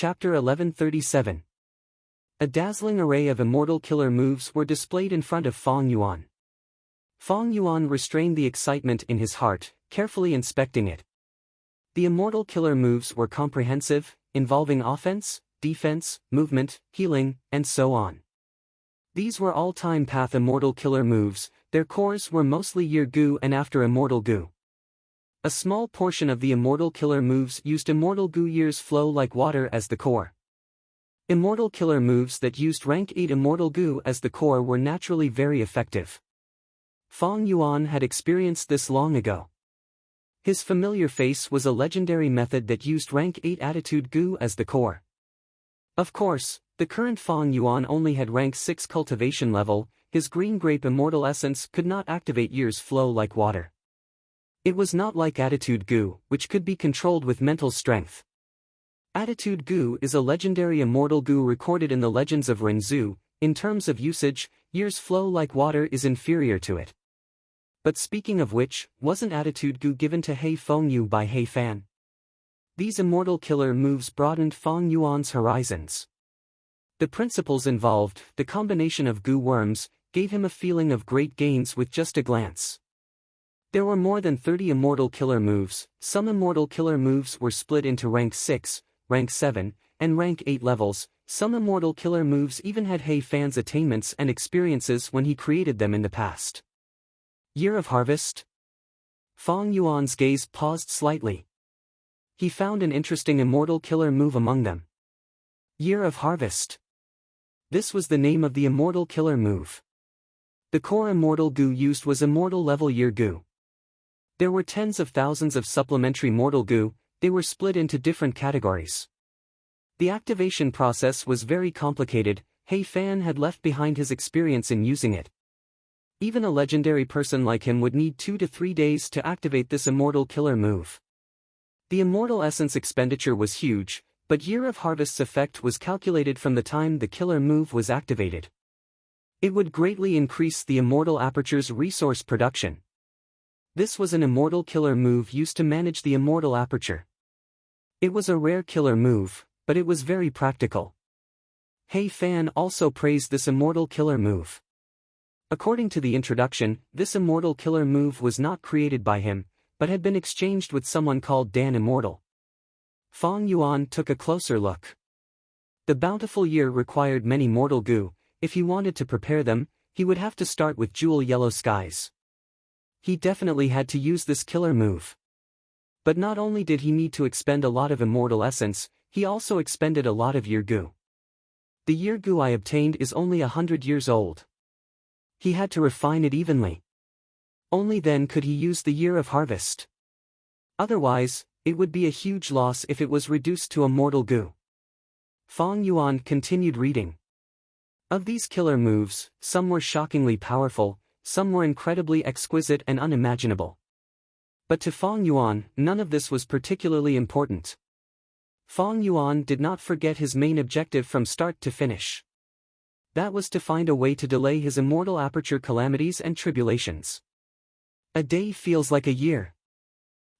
Chapter 1137. A dazzling array of immortal killer moves were displayed in front of Feng Yuan. Feng Yuan restrained the excitement in his heart, carefully inspecting it. The immortal killer moves were comprehensive, involving offense, defense, movement, healing, and so on. These were all time path immortal killer moves. Their cores were mostly Year Gu and after Immortal Gu. A small portion of the immortal killer moves used Immortal Gu Year's flow like water as the core. Immortal killer moves that used rank 8 Immortal Gu as the core were naturally very effective. Feng Yuan had experienced this long ago. His familiar face was a legendary method that used rank 8 Attitude Gu as the core. Of course, the current Feng Yuan only had rank 6 cultivation level. His green grape immortal essence could not activate Year's flow like water. It was not like Attitude Gu, which could be controlled with mental strength. Attitude Gu is a legendary immortal Gu recorded in the legends of Renzu. In terms of usage, Year's flow like water is inferior to it. But speaking of which, wasn't Attitude Gu given to He Feng Yu by He Fan? These immortal killer moves broadened Feng Yuan's horizons. The principles involved, the combination of Gu worms, gave him a feeling of great gains with just a glance. There were more than 30 immortal killer moves. Some immortal killer moves were split into rank 6, rank 7, and rank 8 levels. Some immortal killer moves even had He Fan's attainments and experiences when he created them in the past. Year of Harvest? Feng Yuan's gaze paused slightly. He found an interesting immortal killer move among them. Year of Harvest. This was the name of the immortal killer move. The core immortal Gu used was immortal level Year Gu. There were tens of thousands of supplementary mortal Gu. They were split into different categories. The activation process was very complicated. He Fan had left behind his experience in using it. Even a legendary person like him would need 2 to 3 days to activate this immortal killer move. The immortal essence expenditure was huge, but Year of Harvest's effect was calculated from the time the killer move was activated. It would greatly increase the immortal aperture's resource production. This was an immortal killer move used to manage the immortal aperture. It was a rare killer move, but it was very practical. He Fan also praised this immortal killer move. According to the introduction, this immortal killer move was not created by him, but had been exchanged with someone called Dan Immortal. Feng Yuan took a closer look. The bountiful year required many mortal Gu. If he wanted to prepare them, he would have to start with Jewel Yellow Skies. He definitely had to use this killer move. But not only did he need to expend a lot of immortal essence, he also expended a lot of Year Gu. The Year Gu I obtained is only 100 years old. He had to refine it evenly. Only then could he use the Year of Harvest. Otherwise, it would be a huge loss if it was reduced to a mortal Gu. Feng Yuan continued reading. Of these killer moves, some were shockingly powerful, some were incredibly exquisite and unimaginable. But to Feng Yuan, none of this was particularly important. Feng Yuan did not forget his main objective from start to finish. That was to find a way to delay his immortal aperture calamities and tribulations. A day feels like a year.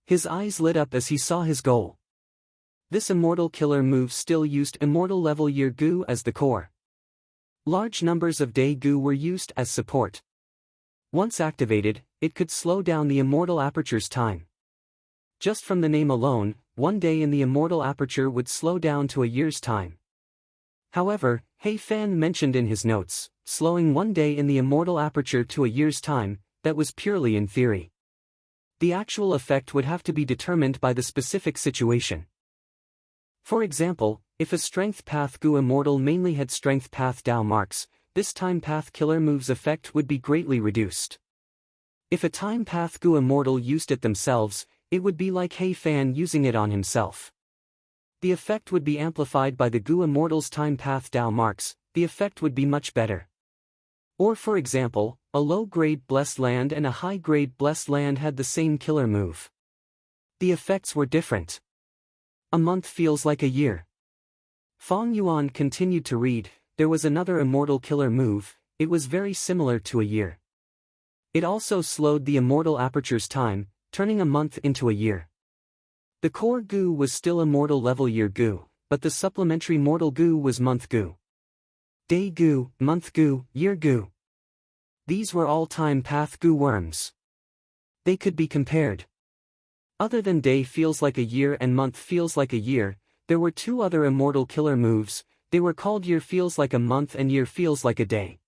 His eyes lit up as he saw his goal. This immortal killer move still used immortal level Year Gu as the core. Large numbers of Day Gu were used as support. Once activated, it could slow down the immortal aperture's time. Just from the name alone, 1 day in the immortal aperture would slow down to a year's time. However, He Fan mentioned in his notes, slowing 1 day in the immortal aperture to a year's time, that was purely in theory. The actual effect would have to be determined by the specific situation. For example, if a Strength Path Gu Immortal mainly had Strength Path Dao marks, this Time Path Killer move's effect would be greatly reduced. If a Time Path Gu Immortal used it themselves, it would be like He Fan using it on himself. The effect would be amplified by the Gu Immortal's Time Path Dao marks. The effect would be much better. Or for example, a low-grade Blessed Land and a high-grade Blessed Land had the same killer move. The effects were different. A month feels like a year. Feng Yuan continued to read. There was another immortal killer move. It was very similar to a year. It also slowed the immortal aperture's time, turning a month into a year. The core Gu was still immortal level Year Gu, but the supplementary mortal goo was month goo. Day goo, month goo, year goo. These were all time path goo worms. They could be compared. Other than day feels like a year and month feels like a year, there were two other immortal killer moves. They were called year feels like a month and year feels like a day.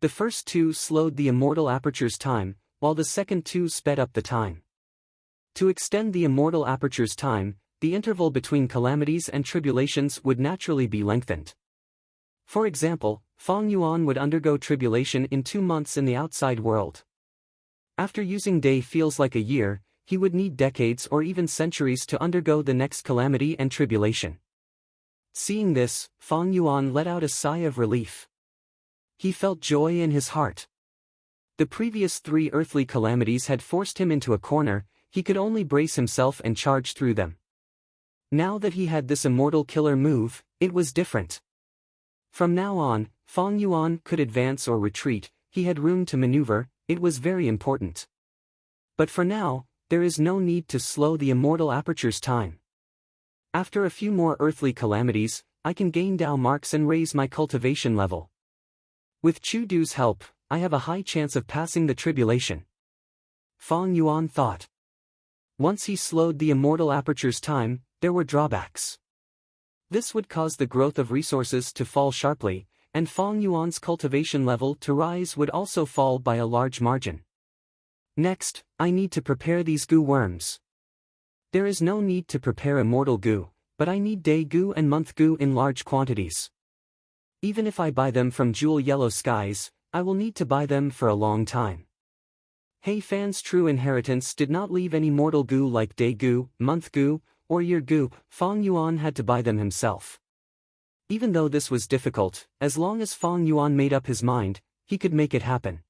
The first two slowed the immortal aperture's time, while the second two sped up the time. To extend the immortal aperture's time, the interval between calamities and tribulations would naturally be lengthened. For example, Fong Yuan would undergo tribulation in 2 months in the outside world. After using day feels like a year, he would need decades or even centuries to undergo the next calamity and tribulation. Seeing this, Fong Yuan let out a sigh of relief. He felt joy in his heart. The previous 3 earthly calamities had forced him into a corner, he could only brace himself and charge through them. Now that he had this immortal killer move, it was different. From now on, Fong Yuan could advance or retreat, he had room to maneuver, it was very important. But for now, there is no need to slow the immortal aperture's time. After a few more earthly calamities, I can gain Dao marks and raise my cultivation level. With Chu Du's help, I have a high chance of passing the tribulation. Fong Yuan thought. Once he slowed the immortal aperture's time, there were drawbacks. This would cause the growth of resources to fall sharply, and Fong Yuan's cultivation level to rise would also fall by a large margin. Next, I need to prepare these goo worms. There is no need to prepare immortal goo, but I need day goo and month goo in large quantities. Even if I buy them from Jewel Yellow Skies, I will need to buy them for a long time. Hei Fan's true inheritance did not leave any mortal goo like day goo, month goo, or year goo. Fong Yuan had to buy them himself. Even though this was difficult, as long as Fong Yuan made up his mind, he could make it happen.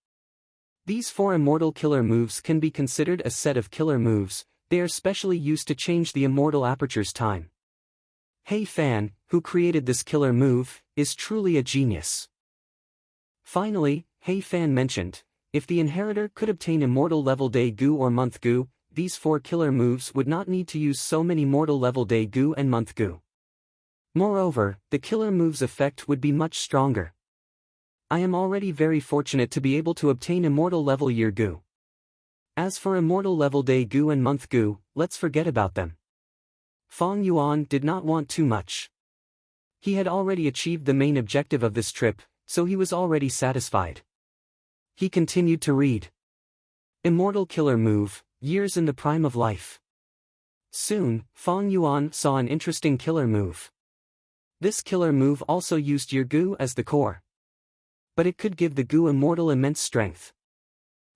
These 4 immortal killer moves can be considered a set of killer moves. They are specially used to change the immortal aperture's time. Hei Fan, who created this killer move, is truly a genius. Finally, Hei Fan mentioned, if the inheritor could obtain immortal level day goo or month goo, these 4 killer moves would not need to use so many mortal level day goo and month goo. Moreover, the killer move's effect would be much stronger. I am already very fortunate to be able to obtain immortal level year goo. As for immortal level day goo and month goo, let's forget about them. Fong Yuan did not want too much. He had already achieved the main objective of this trip, so he was already satisfied. He continued to read. Immortal killer move, years in the prime of life. Soon, Fong Yuan saw an interesting killer move. This killer move also used year goo as the core. But it could give the goo immortal immense strength.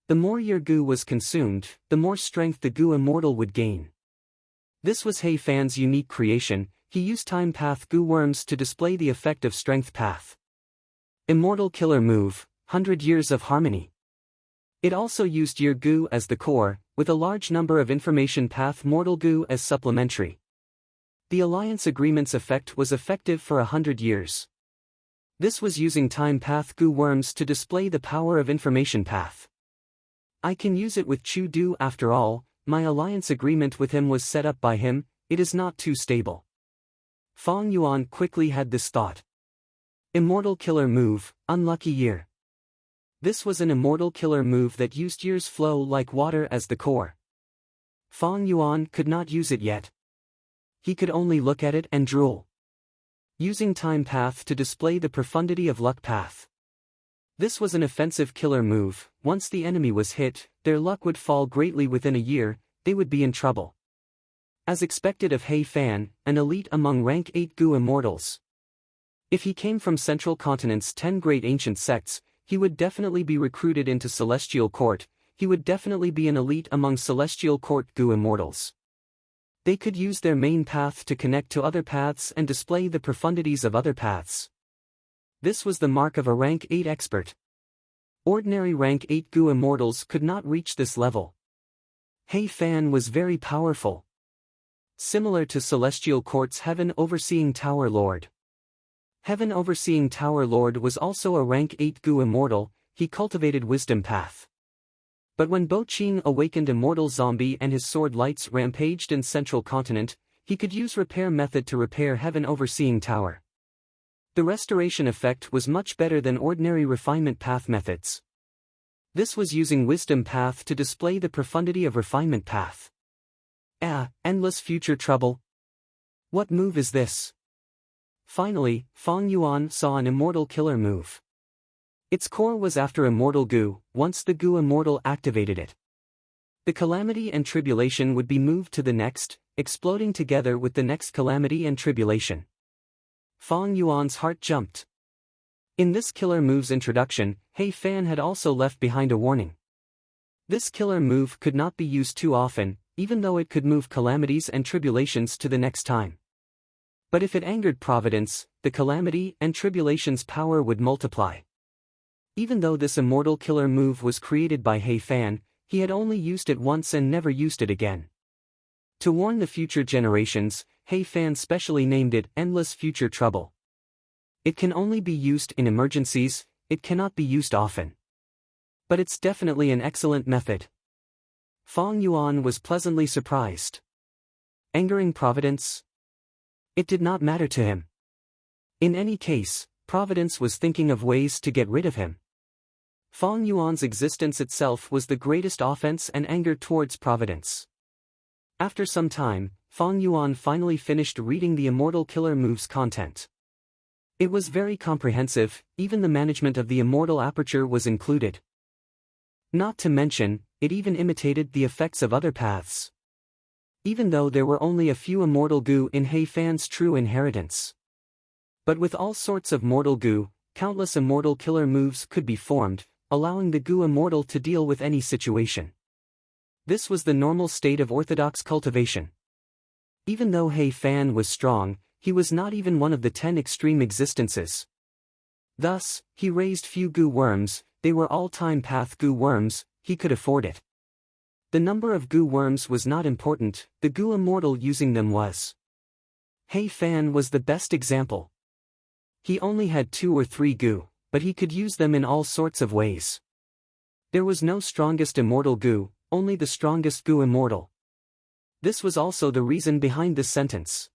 The more year goo was consumed, the more strength the goo immortal would gain. This was Hei Fan's unique creation. He used time path goo worms to display the effect of strength path. Immortal killer move, 100 years of harmony. It also used year goo as the core, with a large number of information path mortal goo as supplementary. The alliance agreement's effect was effective for 100 years. This was using time path goo worms to display the power of information path. I can use it with Chu Du after all, my alliance agreement with him was set up by him, it is not too stable. Fong Yuan quickly had this thought. Immortal killer move, unlucky year. This was an immortal killer move that used year's flow like water as the core. Fong Yuan could not use it yet. He could only look at it and drool. Using time path to display the profundity of luck path. This was an offensive killer move. Once the enemy was hit, their luck would fall greatly within a year, they would be in trouble. As expected of Hei Fan, an elite among rank 8 Gu immortals. If he came from Central Continent's 10 great ancient sects, he would definitely be recruited into Celestial Court, he would definitely be an elite among Celestial Court Gu immortals. They could use their main path to connect to other paths and display the profundities of other paths. This was the mark of a rank 8 expert. Ordinary rank 8 Gu immortals could not reach this level. Hei Fan was very powerful. Similar to Celestial Court's Heaven Overseeing Tower Lord. Heaven Overseeing Tower Lord was also a rank 8 Gu immortal, he cultivated Wisdom Path. But when Bo Qing awakened Immortal Zombie and his sword lights rampaged in Central Continent, he could use repair method to repair heaven overseeing tower. The restoration effect was much better than ordinary refinement path methods. This was using wisdom path to display the profundity of refinement path. Endless future trouble. What move is this? Finally, Fang Yuan saw an immortal killer move. Its core was after immortal goo. Once the goo immortal activated it, the calamity and tribulation would be moved to the next, exploding together with the next calamity and tribulation. Fang Yuan's heart jumped. In this killer move's introduction, He Fan had also left behind a warning. This killer move could not be used too often, even though it could move calamities and tribulations to the next time. But if it angered Providence, the calamity and tribulation's power would multiply. Even though this immortal killer move was created by He Fan, he had only used it once and never used it again. To warn the future generations, He Fan specially named it Endless Future Trouble. It can only be used in emergencies, it cannot be used often. But it's definitely an excellent method. Fang Yuan was pleasantly surprised. Angering Providence? It did not matter to him. In any case, Providence was thinking of ways to get rid of him. Fang Yuan's existence itself was the greatest offense and anger towards Providence. After some time, Fang Yuan finally finished reading the Immortal Killer Move's content. It was very comprehensive, even the management of the immortal aperture was included. Not to mention, it even imitated the effects of other paths. Even though there were only a few immortal goo in He Fan's true inheritance. But with all sorts of mortal goo, countless immortal killer moves could be formed, allowing the goo immortal to deal with any situation. This was the normal state of orthodox cultivation. Even though He Fan was strong, he was not even one of the 10 extreme existences. Thus, he raised few goo worms, they were all-time path goo worms, he could afford it. The number of goo worms was not important, the goo immortal using them was. He Fan was the best example. He only had 2 or 3 goo, but he could use them in all sorts of ways. There was no strongest immortal goo, only the strongest goo immortal. This was also the reason behind this sentence.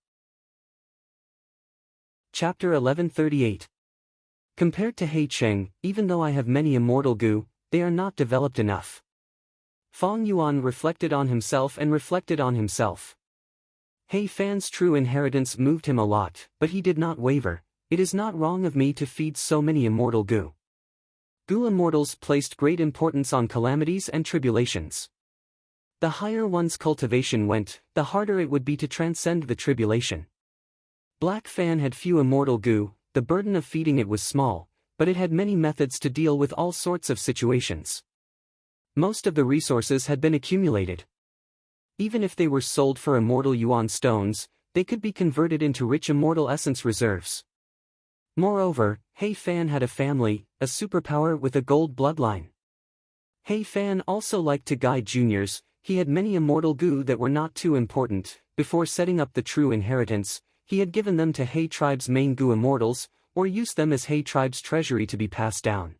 Chapter 1138. Compared to He Cheng, even though I have many immortal goo, they are not developed enough. Fang Yuan reflected on himself and reflected on himself. He Fan's true inheritance moved him a lot, but he did not waver. It is not wrong of me to feed so many immortal goo. Goo immortals placed great importance on calamities and tribulations. The higher one's cultivation went, the harder it would be to transcend the tribulation. Black Fan had few immortal goo, the burden of feeding it was small, but it had many methods to deal with all sorts of situations. Most of the resources had been accumulated. Even if they were sold for immortal yuan stones, they could be converted into rich immortal essence reserves. Moreover, He Fan had a family, a superpower with a gold bloodline. He Fan also liked to guide juniors, he had many immortal goo that were not too important. Before setting up the true inheritance, he had given them to He tribe's main goo immortals, or used them as He tribe's treasury to be passed down.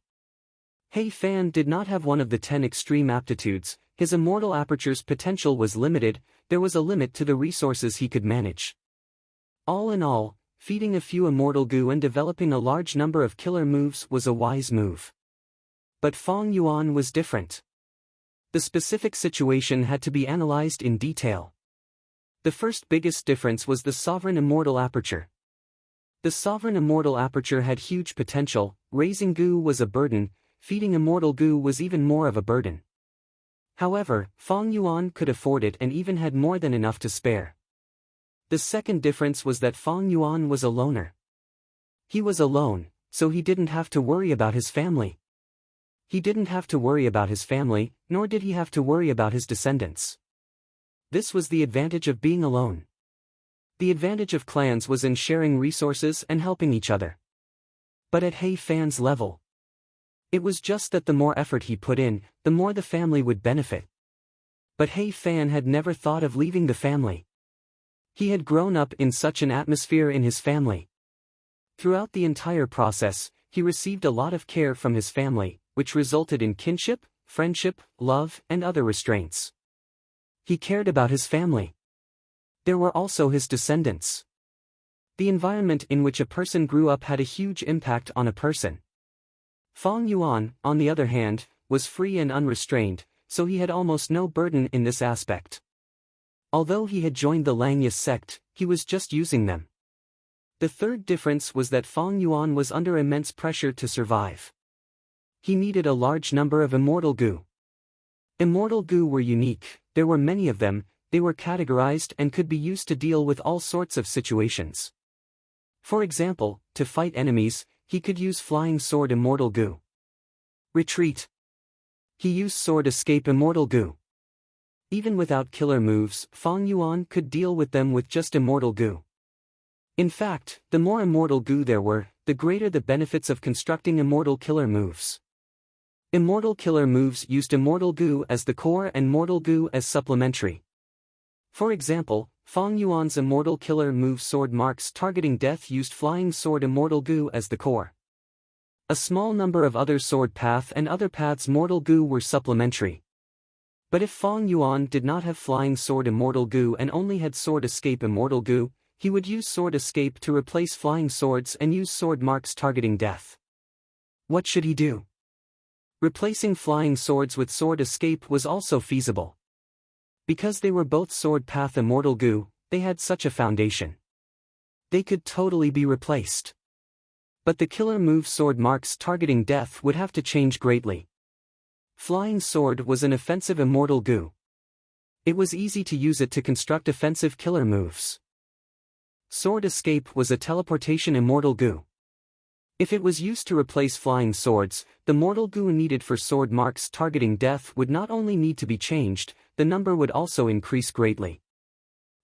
He Fan did not have one of the 10 extreme aptitudes, his immortal aperture's potential was limited, there was a limit to the resources he could manage. All in all, feeding a few immortal goo and developing a large number of killer moves was a wise move. But Fang Yuan was different. The specific situation had to be analyzed in detail. The first biggest difference was the sovereign immortal aperture. The sovereign immortal aperture had huge potential, raising goo was a burden, feeding immortal goo was even more of a burden. However, Fang Yuan could afford it and even had more than enough to spare. The second difference was that Fang Yuan was a loner. He was alone, so he didn't have to worry about his family. He didn't have to worry about his family, nor did he have to worry about his descendants. This was the advantage of being alone. The advantage of clans was in sharing resources and helping each other. But at He Fan's level, it was just that the more effort he put in, the more the family would benefit. But He Fan had never thought of leaving the family. He had grown up in such an atmosphere in his family. Throughout the entire process, he received a lot of care from his family, which resulted in kinship, friendship, love, and other restraints. He cared about his family. There were also his descendants. The environment in which a person grew up had a huge impact on a person. Fong Yuan, on the other hand, was free and unrestrained, so he had almost no burden in this aspect. Although he had joined the Langyas sect, he was just using them. The third difference was that Fong Yuan was under immense pressure to survive. He needed a large number of immortal gu. Immortal gu were unique, there were many of them, they were categorized and could be used to deal with all sorts of situations. For example, to fight enemies, he could use Flying Sword Immortal Gu. Retreat. He used Sword Escape Immortal Gu. Even without killer moves, Fong Yuan could deal with them with just Immortal Gu. In fact, the more Immortal Gu there were, the greater the benefits of constructing Immortal Killer moves. Immortal Killer moves used Immortal Gu as the core and Mortal Gu as supplementary. For example, Fong Yuan's Immortal Killer move Sword Marks Targeting Death used Flying Sword Immortal Gu as the core. A small number of other Sword Path and other paths Mortal Gu were supplementary. But if Fong Yuan did not have Flying Sword Immortal Gu and only had Sword Escape Immortal Gu, he would use Sword Escape to replace Flying Swords and use Sword Marks Targeting Death. What should he do? Replacing Flying Swords with Sword Escape was also feasible. Because they were both Sword Path Immortal Gu, they had such a foundation. They could totally be replaced. But the killer move Sword Marks Targeting Death would have to change greatly. Flying Sword was an offensive Immortal Gu. It was easy to use it to construct offensive killer moves. Sword Escape was a teleportation Immortal Gu. If it was used to replace Flying Swords, the Mortal Gu needed for Sword Marks Targeting Death would not only need to be changed, the number would also increase greatly.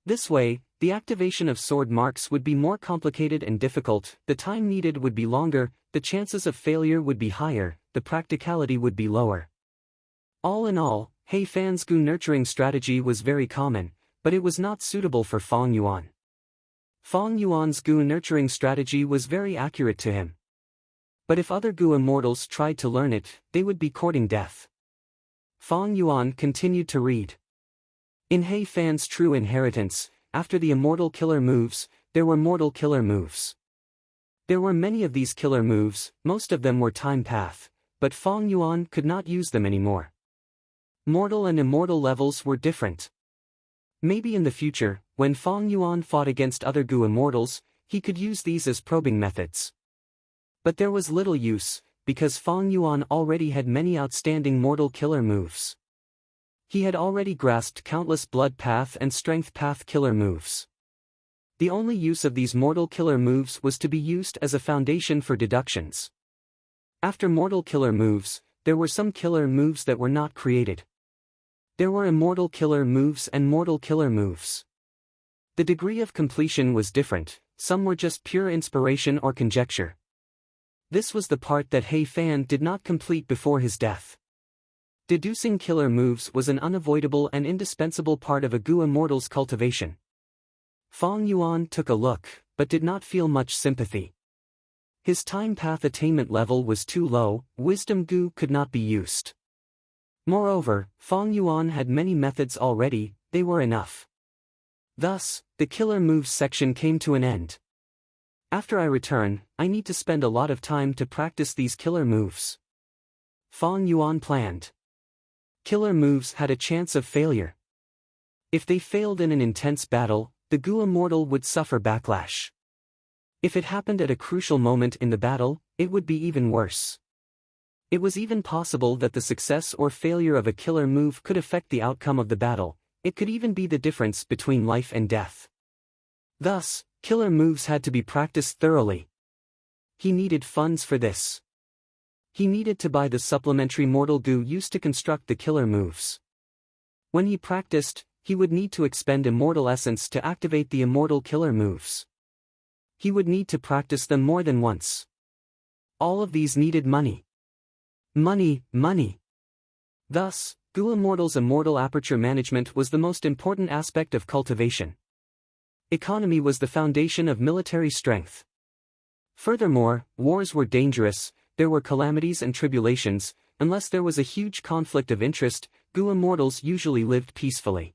This way, the activation of Sword Marks would be more complicated and difficult, the time needed would be longer, the chances of failure would be higher, the practicality would be lower. All in all, He Fan's Gu nurturing strategy was very common, but it was not suitable for Fong Yuan. Fong Yuan's Gu nurturing strategy was very accurate to him. But if other Gu immortals tried to learn it, they would be courting death. Fong Yuan continued to read. In He Fan's True Inheritance, after the immortal killer moves, there were mortal killer moves. There were many of these killer moves, most of them were time path, but Fong Yuan could not use them anymore. Mortal and immortal levels were different. Maybe in the future, when Fong Yuan fought against other Gu immortals, he could use these as probing methods. But there was little use, because Fong Yuan already had many outstanding mortal killer moves. He had already grasped countless blood path and strength path killer moves. The only use of these mortal killer moves was to be used as a foundation for deductions. After mortal killer moves, there were some killer moves that were not created. There were immortal killer moves and mortal killer moves. The degree of completion was different, some were just pure inspiration or conjecture. This was the part that He Fan did not complete before his death. Deducing killer moves was an unavoidable and indispensable part of a Gu immortal's cultivation. Fong Yuan took a look, but did not feel much sympathy. His time path attainment level was too low, wisdom Gu could not be used. Moreover, Fong Yuan had many methods already, they were enough. Thus, the killer moves section came to an end. After I return, I need to spend a lot of time to practice these killer moves. Fong Yuan planned. Killer moves had a chance of failure. If they failed in an intense battle, the Gu immortal would suffer backlash. If it happened at a crucial moment in the battle, it would be even worse. It was even possible that the success or failure of a killer move could affect the outcome of the battle, it could even be the difference between life and death. Thus, killer moves had to be practiced thoroughly. He needed funds for this. He needed to buy the supplementary mortal Gu used to construct the killer moves. When he practiced, he would need to expend immortal essence to activate the immortal killer moves. He would need to practice them more than once. All of these needed money. Money. Thus, Gu Immortal's immortal aperture management was the most important aspect of cultivation. Economy was the foundation of military strength. Furthermore, wars were dangerous, there were calamities and tribulations, unless there was a huge conflict of interest, Gu Immortals usually lived peacefully.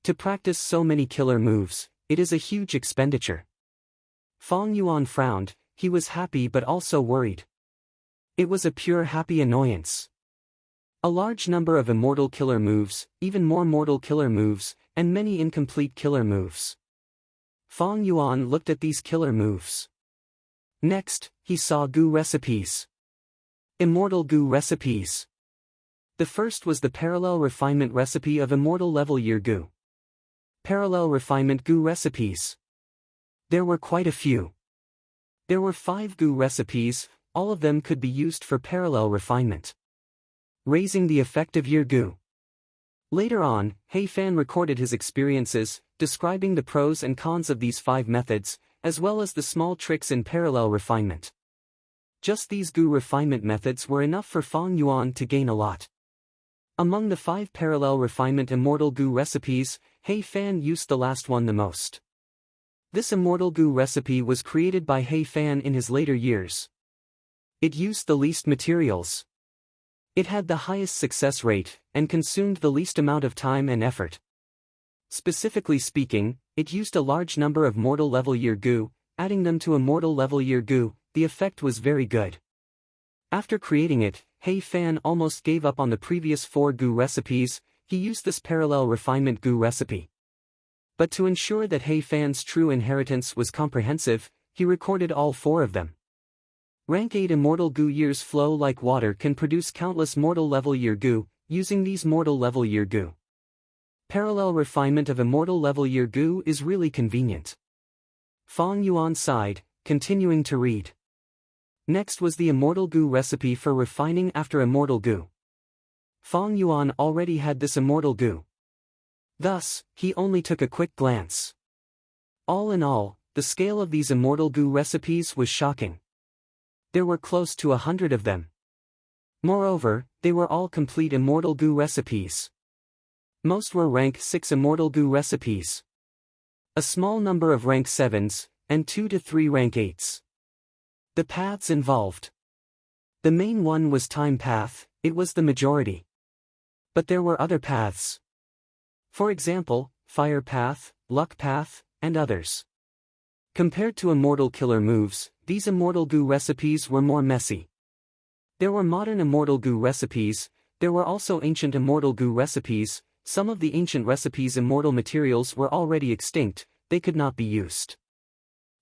To practice so many killer moves, it is a huge expenditure. Fong Yuan frowned, he was happy but also worried. It was a pure happy annoyance. A large number of immortal killer moves, even more mortal killer moves, and many incomplete killer moves. Fong Yuan looked at these killer moves. Next, he saw goo recipes. Immortal goo recipes. The first was the parallel refinement recipe of immortal level year goo. Parallel refinement goo recipes. There were quite a few. There were 5 goo recipes, all of them could be used for parallel refinement. Raising the effective year goo. Later on, He Fan recorded his experiences, describing the pros and cons of these 5 methods, as well as the small tricks in parallel refinement. Just these goo refinement methods were enough for Fong Yuan to gain a lot. Among the 5 parallel refinement immortal goo recipes, He Fan used the last one the most. This immortal goo recipe was created by He Fan in his later years. It used the least materials. It had the highest success rate, and consumed the least amount of time and effort. Specifically speaking, it used a large number of mortal level year goo, adding them to immortal level year goo, the effect was very good. After creating it, He Fan almost gave up on the previous 4 goo recipes, he used this parallel refinement goo recipe. But to ensure that He Fan's true inheritance was comprehensive, he recorded all 4 of them. Rank 8 immortal goo years flow like water can produce countless mortal level year goo, using these mortal level year goo. Parallel refinement of immortal level year goo is really convenient. Fong Yuan sighed, continuing to read. Next was the immortal goo recipe for refining after immortal goo. Fong Yuan already had this immortal goo. Thus, he only took a quick glance. All in all, the scale of these immortal goo recipes was shocking. There were close to 100 of them. Moreover, they were all complete immortal goo recipes. Most were rank 6 immortal goo recipes. A small number of rank 7s, and 2 to 3 rank 8s. The paths involved. The main one was time path, it was the majority. But there were other paths. For example, fire path, luck path, and others. Compared to immortal killer moves, these immortal goo recipes were more messy. There were modern immortal goo recipes, there were also ancient immortal goo recipes. Some of the ancient recipes' immortal materials were already extinct, they could not be used.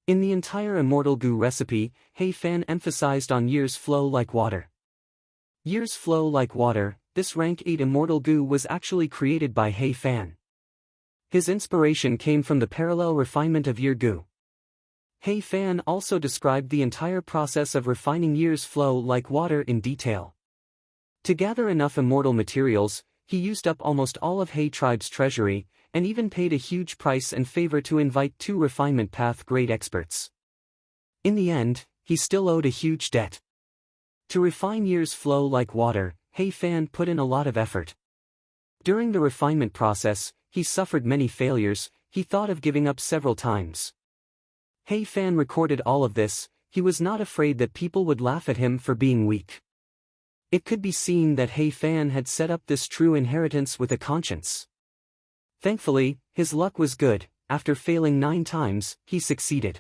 In the entire immortal goo recipe, He Fan emphasized on years flow like water. Years flow like water, this rank 8 immortal goo was actually created by He Fan. His inspiration came from the parallel refinement of year goo. He Fan also described the entire process of refining years flow like water in detail. To gather enough immortal materials, he used up almost all of He tribe's treasury, and even paid a huge price and favor to invite 2 refinement path grade experts. In the end, he still owed a huge debt. To refine years flow like water, He Fan put in a lot of effort. During the refinement process, he suffered many failures, he thought of giving up several times. He Fan recorded all of this, he was not afraid that people would laugh at him for being weak. It could be seen that He Fan had set up this true inheritance with a conscience. Thankfully, his luck was good, after failing 9 times, he succeeded.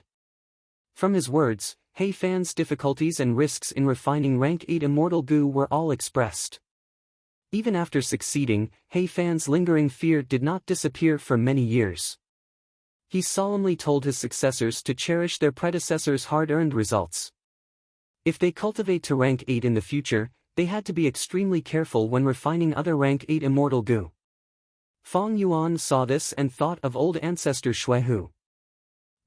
From his words, He Fan's difficulties and risks in refining rank 8 immortal goo were all expressed. Even after succeeding, He Fan's lingering fear did not disappear for many years. He solemnly told his successors to cherish their predecessors' hard-earned results. If they cultivate to rank 8 in the future, they had to be extremely careful when refining other rank 8 immortal goo. Fong Yuan saw this and thought of old ancestor Shuihu.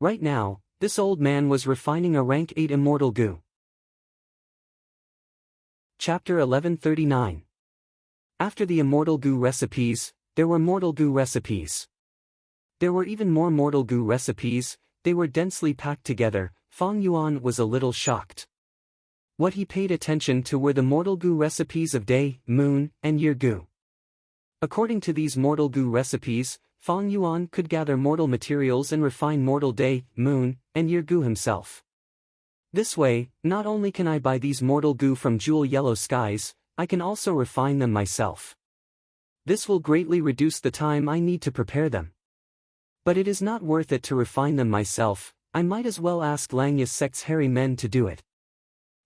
Right now, this old man was refining a rank 8 immortal goo. Chapter 1139. After the immortal goo recipes, there were mortal goo recipes. There were even more mortal goo recipes, they were densely packed together. Fong Yuan was a little shocked. What he paid attention to were the mortal goo recipes of day, moon, and year goo. According to these mortal goo recipes, Fong Yuan could gather mortal materials and refine mortal day, moon, and year goo himself. This way, not only can I buy these mortal goo from jewel yellow skies, I can also refine them myself. This will greatly reduce the time I need to prepare them. But it is not worth it to refine them myself, I might as well ask Langyus sect's hairy men to do it.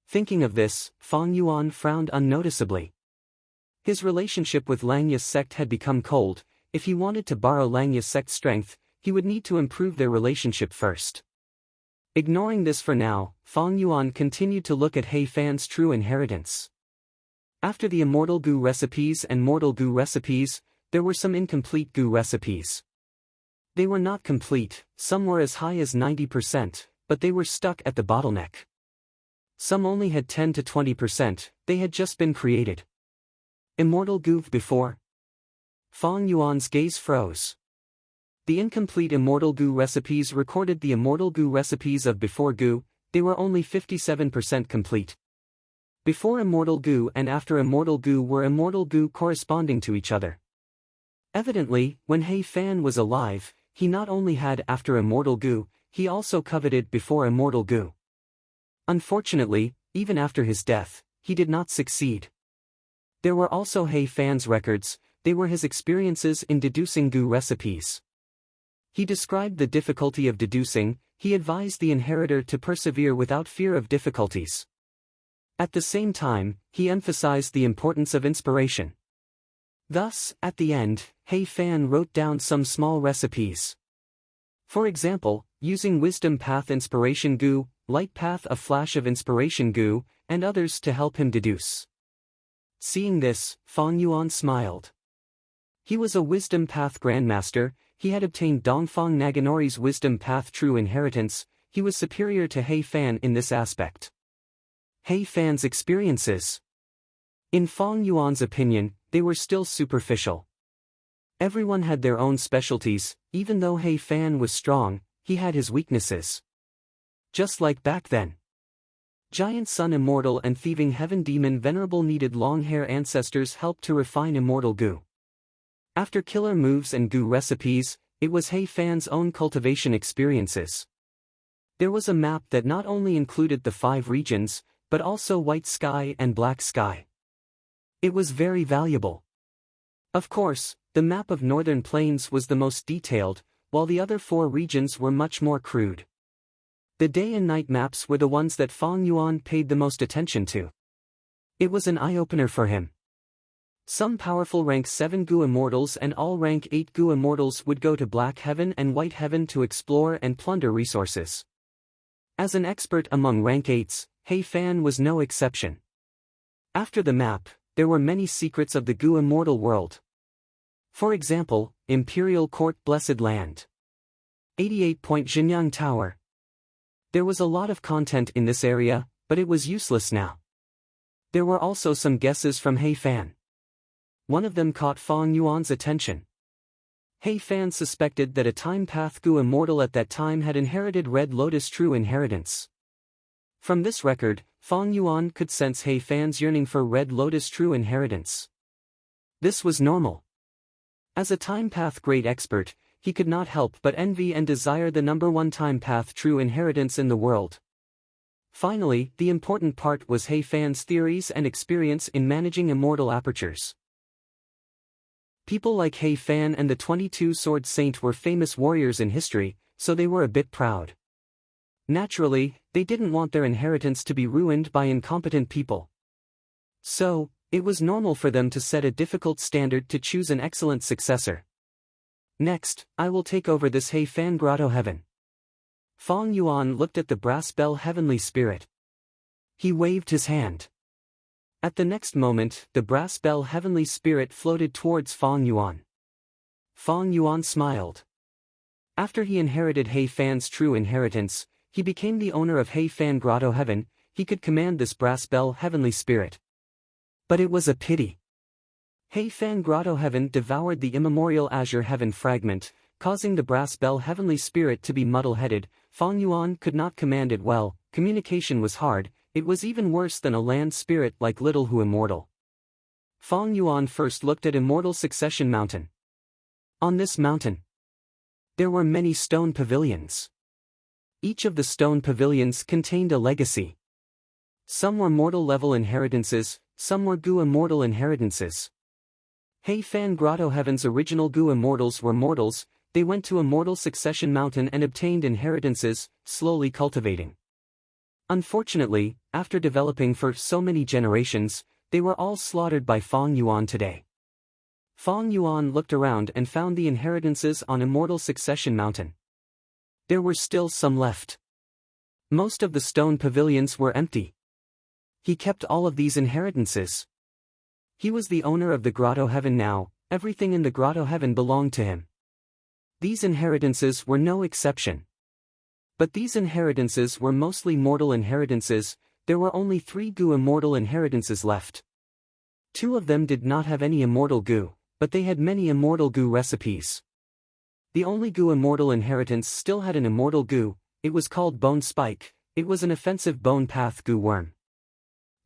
Thinking of this, Fang Yuan frowned unnoticeably. His relationship with Langyus sect had become cold. If he wanted to borrow Langyus sect's strength, he would need to improve their relationship first. Ignoring this for now, Fang Yuan continued to look at He Fan's true inheritance. After the immortal goo recipes and mortal goo recipes, there were some incomplete goo recipes. They were not complete, some were as high as 90%, but they were stuck at the bottleneck. Some only had 10 to 20%, they had just been created. Immortal goo before? Fang Yuan's gaze froze. The incomplete immortal goo recipes recorded the immortal goo recipes of before goo, they were only 57% complete. Before immortal goo and after immortal goo were immortal goo corresponding to each other. Evidently, when He Fan was alive, he not only had after immortal goo, he also coveted before immortal goo. Unfortunately, even after his death, he did not succeed. There were also He Fan's records, they were his experiences in deducing goo recipes. He described the difficulty of deducing, he advised the inheritor to persevere without fear of difficulties. At the same time, he emphasized the importance of inspiration. Thus, at the end, He Fan wrote down some small recipes. For example, using Wisdom Path Inspiration Goo, Light Path a Flash of Inspiration Goo, and others to help him deduce. Seeing this, Fang Yuan smiled. He was a Wisdom Path Grandmaster, he had obtained Dongfang Naganori's Wisdom Path True Inheritance, he was superior to He Fan in this aspect. He Fan's experiences. In Fang Yuan's opinion, they were still superficial. Everyone had their own specialties, even though He Fan was strong, he had his weaknesses. Just like back then. Giant Sun Immortal and Thieving Heaven Demon Venerable needed long hair ancestors help to refine immortal goo. After killer moves and goo recipes, it was He Fan's own cultivation experiences. There was a map that not only included the 5 regions, but also White Sky and Black Sky. It was very valuable. Of course, the map of Northern Plains was the most detailed, while the other 4 regions were much more crude. The day and night maps were the ones that Fang Yuan paid the most attention to. It was an eye-opener for him. Some powerful rank 7 goo immortals and all rank 8 goo immortals would go to Black Heaven and White Heaven to explore and plunder resources. As an expert among rank 8s, He Fan was no exception. After the map, there were many secrets of the goo immortal world. For example, Imperial Court Blessed Land. 88-point Jinyang Tower. There was a lot of content in this area, but it was useless now. There were also some guesses from He Fan. One of them caught Fang Yuan's attention. He Fan suspected that a Time Path Goo immortal at that time had inherited Red Lotus True Inheritance. From this record, Fang Yuan could sense He Fan's yearning for Red Lotus True Inheritance. This was normal. As a Time Path Great Expert, he could not help but envy and desire the #1 Time Path True Inheritance in the world. Finally, the important part was He Fan's theories and experience in managing immortal apertures. People like He Fan and the 22-Sword Saint were famous warriors in history, so they were a bit proud. Naturally, they didn't want their inheritance to be ruined by incompetent people. So, it was normal for them to set a difficult standard to choose an excellent successor. Next, I will take over this He Fan Grotto Heaven. Fang Yuan looked at the brass bell Heavenly Spirit. He waved his hand. At the next moment, the brass bell Heavenly Spirit floated towards Fang Yuan. Fang Yuan smiled. After he inherited He Fan's true inheritance, he became the owner of He Fan Grotto Heaven, he could command this brass bell Heavenly Spirit. But it was a pity. He Fan Grotto Heaven devoured the immemorial Azure Heaven fragment, causing the brass bell Heavenly Spirit to be muddle-headed. Fang Yuan could not command it well, communication was hard, it was even worse than a land spirit like Little Who Immortal. Fang Yuan first looked at Immortal Succession Mountain. On this mountain, there were many stone pavilions. Each of the stone pavilions contained a legacy. Some were mortal level inheritances, some were goo immortal inheritances. He Fan Grotto Heaven's original Gu immortals were mortals. They went to Immortal Succession Mountain and obtained inheritances, slowly cultivating. Unfortunately, after developing for so many generations, they were all slaughtered by Feng Yuan today. Feng Yuan looked around and found the inheritances on Immortal Succession Mountain. There were still some left. Most of the stone pavilions were empty. He kept all of these inheritances. He was the owner of the Grotto Heaven now, everything in the Grotto Heaven belonged to him. These inheritances were no exception. But these inheritances were mostly mortal inheritances. There were only 3 Gu immortal inheritances left. 2 of them did not have any immortal Gu, but they had many immortal Gu recipes. The only Gu immortal inheritance still had an immortal Gu. It was called Bone Spike. It was an offensive bone path Gu worm.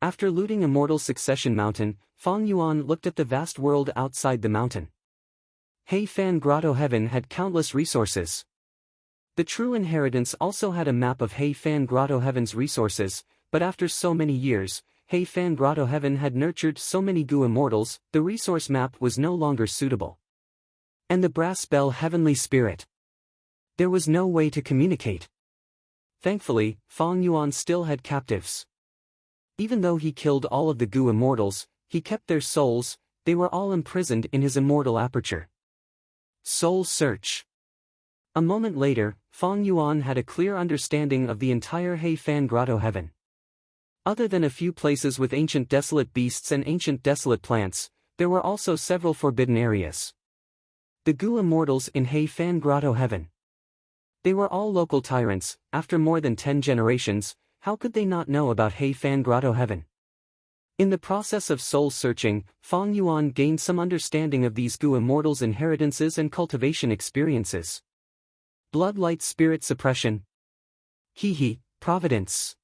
After looting Immortal Succession Mountain, Feng Yuan looked at the vast world outside the mountain. He Fan Grotto Heaven had countless resources. The true inheritance also had a map of He Fan Grotto Heaven's resources, but after so many years, He Fan Grotto Heaven had nurtured so many Gu immortals, the resource map was no longer suitable. And the brass bell Heavenly Spirit. There was no way to communicate. Thankfully, Feng Yuan still had captives. Even though he killed all of the Gu immortals, he kept their souls. They were all imprisoned in his immortal aperture. Soul Search. A moment later, Feng Yuan had a clear understanding of the entire He Fan Grotto Heaven. Other than a few places with ancient desolate beasts and ancient desolate plants, there were also several forbidden areas. The Gu immortals in He Fan Grotto Heaven. They were all local tyrants. After more than 10 generations, how could they not know about He Fan Grotto Heaven? In the process of soul searching, Feng Yuan gained some understanding of these Gu immortals' inheritances and cultivation experiences. Bloodlight Spirit Suppression. Providence.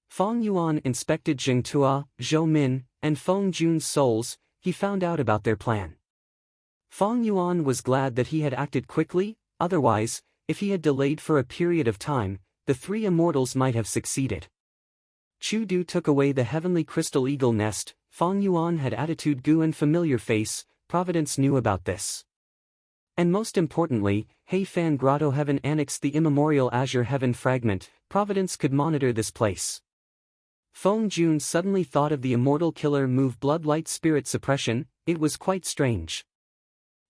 Feng Yuan inspected Jing Tua, Zhou Min, and Feng Jun's souls. He found out about their plan. Feng Yuan was glad that he had acted quickly. Otherwise, if he had delayed for a period of time, the 3 immortals might have succeeded. Chu Du took away the heavenly crystal eagle nest. Feng Yuan had attitude Gu and familiar face. Providence knew about this. And most importantly, He Fan Grotto Heaven annexed the immemorial Azure Heaven fragment. Providence could monitor this place. Feng Jun suddenly thought of the immortal killer move Bloodlight Spirit Suppression. It was quite strange.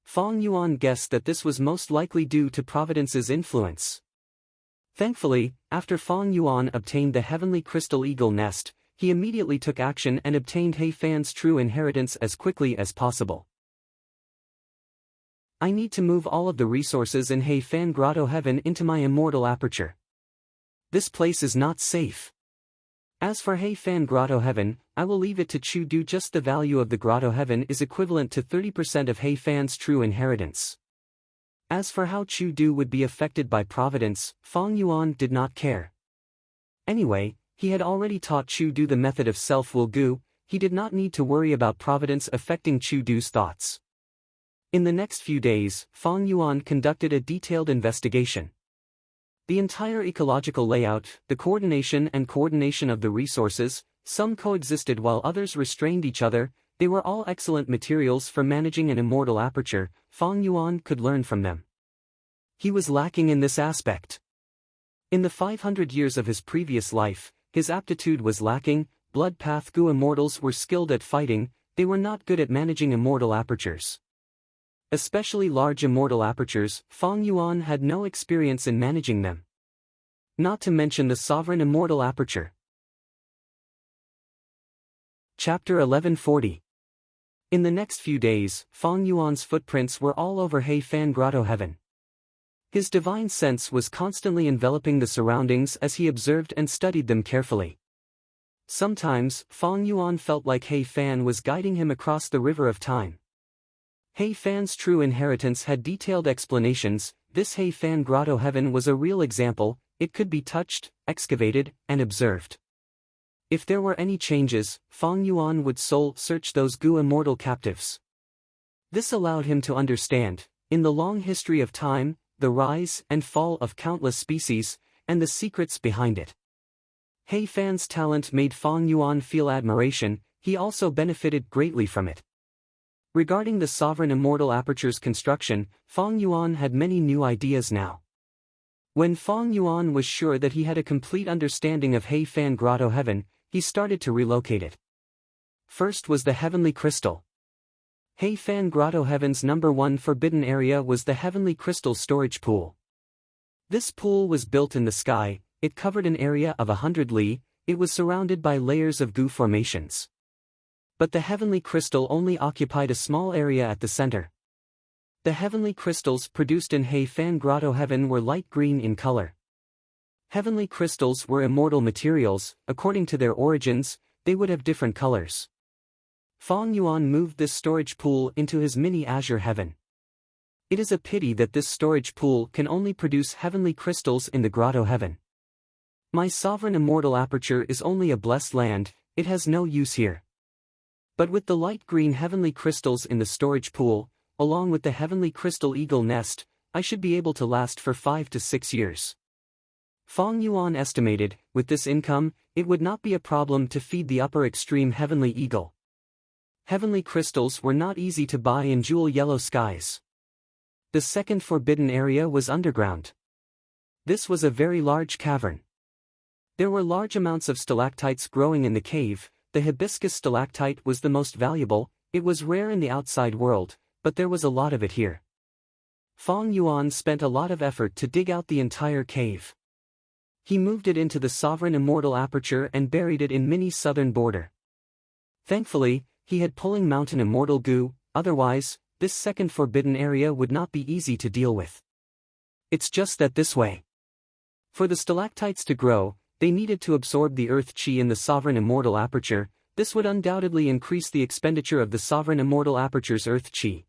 Feng Yuan guessed that this was most likely due to Providence's influence. Thankfully, after Feng Yuan obtained the heavenly crystal eagle nest, he immediately took action and obtained He Fan's true inheritance as quickly as possible. I need to move all of the resources in He Fan Grotto Heaven into my immortal aperture. This place is not safe. As for He Fan Grotto Heaven, I will leave it to Chu Du. Just the value of the Grotto Heaven is equivalent to 30% of He Fan's true inheritance. As for how Chu Du would be affected by Providence, Feng Yuan did not care. Anyway, he had already taught Chu Du the method of self-will Gu. He did not need to worry about Providence affecting Chu Du's thoughts. In the next few days, Feng Yuan conducted a detailed investigation. The entire ecological layout, the coordination of the resources, some coexisted while others restrained each other. They were all excellent materials for managing an immortal aperture. Feng Yuan could learn from them. He was lacking in this aspect. In the 500 years of his previous life, his aptitude was lacking. Blood Path Gu immortals were skilled at fighting. They were not good at managing immortal apertures. Especially large immortal apertures, Feng Yuan had no experience in managing them. Not to mention the sovereign immortal aperture. Chapter 1140. In the next few days, Feng Yuan's footprints were all over He Fan Grotto Heaven. His divine sense was constantly enveloping the surroundings as he observed and studied them carefully. Sometimes, Feng Yuan felt like He Fan was guiding him across the river of time. He Fan's true inheritance had detailed explanations. This He Fan Grotto Heaven was a real example. It could be touched, excavated, and observed. If there were any changes, Feng Yuan would soul search those Gu immortal captives. This allowed him to understand, in the long history of time, the rise and fall of countless species, and the secrets behind it. He Fan's talent made Feng Yuan feel admiration. He also benefited greatly from it. Regarding the sovereign immortal aperture's construction, Feng Yuan had many new ideas now. When Feng Yuan was sure that he had a complete understanding of Heifan Grotto Heaven, he started to relocate it. First was the Heavenly Crystal. Heifan Grotto Heaven's #1 forbidden area was the Heavenly Crystal storage pool. This pool was built in the sky, it covered an area of 100 li, it was surrounded by layers of goo formations. But the Heavenly Crystal only occupied a small area at the center. The heavenly crystals produced in Heifan Grotto Heaven were light green in color. Heavenly crystals were immortal materials, according to their origins, they would have different colors. Feng Yuan moved this storage pool into his mini azure heaven. It is a pity that this storage pool can only produce heavenly crystals in the Grotto Heaven. My sovereign immortal aperture is only a blessed land, it has no use here. But with the light green heavenly crystals in the storage pool, along with the heavenly crystal eagle nest, I should be able to last for 5 to 6 years. Feng Yuan estimated, with this income, it would not be a problem to feed the upper extreme heavenly eagle. Heavenly crystals were not easy to buy in jewel yellow skies. The second forbidden area was underground. This was a very large cavern. There were large amounts of stalactites growing in the cave. The hibiscus stalactite was the most valuable, it was rare in the outside world, but there was a lot of it here. Feng Yuan spent a lot of effort to dig out the entire cave. He moved it into the sovereign immortal aperture and buried it in mini southern border. Thankfully, he had pulling mountain immortal goo, otherwise, this second forbidden area would not be easy to deal with. It's just that this way. For the stalactites to grow, they needed to absorb the earth chi in the sovereign immortal aperture. This would undoubtedly increase the expenditure of the sovereign immortal aperture's earth chi.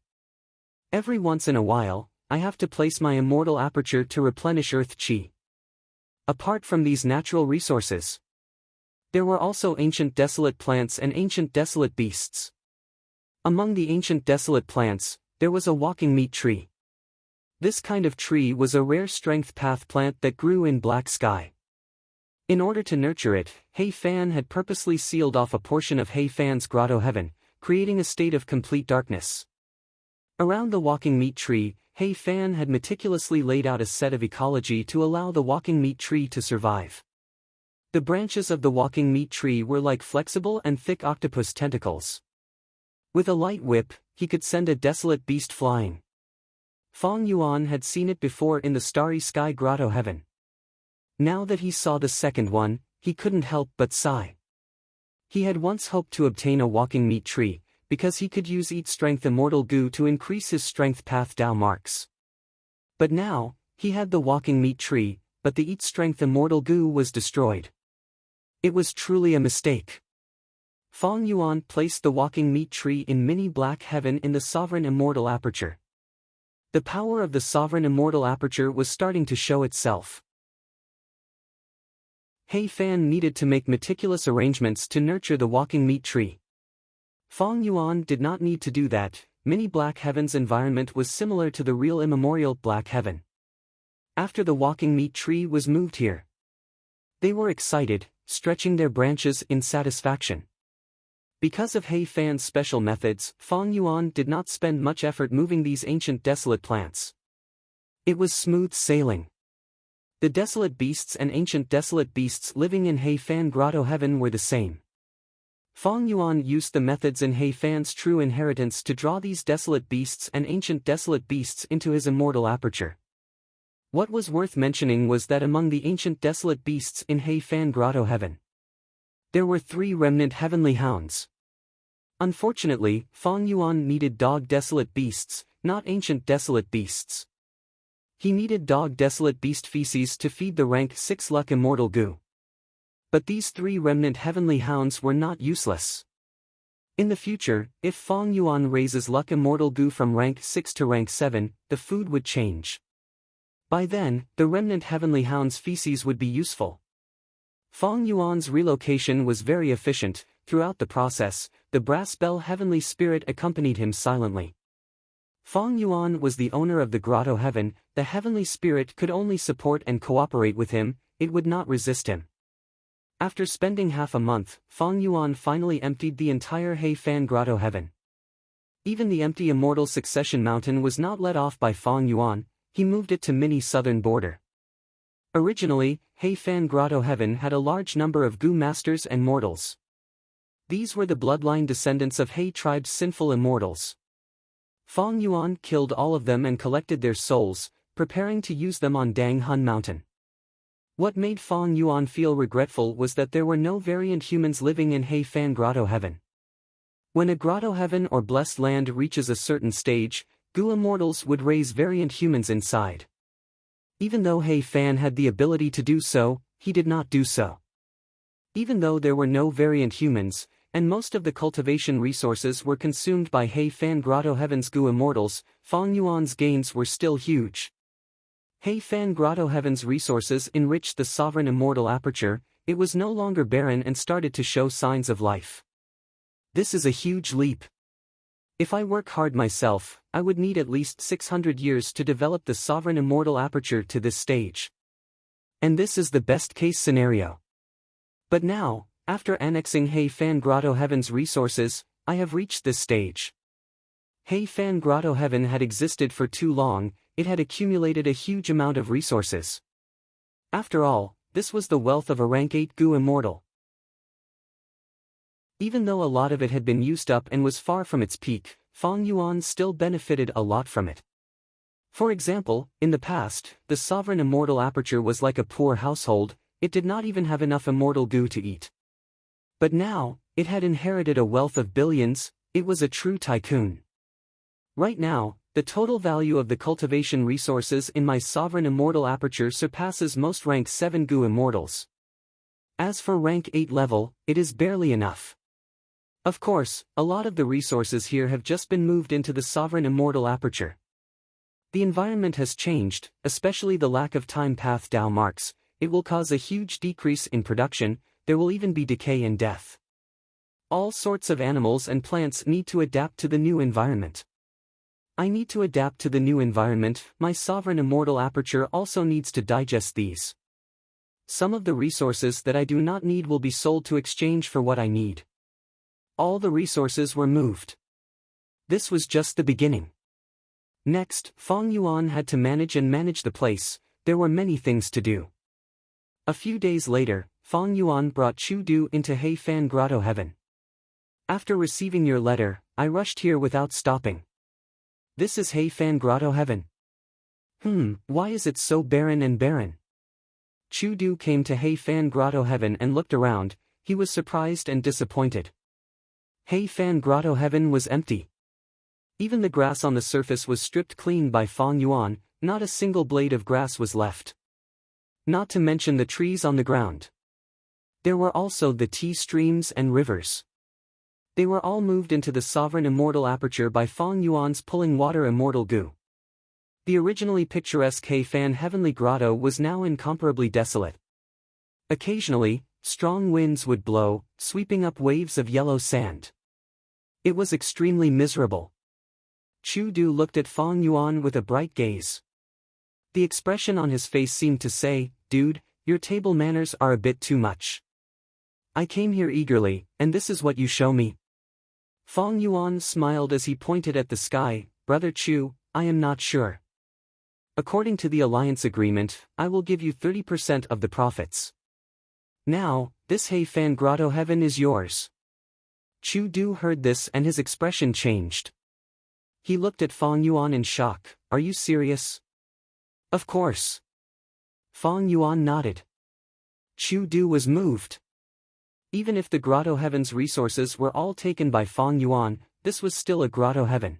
Every once in a while, I have to place my immortal aperture to replenish earth chi. Apart from these natural resources, there were also ancient desolate plants and ancient desolate beasts. Among the ancient desolate plants, there was a walking meat tree. This kind of tree was a rare strength path plant that grew in black sky. In order to nurture it, Heifan had purposely sealed off a portion of Heifan's Grotto Heaven, creating a state of complete darkness. Around the walking meat tree, Heifan had meticulously laid out a set of ecology to allow the walking meat tree to survive. The branches of the walking meat tree were like flexible and thick octopus tentacles. With a light whip, he could send a desolate beast flying. Feng Yuan had seen it before in the starry sky Grotto Heaven. Now that he saw the second one, he couldn't help but sigh. He had once hoped to obtain a walking meat tree, because he could use Eat Strength Immortal Goo to increase his strength path Dao marks. But now, he had the walking meat tree, but the Eat Strength Immortal Goo was destroyed. It was truly a mistake. Feng Yuan placed the walking meat tree in mini black heaven in the sovereign immortal aperture. The power of the sovereign immortal aperture was starting to show itself. Heifan needed to make meticulous arrangements to nurture the walking meat tree. Feng Yuan did not need to do that. Mini Black Heaven's environment was similar to the real immemorial Black Heaven. After the walking meat tree was moved here, they were excited, stretching their branches in satisfaction. Because of Heifan's special methods, Feng Yuan did not spend much effort moving these ancient desolate plants. It was smooth sailing. The desolate beasts and ancient desolate beasts living in Heifan Grotto Heaven were the same. Feng Yuan used the methods in Heifan's true inheritance to draw these desolate beasts and ancient desolate beasts into his immortal aperture. What was worth mentioning was that among the ancient desolate beasts in Heifan Grotto Heaven, there were 3 remnant heavenly hounds. Unfortunately, Feng Yuan needed dog desolate beasts, not ancient desolate beasts. He needed dog desolate beast feces to feed the rank 6 luck immortal goo. But these 3 remnant heavenly hounds were not useless. In the future, if Feng Yuan raises luck immortal goo from rank 6 to rank 7, the food would change. By then, the remnant heavenly hounds' feces would be useful. Feng Yuan's relocation was very efficient. Throughout the process, the brass bell heavenly spirit accompanied him silently. Feng Yuan was the owner of the Grotto Heaven, the heavenly spirit could only support and cooperate with him, it would not resist him. After spending half a month, Feng Yuan finally emptied the entire Heifan Grotto Heaven. Even the empty Immortal Succession Mountain was not let off by Fong Yuan, he moved it to mini-southern border. Originally, Heifan Grotto Heaven had a large number of Gu masters and mortals. These were the bloodline descendants of He tribe's sinful immortals. Fong Yuan killed all of them and collected their souls, preparing to use them on Dang Hun Mountain. What made Fong Yuan feel regretful was that there were no variant humans living in Heifan Grotto Heaven. When a Grotto Heaven or blessed land reaches a certain stage, Gu immortals would raise variant humans inside. Even though Heifan had the ability to do so, he did not do so. Even though there were no variant humans, and most of the cultivation resources were consumed by Heifan Grotto Heaven's Gu immortals, Fong Yuan's gains were still huge. Heifan Grotto Heaven's resources enriched the sovereign immortal aperture, it was no longer barren and started to show signs of life. This is a huge leap. If I work hard myself, I would need at least 600 years to develop the sovereign immortal aperture to this stage. And this is the best-case scenario. But now, after annexing Heifan Grotto Heaven's resources, I have reached this stage. Heifan Grotto Heaven had existed for too long, it had accumulated a huge amount of resources. After all, this was the wealth of a rank 8 Gu immortal. Even though a lot of it had been used up and was far from its peak, Fong Yuan still benefited a lot from it. For example, in the past, the sovereign immortal aperture was like a poor household, it did not even have enough immortal Gu to eat. But now, it had inherited a wealth of billions, it was a true tycoon. Right now, the total value of the cultivation resources in my sovereign immortal aperture surpasses most rank 7 Gu immortals. As for rank 8 level, it is barely enough. Of course, a lot of the resources here have just been moved into the sovereign immortal aperture. The environment has changed, especially the lack of time path Dao marks, it will cause a huge decrease in production, there will even be decay and death. All sorts of animals and plants need to adapt to the new environment. I need to adapt to the new environment, my sovereign immortal aperture also needs to digest these. Some of the resources that I do not need will be sold to exchange for what I need. All the resources were moved. This was just the beginning. Next, Fong Yuan had to manage the place, there were many things to do. A few days later, Fong Yuan brought Chu Du into Heifan Grotto Heaven. After receiving your letter, I rushed here without stopping. This is Heifan Grotto Heaven. Why is it so barren and barren? Chu Du came to Heifan Grotto Heaven and looked around, he was surprised and disappointed. Heifan Grotto Heaven was empty. Even the grass on the surface was stripped clean by Fong Yuan, not a single blade of grass was left. Not to mention the trees on the ground. There were also the tea streams and rivers. They were all moved into the sovereign immortal aperture by Fong Yuan's pulling water immortal Gu. The originally picturesque Heifan Heavenly Grotto was now incomparably desolate. Occasionally, strong winds would blow, sweeping up waves of yellow sand. It was extremely miserable. Chu Du looked at Fong Yuan with a bright gaze. The expression on his face seemed to say, "Dude, your table manners are a bit too much. I came here eagerly, and this is what you show me." Fong Yuan smiled as he pointed at the sky, "Brother Chu, I am not sure. According to the alliance agreement, I will give you 30% of the profits. Now, this Heifan Grotto Heaven is yours." Chu Du heard this and his expression changed. He looked at Fong Yuan in shock, "Are you serious?" "Of course." Fong Yuan nodded. Chu Du was moved. Even if the Grotto Heaven's resources were all taken by Fong Yuan, this was still a Grotto Heaven.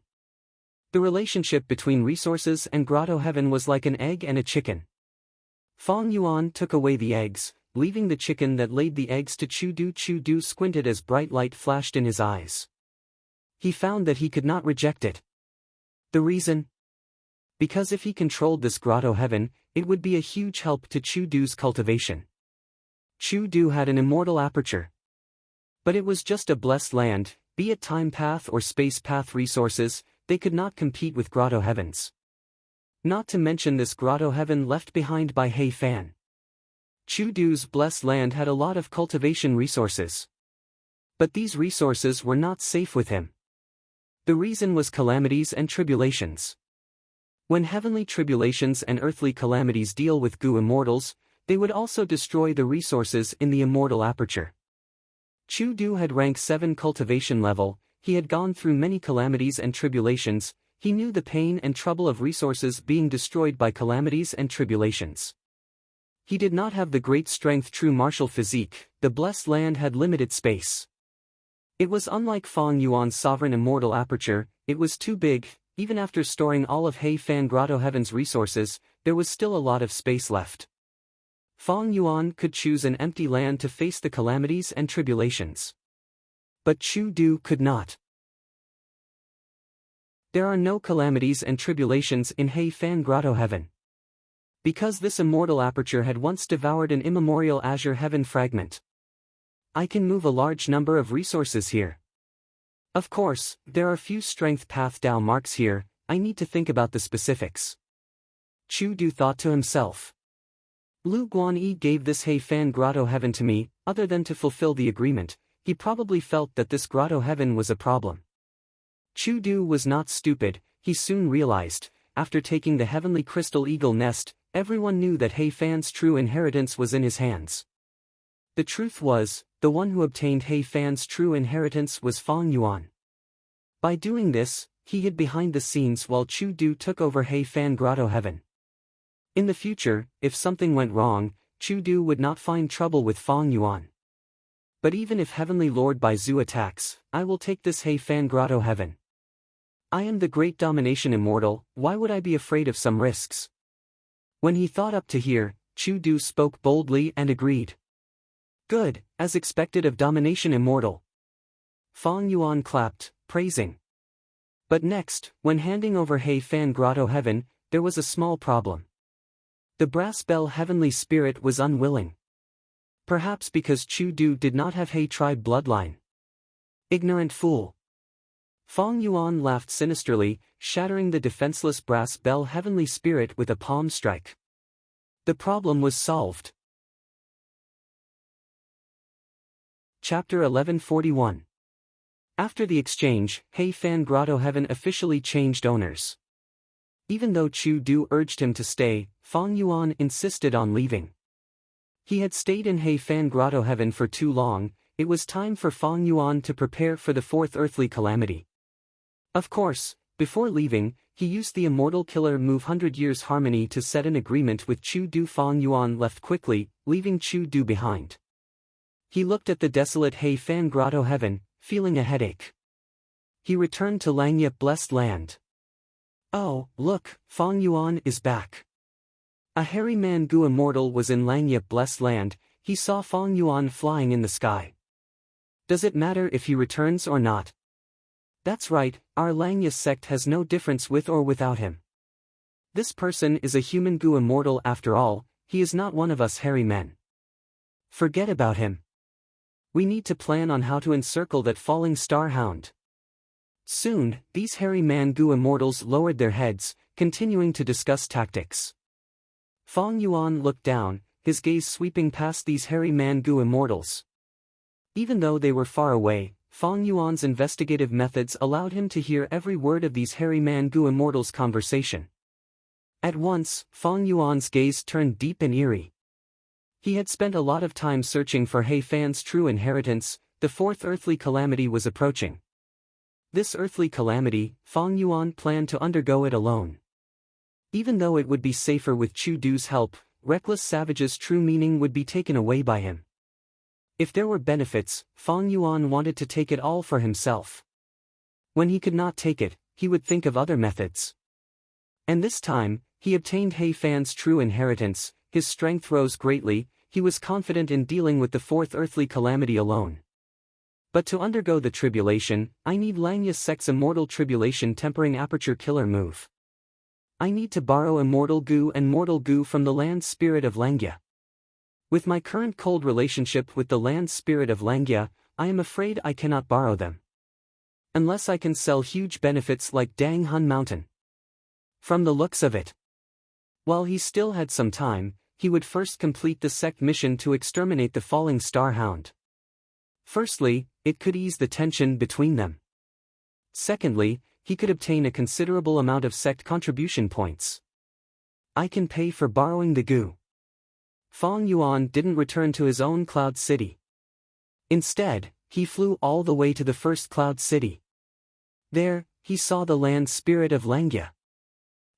The relationship between resources and Grotto Heaven was like an egg and a chicken. Fong Yuan took away the eggs, leaving the chicken that laid the eggs to Chu Du. Chu Du squinted as bright light flashed in his eyes. He found that he could not reject it. The reason? Because if he controlled this Grotto Heaven, it would be a huge help to Chu Du's cultivation. Chu Du had an immortal aperture. But it was just a blessed land, be it time path or space path resources, they could not compete with Grotto Heavens. Not to mention this Grotto Heaven left behind by Heifan. Chu Du's blessed land had a lot of cultivation resources. But these resources were not safe with him. The reason was calamities and tribulations. When heavenly tribulations and earthly calamities deal with Gu immortals, they would also destroy the resources in the immortal aperture. Chu Du had rank 7 cultivation level, he had gone through many calamities and tribulations, he knew the pain and trouble of resources being destroyed by calamities and tribulations. He did not have the great strength true martial physique, the blessed land had limited space. It was unlike Feng Yuan's sovereign immortal aperture, it was too big, even after storing all of He Fan Grotto Heaven's resources, there was still a lot of space left. Feng Yuan could choose an empty land to face the calamities and tribulations. But Chu Du could not. There are no calamities and tribulations in He Fan Grotto Heaven. Because this immortal aperture had once devoured an immemorial azure heaven fragment. I can move a large number of resources here. Of course, there are few strength path Dao marks here, I need to think about the specifics. Chu Du thought to himself. Lu Guanyi gave this He Fan Grotto Heaven to me, other than to fulfill the agreement, he probably felt that this Grotto Heaven was a problem. Chu Du was not stupid, he soon realized, after taking the heavenly crystal eagle nest, everyone knew that He Fan's true inheritance was in his hands. The truth was, the one who obtained He Fan's true inheritance was Feng Yuan. By doing this, he hid behind the scenes while Chu Du took over He Fan Grotto Heaven. In the future, if something went wrong, Chu Du would not find trouble with Feng Yuan. But even if Heavenly Lord Baizu attacks, I will take this He Fan Grotto Heaven. I am the great domination immortal, why would I be afraid of some risks? When he thought up to here, Chu Du spoke boldly and agreed. Good, as expected of domination immortal. Feng Yuan clapped, praising. But next, when handing over He Fan Grotto Heaven, there was a small problem. The brass bell heavenly spirit was unwilling. Perhaps because Chu Du did not have He tribe bloodline. Ignorant fool. Feng Yuan laughed sinisterly, shattering the defenseless brass bell heavenly spirit with a palm strike. The problem was solved. Chapter 1141. After the exchange, He Fan Grotto Heaven officially changed owners. Even though Chu Du urged him to stay, Feng Yuan insisted on leaving. He had stayed in He Fan Grotto Heaven for too long, it was time for Feng Yuan to prepare for the fourth earthly calamity. Of course, before leaving, he used the immortal killer move 100 Years Harmony to set an agreement with Chu Du. Feng Yuan left quickly, leaving Chu Du behind. He looked at the desolate He Fan Grotto Heaven, feeling a headache. He returned to Langya blessed land. Oh, look, Feng Yuan is back. A hairy man Gu immortal was in Langya blessed land, he saw Feng Yuan flying in the sky. Does it matter if he returns or not? That's right, our Langya sect has no difference with or without him. This person is a human Gu immortal after all, he is not one of us hairy men. Forget about him. We need to plan on how to encircle that falling star hound. Soon, these hairy man Gu immortals lowered their heads, continuing to discuss tactics. Feng Yuan looked down, his gaze sweeping past these hairy man Gu immortals. Even though they were far away, Feng Yuan's investigative methods allowed him to hear every word of these hairy man Gu immortals' conversation. At once, Feng Yuan's gaze turned deep and eerie. He had spent a lot of time searching for He Fan's true inheritance, the fourth earthly calamity was approaching. This earthly calamity, Feng Yuan planned to undergo it alone. Even though it would be safer with Chu Du's help, reckless savage's true meaning would be taken away by him. If there were benefits, Feng Yuan wanted to take it all for himself. When he could not take it, he would think of other methods. And this time, he obtained He Fan's true inheritance, his strength rose greatly, he was confident in dealing with the fourth earthly calamity alone. But to undergo the tribulation, I need Langya sect's immortal tribulation tempering aperture killer move. I need to borrow immortal Gu and mortal Gu from the land spirit of Langya. With my current cold relationship with the land spirit of Langya, I am afraid I cannot borrow them. Unless I can sell huge benefits like Dang Hun Mountain. From the looks of it. While he still had some time, he would first complete the sect mission to exterminate the falling star hound. Firstly, it could ease the tension between them. Secondly, he could obtain a considerable amount of sect contribution points. I can pay for borrowing the goo. Fong Yuan didn't return to his own cloud city. Instead, he flew all the way to the first cloud city. There, he saw the land spirit of Langya.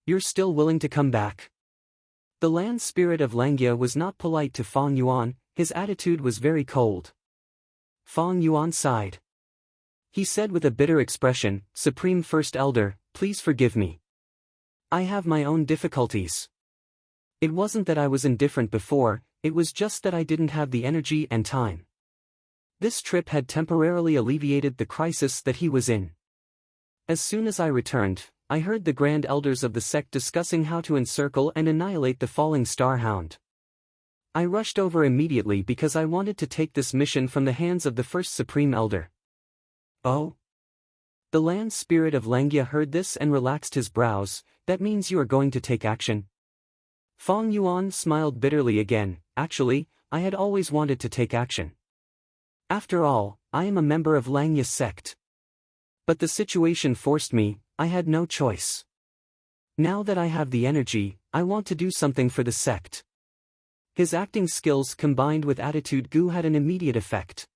You're still willing to come back? The land spirit of Langya was not polite to Fong Yuan, his attitude was very cold. Fong Yuan sighed. He said with a bitter expression, Supreme First Elder, please forgive me. I have my own difficulties. It wasn't that I was indifferent before, it was just that I didn't have the energy and time. This trip had temporarily alleviated the crisis that he was in. As soon as I returned, I heard the Grand Elders of the sect discussing how to encircle and annihilate the falling Star Hound. I rushed over immediately because I wanted to take this mission from the hands of the first Supreme Elder. Oh? The land spirit of Langya heard this and relaxed his brows. That means you are going to take action? Fong Yuan smiled bitterly again. Actually, I had always wanted to take action. After all, I am a member of Langya's sect. But the situation forced me, I had no choice. Now that I have the energy, I want to do something for the sect. His acting skills combined with attitude goo had an immediate effect.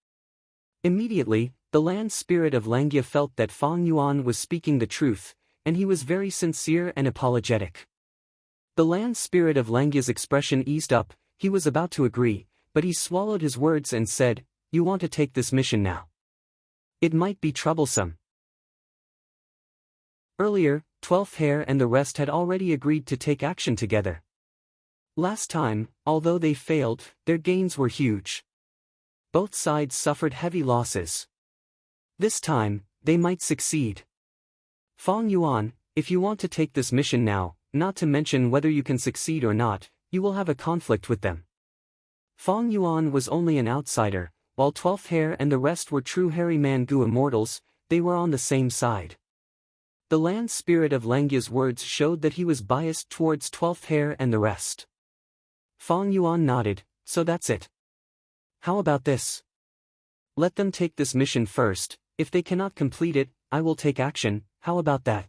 Immediately, the land spirit of Langya felt that Fong Yuan was speaking the truth, and he was very sincere and apologetic. The land spirit of Langya's expression eased up, he was about to agree, but he swallowed his words and said, You want to take this mission now? It might be troublesome. Earlier, 12th Hair and the rest had already agreed to take action together. Last time, although they failed, their gains were huge. Both sides suffered heavy losses. This time, they might succeed. Fong Yuan, if you want to take this mission now, not to mention whether you can succeed or not, you will have a conflict with them. Fong Yuan was only an outsider, while 12th Hair and the rest were true Hairy Man Gu immortals, they were on the same side. The land spirit of Langya's words showed that he was biased towards 12th Hair and the rest. Fong Yuan nodded, so that's it. How about this? Let them take this mission first, if they cannot complete it, I will take action, how about that?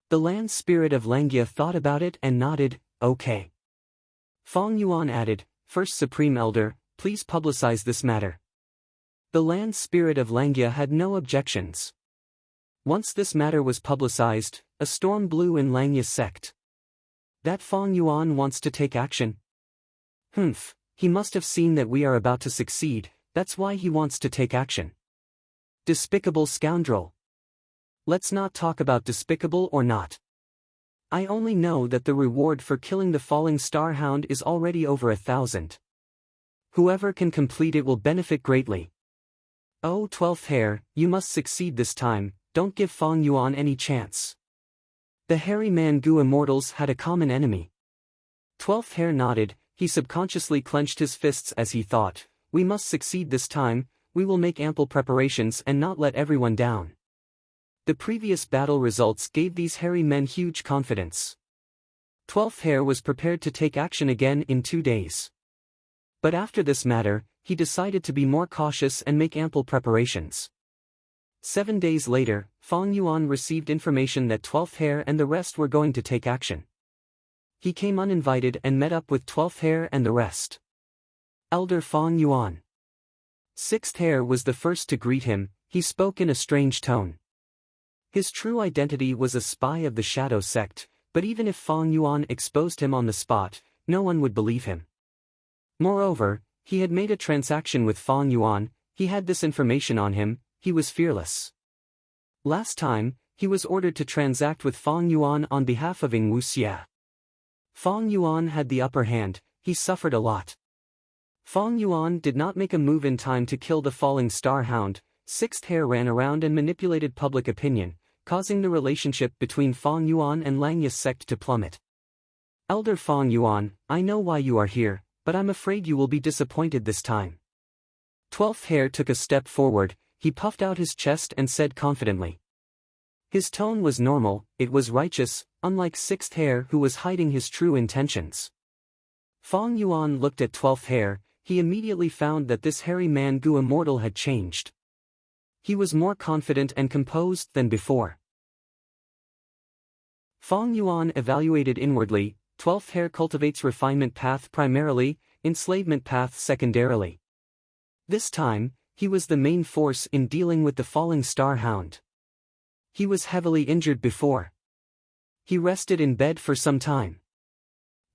The land spirit of Langya thought about it and nodded, okay. Fong Yuan added, First Supreme Elder, please publicize this matter. The land spirit of Langya had no objections. Once this matter was publicized, a storm blew in Langya's sect. That Fong Yuan wants to take action? Humph, he must have seen that we are about to succeed, that's why he wants to take action. Despicable scoundrel. Let's not talk about despicable or not. I only know that the reward for killing the falling Star Hound is already over 1,000. Whoever can complete it will benefit greatly. Oh 12th Hair, you must succeed this time, don't give Fong Yuan any chance. The Hairy Man Gu immortals had a common enemy. 12th Hair nodded, he subconsciously clenched his fists as he thought, we must succeed this time, we will make ample preparations and not let everyone down. The previous battle results gave these hairy men huge confidence. 12th Hair was prepared to take action again in 2 days. But after this matter, he decided to be more cautious and make ample preparations. 7 days later, Fong Yuan received information that 12th Hair and the rest were going to take action. He came uninvited and met up with 12th Hair and the rest. Elder Fong Yuan. 6th Hair was the first to greet him, he spoke in a strange tone. His true identity was a spy of the Shadow Sect, but even if Fong Yuan exposed him on the spot, no one would believe him. Moreover, he had made a transaction with Fong Yuan, he had this information on him, he was fearless. Last time, he was ordered to transact with Fong Yuan on behalf of Ing Wuxia. Fong Yuan had the upper hand, he suffered a lot. Fong Yuan did not make a move in time to kill the falling Star Hound. 6th Hair ran around and manipulated public opinion, causing the relationship between Fong Yuan and Langya's sect to plummet. Elder Fong Yuan, I know why you are here, but I'm afraid you will be disappointed this time. 12th Hair took a step forward, he puffed out his chest and said confidently. His tone was normal, it was righteous, unlike 6th Hair who was hiding his true intentions. Fong Yuan looked at 12th Hair, he immediately found that this hairy man Gu immortal had changed. He was more confident and composed than before. Fong Yuan evaluated inwardly. 12th hair cultivates refinement path primarily, enslavement path secondarily. This time, he was the main force in dealing with the falling star hound. He was heavily injured before. He rested in bed for some time.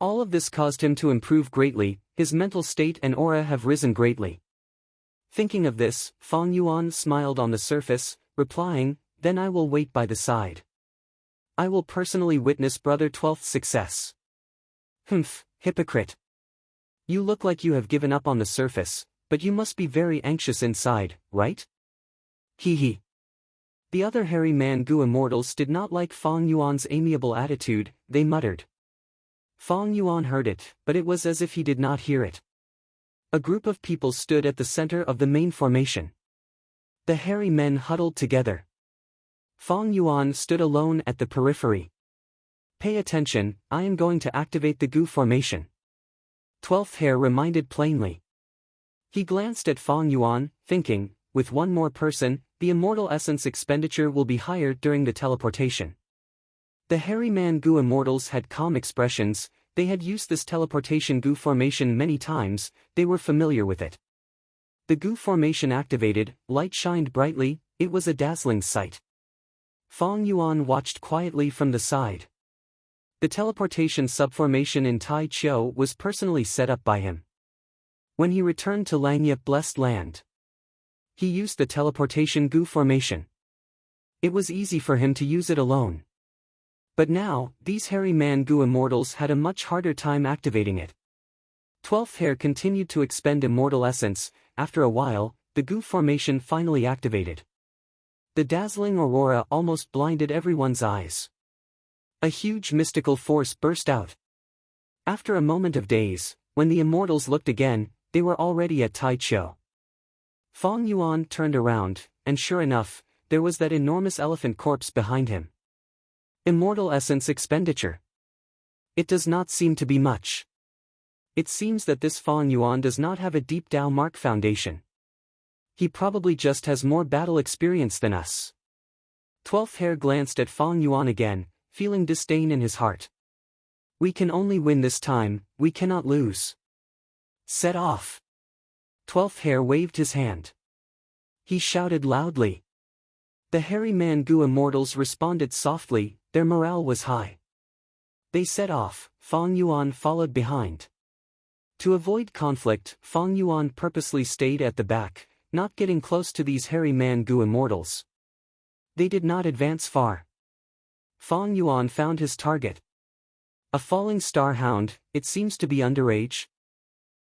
All of this caused him to improve greatly, his mental state and aura have risen greatly. Thinking of this, Fong Yuan smiled on the surface, replying, "Then I will wait by the side. I will personally witness Brother 12th's success." "Humph, hypocrite. You look like you have given up on the surface, but you must be very anxious inside, right?" Hee hee. The other hairy man-gu immortals did not like Fong Yuan's amiable attitude, they muttered. Fong Yuan heard it, but it was as if he did not hear it. A group of people stood at the center of the main formation. The hairy men huddled together. Fong Yuan stood alone at the periphery. "Pay attention, I am going to activate the gu formation." 12th hair reminded plainly. He glanced at Fong Yuan, thinking, with one more person, the immortal essence expenditure will be higher during the teleportation. The hairy man-gu immortals had calm expressions, they had used this teleportation gu formation many times, they were familiar with it. The gu formation activated, light shined brightly, it was a dazzling sight. Fong Yuan watched quietly from the side. The teleportation subformation in Tai Chiu was personally set up by him. When he returned to Langya Blessed Land, he used the teleportation gu formation. It was easy for him to use it alone. But now, these hairy man-gu immortals had a much harder time activating it. 12th hair continued to expend immortal essence, after a while, the gu formation finally activated. The dazzling aurora almost blinded everyone's eyes. A huge mystical force burst out. After a moment of daze, when the immortals looked again, they were already at Tai Chiu. Fong Yuan turned around, and sure enough, there was that enormous elephant corpse behind him. Immortal essence expenditure. It does not seem to be much. It seems that this Fong Yuan does not have a deep Dao mark foundation. He probably just has more battle experience than us. 12th hair glanced at Fong Yuan again, feeling disdain in his heart. "We can only win this time, we cannot lose. Set off." 12th hair waved his hand. He shouted loudly. The hairy man-gu immortals responded softly, their morale was high. They set off, Fong Yuan followed behind. To avoid conflict, Fong Yuan purposely stayed at the back, not getting close to these hairy man-gu immortals. They did not advance far. Fong Yuan found his target. A falling star hound, it seems to be underage.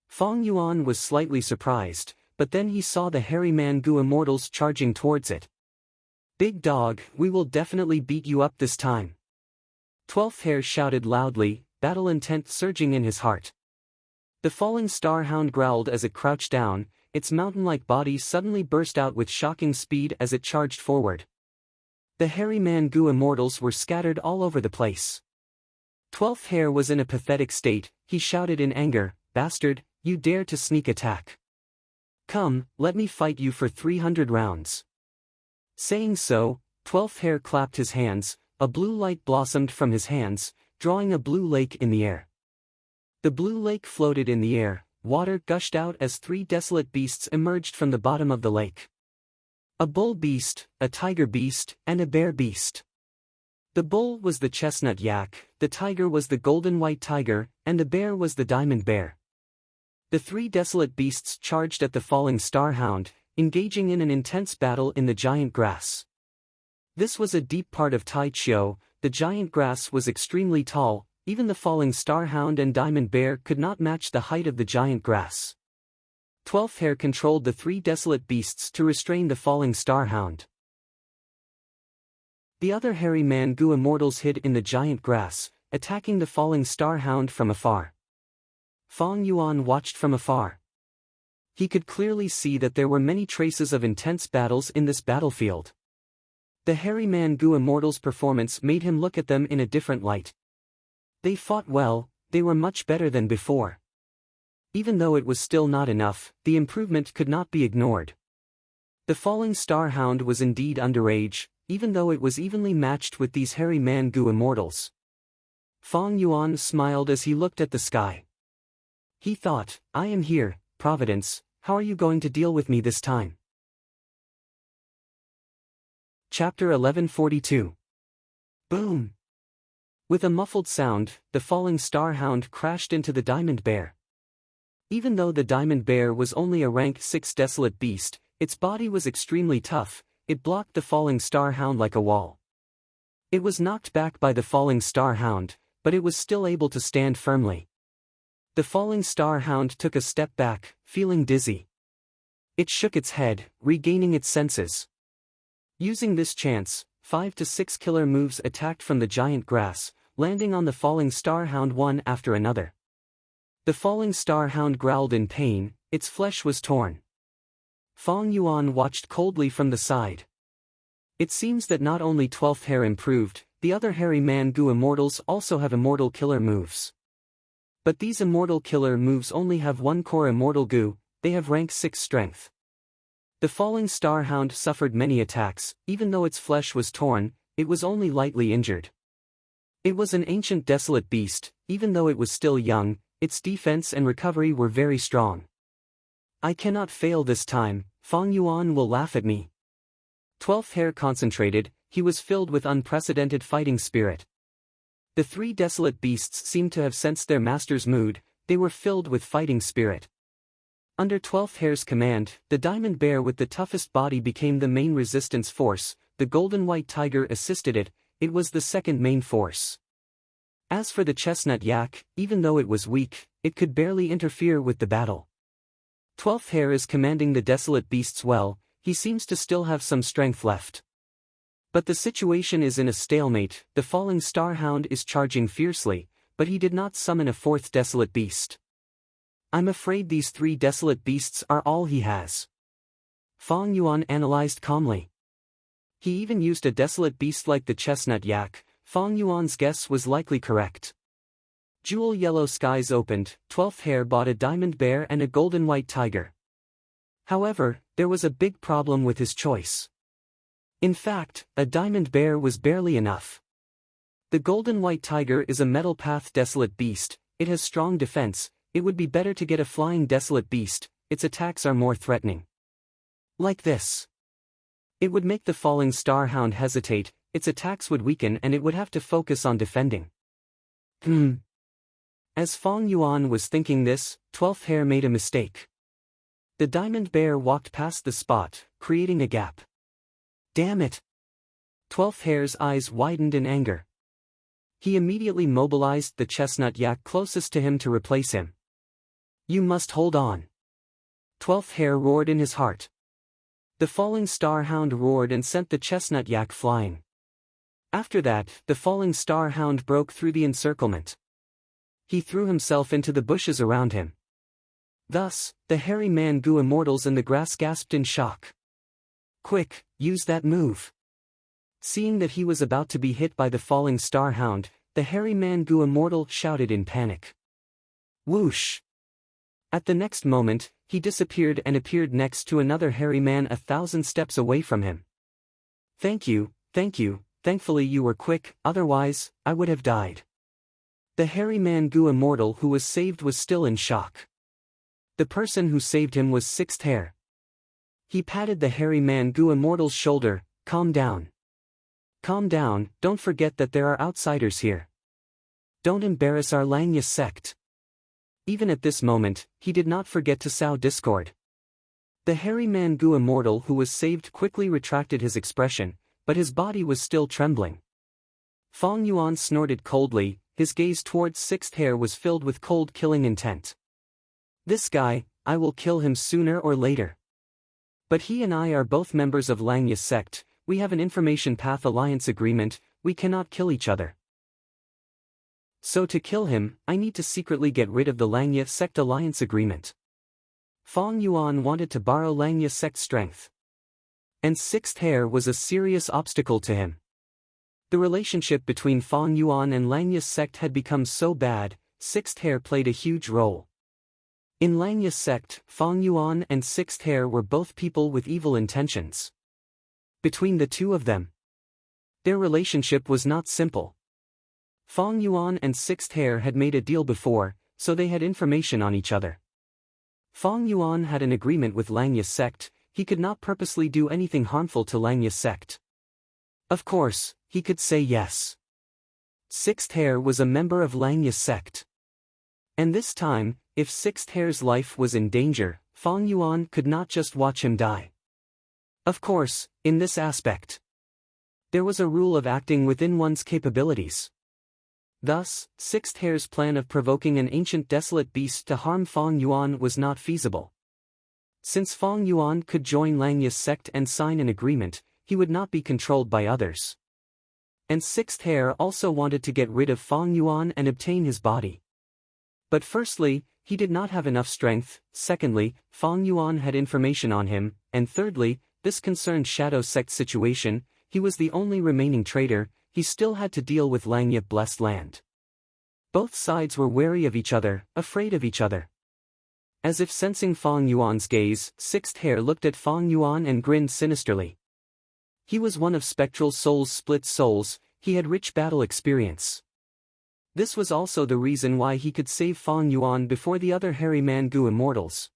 Fong Yuan was slightly surprised, but then he saw the hairy man-gu immortals charging towards it. "Big dog, we will definitely beat you up this time." 12th hair shouted loudly, battle intent surging in his heart. The falling star hound growled as it crouched down, its mountain-like body suddenly burst out with shocking speed as it charged forward. The hairy man-gu immortals were scattered all over the place. 12th hair was in a pathetic state, he shouted in anger, "Bastard, you dare to sneak attack. Come, let me fight you for 300 rounds. Saying so, 12th hair clapped his hands, a blue light blossomed from his hands, drawing a blue lake in the air. The blue lake floated in the air, water gushed out as 3 desolate beasts emerged from the bottom of the lake. A bull beast, a tiger beast, and a bear beast. The bull was the chestnut yak, the tiger was the golden white tiger, and the bear was the diamond bear. The 3 desolate beasts charged at the falling star hound, engaging in an intense battle in the giant grass. This was a deep part of Tai Chiu, the giant grass was extremely tall, even the falling star hound and diamond bear could not match the height of the giant grass. 12th hair controlled the 3 desolate beasts to restrain the falling star hound. The other hairy man-gu immortals hid in the giant grass, attacking the falling star hound from afar. Fong Yuan watched from afar. He could clearly see that there were many traces of intense battles in this battlefield. The hairy man-gu immortals' performance made him look at them in a different light. They fought well, they were much better than before. Even though it was still not enough, the improvement could not be ignored. The falling star hound was indeed underage, even though it was evenly matched with these hairy man-gu immortals. Fong Yuan smiled as he looked at the sky. He thought, I am here, Providence, how are you going to deal with me this time? Chapter 1142. Boom! With a muffled sound, the falling star hound crashed into the diamond bear. Even though the diamond bear was only a rank 6 desolate beast, its body was extremely tough. It blocked the falling star hound like a wall. It was knocked back by the falling star hound, but it was still able to stand firmly. The falling star hound took a step back, feeling dizzy. It shook its head, regaining its senses. Using this chance, 5 to 6 killer moves attacked from the giant grass, landing on the falling star hound one after another. The falling star hound growled in pain, its flesh was torn. Fong Yuan watched coldly from the side. It seems that not only 12th hair improved, the other hairy man-gu immortals also have immortal killer moves. But these immortal killer moves only have one core immortal gu, they have rank 6 strength. The falling star hound suffered many attacks, even though its flesh was torn, it was only lightly injured. It was an ancient desolate beast, even though it was still young, its defense and recovery were very strong. I cannot fail this time, Fong Yuan will laugh at me. 12th hair concentrated, he was filled with unprecedented fighting spirit. The 3 desolate beasts seemed to have sensed their master's mood, they were filled with fighting spirit. Under 12th hair's command, the diamond bear with the toughest body became the main resistance force, the golden white tiger assisted it, it was the second main force. As for the chestnut yak, even though it was weak, it could barely interfere with the battle. 12th hair is commanding the desolate beasts well, he seems to still have some strength left. But the situation is in a stalemate, the falling star hound is charging fiercely, but he did not summon a 4th desolate beast. I'm afraid these 3 desolate beasts are all he has. Fong Yuan analyzed calmly. He even used a desolate beast like the chestnut yak, Fong Yuan's guess was likely correct. Jewel yellow skies opened, 12th hair bought a diamond bear and a golden white tiger. However, there was a big problem with his choice. In fact, a diamond bear was barely enough. The golden white tiger is a metal path desolate beast, it has strong defense, it would be better to get a flying desolate beast, its attacks are more threatening. Like this. It would make the falling star hound hesitate, its attacks would weaken and it would have to focus on defending. As Fong Yuan was thinking this, 12th hair made a mistake. The diamond bear walked past the spot, creating a gap. Damn it! 12th hair's eyes widened in anger. He immediately mobilized the chestnut yak closest to him to replace him. You must hold on. 12th hair roared in his heart. The falling star hound roared and sent the chestnut yak flying. After that, the falling star hound broke through the encirclement. He threw himself into the bushes around him. Thus, the hairy man-gu immortals in the grass gasped in shock. Quick, use that move. Seeing that he was about to be hit by the falling star hound, the hairy man-gu immortal shouted in panic. Whoosh! At the next moment, he disappeared and appeared next to another hairy man 1,000 steps away from him. Thank you, thankfully you were quick, otherwise, I would have died. The hairy man-gu immortal who was saved was still in shock. The person who saved him was 6th hair. He patted the hairy man-gu immortal's shoulder, calm down. Calm down, don't forget that there are outsiders here. Don't embarrass our Langya sect. Even at this moment, he did not forget to sow discord. The hairy man-gu immortal who was saved quickly retracted his expression, but his body was still trembling. Fong Yuan snorted coldly, his gaze towards 6th hair was filled with cold killing intent. This guy, I will kill him sooner or later. But he and I are both members of Langya sect, we have an information path alliance agreement, we cannot kill each other. So to kill him, I need to secretly get rid of the Langya sect alliance agreement. Fong Yuan wanted to borrow Langya sect strength. And 6th hair was a serious obstacle to him. The relationship between Fong Yuan and Langya's sect had become so bad, 6th hair played a huge role. In Langya's sect, Fang Yuan and Sixth Hair were both people with evil intentions. Between the two of them, their relationship was not simple. Fang Yuan and Sixth Hair had made a deal before, so they had information on each other. Fang Yuan had an agreement with Langya's sect. He could not purposely do anything harmful to Langya's sect. Of course, he could say yes. Sixth Hair was a member of Langya's sect. And this time, if Sixth Hair's life was in danger, Fang Yuan could not just watch him die. Of course, in this aspect, there was a rule of acting within one's capabilities. Thus, Sixth Hair's plan of provoking an ancient desolate beast to harm Fang Yuan was not feasible. Since Fang Yuan could join Langya's sect and sign an agreement, he would not be controlled by others. And Sixth Hair also wanted to get rid of Fang Yuan and obtain his body. But firstly, he did not have enough strength, secondly, Fang Yuan had information on him, and thirdly, this concerned Shadow Sect situation. He was the only remaining traitor. He still had to deal with Langya Blessed Land. Both sides were wary of each other, afraid of each other. As if sensing Fang Yuan's gaze, Sixth Hair looked at Fang Yuan and grinned sinisterly. He was one of Spectral Soul's split souls. He had rich battle experience. This was also the reason why he could save Fang Yuan before the other Hairy Man-Gu immortals.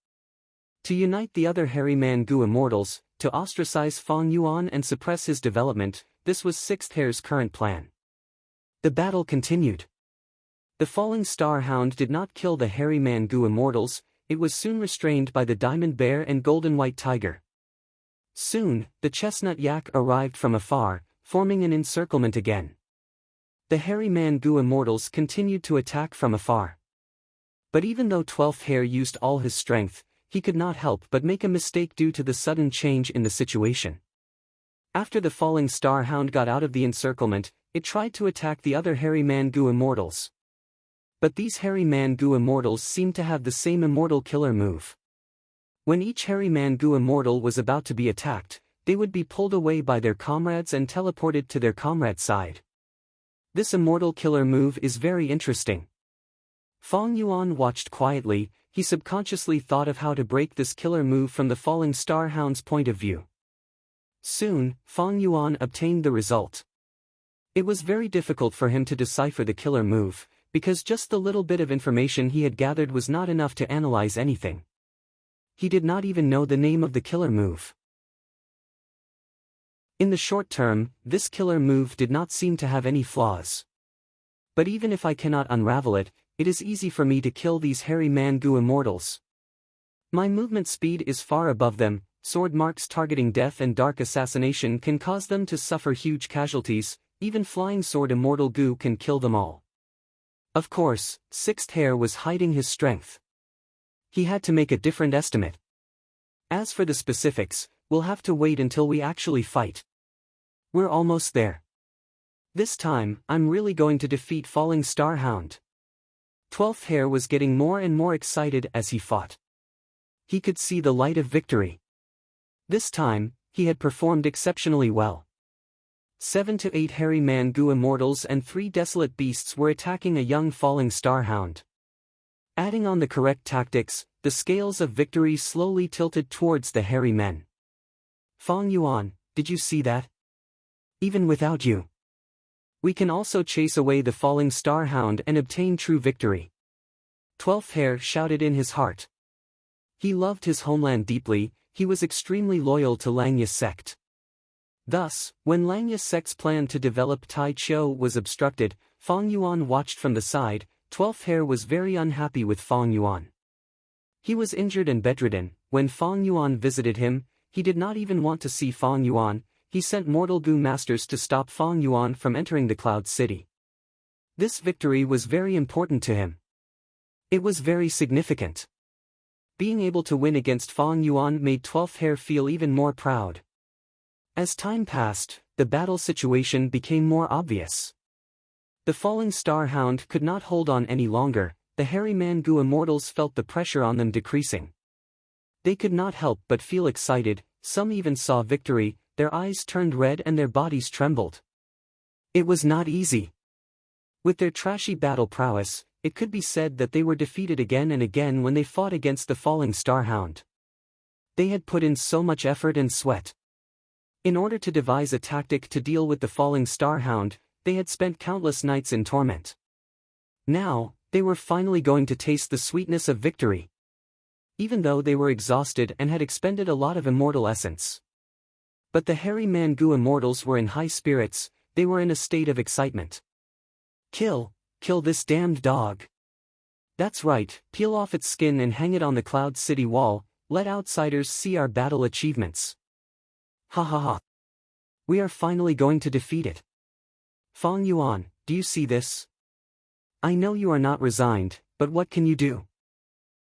To unite the other Hairy Man-Gu immortals, to ostracize Fang Yuan and suppress his development, this was Sixth Hair's current plan. The battle continued. The falling Star Hound did not kill the Hairy Man-Gu immortals. It was soon restrained by the Diamond Bear and Golden White Tiger. Soon, the Chestnut Yak arrived from afar, forming an encirclement again. The Hairy Man-Gu immortals continued to attack from afar. But even though 12th Hair used all his strength, he could not help but make a mistake due to the sudden change in the situation. After the falling Star Hound got out of the encirclement, it tried to attack the other Hairy Man-Gu immortals. But these Hairy Man-Gu immortals seemed to have the same immortal killer move. When each Hairy Man-Gu immortal was about to be attacked, they would be pulled away by their comrades and teleported to their comrade's side. This immortal killer move is very interesting. Fang Yuan watched quietly. He subconsciously thought of how to break this killer move from the falling Star Hound's point of view. Soon, Fang Yuan obtained the result. It was very difficult for him to decipher the killer move, because just the little bit of information he had gathered was not enough to analyze anything. He did not even know the name of the killer move. In the short term, this killer move did not seem to have any flaws. But even if I cannot unravel it, it is easy for me to kill these Hairy Man-Gu immortals. My movement speed is far above them. Sword marks targeting death and dark assassination can cause them to suffer huge casualties. Even flying sword immortal Gu can kill them all. Of course, Sixth Hair was hiding his strength. He had to make a different estimate. As for the specifics, we'll have to wait until we actually fight. We're almost there. This time, I'm really going to defeat Falling Star Hound. 12th Hair was getting more and more excited as he fought. He could see the light of victory. This time, he had performed exceptionally well. 7 to 8 Hairy Man-Gu immortals and 3 desolate beasts were attacking a young Falling Star Hound. Adding on the correct tactics, the scales of victory slowly tilted towards the hairy men. Fang Yuan, did you see that? Even without you, we can also chase away the Falling Star Hound and obtain true victory. 12th Hair shouted in his heart. He loved his homeland deeply. He was extremely loyal to Langya's sect. Thus, when Langya's sect's plan to develop Tai Chiu was obstructed, Fang Yuan watched from the side. 12th Hair was very unhappy with Fang Yuan. He was injured and bedridden. When Fang Yuan visited him, he did not even want to see Fang Yuan. He sent mortal Gu masters to stop Fang Yuan from entering the Cloud City. This victory was very important to him. It was very significant. Being able to win against Fang Yuan made 12th Hair feel even more proud. As time passed, the battle situation became more obvious. The Falling Star Hound could not hold on any longer. The Hairy Man-Gu immortals felt the pressure on them decreasing. They could not help but feel excited. Some even saw victory. Their eyes turned red and their bodies trembled. It was not easy. With their trashy battle prowess, it could be said that they were defeated again and again when they fought against the falling starhound. They had put in so much effort and sweat. In order to devise a tactic to deal with the falling starhound, they had spent countless nights in torment. Now, they were finally going to taste the sweetness of victory. Even though they were exhausted and had expended a lot of immortal essence. But the hairy Mangu immortals were in high spirits, they were in a state of excitement. Kill this damned dog. That's right, peel off its skin and hang it on the Cloud City wall, let outsiders see our battle achievements. Ha ha ha. We are finally going to defeat it. Fong Yuan, do you see this? I know you are not resigned, but what can you do?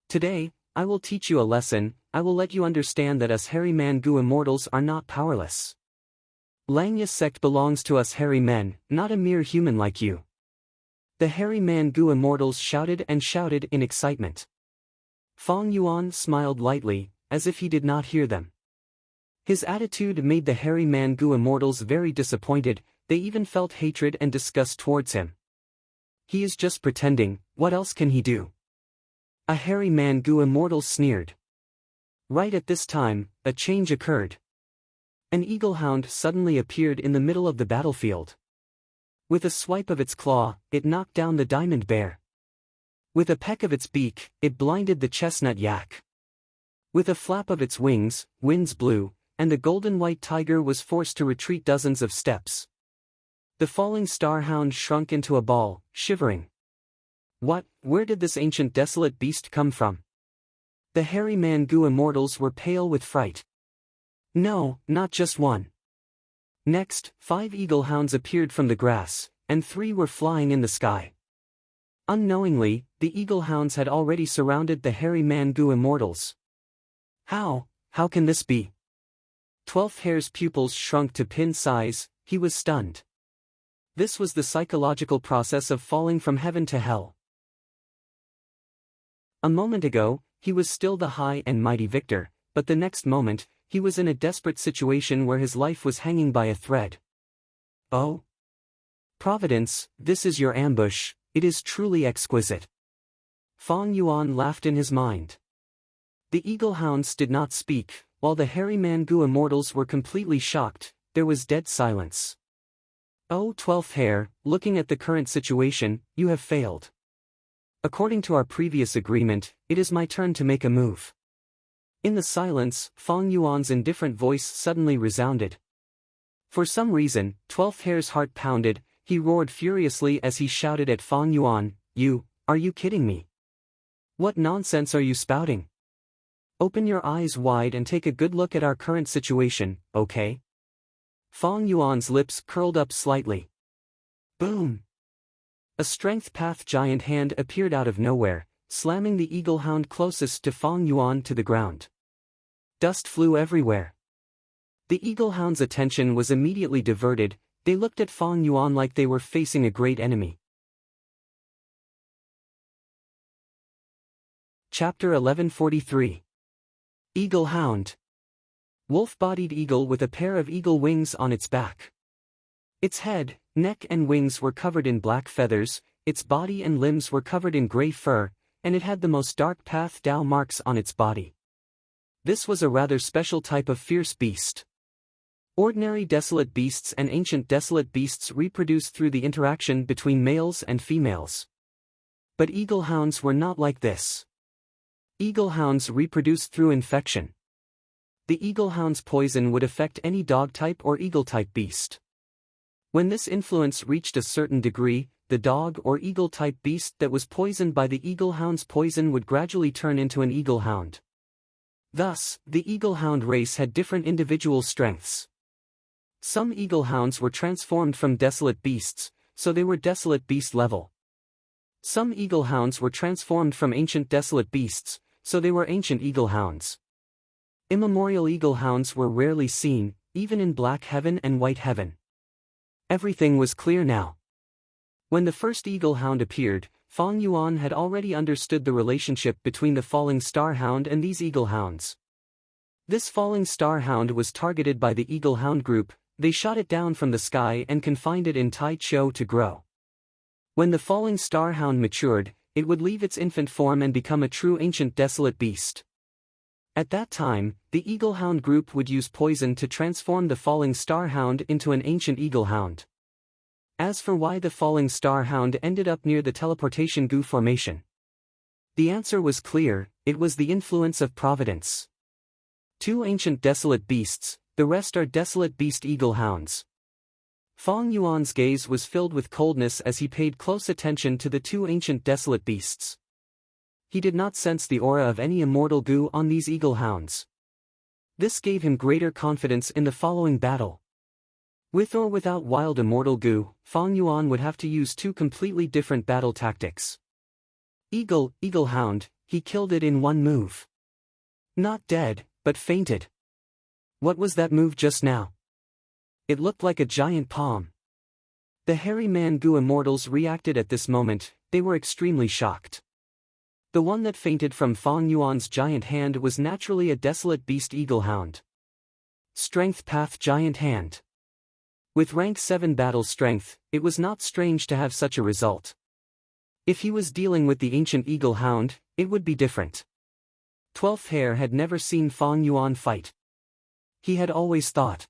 Today, I will teach you a lesson. I will let you understand that us hairy Mangu immortals are not powerless. Langya sect belongs to us hairy men, not a mere human like you. The hairy Mangu immortals shouted and shouted in excitement. Fong Yuan smiled lightly, as if he did not hear them. His attitude made the hairy Mangu immortals very disappointed, they even felt hatred and disgust towards him. He is just pretending, what else can he do? A hairy Mangu immortal sneered. Right at this time, a change occurred. An eaglehound suddenly appeared in the middle of the battlefield. With a swipe of its claw, it knocked down the diamond bear. With a peck of its beak, it blinded the chestnut yak. With a flap of its wings, winds blew, and the golden white tiger was forced to retreat dozens of steps. The falling starhound shrunk into a ball, shivering. Where did this ancient desolate beast come from? The hairy Mangu immortals were pale with fright. No, not just one. Next, 5 eaglehounds appeared from the grass, and 3 were flying in the sky. Unknowingly, the eaglehounds had already surrounded the hairy Mangu immortals. How can this be? 12th Hair's pupils shrunk to pin size, he was stunned. This was the psychological process of falling from heaven to hell. A moment ago, he was still the high and mighty victor, but the next moment, he was in a desperate situation where his life was hanging by a thread. Oh! Providence, this is your ambush, it is truly exquisite. Fong Yuan laughed in his mind. The eaglehounds did not speak, while the hairy Mangu immortals were completely shocked, there was dead silence. Oh 12th Hair, looking at the current situation, you have failed. According to our previous agreement, it is my turn to make a move. In the silence, Fong Yuan's indifferent voice suddenly resounded. For some reason, 12th Hair's heart pounded, he roared furiously as he shouted at Fong Yuan, are you kidding me? What nonsense are you spouting? Open your eyes wide and take a good look at our current situation, okay? Fong Yuan's lips curled up slightly. Boom! A strength path giant hand appeared out of nowhere, slamming the eaglehound closest to Fong Yuan to the ground. Dust flew everywhere. The eaglehound's attention was immediately diverted, they looked at Fong Yuan like they were facing a great enemy. Chapter 1143. Eaglehound. Wolf-bodied eagle with a pair of eagle wings on its back. Its head, neck and wings were covered in black feathers, its body and limbs were covered in gray fur, and it had the most dark path Dao marks on its body. This was a rather special type of fierce beast. Ordinary desolate beasts and ancient desolate beasts reproduce through the interaction between males and females. But eaglehounds were not like this. Eaglehounds reproduce through infection. The eaglehound's poison would affect any dog-type or eagle-type beast. When this influence reached a certain degree, the dog or eagle-type beast that was poisoned by the eaglehound's poison would gradually turn into an eaglehound. Thus, the eaglehound race had different individual strengths. Some eaglehounds were transformed from desolate beasts, so they were desolate beast level. Some eaglehounds were transformed from ancient desolate beasts, so they were ancient eaglehounds. Immemorial eaglehounds were rarely seen, even in Black Heaven and White Heaven. Everything was clear now. When the first eaglehound appeared, Fong Yuan had already understood the relationship between the falling starhound and these eaglehounds. This falling starhound was targeted by the eaglehound group, they shot it down from the sky and confined it in Tai Chou to grow. When the falling starhound matured, it would leave its infant form and become a true ancient desolate beast. At that time, the eaglehound group would use poison to transform the falling starhound into an ancient eaglehound. As for why the falling starhound ended up near the teleportation goo formation, the answer was clear: it was the influence of providence. Two ancient desolate beasts, the rest are desolate beast eaglehounds. Fong Yuan's gaze was filled with coldness as he paid close attention to the two ancient desolate beasts. He did not sense the aura of any immortal goo on these eaglehounds. This gave him greater confidence in the following battle. With or without wild immortal goo, Fong Yuan would have to use two completely different battle tactics. Eaglehound, he killed it in one move. Not dead, but fainted. What was that move just now? It looked like a giant palm. The hairy man goo immortals reacted at this moment. They were extremely shocked. The one that fainted from Fong Yuan's giant hand was naturally a desolate beast eaglehound. Strength Path Giant Hand. With rank 7 battle strength, it was not strange to have such a result. If he was dealing with the ancient eaglehound, it would be different. 12th Hair had never seen Fong Yuan fight. He had always thought.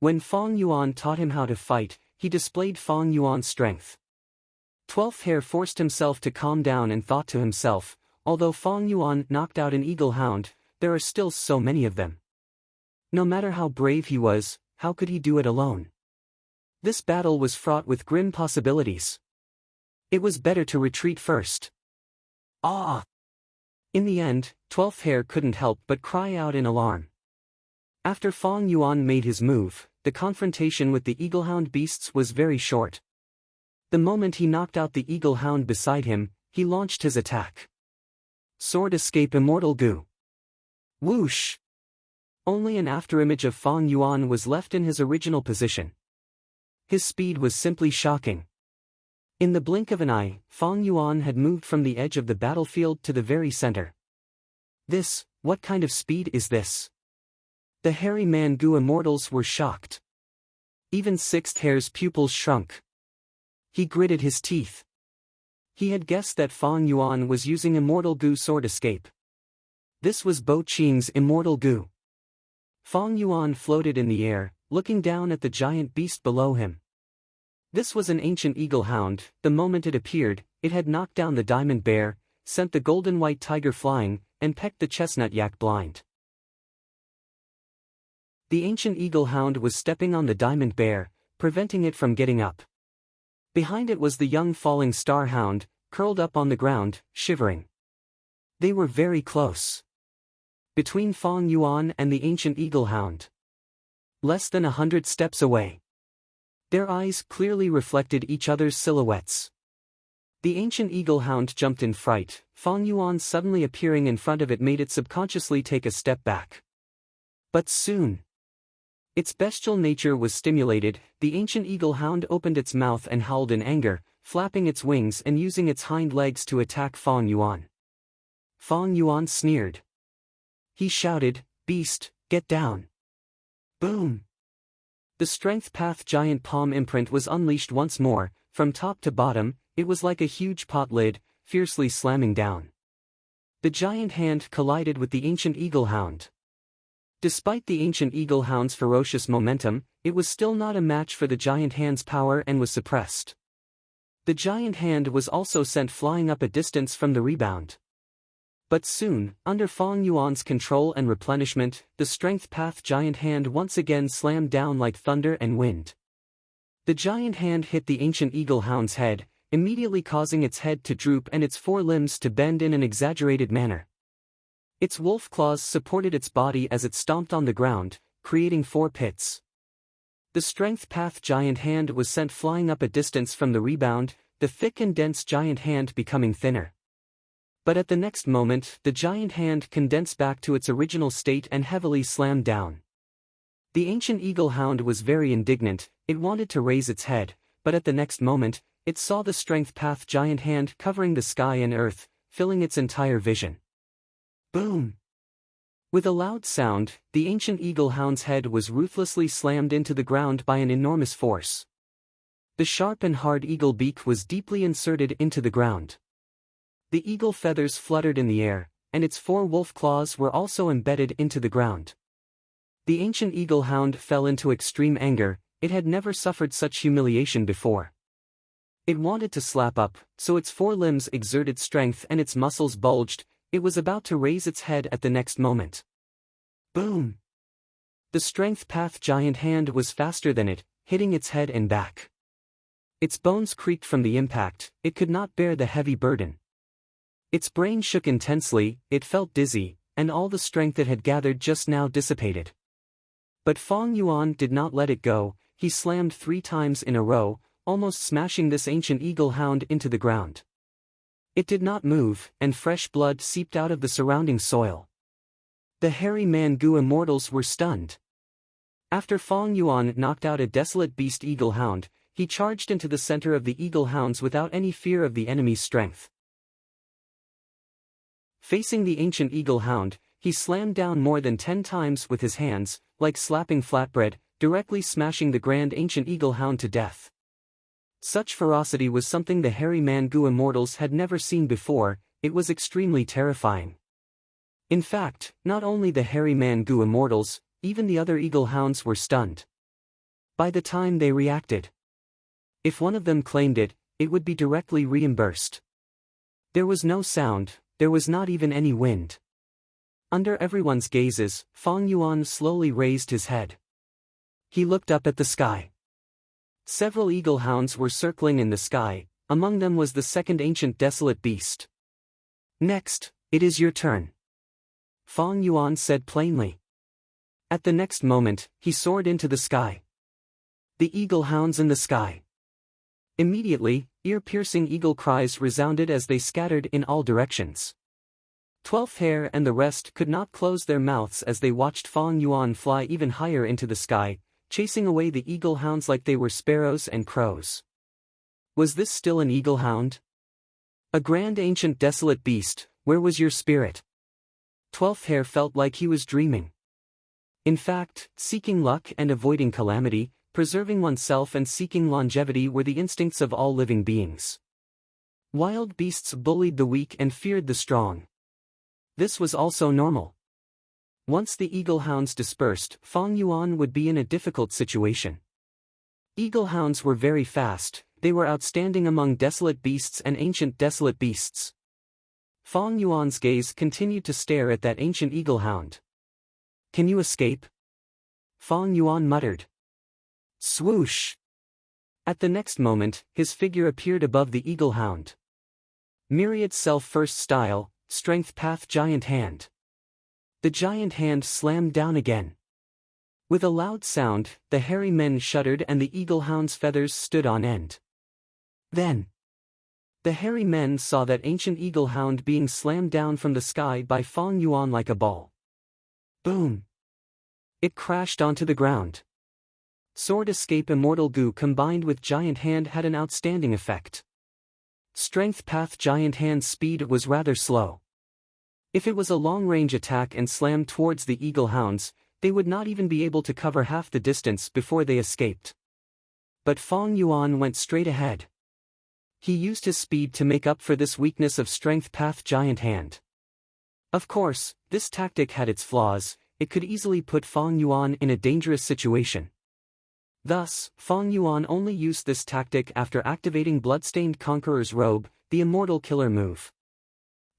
When Fong Yuan taught him how to fight, he displayed Fong Yuan's strength. 12th Hair forced himself to calm down and thought to himself, although Fong Yuan knocked out an eaglehound, there are still so many of them. No matter how brave he was, how could he do it alone? This battle was fraught with grim possibilities. It was better to retreat first. Ah! In the end, 12th Hair couldn't help but cry out in alarm. After Fong Yuan made his move, the confrontation with the eaglehound beasts was very short. The moment he knocked out the eaglehound beside him, he launched his attack. Sword Escape Immortal Goo. Whoosh! Only an afterimage of Fong Yuan was left in his original position. His speed was simply shocking. In the blink of an eye, Fong Yuan had moved from the edge of the battlefield to the very center. What kind of speed is this? The hairy man goo immortals were shocked. Even 6th Hair's pupils shrunk. He gritted his teeth. He had guessed that Fong Yuan was using Immortal Goo Sword Escape. This was Bo Qing's Immortal Goo. Fong Yuan floated in the air, looking down at the giant beast below him. This was an ancient eaglehound. The moment it appeared, it had knocked down the diamond bear, sent the golden white tiger flying, and pecked the chestnut yak blind. The ancient eaglehound was stepping on the diamond bear, preventing it from getting up. Behind it was the young falling starhound, curled up on the ground, shivering. They were very close. Between Fong Yuan and the ancient eaglehound. Less than 100 steps away. Their eyes clearly reflected each other's silhouettes. The ancient eaglehound jumped in fright. Fong Yuan suddenly appearing in front of it made it subconsciously take a step back. But soon, its bestial nature was stimulated. The ancient eaglehound opened its mouth and howled in anger, flapping its wings and using its hind legs to attack Fong Yuan. Fong Yuan sneered. He shouted, "Beast, get down!" Boom! The Strength Path giant palm imprint was unleashed once more. From top to bottom, it was like a huge pot lid, fiercely slamming down. The giant hand collided with the ancient eaglehound. Despite the ancient eaglehound's ferocious momentum, it was still not a match for the giant hand's power and was suppressed. The giant hand was also sent flying up a distance from the rebound. But soon, under Fong Yuan's control and replenishment, the Strength Path giant hand once again slammed down like thunder and wind. The giant hand hit the ancient eaglehound's head, immediately causing its head to droop and its forelimbs to bend in an exaggerated manner. Its wolf claws supported its body as it stomped on the ground, creating 4 pits. The Strength Path giant hand was sent flying up a distance from the rebound, the thick and dense giant hand becoming thinner. But at the next moment, the giant hand condensed back to its original state and heavily slammed down. The ancient eaglehound was very indignant. It wanted to raise its head, but at the next moment, it saw the Strength Path giant hand covering the sky and earth, filling its entire vision. Boom! With a loud sound, the ancient eaglehound's head was ruthlessly slammed into the ground by an enormous force. The sharp and hard eagle beak was deeply inserted into the ground. The eagle feathers fluttered in the air, and its 4 wolf claws were also embedded into the ground. The ancient eagle-hound fell into extreme anger. It had never suffered such humiliation before. It wanted to slap up, so its 4 limbs exerted strength and its muscles bulged. It was about to raise its head at the next moment. Boom! The strength path giant hand was faster than it, hitting its head and back. Its bones creaked from the impact. It could not bear the heavy burden. Its brain shook intensely, it felt dizzy, and all the strength it had gathered just now dissipated. But Fong Yuan did not let it go. He slammed 3 times in a row, almost smashing this ancient eagle-hound into the ground. It did not move, and fresh blood seeped out of the surrounding soil. The hairy man-gu immortals were stunned. After Fong Yuan knocked out a desolate beast eagle-hound, he charged into the center of the eagle-hounds without any fear of the enemy's strength. Facing the ancient eagle-hound, he slammed down more than 10 times with his hands, like slapping flatbread, directly smashing the grand ancient eagle-hound to death. Such ferocity was something the hairy man-gu immortals had never seen before. It was extremely terrifying. In fact, not only the hairy man-gu immortals, even the other eagle-hounds were stunned. By the time they reacted, if one of them claimed it, it would be directly reimbursed. There was no sound, there was not even any wind. Under everyone's gazes, Fong Yuan slowly raised his head. He looked up at the sky. Several eagle-hounds were circling in the sky, among them was the second ancient desolate beast. Next, it is your turn, Fong Yuan said plainly. At the next moment, he soared into the sky. The eagle-hounds in the sky. Immediately, ear-piercing eagle cries resounded as they scattered in all directions. 12th Hair and the rest could not close their mouths as they watched Fong Yuan fly even higher into the sky, chasing away the eagle-hounds like they were sparrows and crows. Was this still an eagle-hound? A grand ancient desolate beast, where was your spirit? 12th Hair felt like he was dreaming. In fact, seeking luck and avoiding calamity, preserving oneself and seeking longevity were the instincts of all living beings. Wild beasts bullied the weak and feared the strong. This was also normal. Once the eagle-hounds dispersed, Fong Yuan would be in a difficult situation. Eagle-hounds were very fast, they were outstanding among desolate beasts and ancient desolate beasts. Fong Yuan's gaze continued to stare at that ancient eagle-hound. Can you escape? Fong Yuan muttered. Swoosh! At the next moment, his figure appeared above the eagle-hound. Myriad self-first style, strength path giant hand. The giant hand slammed down again. With a loud sound, the hairy men shuddered and the eagle-hound's feathers stood on end. Then, the hairy men saw that ancient eagle-hound being slammed down from the sky by Fong Yuan like a ball. Boom! It crashed onto the ground. Sword escape immortal gu combined with giant hand had an outstanding effect. Strength path giant hand's speed was rather slow. If it was a long-range attack and slammed towards the eagle-hounds, they would not even be able to cover half the distance before they escaped. But Fong Yuan went straight ahead. He used his speed to make up for this weakness of strength path giant hand. Of course, this tactic had its flaws. It could easily put Fong Yuan in a dangerous situation. Thus, Fong Yuan only used this tactic after activating Bloodstained Conqueror's Robe, the immortal killer move.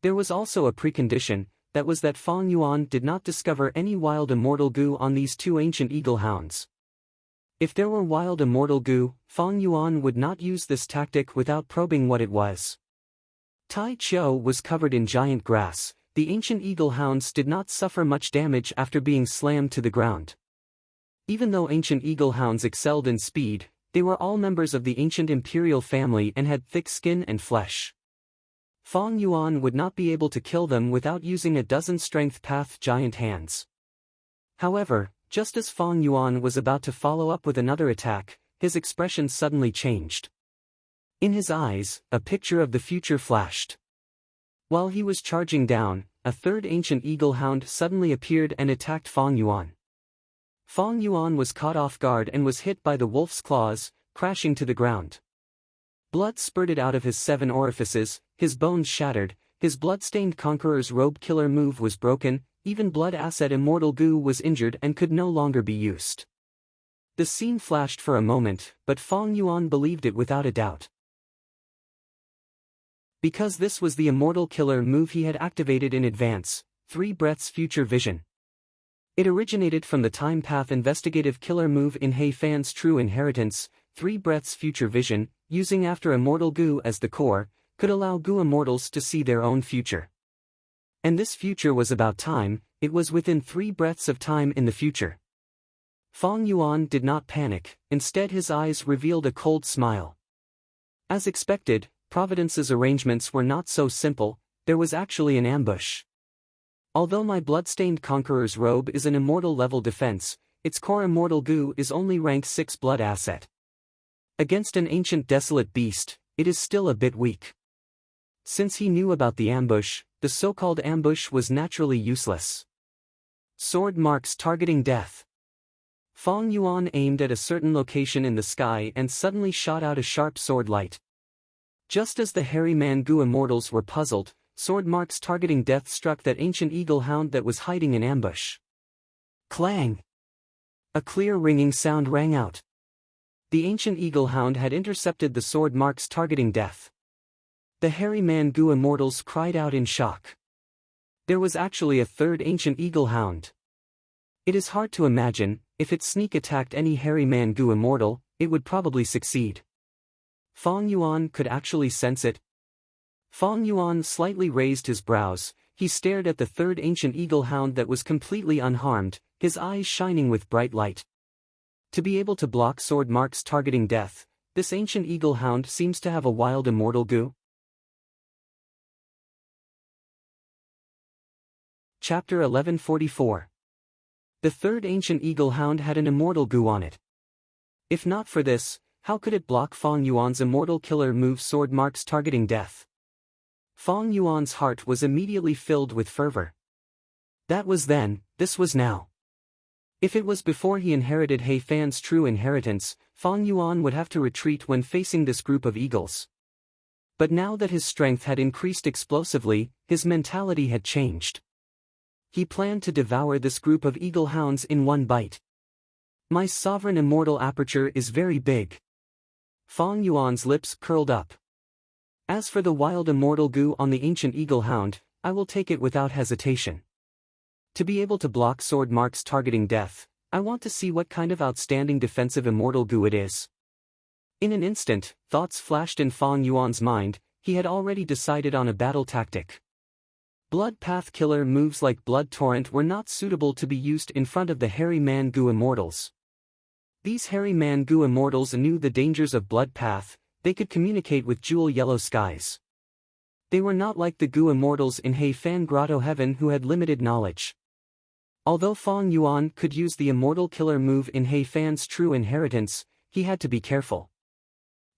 There was also a precondition, that was that Fong Yuan did not discover any wild immortal gu on these 2 ancient eagle-hounds. If there were wild immortal gu, Fong Yuan would not use this tactic without probing what it was. Tai Chiu was covered in giant grass. The ancient eagle-hounds did not suffer much damage after being slammed to the ground. Even though ancient eagle-hounds excelled in speed, they were all members of the ancient imperial family and had thick skin and flesh. Fong Yuan would not be able to kill them without using a dozen strength path giant hands. However, just as Fong Yuan was about to follow up with another attack, his expression suddenly changed. In his eyes, a picture of the future flashed. While he was charging down, a third ancient eagle-hound suddenly appeared and attacked Fong Yuan. Fong Yuan was caught off guard and was hit by the wolf's claws, crashing to the ground. Blood spurted out of his 7 orifices, his bones shattered, his blood-stained conqueror's robe killer move was broken, even blood asset immortal goo was injured and could no longer be used. The scene flashed for a moment, but Fong Yuan believed it without a doubt. Because this was the immortal killer move he had activated in advance, 3 breaths future vision. It originated from the time path investigative killer move in He Fan's true inheritance, 3 breaths future vision, using after immortal goo as the core, could allow goo immortals to see their own future. And this future was about time, it was within 3 breaths of time in the future. Fong Yuan did not panic, instead his eyes revealed a cold smile. As expected, Providence's arrangements were not so simple, there was actually an ambush. Although my blood-stained conqueror's robe is an immortal level defense, its core immortal goo is only rank 6 blood asset. Against an ancient desolate beast, it is still a bit weak. Since he knew about the ambush, the so-called ambush was naturally useless. Sword marks targeting death. Fong Yuan aimed at a certain location in the sky and suddenly shot out a sharp sword light. Just as the hairy man goo immortals were puzzled, sword marks targeting death struck that ancient eagle hound that was hiding in ambush. Clang! A clear ringing sound rang out. The ancient eagle hound had intercepted the sword marks targeting death. The hairy man goo immortals cried out in shock. There was actually a third ancient eagle hound. It is hard to imagine, if it sneak attacked any hairy man goo immortal, it would probably succeed. Fong Yuan could actually sense it. Fong Yuan slightly raised his brows, he stared at the third ancient eagle hound that was completely unharmed, his eyes shining with bright light. To be able to block sword marks targeting death, this ancient eagle hound seems to have a wild immortal goo. Chapter 1144. The third ancient eagle hound had an immortal goo on it. If not for this, how could it block Fong Yuan's immortal killer move sword marks targeting death? Fong Yuan's heart was immediately filled with fervor. That was then, this was now. If it was before he inherited He Fan's true inheritance, Fong Yuan would have to retreat when facing this group of eagles. But now that his strength had increased explosively, his mentality had changed. He planned to devour this group of eagle hounds in one bite. My sovereign immortal aperture is very big. Fong Yuan's lips curled up. As for the wild immortal goo on the ancient eagle hound, I will take it without hesitation. To be able to block sword marks targeting death, I want to see what kind of outstanding defensive immortal goo it is. In an instant, thoughts flashed in Fong Yuan's mind, he had already decided on a battle tactic. Blood path killer moves like Blood Torrent were not suitable to be used in front of the hairy man goo immortals. These hairy man goo immortals knew the dangers of blood path, they could communicate with jewel yellow skies. They were not like the goo immortals in He Fan Grotto Heaven who had limited knowledge. Although Fong Yuan could use the immortal killer move in He Fan's true inheritance, he had to be careful.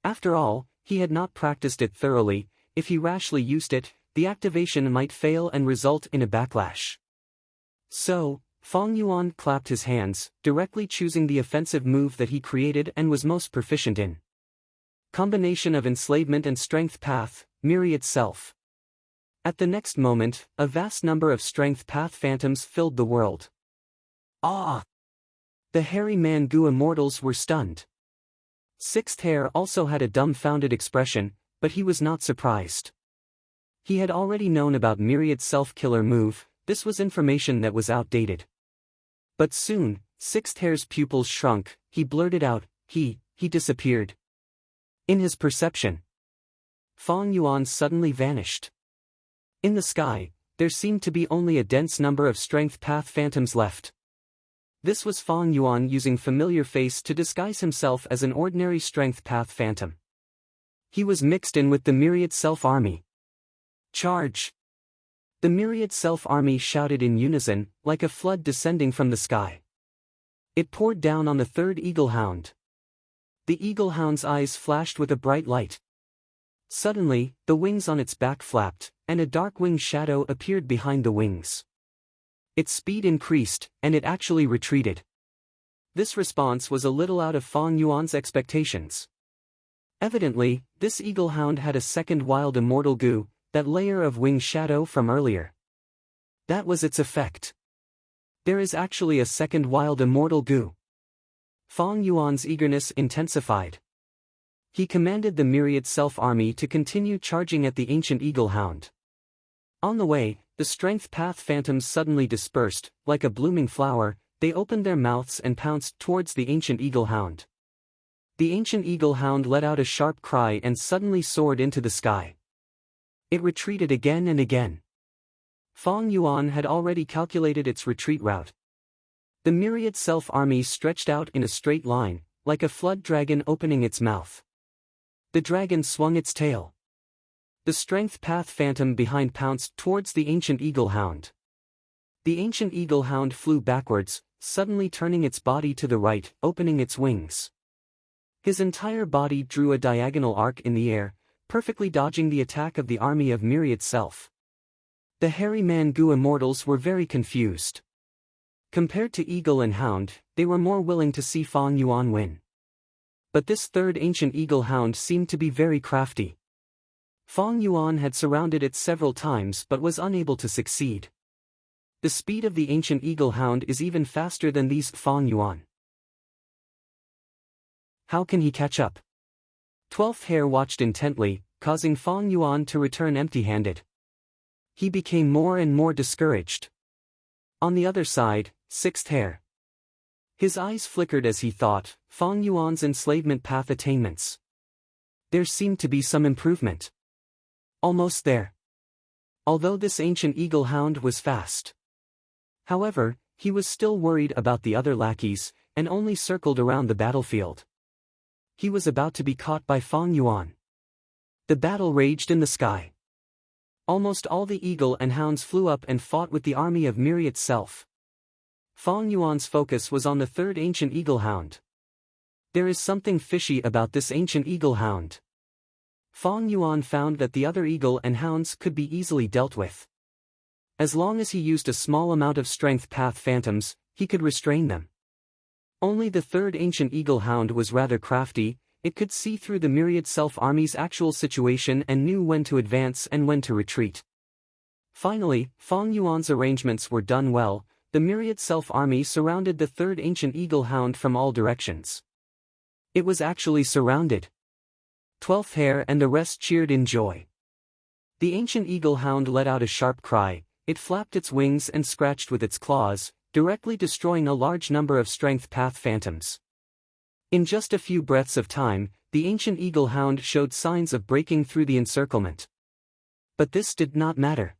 After all, he had not practiced it thoroughly, if he rashly used it, the activation might fail and result in a backlash. So, Fong Yuan clapped his hands, directly choosing the offensive move that he created and was most proficient in. Combination of enslavement and strength path, myriad self. At the next moment, a vast number of strength path phantoms filled the world. Ah! The hairy man goo immortals were stunned. Sixth Hair also had a dumbfounded expression, but he was not surprised. He had already known about myriad self-killer move, this was information that was outdated. But soon, Sixth Hair's pupils shrunk, he blurted out, he disappeared. In his perception, Fong Yuan suddenly vanished. In the sky, there seemed to be only a dense number of strength path phantoms left. This was Fong Yuan using familiar face to disguise himself as an ordinary strength path phantom. He was mixed in with the myriad self army. Charge! The myriad self army shouted in unison, like a flood descending from the sky. It poured down on the third eagle hound. The eagle hound's eyes flashed with a bright light. Suddenly, the wings on its back flapped, and a dark wing shadow appeared behind the wings. Its speed increased, and it actually retreated. This response was a little out of Fong Yuan's expectations. Evidently, this eagle hound had a second wild immortal goo, that layer of wing shadow from earlier. That was its effect. There is actually a second wild immortal Gu. Fong Yuan's eagerness intensified. He commanded the myriad self-army to continue charging at the ancient eagle hound. On the way, the strength path phantoms suddenly dispersed, like a blooming flower. They opened their mouths and pounced towards the ancient eagle hound. The ancient eagle hound let out a sharp cry and suddenly soared into the sky. It retreated again and again. Fong Yuan had already calculated its retreat route. The myriad self-army stretched out in a straight line, like a flood dragon opening its mouth. The dragon swung its tail. The strength path phantom behind pounced towards the ancient eagle hound. The ancient eagle hound flew backwards, suddenly turning its body to the right, opening its wings. His entire body drew a diagonal arc in the air, perfectly dodging the attack of the army of myriad self. The hairy man Gu immortals were very confused. Compared to eagle and hound, they were more willing to see Fong Yuan win. But this third ancient eagle hound seemed to be very crafty. Fong Yuan had surrounded it several times but was unable to succeed. The speed of the ancient eagle hound is even faster than these Fong Yuan. How can he catch up? 12th Hair watched intently, causing Fong Yuan to return empty-handed. He became more and more discouraged. On the other side, 6th Hair. His eyes flickered as he thought, Fong Yuan's enslavement path attainments. There seemed to be some improvement. Almost there. Although this ancient eagle hound was fast. However, he was still worried about the other lackeys, and only circled around the battlefield. He was about to be caught by Fong Yuan. The battle raged in the sky. Almost all the eagle and hounds flew up and fought with the army of myriad self. Fong Yuan's focus was on the third ancient eagle hound. There is something fishy about this ancient eagle hound. Fong Yuan found that the other eagle and hounds could be easily dealt with. As long as he used a small amount of strength path phantoms, he could restrain them. Only the third ancient eagle hound was rather crafty. It could see through the myriad self-army's actual situation and knew when to advance and when to retreat. Finally, Fong Yuan's arrangements were done well. The myriad self-army surrounded the third ancient eagle hound from all directions. It was actually surrounded. 12th Hair and the rest cheered in joy. The ancient eagle hound let out a sharp cry. It flapped its wings and scratched with its claws, directly destroying a large number of strength path phantoms. In just a few breaths of time, the ancient eagle hound showed signs of breaking through the encirclement. But this did not matter.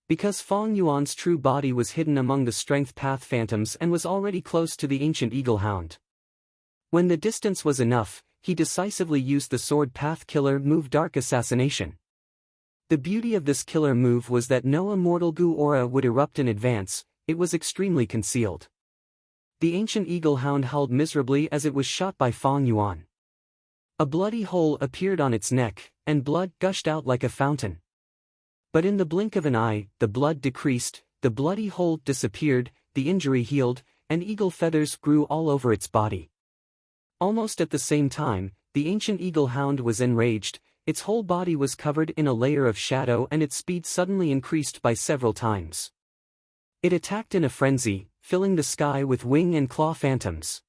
Because Fong Yuan's true body was hidden among the strength path phantoms and was already close to the ancient eagle hound. When the distance was enough, he decisively used the sword path killer move Dark Assassination. The beauty of this killer move was that no immortal Gu aura would erupt in advance. It was extremely concealed. The ancient eagle hound howled miserably as it was shot by Fong Yuan. A bloody hole appeared on its neck, and blood gushed out like a fountain. But in the blink of an eye, the blood decreased, the bloody hole disappeared, the injury healed, and eagle feathers grew all over its body. Almost at the same time, the ancient eagle hound was enraged. Its whole body was covered in a layer of shadow and its speed suddenly increased by several times. It attacked in a frenzy, filling the sky with wing and claw phantoms.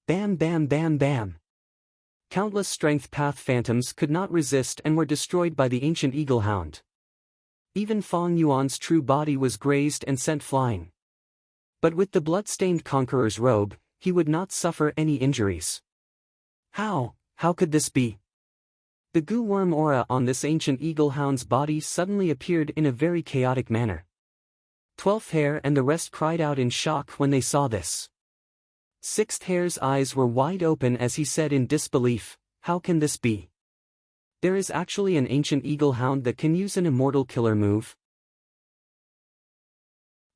Bam bam bam bam. Countless strength path phantoms could not resist and were destroyed by the ancient eagle hound. Even Fong Yuan's true body was grazed and sent flying. But with the blood-stained conqueror's robe, he would not suffer any injuries. How could this be? The Gu worm aura on this ancient eagle hound's body suddenly appeared in a very chaotic manner. 12th Hair and the rest cried out in shock when they saw this. 6th Hair's eyes were wide open as he said in disbelief, "How can this be? There is actually an ancient eagle hound that can use an immortal killer move?"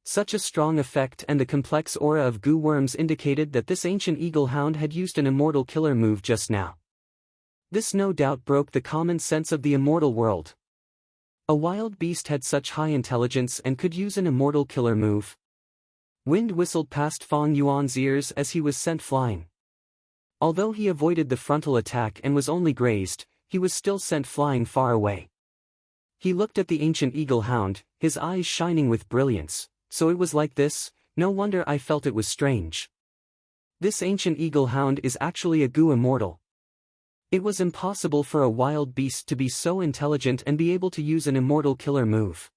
Such a strong effect and the complex aura of Gu worms indicated that this ancient eagle hound had used an immortal killer move just now. This no doubt broke the common sense of the immortal world. A wild beast had such high intelligence and could use an immortal killer move. Wind whistled past Fong Yuan's ears as he was sent flying. Although he avoided the frontal attack and was only grazed, he was still sent flying far away. He looked at the ancient eagle hound, his eyes shining with brilliance. So it was like this? No wonder I felt it was strange. This ancient eagle hound is actually a goo immortal. It was impossible for a wild beast to be so intelligent and be able to use an immortal killer move.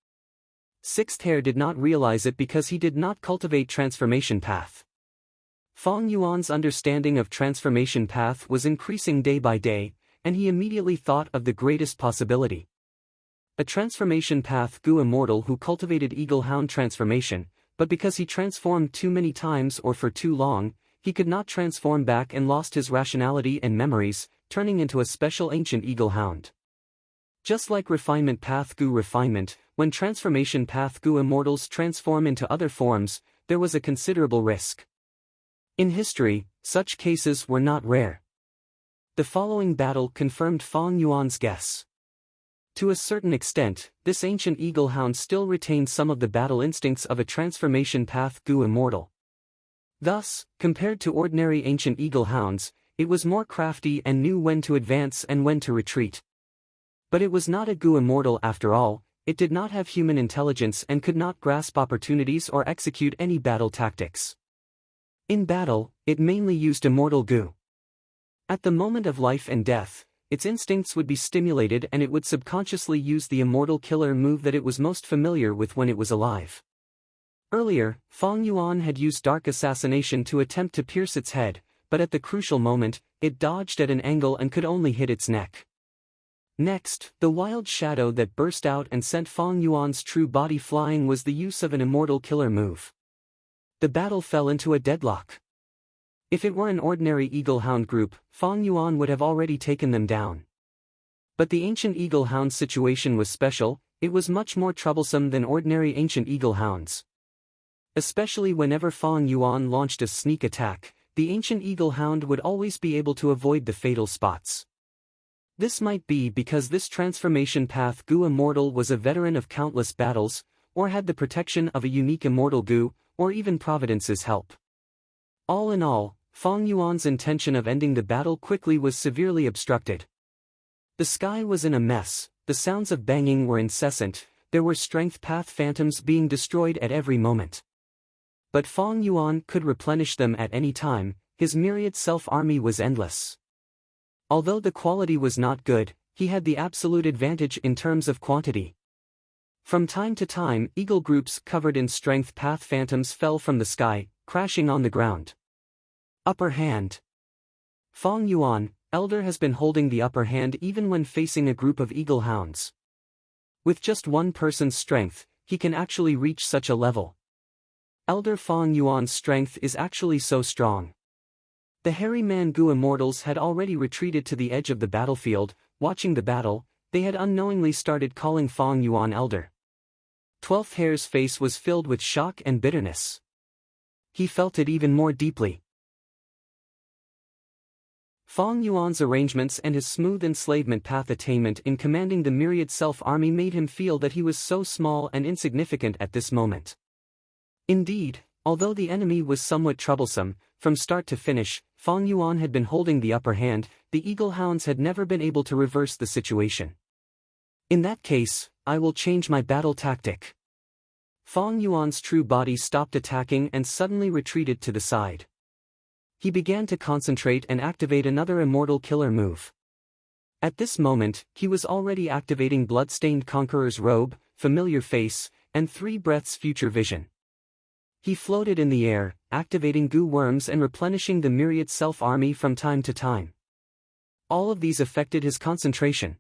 Sixth Hare did not realize it because he did not cultivate transformation path. Fong Yuan's understanding of transformation path was increasing day by day, and he immediately thought of the greatest possibility. A transformation path goo immortal who cultivated eagle hound transformation, but because he transformed too many times or for too long, he could not transform back and lost his rationality and memories, turning into a special ancient eagle hound. Just like refinement path goo refinement, when transformation path goo immortals transform into other forms, there was a considerable risk. In history, such cases were not rare. The following battle confirmed Fong Yuan's guess. To a certain extent, this ancient eagle hound still retained some of the battle instincts of a transformation path goo immortal. Thus, compared to ordinary ancient eagle hounds, it was more crafty and knew when to advance and when to retreat. But it was not a goo immortal after all. It did not have human intelligence and could not grasp opportunities or execute any battle tactics. In battle, it mainly used immortal goo. At the moment of life and death, its instincts would be stimulated and it would subconsciously use the immortal killer move that it was most familiar with when it was alive. Earlier, Fong Yuan had used dark assassination to attempt to pierce its head, but at the crucial moment, it dodged at an angle and could only hit its neck. Next, the wild shadow that burst out and sent Fong Yuan's true body flying was the use of an immortal killer move. The battle fell into a deadlock. If it were an ordinary eagle hound group, Fong Yuan would have already taken them down. But the ancient eagle hound situation was special. It was much more troublesome than ordinary ancient eagle hounds. Especially whenever Fong Yuan launched a sneak attack, the ancient eagle hound would always be able to avoid the fatal spots. This might be because this transformation path goo immortal was a veteran of countless battles, or had the protection of a unique immortal goo, or even Providence's help. All in all, Fong Yuan's intention of ending the battle quickly was severely obstructed. The sky was in a mess, the sounds of banging were incessant, there were strength path phantoms being destroyed at every moment. But Fong Yuan could replenish them at any time, his myriad self-army was endless. Although the quality was not good, he had the absolute advantage in terms of quantity. From time to time, eagle groups covered in strength path phantoms fell from the sky, crashing on the ground. Upper hand. Fong Yuan, Elder, has been holding the upper hand even when facing a group of eagle hounds. With just one person's strength, he can actually reach such a level. Elder Fong Yuan's strength is actually so strong. The hairy man goo immortals had already retreated to the edge of the battlefield. Watching the battle, they had unknowingly started calling Fong Yuan Elder. 12th Hare's face was filled with shock and bitterness. He felt it even more deeply. Fong Yuan's arrangements and his smooth enslavement path attainment in commanding the myriad self-army made him feel that he was so small and insignificant at this moment. Indeed, although the enemy was somewhat troublesome, from start to finish, Fong Yuan had been holding the upper hand. The eagle hounds had never been able to reverse the situation. In that case, I will change my battle tactic. Fong Yuan's true body stopped attacking and suddenly retreated to the side. He began to concentrate and activate another immortal killer move. At this moment, he was already activating Bloodstained Conqueror's robe, Familiar Face, and 3 breaths Future Vision. He floated in the air, activating goo worms and replenishing the myriad self-army from time to time. All of these affected his concentration.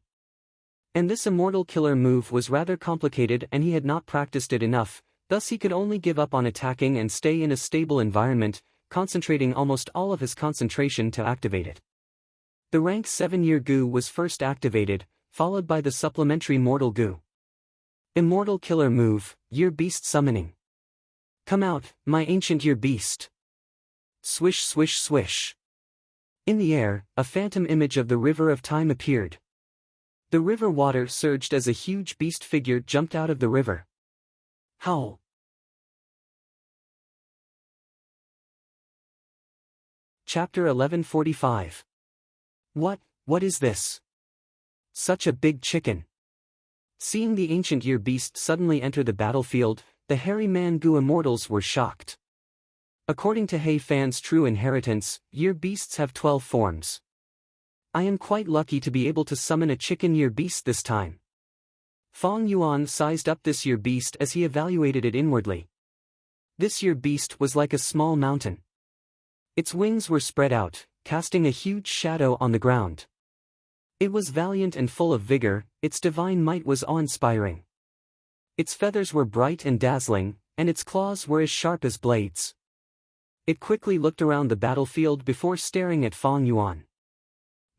And this immortal killer move was rather complicated and he had not practiced it enough, thus he could only give up on attacking and stay in a stable environment, concentrating almost all of his concentration to activate it. The rank 7 Year Goo was first activated, followed by the supplementary Mortal Goo. Immortal Killer Move, Year Beast Summoning. Come out, my ancient Year Beast. Swish swish swish. In the air, a phantom image of the river of time appeared. The river water surged as a huge beast figure jumped out of the river. Howl. Chapter 1145. What is this? Such a big chicken. Seeing the ancient year beast suddenly enter the battlefield, the hairy man-gu immortals were shocked. According to He Fan's true inheritance, year beasts have 12 forms. I am quite lucky to be able to summon a chicken year beast this time. Fong Yuan sized up this year beast as he evaluated it inwardly. This year beast was like a small mountain. Its wings were spread out, casting a huge shadow on the ground. It was valiant and full of vigor, its divine might was awe-inspiring. Its feathers were bright and dazzling, and its claws were as sharp as blades. It quickly looked around the battlefield before staring at Fong Yuan.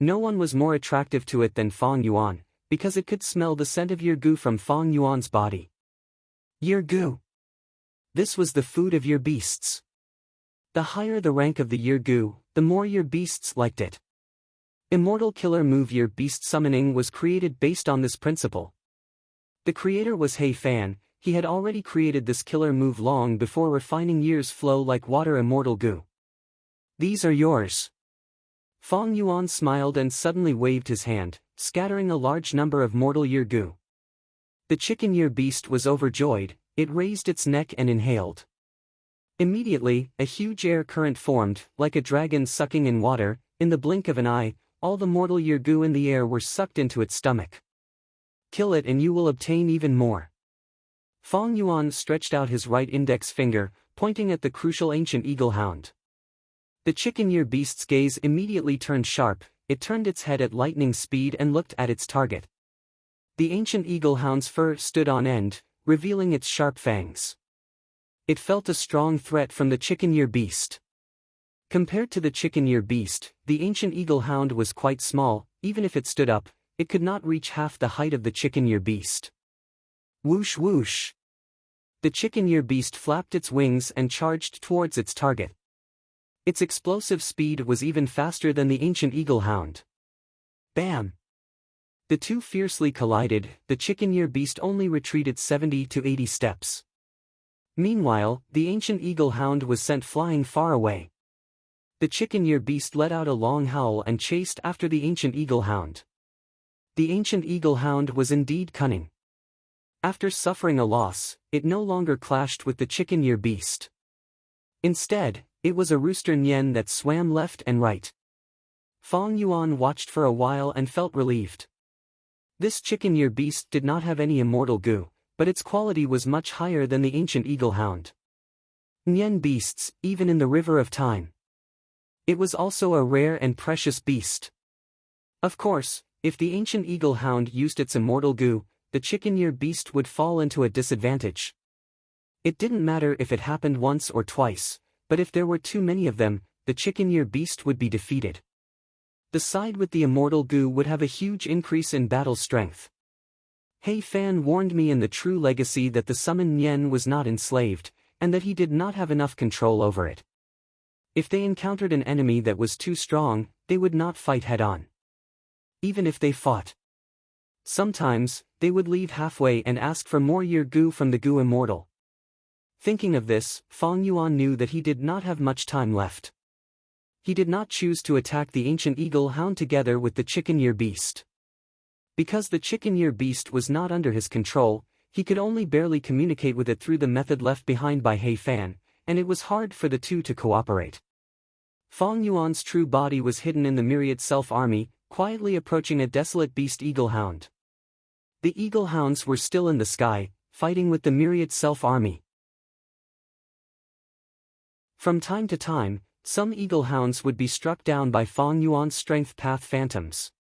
No one was more attractive to it than Fong Yuan, because it could smell the scent of year gu from Fong Yuan's body. Year gu. This was the food of year beasts. The higher the rank of the year gu, the more year beasts liked it. Immortal killer move year beast summoning was created based on this principle. The creator was He Fan. He had already created this killer move long before refining year's flow like water immortal gu. These are yours. Fong Yuan smiled and suddenly waved his hand, scattering a large number of mortal year gu. The chicken year beast was overjoyed, it raised its neck and inhaled. Immediately, a huge air current formed, like a dragon sucking in water. In the blink of an eye, all the mortal year gu in the air were sucked into its stomach. Kill it and you will obtain even more. Fong Yuan stretched out his right index finger, pointing at the crucial ancient eagle hound. The chicken year beast's gaze immediately turned sharp, it turned its head at lightning speed and looked at its target. The ancient eagle hound's fur stood on end, revealing its sharp fangs. It felt a strong threat from the chicken year beast. Compared to the chicken year beast, the ancient eagle hound was quite small. Even if it stood up, it could not reach half the height of the chicken year beast. Whoosh whoosh. The chicken year beast flapped its wings and charged towards its target. Its explosive speed was even faster than the ancient eagle hound. Bam! The two fiercely collided. The chicken year beast only retreated 70 to 80 steps. Meanwhile, the ancient eagle hound was sent flying far away. The chicken year beast let out a long howl and chased after the ancient eagle hound. The ancient eagle hound was indeed cunning. After suffering a loss, it no longer clashed with the chicken year beast. Instead, it was a rooster Nian that swam left and right. Fong Yuan watched for a while and felt relieved. This chicken year beast did not have any immortal gu, but its quality was much higher than the ancient eagle hound. Nian beasts, even in the river of time. It was also a rare and precious beast. Of course, if the ancient eagle hound used its immortal gu, the chicken year beast would fall into a disadvantage. It didn't matter if it happened once or twice, but if there were too many of them, the chicken year beast would be defeated. The side with the immortal gu would have a huge increase in battle strength. He Fan warned me in the true legacy that the summoned Nian was not enslaved, and that he did not have enough control over it. If they encountered an enemy that was too strong, they would not fight head-on. Even if they fought. Sometimes, they would leave halfway and ask for more year gu from the gu immortal. Thinking of this, Fong Yuan knew that he did not have much time left. He did not choose to attack the ancient eagle hound together with the chicken year beast. Because the chicken year beast was not under his control, he could only barely communicate with it through the method left behind by He Fan, and it was hard for the two to cooperate. Fong Yuan's true body was hidden in the myriad self-army, quietly approaching a desolate beast eagle hound. The eagle hounds were still in the sky, fighting with the myriad self-army. From time to time, some eagle hounds would be struck down by Fong Yuan's strength path phantoms.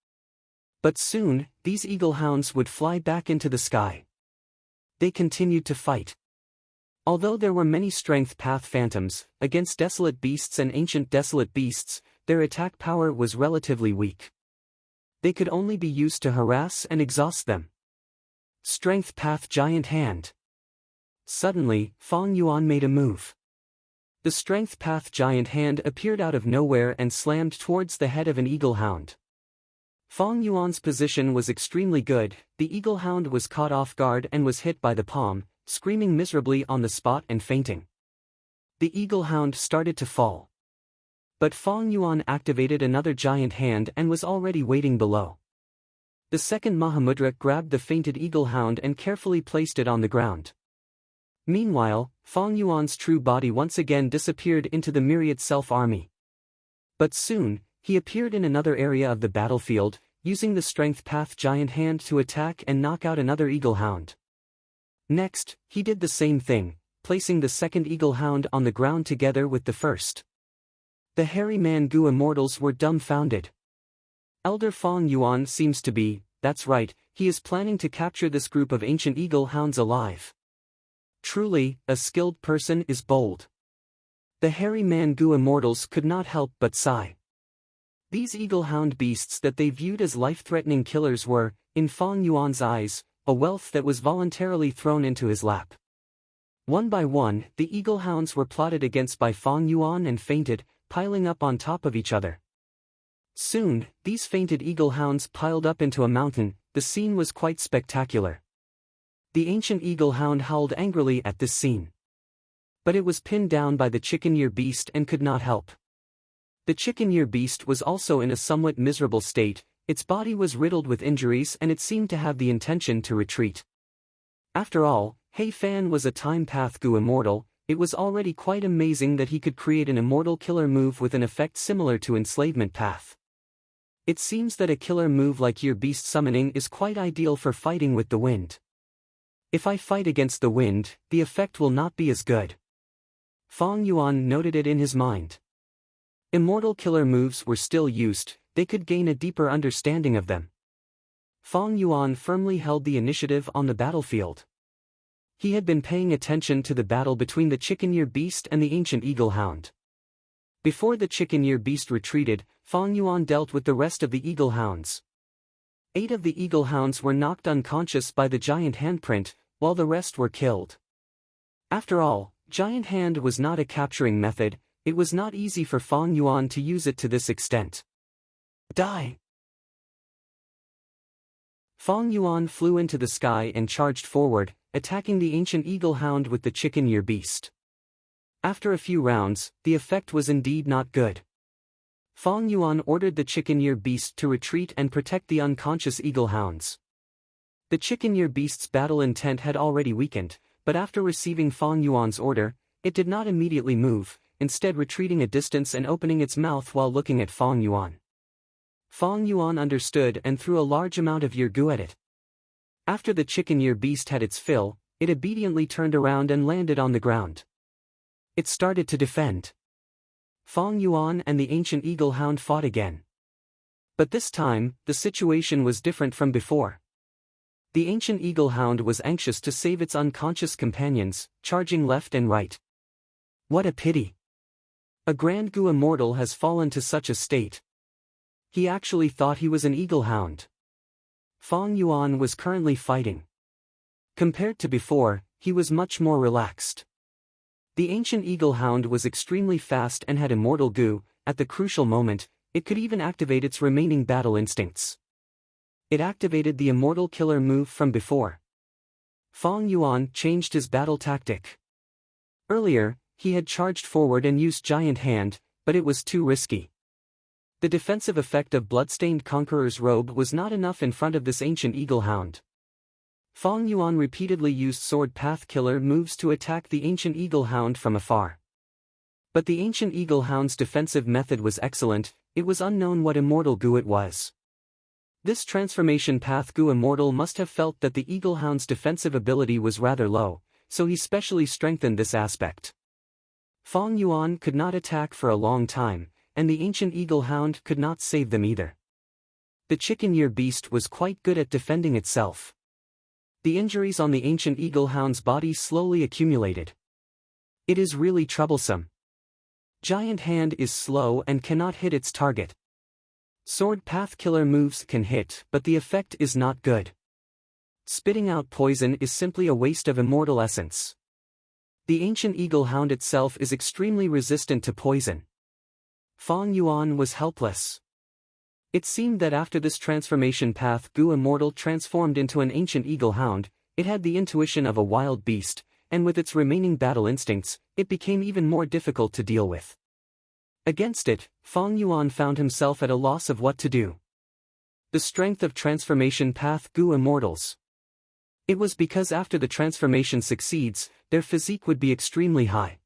But soon, these eagle hounds would fly back into the sky. They continued to fight. Although there were many strength path phantoms, against desolate beasts and ancient desolate beasts, their attack power was relatively weak. They could only be used to harass and exhaust them. Strength path giant hand. Suddenly, Fong Yuan made a move. The strength path giant hand appeared out of nowhere and slammed towards the head of an eagle hound. Fong Yuan's position was extremely good. The eagle hound was caught off guard and was hit by the palm, screaming miserably on the spot and fainting. The eagle hound started to fall. But Fong Yuan activated another giant hand and was already waiting below. The second Mahamudra grabbed the fainted eagle hound and carefully placed it on the ground. Meanwhile, Fong Yuan's true body once again disappeared into the myriad self-army. But soon, he appeared in another area of the battlefield, using the strength path giant hand to attack and knock out another eagle hound. Next, he did the same thing, placing the second eagle hound on the ground together with the first. The hairy man-gu immortals were dumbfounded. Elder Fong Yuan seems to be, that's right, he is planning to capture this group of ancient eagle hounds alive. Truly, a skilled person is bold. The hairy man-gu immortals could not help but sigh. These eagle hound beasts that they viewed as life-threatening killers were, in Fong Yuan's eyes, a wealth that was voluntarily thrown into his lap. One by one, the eagle hounds were plotted against by Fong Yuan and fainted, piling up on top of each other. Soon, these fainted eagle hounds piled up into a mountain. The scene was quite spectacular. The ancient eagle hound howled angrily at this scene. But it was pinned down by the chicken-ear beast and could not help. The chicken-ear beast was also in a somewhat miserable state. Its body was riddled with injuries and it seemed to have the intention to retreat. After all, Hei Fan was a time path gu immortal. It was already quite amazing that he could create an immortal killer move with an effect similar to enslavement path. It seems that a killer move like ear beast summoning is quite ideal for fighting with the wind. If I fight against the wind, the effect will not be as good. Fong Yuan noted it in his mind. Immortal killer moves were still used, they could gain a deeper understanding of them. Fong Yuan firmly held the initiative on the battlefield. He had been paying attention to the battle between the chicken-ear beast and the ancient eagle hound. Before the chicken-ear beast retreated, Fong Yuan dealt with the rest of the eagle hounds. 8 of the eagle hounds were knocked unconscious by the giant handprint, while the rest were killed. After all, giant hand was not a capturing method. It was not easy for Fong Yuan to use it to this extent. Die! Fong Yuan flew into the sky and charged forward, attacking the ancient eagle hound with the chicken-ear beast. After a few rounds, the effect was indeed not good. Fong Yuan ordered the chicken-ear beast to retreat and protect the unconscious eagle hounds. The chicken-ear beast's battle intent had already weakened, but after receiving Fong Yuan's order, it did not immediately move, instead retreating a distance and opening its mouth while looking at Fong Yuan. Fong Yuan understood and threw a large amount of ear-gu at it. After the chicken-ear beast had its fill, it obediently turned around and landed on the ground. It started to defend. Fong Yuan and the ancient eagle hound fought again. But this time, the situation was different from before. The ancient eagle hound was anxious to save its unconscious companions, charging left and right. What a pity! A Grand Gu immortal has fallen to such a state. He actually thought he was an eagle hound. Fong Yuan was currently fighting. Compared to before, he was much more relaxed. The ancient eagle hound was extremely fast and had immortal gu. At the crucial moment, it could even activate its remaining battle instincts. It activated the immortal killer move from before. Fong Yuan changed his battle tactic. Earlier, he had charged forward and used giant hand, but it was too risky. The defensive effect of bloodstained conqueror's robe was not enough in front of this ancient eagle hound. Fong Yuan repeatedly used sword path killer moves to attack the ancient eagle hound from afar. But the ancient eagle hound's defensive method was excellent. It was unknown what immortal gu it was. This transformation path gu immortal must have felt that the eagle hound's defensive ability was rather low, so he specially strengthened this aspect. Fong Yuan could not attack for a long time, and the ancient eagle hound could not save them either. The chicken-ear beast was quite good at defending itself. The injuries on the ancient eagle hound's body slowly accumulated. It is really troublesome. Giant hand is slow and cannot hit its target. Sword path killer moves can hit, but the effect is not good. Spitting out poison is simply a waste of immortal essence. The ancient eagle hound itself is extremely resistant to poison. Fong Yuan was helpless. It seemed that after this transformation path gu immortal transformed into an ancient eagle hound, it had the intuition of a wild beast, and with its remaining battle instincts, it became even more difficult to deal with. Against it, Fong Yuan found himself at a loss of what to do. The strength of transformation path Gu Immortals. It was because after the transformation succeeds, their physique would be extremely high.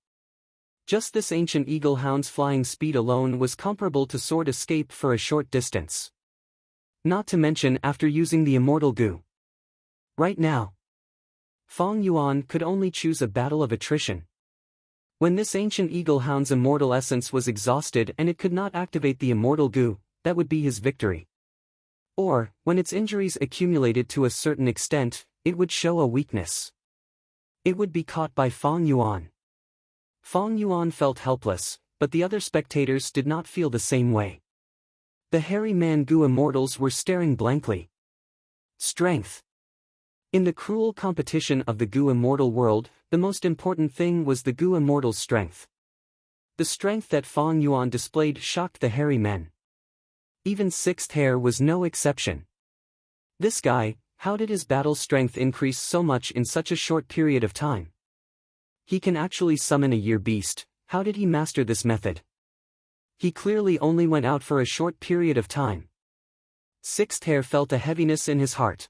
Just this ancient eagle hound's flying speed alone was comparable to sword escape for a short distance. Not to mention after using the immortal Gu. Right now, Fong Yuan could only choose a battle of attrition. When this ancient eagle hound's immortal essence was exhausted and it could not activate the immortal Gu, that would be his victory. Or, when its injuries accumulated to a certain extent, it would show a weakness. It would be caught by Fong Yuan. Fong Yuan felt helpless, but the other spectators did not feel the same way. The hairy man Gu Immortals were staring blankly. Strength. In the cruel competition of the Gu Immortal world, the most important thing was the Gu Immortal's strength. The strength that Fong Yuan displayed shocked the hairy men. Even Sixth Hair was no exception. This guy, how did his battle strength increase so much in such a short period of time? He can actually summon a year beast. How did he master this method? He clearly only went out for a short period of time. Sixth Hair felt a heaviness in his heart.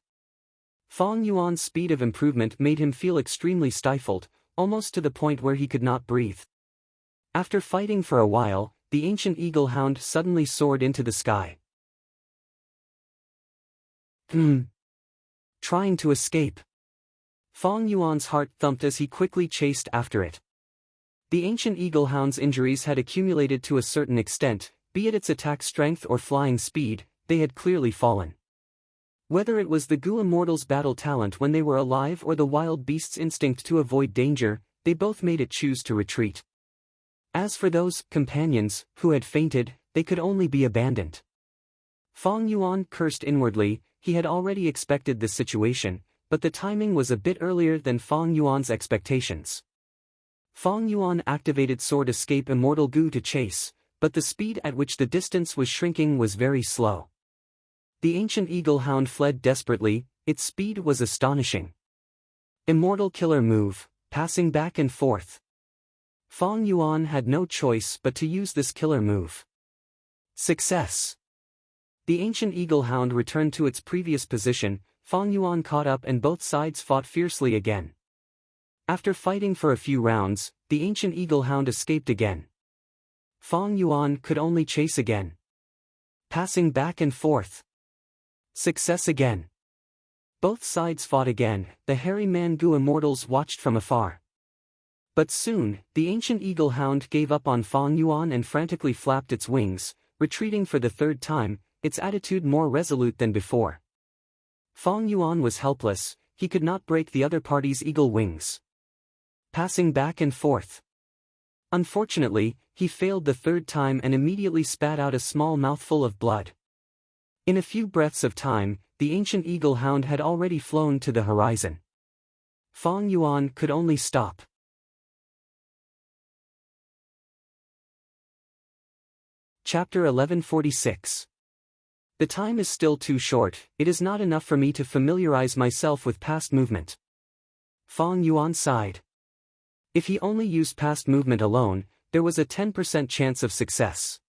Fong Yuan's speed of improvement made him feel extremely stifled, almost to the point where he could not breathe. After fighting for a while, the ancient eagle hound suddenly soared into the sky. Trying to escape. Fong Yuan's heart thumped as he quickly chased after it. The ancient eagle hound's injuries had accumulated to a certain extent, be it its attack strength or flying speed, they had clearly fallen. Whether it was the Gu Immortal's battle talent when they were alive or the wild beast's instinct to avoid danger, they both made it choose to retreat. As for those companions who had fainted, they could only be abandoned. Fong Yuan cursed inwardly. He had already expected this situation, but the timing was a bit earlier than Fong Yuan's expectations. Fong Yuan activated Sword Escape Immortal Gu to chase, but the speed at which the distance was shrinking was very slow. The ancient eagle hound fled desperately. Its speed was astonishing. Immortal Killer Move, passing back and forth. Fong Yuan had no choice but to use this killer move. Success. The ancient eagle hound returned to its previous position. Fong Yuan caught up and both sides fought fiercely again. After fighting for a few rounds, the ancient eagle hound escaped again. Fong Yuan could only chase again. Passing back and forth. Success again. Both sides fought again. The hairy man Gu Immortals watched from afar. But soon, the ancient eagle hound gave up on Fong Yuan and frantically flapped its wings, retreating for the third time, its attitude more resolute than before. Fong Yuan was helpless. He could not break the other party's eagle wings. Passing back and forth. Unfortunately, he failed the third time and immediately spat out a small mouthful of blood. In a few breaths of time, the ancient eagle hound had already flown to the horizon. Fong Yuan could only stop. Chapter 1146. The time is still too short. It is not enough for me to familiarize myself with past movement. Fong Yuan sighed. If he only used past movement alone, there was a 10% chance of success.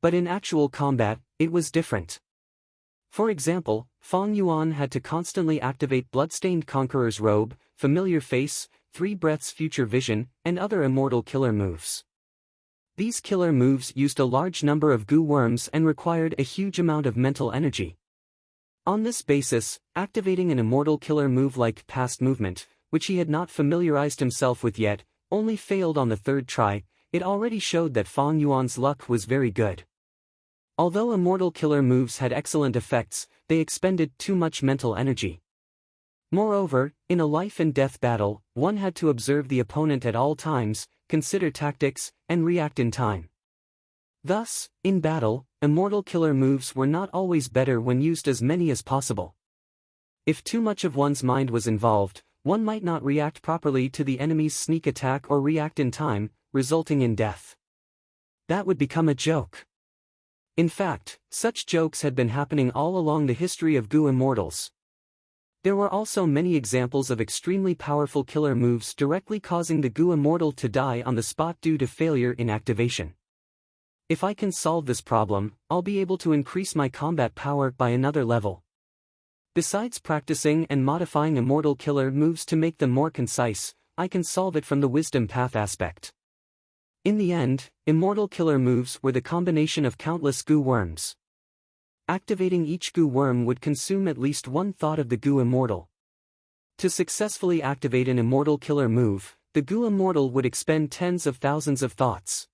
But in actual combat, it was different. For example, Fong Yuan had to constantly activate Bloodstained Conqueror's Robe, Familiar Face, 3 Breaths Future Vision, and other immortal killer moves. These killer moves used a large number of Gu worms and required a huge amount of mental energy. On this basis, activating an immortal killer move like past movement, which he had not familiarized himself with yet, only failed on the third try. It already showed that Fong Yuan's luck was very good. Although immortal killer moves had excellent effects, they expended too much mental energy. Moreover, in a life-and-death battle, one had to observe the opponent at all times, consider tactics, and react in time. Thus, in battle, immortal killer moves were not always better when used as many as possible. If too much of one's mind was involved, one might not react properly to the enemy's sneak attack or react in time, resulting in death. That would become a joke. In fact, such jokes had been happening all along the history of Gu Immortals. There were also many examples of extremely powerful killer moves directly causing the Gu Immortal to die on the spot due to failure in activation. If I can solve this problem, I'll be able to increase my combat power by another level. Besides practicing and modifying immortal killer moves to make them more concise, I can solve it from the wisdom path aspect. In the end, immortal killer moves were the combination of countless goo worms. Activating each goo worm would consume at least one thought of the goo immortal. To successfully activate an immortal killer move, the goo immortal would expend tens of thousands of thoughts.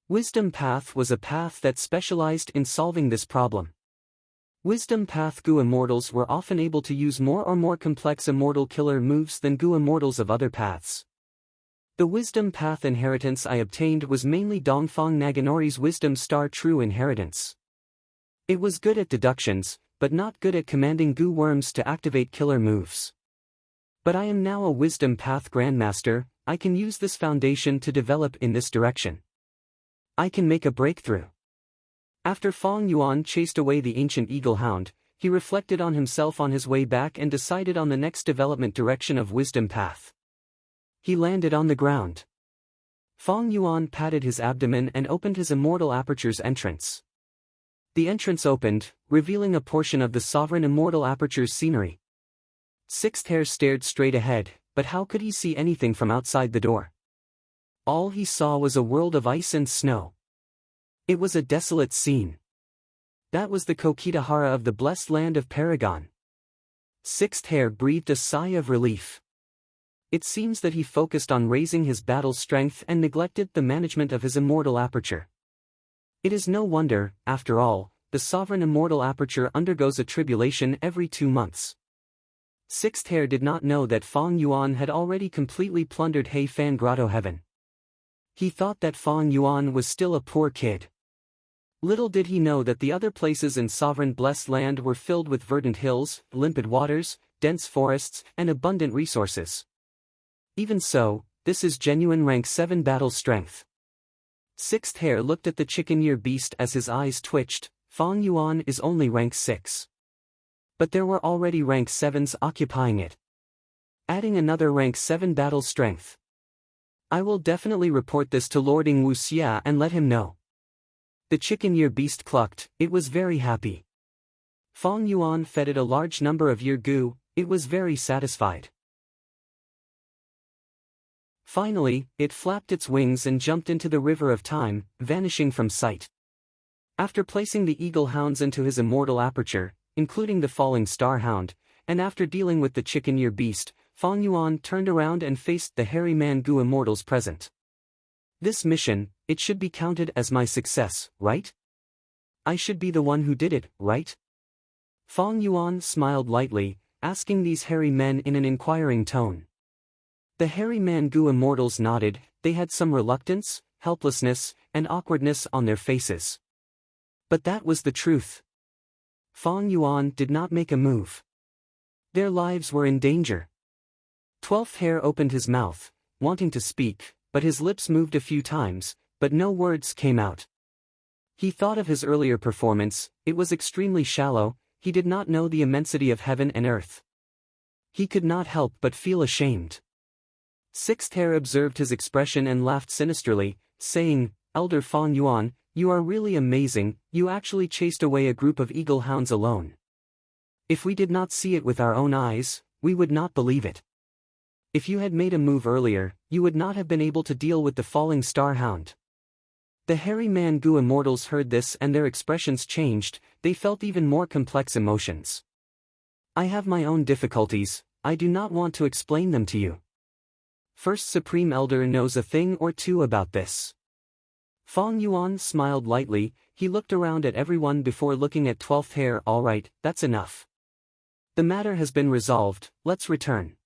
Wisdom path was a path that specialized in solving this problem. Wisdom path goo immortals were often able to use more or more complex immortal killer moves than goo immortals of other paths. The wisdom path inheritance I obtained was mainly Dongfang Naganori's wisdom star true inheritance. It was good at deductions, but not good at commanding goo worms to activate killer moves. But I am now a wisdom path grandmaster, I can use this foundation to develop in this direction. I can make a breakthrough. After Fong Yuan chased away the ancient eagle hound, he reflected on himself on his way back and decided on the next development direction of wisdom path. He landed on the ground. Fong Yuan patted his abdomen and opened his immortal aperture's entrance. The entrance opened, revealing a portion of the sovereign immortal aperture's scenery. Sixth Hair stared straight ahead, but how could he see anything from outside the door? All he saw was a world of ice and snow. It was a desolate scene. That was the Kokitahara of the blessed land of Paragon. Sixth Hair breathed a sigh of relief. It seems that he focused on raising his battle strength and neglected the management of his immortal aperture. It is no wonder, after all, the sovereign immortal aperture undergoes a tribulation every 2 months. Sixth Hair did not know that Fong Yuan had already completely plundered Hei Fan Grotto Heaven. He thought that Fong Yuan was still a poor kid. Little did he know that the other places in sovereign blessed land were filled with verdant hills, limpid waters, dense forests, and abundant resources. Even so, this is genuine rank 7 battle strength. Sixth Hair looked at the chicken-ear beast as his eyes twitched. Fong Yuan is only rank 6. But there were already rank 7s occupying it. Adding another rank 7 battle strength. I will definitely report this to Lord Ing Wuxia and let him know. The chicken-ear beast clucked, it was very happy. Fong Yuan fed it a large number of year goo, it was very satisfied. Finally, it flapped its wings and jumped into the river of time, vanishing from sight. After placing the eagle hounds into his immortal aperture, including the falling star hound, and after dealing with the chicken-ear beast, Fong Yuan turned around and faced the hairy man goo immortals present. This mission, it should be counted as my success, right? I should be the one who did it, right? Fong Yuan smiled lightly, asking these hairy men in an inquiring tone. The hairy man goo immortals nodded, they had some reluctance, helplessness, and awkwardness on their faces. But that was the truth. Fong Yuan did not make a move. Their lives were in danger. 12th Hair opened his mouth, wanting to speak, but his lips moved a few times, but no words came out. He thought of his earlier performance, it was extremely shallow, he did not know the immensity of heaven and earth. He could not help but feel ashamed. Sixth Hair observed his expression and laughed sinisterly, saying, Elder Fong Yuan, you are really amazing, you actually chased away a group of eagle hounds alone. If we did not see it with our own eyes, we would not believe it. If you had made a move earlier, you would not have been able to deal with the falling star hound. The hairy man goo immortals heard this and their expressions changed, they felt even more complex emotions. I have my own difficulties, I do not want to explain them to you. First Supreme Elder knows a thing or two about this. Fong Yuan smiled lightly, he looked around at everyone before looking at 12th Hair. Alright, that's enough. The matter has been resolved, let's return.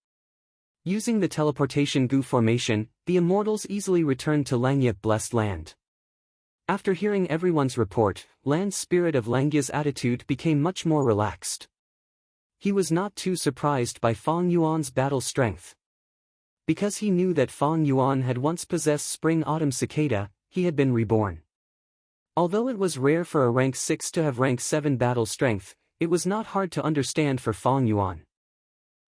Using the teleportation goo formation, the immortals easily returned to Langyat blessed land. After hearing everyone's report, land spirit of Langya's attitude became much more relaxed. He was not too surprised by Fong Yuan's battle strength. Because he knew that Fong Yuan had once possessed Spring-Autumn Cicada, he had been reborn. Although it was rare for a rank 6 to have rank 7 battle strength, it was not hard to understand for Fong Yuan.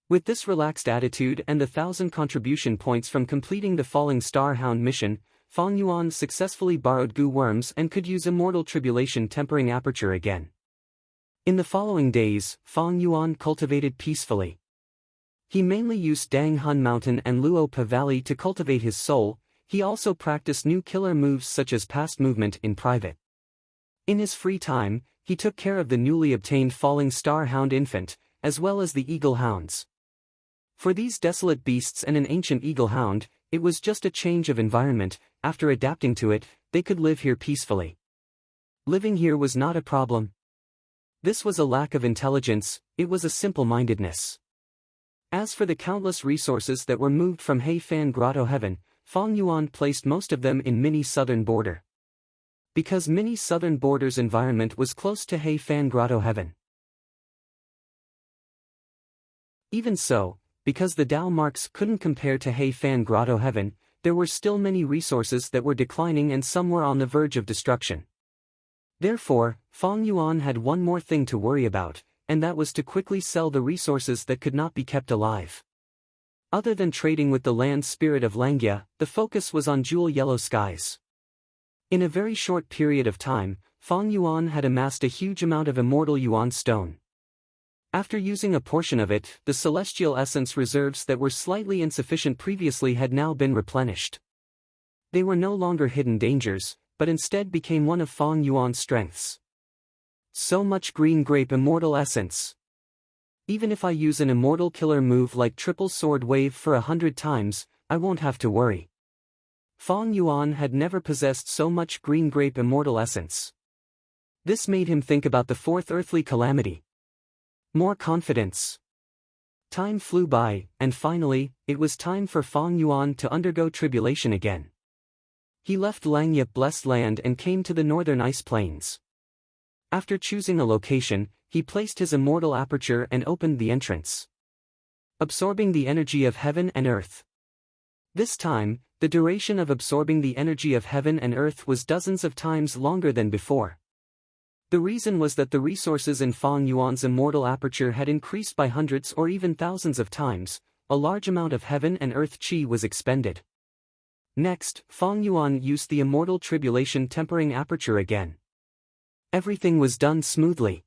With this relaxed attitude and the 1,000 contribution points from completing the Falling Star Hound mission, Fang Yuan successfully borrowed goo worms and could use immortal tribulation tempering aperture again. In the following days, Fang Yuan cultivated peacefully. He mainly used Dang Hun Mountain and Luo Pa Valley to cultivate his soul. He also practiced new killer moves such as past movement in private. In his free time, he took care of the newly obtained Falling Star Hound infant, as well as the Eagle Hounds. For these desolate beasts and an ancient Eagle Hound, it was just a change of environment. After adapting to it, they could live here peacefully. Living here was not a problem. This was a lack of intelligence, it was a simple-mindedness. As for the countless resources that were moved from Heifan Grotto Heaven, Fang Yuan placed most of them in Mini Southern Border. Because Mini Southern Border's environment was close to Heifan Grotto Heaven. Even so, because the Dao marks couldn't compare to Heifan Grotto Heaven, there were still many resources that were declining and some were on the verge of destruction. Therefore, Fang Yuan had one more thing to worry about, and that was to quickly sell the resources that could not be kept alive. Other than trading with the land spirit of Langia, the focus was on jewel yellow skies. In a very short period of time, Fang Yuan had amassed a huge amount of immortal yuan stone. After using a portion of it, the celestial essence reserves that were slightly insufficient previously had now been replenished. They were no longer hidden dangers, but instead became one of Fang Yuan's strengths. So much green grape immortal essence. Even if I use an immortal killer move like triple sword wave for 100 times, I won't have to worry. Fang Yuan had never possessed so much green grape immortal essence. This made him think about the fourth earthly calamity. More confidence. Time flew by, and finally, it was time for Fang Yuan to undergo tribulation again. He left Langya blessed land and came to the northern ice plains. After choosing a location, he placed his immortal aperture and opened the entrance, absorbing the energy of heaven and earth. This time, the duration of absorbing the energy of heaven and earth was dozens of times longer than before. The reason was that the resources in Fang Yuan's immortal aperture had increased by hundreds or even thousands of times. A large amount of heaven and earth chi was expended. Next, Fang Yuan used the immortal tribulation tempering aperture again. Everything was done smoothly.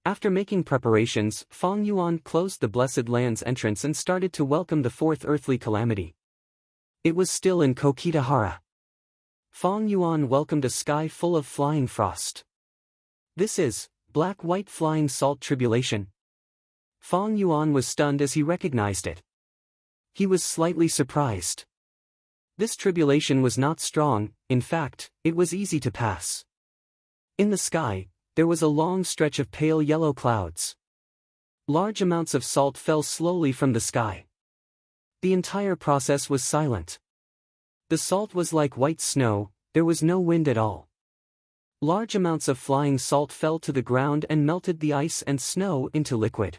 After making preparations, Fang Yuan closed the Blessed Land's entrance and started to welcome the fourth earthly calamity. It was still in Kokitahara. Fang Yuan welcomed a sky full of flying frost. This is black-white flying salt tribulation. Fang Yuan was stunned as he recognized it. He was slightly surprised. This tribulation was not strong, in fact, it was easy to pass. In the sky, there was a long stretch of pale yellow clouds. Large amounts of salt fell slowly from the sky. The entire process was silent. The salt was like white snow, there was no wind at all. Large amounts of flying salt fell to the ground and melted the ice and snow into liquid.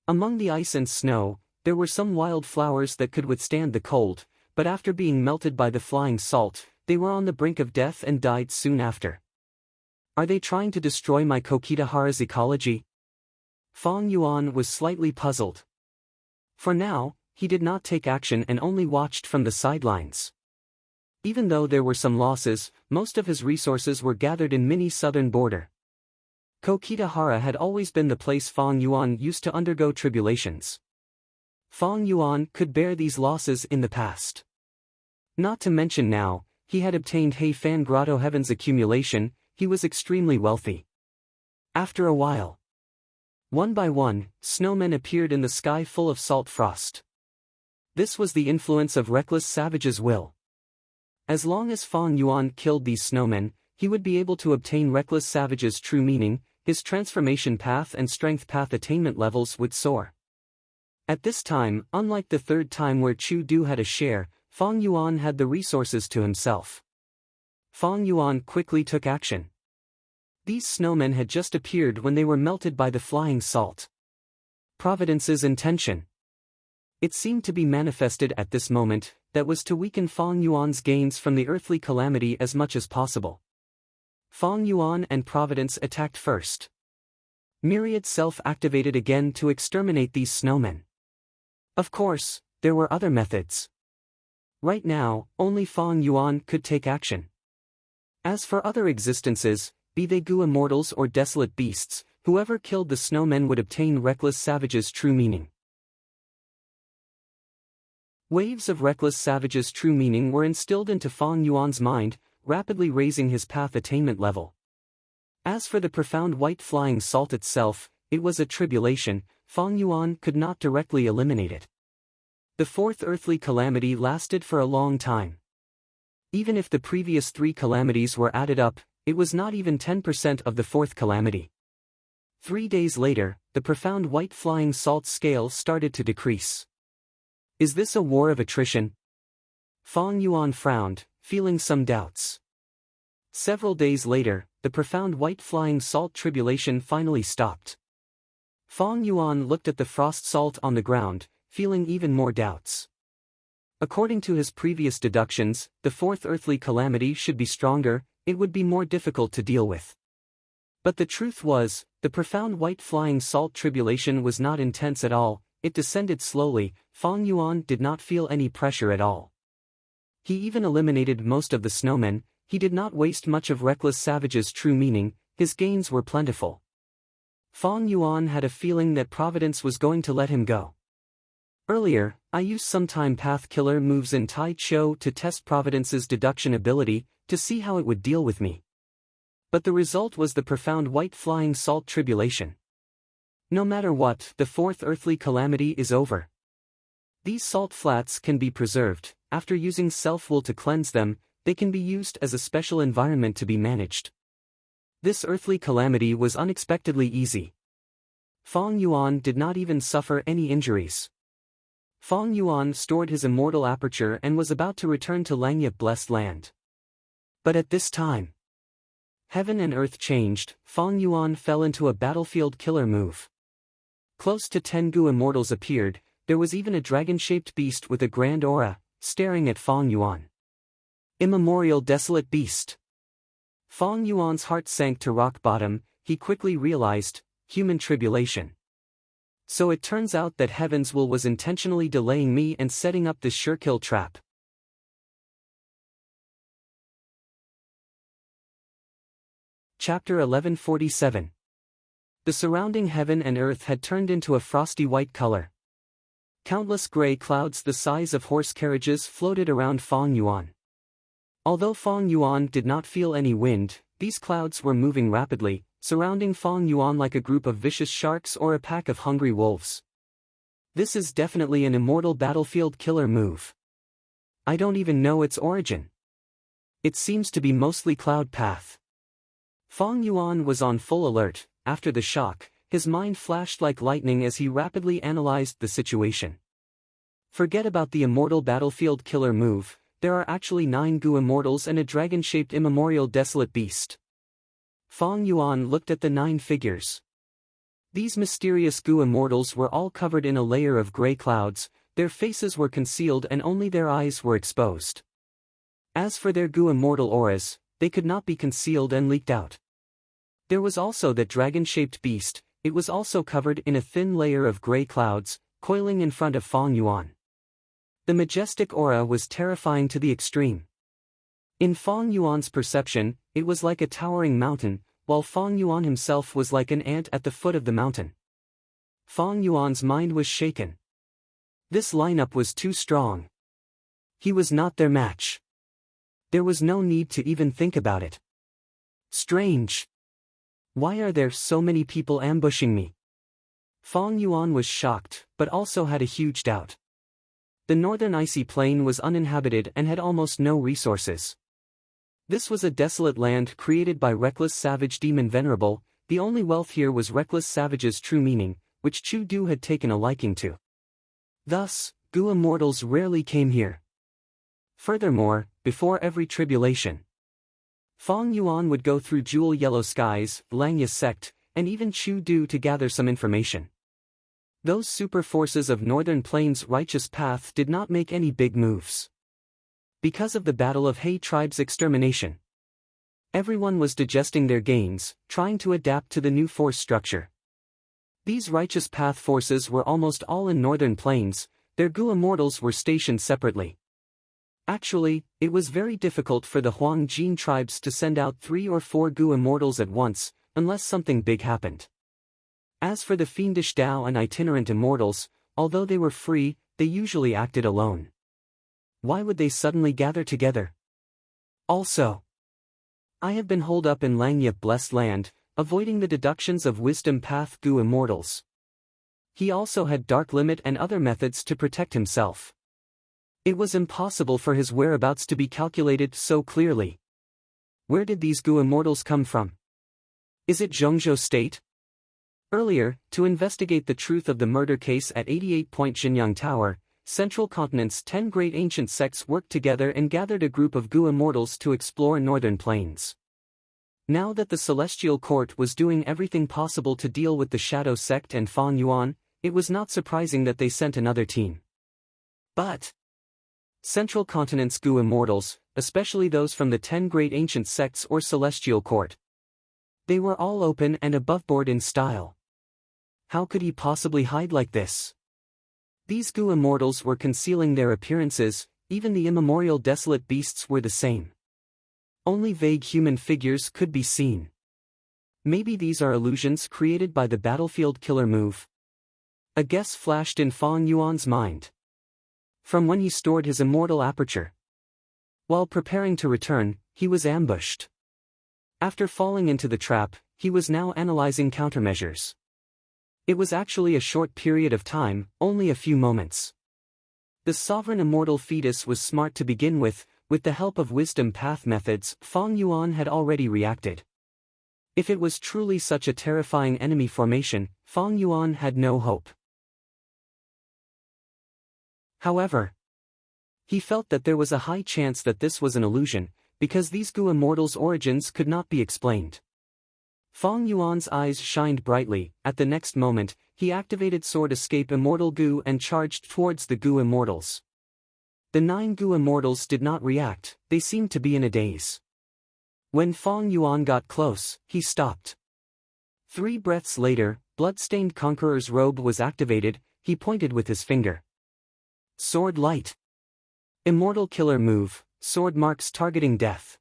Among the ice and snow, there were some wild flowers that could withstand the cold, but after being melted by the flying salt, they were on the brink of death and died soon after. Are they trying to destroy my Kokitahara's ecology? Fang Yuan was slightly puzzled. For now, he did not take action and only watched from the sidelines. Even though there were some losses, most of his resources were gathered in Mini Southern Border. Kokitahara had always been the place Fang Yuan used to undergo tribulations. Fang Yuan could bear these losses in the past. Not to mention now, he had obtained Heifan Grotto Heaven's accumulation. He was extremely wealthy. After a while, one by one, snowmen appeared in the sky full of salt frost. This was the influence of reckless savage's will. As long as Fang Yuan killed these snowmen, he would be able to obtain reckless savage's true meaning, his transformation path and strength path attainment levels would soar. At this time, unlike the third time where Chu Du had a share, Fang Yuan had the resources to himself. Fang Yuan quickly took action. These snowmen had just appeared when they were melted by the flying salt. Providence's intention. It seemed to be manifested at this moment, that was to weaken Fang Yuan's gains from the earthly calamity as much as possible. Fang Yuan and Providence attacked first. Myriad self-activated again to exterminate these snowmen. Of course, there were other methods. Right now, only Fang Yuan could take action. As for other existences, be they Gu immortals or desolate beasts, whoever killed the snowmen would obtain Reckless Savage's true meaning. Waves of Reckless Savage's true meaning were instilled into Fang Yuan's mind, rapidly raising his path attainment level. As for the profound white flying salt itself, it was a tribulation. Fang Yuan could not directly eliminate it. The fourth earthly calamity lasted for a long time. Even if the previous 3 calamities were added up, it was not even 10% of the fourth calamity. 3 days later, the profound white flying salt scale started to decrease. Is this a war of attrition? Fang Yuan frowned, feeling some doubts. Several days later, the profound white flying salt tribulation finally stopped. Fang Yuan looked at the frost salt on the ground, feeling even more doubts. According to his previous deductions, the fourth earthly calamity should be stronger, it would be more difficult to deal with. But the truth was, the profound white flying salt tribulation was not intense at all, it descended slowly. Fang Yuan did not feel any pressure at all. He even eliminated most of the snowmen, he did not waste much of Reckless Savage's true meaning, his gains were plentiful. Fang Yuan had a feeling that Providence was going to let him go. Earlier, I used some time path killer moves in Tai Cho to test Providence's deduction ability, to see how it would deal with me. But the result was the profound white flying salt tribulation. No matter what, the fourth earthly calamity is over. These salt flats can be preserved. After using self-will to cleanse them, they can be used as a special environment to be managed. This earthly calamity was unexpectedly easy. Fang Yuan did not even suffer any injuries. Fang Yuan stored his immortal aperture and was about to return to Langyat blessed land. But at this time, heaven and earth changed. Fang Yuan fell into a battlefield killer move. Close to 10 Gu immortals appeared, there was even a dragon-shaped beast with a grand aura, staring at Fang Yuan. Immemorial desolate beast. Fang Yuan's heart sank to rock bottom, he quickly realized, human tribulation. So it turns out that Heaven's will was intentionally delaying me and setting up this sure-kill trap. Chapter 1147. The surrounding heaven and earth had turned into a frosty white color. Countless gray clouds the size of horse carriages floated around Fang Yuan. Although Fang Yuan did not feel any wind, these clouds were moving rapidly, surrounding Fang Yuan like a group of vicious sharks or a pack of hungry wolves. This is definitely an immortal battlefield killer move. I don't even know its origin. It seems to be mostly cloud path. Fang Yuan was on full alert. After the shock, his mind flashed like lightning as he rapidly analyzed the situation. Forget about the immortal battlefield killer move. There are actually 9 Gu immortals and a dragon-shaped immemorial desolate beast. Fang Yuan looked at the 9 figures. These mysterious Gu immortals were all covered in a layer of gray clouds, their faces were concealed and only their eyes were exposed. As for their Gu immortal auras, they could not be concealed and leaked out. There was also that dragon-shaped beast, it was also covered in a thin layer of gray clouds, coiling in front of Fang Yuan. The majestic aura was terrifying to the extreme. In Fang Yuan's perception, it was like a towering mountain, while Fang Yuan himself was like an ant at the foot of the mountain. Fang Yuan's mind was shaken. This lineup was too strong. He was not their match. There was no need to even think about it. Strange. Why are there so many people ambushing me? Fang Yuan was shocked, but also had a huge doubt. The northern icy plain was uninhabited and had almost no resources. This was a desolate land created by Reckless Savage Demon Venerable. The only wealth here was Reckless Savage's true meaning, which Chu Du had taken a liking to. Thus, Gu immortals rarely came here. Furthermore, before every tribulation, Fang Yuan would go through Jewel Yellow Skies, Langya sect, and even Chu Du to gather some information. Those super forces of Northern Plains' righteous path did not make any big moves. Because of the Battle of Hay Tribe's extermination, everyone was digesting their gains, trying to adapt to the new force structure. These righteous path forces were almost all in Northern Plains, their Gu immortals were stationed separately. Actually, it was very difficult for the Huang Jin tribes to send out 3 or 4 Gu immortals at once, unless something big happened. As for the fiendish Dao and itinerant immortals, although they were free, they usually acted alone. Why would they suddenly gather together? Also, I have been holed up in Langyup blessed land, avoiding the deductions of wisdom path Gu immortals. He also had dark limit and other methods to protect himself. It was impossible for his whereabouts to be calculated so clearly. Where did these Gu immortals come from? Is it Zhongzhou State? Earlier, to investigate the truth of the murder case at 88-point Xinyang Tower, Central Continent's 10 great ancient sects worked together and gathered a group of Gu immortals to explore northern plains. Now that the Celestial Court was doing everything possible to deal with the Shadow Sect and Fang Yuan, it was not surprising that they sent another team. But Central Continent's Gu immortals, especially those from the 10 great ancient sects or Celestial Court, they were all open and aboveboard in style. How could he possibly hide like this? These Gu immortals were concealing their appearances, even the immemorial desolate beasts were the same. Only vague human figures could be seen. Maybe these are illusions created by the battlefield killer move. A guess flashed in Fang Yuan's mind. From when he stored his immortal aperture. While preparing to return, he was ambushed. After falling into the trap, he was now analyzing countermeasures. It was actually a short period of time, only a few moments. The sovereign immortal fetus was smart to begin with the help of wisdom path methods, Fang Yuan had already reacted. If it was truly such a terrifying enemy formation, Fang Yuan had no hope. However, he felt that there was a high chance that this was an illusion, because these Gu immortals' origins could not be explained. Fang Yuan's eyes shined brightly. At the next moment, he activated Sword Escape Immortal Gu and charged towards the Gu immortals. The 9 Gu immortals did not react, they seemed to be in a daze. When Fang Yuan got close, he stopped. 3 breaths later, Bloodstained Conqueror's robe was activated. He pointed with his finger. Sword Light. Immortal Killer Move, Sword Marks targeting death.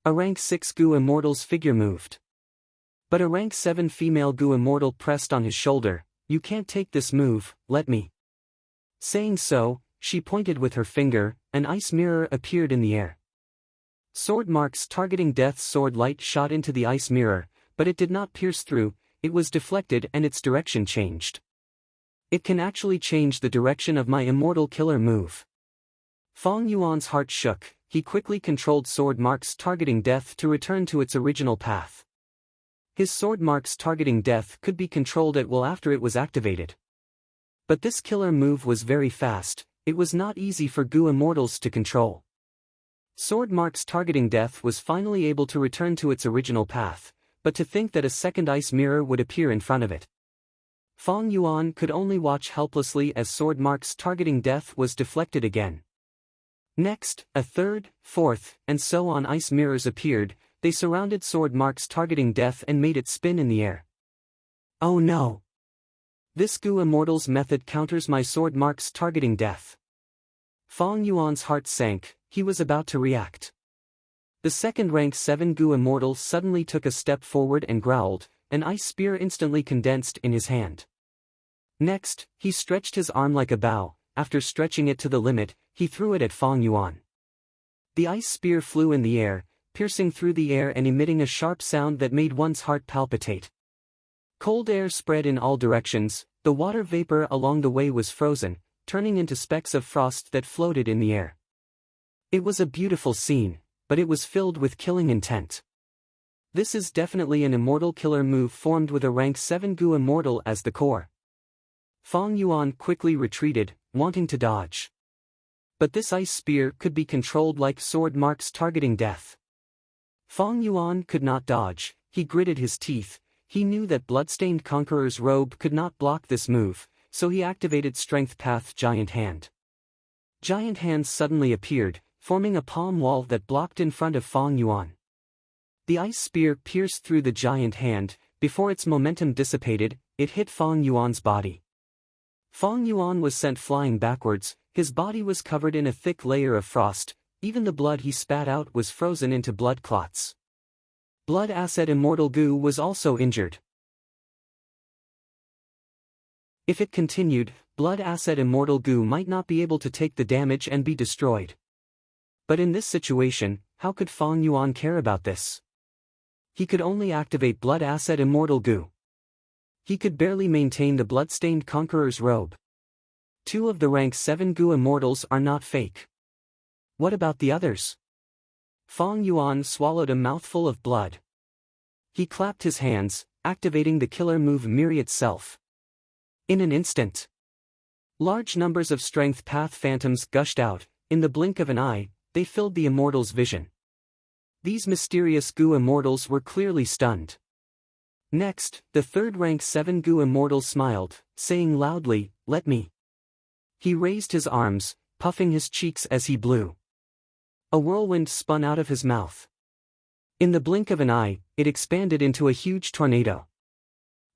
A rank 6 Gu immortal's figure moved. But a rank 7 female Gu immortal pressed on his shoulder. You can't take this move, let me. Saying so, she pointed with her finger. An ice mirror appeared in the air. Sword Marks targeting death's sword light shot into the ice mirror, but it did not pierce through. It was deflected and its direction changed. It can actually change the direction of my immortal killer move. Fang Yuan's heart shook. He quickly controlled Sword Marks targeting death to return to its original path. His Sword Marks targeting death could be controlled at will after it was activated. But this killer move was very fast. It was not easy for Gu immortals to control. Sword Marks targeting death was finally able to return to its original path, but to think that a second ice mirror would appear in front of it. Fang Yuan could only watch helplessly as Sword Marks targeting death was deflected again. Next, a third, fourth, and so on ice mirrors appeared. They surrounded Sword Marks targeting death and made it spin in the air. Oh no! This Gu immortal's method counters my Sword Marks targeting death. Fang Yuan's heart sank. He was about to react. The second rank 7 Gu immortal suddenly took a step forward and growled. An ice spear instantly condensed in his hand. Next, he stretched his arm like a bow. After stretching it to the limit, he threw it at Fang Yuan. The ice spear flew in the air, piercing through the air and emitting a sharp sound that made one's heart palpitate. Cold air spread in all directions. The water vapor along the way was frozen, turning into specks of frost that floated in the air. It was a beautiful scene, but it was filled with killing intent. This is definitely an immortal killer move formed with a rank 7 Gu immortal as the core. Fang Yuan quickly retreated, wanting to dodge. But this ice spear could be controlled like Sword Marks targeting death. Fang Yuan could not dodge. He gritted his teeth. He knew that Bloodstained Conqueror's robe could not block this move, so he activated Strength Path Giant Hand. Giant Hand suddenly appeared, forming a palm wall that blocked in front of Fang Yuan. The ice spear pierced through the giant hand. Before its momentum dissipated, it hit Fang Yuan's body. Fang Yuan was sent flying backwards. His body was covered in a thick layer of frost, even the blood he spat out was frozen into blood clots. Blood Acid Immortal Gu was also injured. If it continued, Blood Acid Immortal Gu might not be able to take the damage and be destroyed. But in this situation, how could Fang Yuan care about this? He could only activate Blood Acid Immortal Gu. He could barely maintain the Bloodstained Conqueror's robe. 2 of the rank 7 Gu Immortals are not fake. What about the others? Fang Yuan swallowed a mouthful of blood. He clapped his hands, activating the killer move Myriad Self. In an instant, large numbers of Strength Path Phantoms gushed out. In the blink of an eye, they filled the Immortals' vision. These mysterious Gu Immortals were clearly stunned. Next, the 3rd rank 7 Gu Immortal smiled, saying loudly, "Let me." He raised his arms, puffing his cheeks as he blew. A whirlwind spun out of his mouth. In the blink of an eye, it expanded into a huge tornado.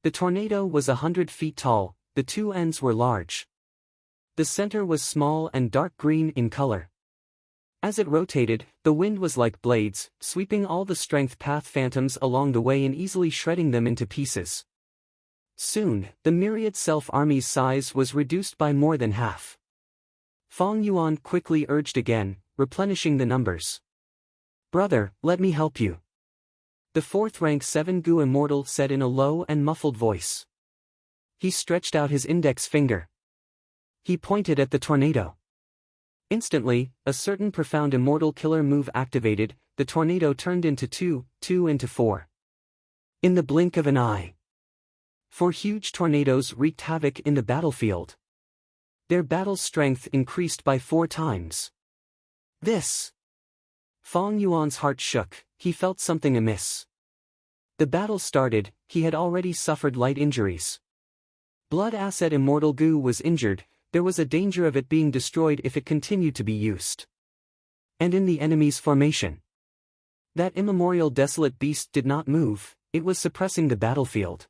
The tornado was 100 feet tall, the 2 ends were large. The center was small and dark green in color. As it rotated, the wind was like blades, sweeping all the Strength Path Phantoms along the way and easily shredding them into pieces. Soon, the Myriad Self army's size was reduced by more than half. Fang Yuan quickly urged again, replenishing the numbers. "Brother, let me help you," the 4th rank 7 Gu Immortal said in a low and muffled voice. He stretched out his index finger. He pointed at the tornado. Instantly, a certain profound immortal killer move activated. The tornado turned into 2 into 4. In the blink of an eye. 4 huge tornadoes wreaked havoc in the battlefield. Their battle strength increased by 4 times. This. Fang Yuan's heart shook, he felt something amiss. The battle started, he had already suffered light injuries. Blood Acid Immortal Gu was injured, there was a danger of it being destroyed if it continued to be used. And in the enemy's formation. That immemorial desolate beast did not move, it was suppressing the battlefield.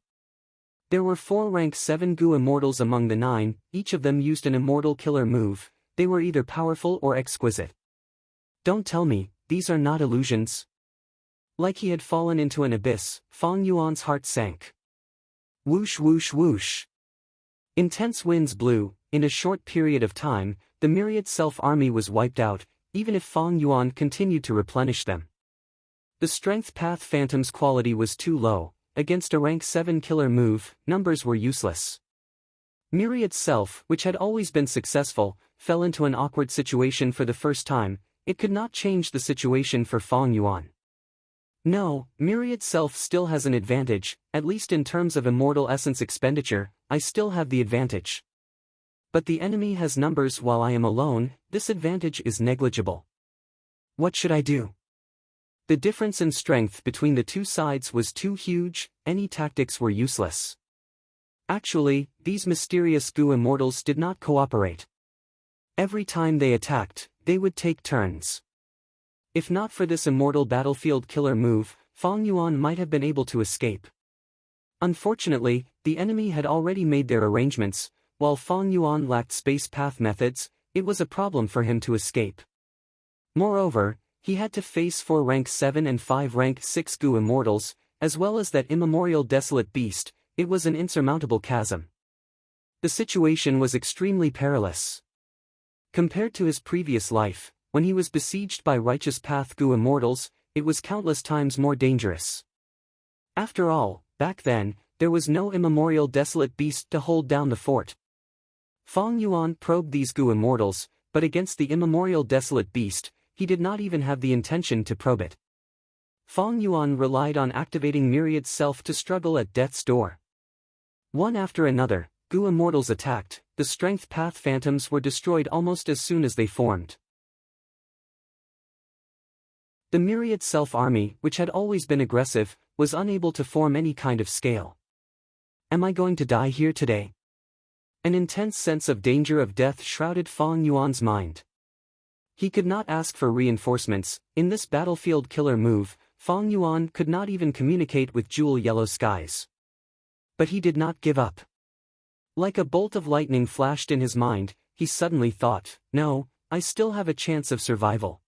There were 4 rank 7 Gu Immortals among the 9, each of them used an immortal killer move, they were either powerful or exquisite. Don't tell me, these are not illusions. Like he had fallen into an abyss, Fang Yuan's heart sank. Whoosh whoosh whoosh. Intense winds blew. In a short period of time, the Myriad Self army was wiped out, even if Fang Yuan continued to replenish them. The Strength Path Phantom's quality was too low, against a rank 7 killer move, numbers were useless. Myriad Self, which had always been successful, fell into an awkward situation for the first time. It could not change the situation for Fang Yuan. No, Myriad Self still has an advantage, at least in terms of immortal essence expenditure, I still have the advantage. But the enemy has numbers while I am alone, this advantage is negligible. What should I do? The difference in strength between the 2 sides was too huge, any tactics were useless. Actually, these mysterious Gu Immortals did not cooperate. Every time they attacked, they would take turns. If not for this immortal battlefield killer move, Fang Yuan might have been able to escape. Unfortunately, the enemy had already made their arrangements. While Fang Yuan lacked space path methods, it was a problem for him to escape. Moreover, he had to face 4 rank 7 and 5 rank 6 Gu Immortals, as well as that immemorial desolate beast. It was an insurmountable chasm. The situation was extremely perilous. Compared to his previous life, when he was besieged by righteous path Gu Immortals, it was countless times more dangerous. After all, back then, there was no immemorial desolate beast to hold down the fort. Fang Yuan probed these Gu Immortals, but against the immemorial desolate beast, he did not even have the intention to probe it. Fang Yuan relied on activating Myriad Self to struggle at death's door. One after another, Gu Immortals attacked, the Strength Path Phantoms were destroyed almost as soon as they formed. The Myriad Self army, which had always been aggressive, was unable to form any kind of scale. Am I going to die here today? An intense sense of danger of death shrouded Fang Yuan's mind. He could not ask for reinforcements. In this battlefield killer move, Fang Yuan could not even communicate with jewel yellow skies. But he did not give up. Like a bolt of lightning flashed in his mind, he suddenly thought, no, I still have a chance of survival.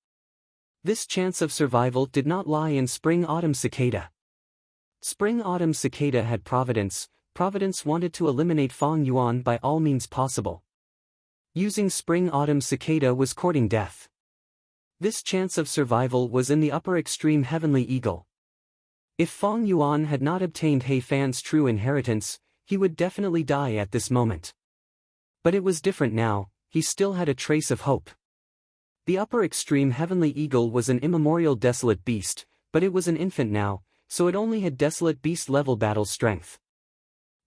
This chance of survival did not lie in Spring-Autumn Cicada. Spring-Autumn Cicada had Providence. Providence wanted to eliminate Fong Yuan by all means possible. Using Spring-Autumn Cicada was courting death. This chance of survival was in the upper extreme Heavenly Eagle. If Fong Yuan had not obtained He Fan's true inheritance, he would definitely die at this moment. But it was different now, he still had a trace of hope. The upper extreme Heavenly Eagle was an immemorial desolate beast, but it was an infant now, so it only had desolate beast-level battle strength.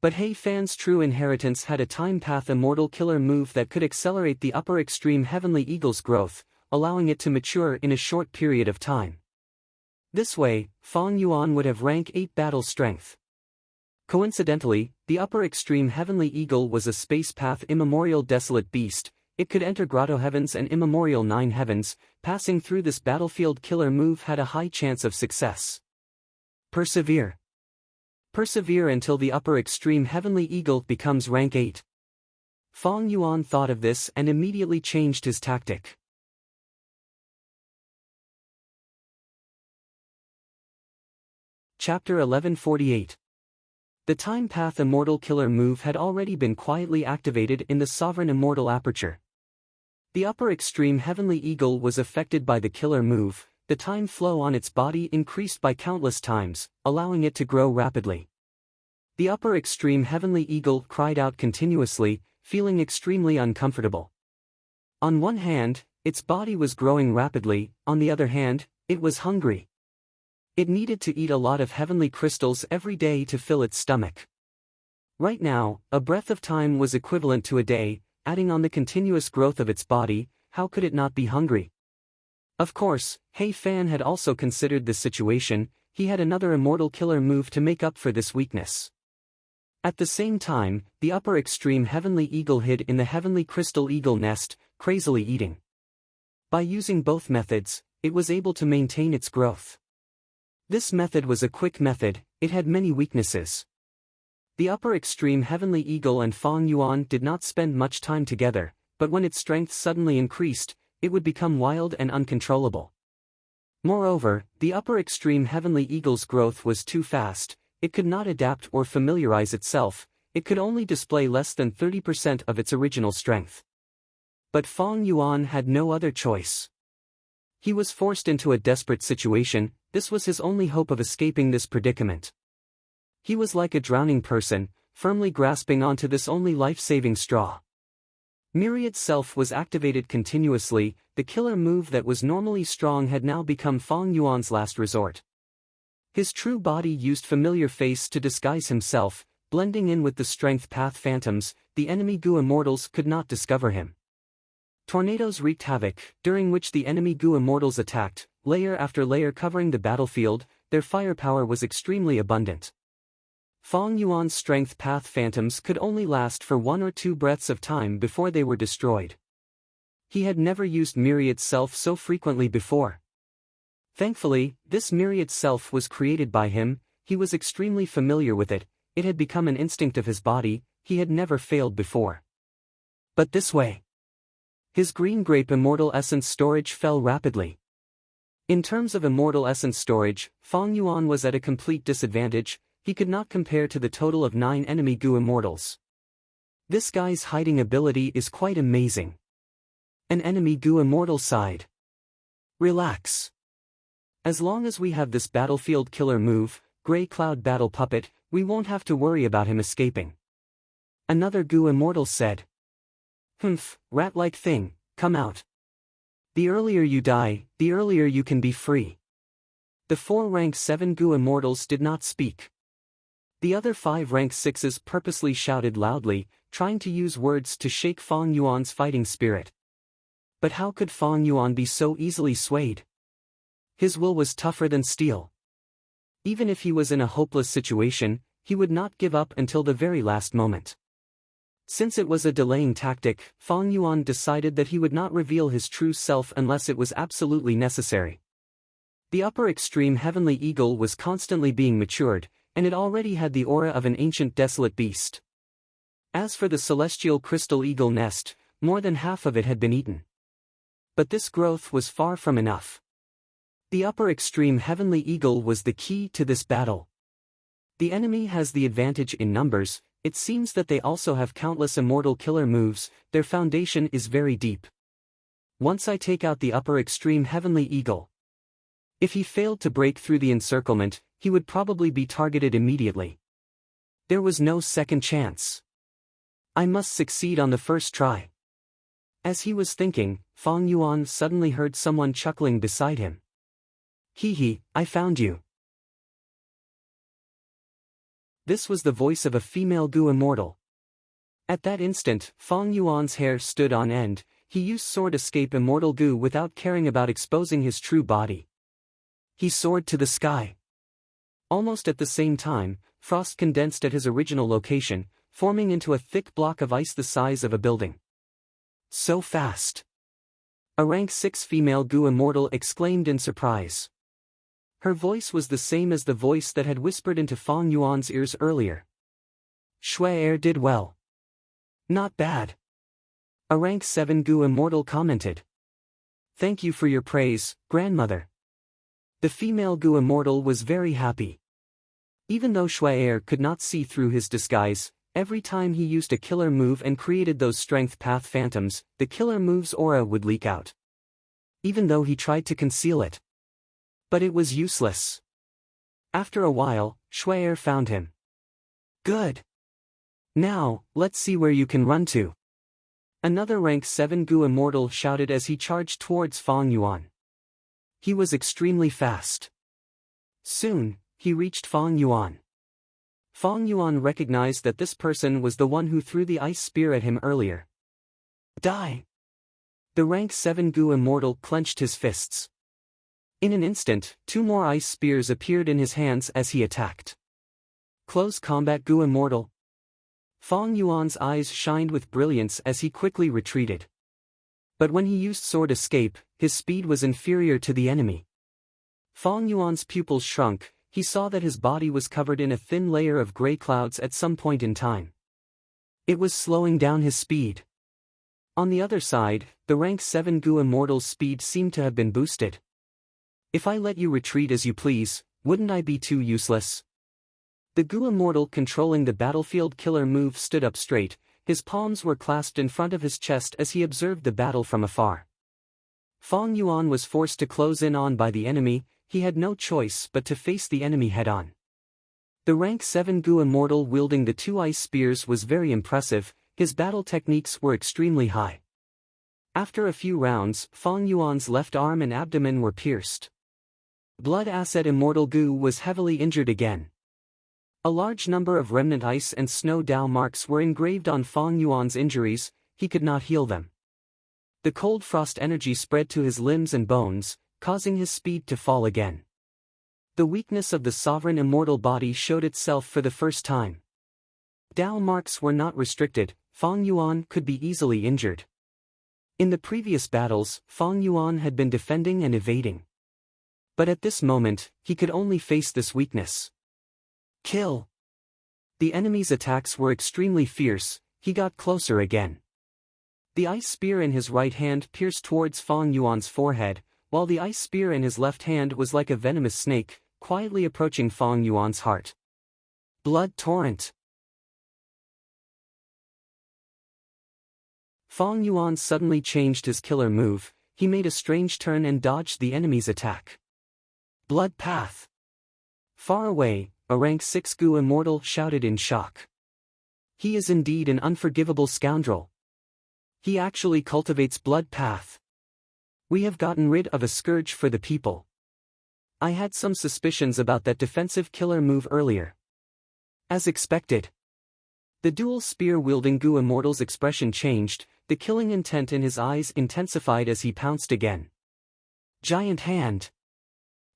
But He Fan's true inheritance had a time path immortal killer move that could accelerate the upper extreme Heavenly Eagle's growth, allowing it to mature in a short period of time. This way, Fong Yuan would have rank 8 battle strength. Coincidentally, the upper extreme Heavenly Eagle was a space path immemorial desolate beast. It could enter Grotto Heavens and immemorial 9 heavens. Passing through this battlefield killer move had a high chance of success. Persevere. Persevere until the upper extreme Heavenly Eagle becomes rank 8. Fong Yuan thought of this and immediately changed his tactic. Chapter 1148. The Time Path Immortal Killer move had already been quietly activated in the Sovereign Immortal Aperture. The upper extreme Heavenly Eagle was affected by the killer move. The time flow on its body increased by countless times, allowing it to grow rapidly. The upper extreme Heavenly Eagle cried out continuously, feeling extremely uncomfortable. On one hand, its body was growing rapidly, on the other hand, it was hungry. It needed to eat a lot of heavenly crystals every day to fill its stomach. Right now, a breath of time was equivalent to a day. Adding on the continuous growth of its body, how could it not be hungry? Of course, He Fan had also considered this situation. He had another immortal killer move to make up for this weakness. At the same time, the upper extreme Heavenly Eagle hid in the Heavenly Crystal Eagle nest, crazily eating. By using both methods, it was able to maintain its growth. This method was a quick method. It had many weaknesses. The upper extreme Heavenly Eagle and Fong Yuan did not spend much time together, but when its strength suddenly increased, it would become wild and uncontrollable. Moreover, the upper extreme Heavenly Eagle's growth was too fast. It could not adapt or familiarize itself. It could only display less than 30% of its original strength. But Fong Yuan had no other choice. He was forced into a desperate situation. This was his only hope of escaping this predicament. He was like a drowning person, firmly grasping onto this only life-saving straw. Myriad Self was activated continuously. The killer move that was normally strong had now become Fong Yuan's last resort. His true body used familiar face to disguise himself, blending in with the strength path phantoms. The enemy Gu Immortals could not discover him. Tornadoes wreaked havoc, during which the enemy Gu Immortals attacked, layer after layer covering the battlefield. Their firepower was extremely abundant. Fong Yuan's strength path phantoms could only last for 1 or 2 breaths of time before they were destroyed. He had never used Myriad Self so frequently before. Thankfully, this Myriad Self was created by him. He was extremely familiar with it. It had become an instinct of his body. He had never failed before. But this way. His green grape immortal essence storage fell rapidly. In terms of immortal essence storage, Fong Yuan was at a complete disadvantage. He could not compare to the total of 9 enemy Gu Immortals. This guy's hiding ability is quite amazing. An enemy Gu Immortal sighed. Relax. As long as we have this battlefield killer move, Grey Cloud Battle Puppet, we won't have to worry about him escaping. Another Gu Immortal said. Humph, rat-like thing, come out. The earlier you die, the earlier you can be free. The 4 rank 7 Gu Immortals did not speak. The other 5 rank 6s purposely shouted loudly, trying to use words to shake Fong Yuan's fighting spirit. But how could Fong Yuan be so easily swayed? His will was tougher than steel. Even if he was in a hopeless situation, he would not give up until the very last moment. Since it was a delaying tactic, Fong Yuan decided that he would not reveal his true self unless it was absolutely necessary. The upper extreme Heavenly Eagle was constantly being matured, and it already had the aura of an ancient desolate beast. As for the celestial crystal eagle nest, more than half of it had been eaten. But this growth was far from enough. The upper extreme Heavenly Eagle was the key to this battle. The enemy has the advantage in numbers. It seems that they also have countless immortal killer moves. Their foundation is very deep. Once I take out the upper extreme Heavenly Eagle, if he failed to break through the encirclement, he would probably be targeted immediately. There was no second chance. I must succeed on the first try. As he was thinking, Fang Yuan suddenly heard someone chuckling beside him. Hee, I found you. This was the voice of a female Gu immortal. At that instant, Fang Yuan's hair stood on end. He used sword escape immortal Gu without caring about exposing his true body. He soared to the sky. Almost at the same time, frost condensed at his original location, forming into a thick block of ice the size of a building. So fast! A rank 6 female Gu immortal exclaimed in surprise. Her voice was the same as the voice that had whispered into Fang Yuan's ears earlier. Shui did well. Not bad. A rank 7 Gu immortal commented. Thank you for your praise, grandmother. The female Gu immortal was very happy. Even though Shui could not see through his disguise, every time he used a killer move and created those strength path phantoms, the killer move's aura would leak out. Even though he tried to conceal it. But it was useless. After a while, Shui found him. Good. Now, let's see where you can run to. Another rank 7 Gu immortal shouted as he charged towards Fang Yuan. He was extremely fast. Soon, he reached Fang Yuan. Fang Yuan recognized that this person was the one who threw the ice spear at him earlier. Die! The rank 7 Gu immortal clenched his fists. In an instant, 2 more ice spears appeared in his hands as he attacked. Close combat Gu immortal. Fang Yuan's eyes shined with brilliance as he quickly retreated. But when he used sword escape, his speed was inferior to the enemy. Fang Yuan's pupils shrunk. He saw that his body was covered in a thin layer of gray clouds at some point in time. It was slowing down his speed. On the other side, the rank 7 Gu immortal's speed seemed to have been boosted. If I let you retreat as you please, wouldn't I be too useless? The Gu immortal controlling the battlefield killer move stood up straight. His palms were clasped in front of his chest as he observed the battle from afar. Fang Yuan was forced to close in on by the enemy. He had no choice but to face the enemy head-on. The rank 7 Gu immortal wielding the 2 ice spears was very impressive. His battle techniques were extremely high. After a few rounds, Fang Yuan's left arm and abdomen were pierced. Blood Asset Immortal Gu was heavily injured again. A large number of remnant ice and snow Dao marks were engraved on Fang Yuan's injuries. He could not heal them. The cold frost energy spread to his limbs and bones, causing his speed to fall again. The weakness of the sovereign immortal body showed itself for the first time. Dao marks were not restricted. Fang Yuan could be easily injured. In the previous battles, Fang Yuan had been defending and evading. But at this moment, he could only face this weakness. Kill! The enemy's attacks were extremely fierce. He got closer again. The ice spear in his right hand pierced towards Fang Yuan's forehead, while the ice spear in his left hand was like a venomous snake, quietly approaching Fang Yuan's heart. Blood torrent! Fang Yuan suddenly changed his killer move. He made a strange turn and dodged the enemy's attack. Blood path! Far away, a rank 6 Gu immortal shouted in shock. He is indeed an unforgivable scoundrel. He actually cultivates blood path. We have gotten rid of a scourge for the people. I had some suspicions about that defensive killer move earlier. As expected. The dual spear-wielding Gu immortal's expression changed. The killing intent in his eyes intensified as he pounced again. Giant hand!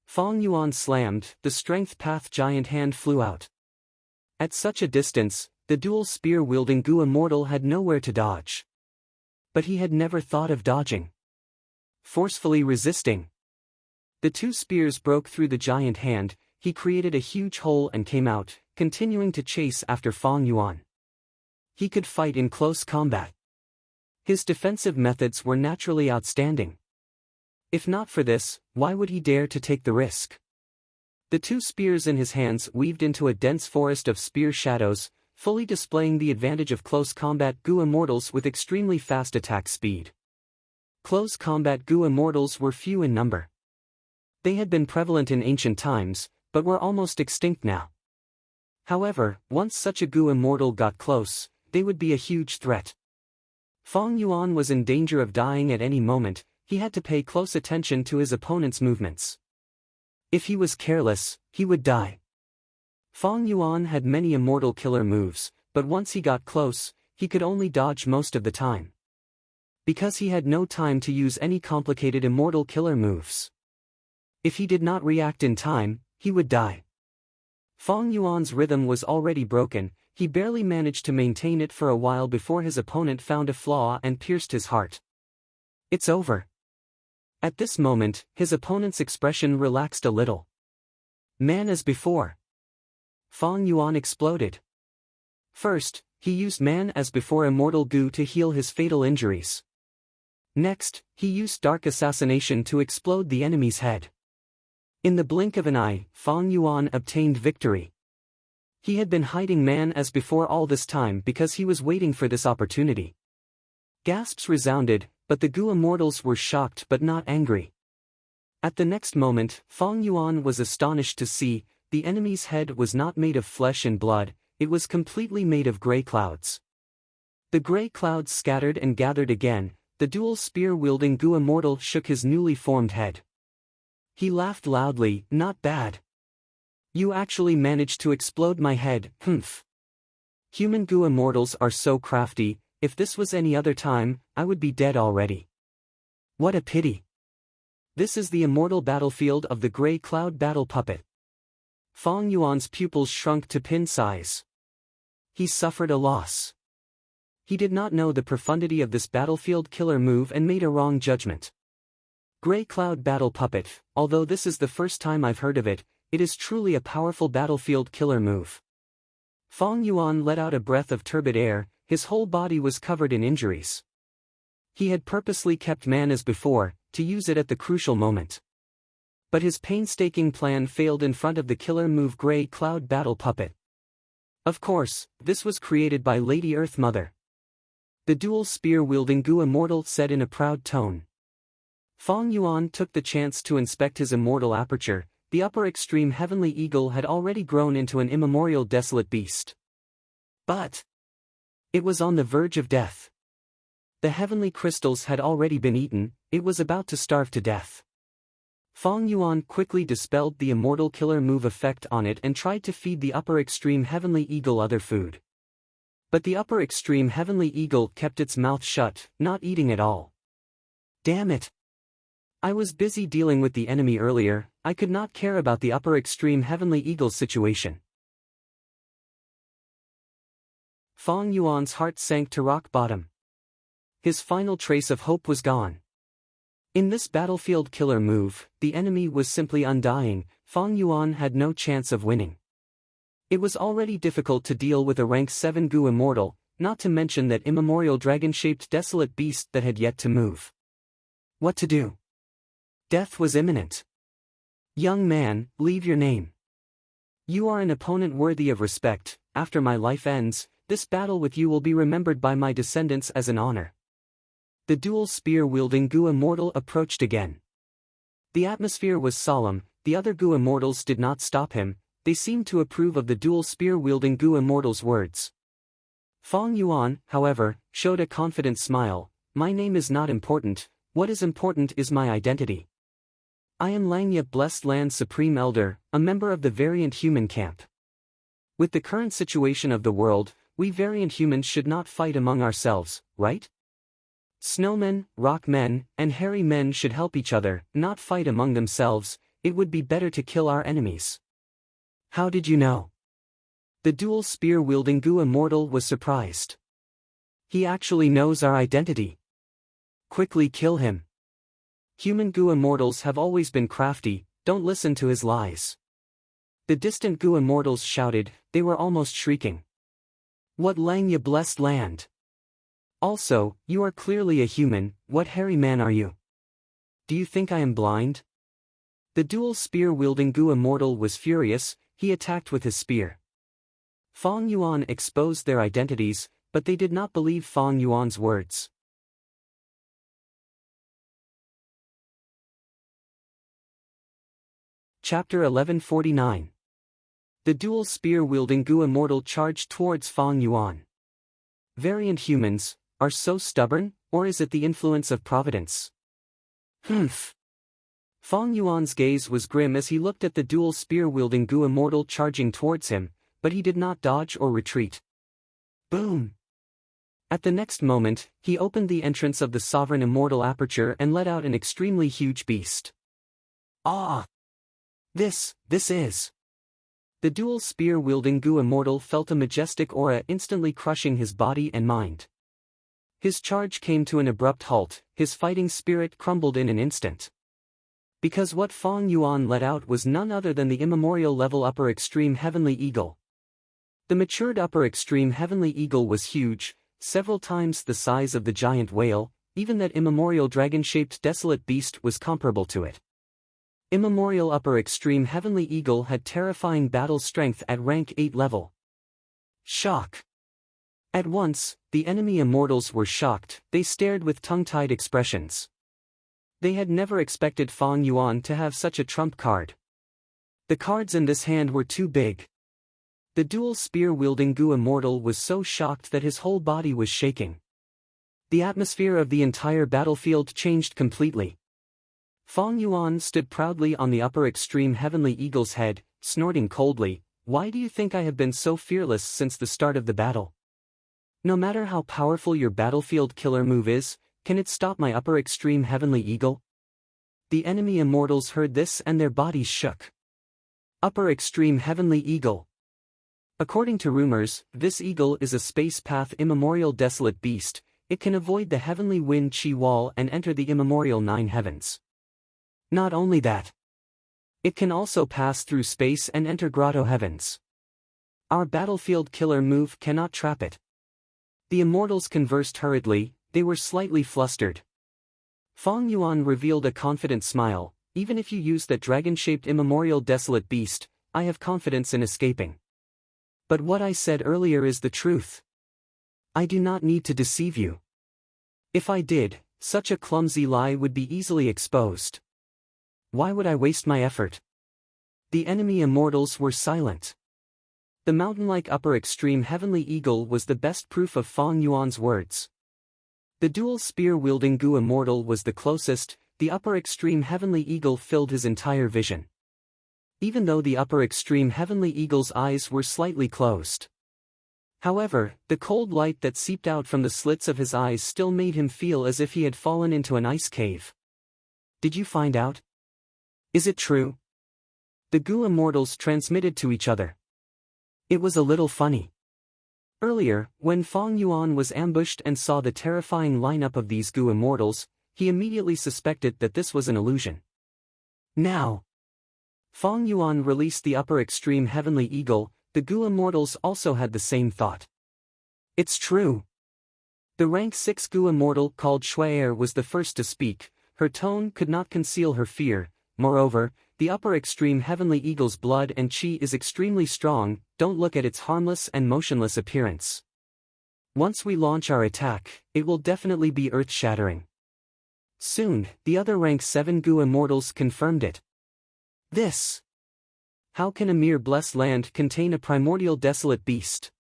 Fang Yuan slammed. The strength path giant hand flew out. At such a distance, the dual spear-wielding Gu immortal had nowhere to dodge. But he had never thought of dodging. Forcefully resisting. The 2 spears broke through the giant hand. He created a huge hole and came out, continuing to chase after Fang Yuan. He could fight in close combat. His defensive methods were naturally outstanding. If not for this, why would he dare to take the risk? The two spears in his hands weaved into a dense forest of spear shadows, fully displaying the advantage of close combat Gu immortals with extremely fast attack speed. Close combat Gu immortals were few in number. They had been prevalent in ancient times, but were almost extinct now. However, once such a Gu immortal got close, they would be a huge threat. Fong Yuan was in danger of dying at any moment. He had to pay close attention to his opponent's movements. If he was careless, he would die. Fong Yuan had many immortal killer moves, but once he got close, he could only dodge most of the time. Because he had no time to use any complicated immortal killer moves. If he did not react in time, he would die. Fong Yuan's rhythm was already broken. He barely managed to maintain it for a while before his opponent found a flaw and pierced his heart. It's over. At this moment, his opponent's expression relaxed a little. Man as before. Fong Yuan exploded. First, he used man as before immortal Gu to heal his fatal injuries. Next, he used dark assassination to explode the enemy's head. In the blink of an eye, Fong Yuan obtained victory. He had been hiding man as before all this time because he was waiting for this opportunity. Gasps resounded, but the Gu immortals were shocked but not angry. At the next moment, Fong Yuan was astonished to see, the enemy's head was not made of flesh and blood, it was completely made of grey clouds. The grey clouds scattered and gathered again. The dual spear-wielding Gu immortal shook his newly formed head. He laughed loudly. Not bad. You actually managed to explode my head, humph. Human Gu immortals are so crafty. If this was any other time, I would be dead already. What a pity. This is the immortal battlefield of the grey cloud battle puppet. Fong Yuan's pupils shrunk to pin size. He suffered a loss. He did not know the profundity of this battlefield killer move and made a wrong judgment. Grey Cloud Battle Puppet, although this is the first time I've heard of it, it is truly a powerful battlefield killer move. Fong Yuan let out a breath of turbid air, his whole body was covered in injuries. He had purposely kept man as before, to use it at the crucial moment. But his painstaking plan failed in front of the killer move Grey Cloud Battle Puppet. Of course, this was created by Lady Earth Mother. The dual spear-wielding Gu immortal said in a proud tone. Fong Yuan took the chance to inspect his immortal aperture. The upper extreme heavenly eagle had already grown into an immemorial desolate beast. But it was on the verge of death. The heavenly crystals had already been eaten, it was about to starve to death. Fong Yuan quickly dispelled the immortal killer move effect on it and tried to feed the upper extreme heavenly eagle other food. But the upper extreme heavenly eagle kept its mouth shut, not eating at all. Damn it! I was busy dealing with the enemy earlier, I could not care about the upper extreme heavenly eagle's situation. Fong Yuan's heart sank to rock bottom. His final trace of hope was gone. In this battlefield killer move, the enemy was simply undying. Fong Yuan had no chance of winning. It was already difficult to deal with a rank 7 Gu immortal, not to mention that immemorial dragon-shaped desolate beast that had yet to move. What to do? Death was imminent. Young man, leave your name. You are an opponent worthy of respect. After my life ends, this battle with you will be remembered by my descendants as an honor. The dual spear-wielding Gu immortal approached again. The atmosphere was solemn. The other Gu immortals did not stop him. They seemed to approve of the dual spear-wielding Gu immortal's words. Fong Yuan, however, showed a confident smile. My name is not important. What is important is my identity. I am Langya Blessed Land's Supreme Elder, a member of the Variant Human Camp. With the current situation of the world, we Variant Humans should not fight among ourselves, right? Snowmen, rock men, and hairy men should help each other, not fight among themselves. It would be better to kill our enemies. How did you know? The dual spear-wielding Gu immortal was surprised. He actually knows our identity. Quickly kill him. Human Gu immortals have always been crafty, don't listen to his lies. The distant Gu immortals shouted, they were almost shrieking. What Langya Blessed Land? Also, you are clearly a human, what hairy man are you? Do you think I am blind? The dual spear-wielding Gu immortal was furious, he attacked with his spear. Fong Yuan exposed their identities, but they did not believe Fong Yuan's words. Chapter 1149. The dual spear-wielding Gu immortal charged towards Fong Yuan. Variant humans are so stubborn, or is it the influence of providence? Humph. Fong Yuan's gaze was grim as he looked at the dual spear-wielding Gu immortal charging towards him, but he did not dodge or retreat. Boom! At the next moment, he opened the entrance of the sovereign immortal aperture and let out an extremely huge beast. Ah! This is... The dual spear-wielding Gu immortal felt a majestic aura instantly crushing his body and mind. His charge came to an abrupt halt, his fighting spirit crumbled in an instant. Because what Fong Yuan let out was none other than the immemorial level upper extreme heavenly eagle. The matured upper extreme heavenly eagle was huge, several times the size of the giant whale, even that immemorial dragon-shaped desolate beast was comparable to it. Immemorial upper extreme heavenly eagle had terrifying battle strength at rank 8 level. Shock. At once, the enemy immortals were shocked, they stared with tongue-tied expressions. They had never expected Fong Yuan to have such a trump card. The cards in this hand were too big. The dual spear-wielding Gu immortal was so shocked that his whole body was shaking. The atmosphere of the entire battlefield changed completely. Fong Yuan stood proudly on the upper extreme heavenly eagle's head, snorting coldly, "Why do you think I have been so fearless since the start of the battle? No matter how powerful your battlefield killer move is, can it stop my upper extreme heavenly eagle?" The enemy immortals heard this and their bodies shook. Upper extreme heavenly eagle. According to rumors, this eagle is a space path immemorial desolate beast. It can avoid the heavenly wind chi wall and enter the immemorial 9 heavens. Not only that, it can also pass through space and enter grotto heavens. Our battlefield killer move cannot trap it. The immortals conversed hurriedly, they were slightly flustered. Fong Yuan revealed a confident smile, "Even if you use that dragon-shaped immemorial desolate beast, I have confidence in escaping. But what I said earlier is the truth. I do not need to deceive you. If I did, such a clumsy lie would be easily exposed. Why would I waste my effort?" The enemy immortals were silent. The mountain-like upper extreme heavenly eagle was the best proof of Fong Yuan's words. The dual spear-wielding Gu immortal was the closest, the upper extreme heavenly eagle filled his entire vision. Even though the upper extreme heavenly eagle's eyes were slightly closed. However, the cold light that seeped out from the slits of his eyes still made him feel as if he had fallen into an ice cave. "Did you find out? Is it true?" The Gu immortals transmitted to each other. It was a little funny. Earlier, when Fong Yuan was ambushed and saw the terrifying lineup of these Gu immortals, he immediately suspected that this was an illusion. Now, Fong Yuan released the upper extreme heavenly eagle, the Gu immortals also had the same thought. It's true. The rank 6 Gu immortal called Shui'er was the first to speak, her tone could not conceal her fear. Moreover, the upper extreme heavenly eagle's blood and chi is extremely strong, don't look at its harmless and motionless appearance. Once we launch our attack, it will definitely be earth-shattering. Soon, the other rank 7 Gu immortals confirmed it. This. How can a mere blessed land contain a primordial desolate beast?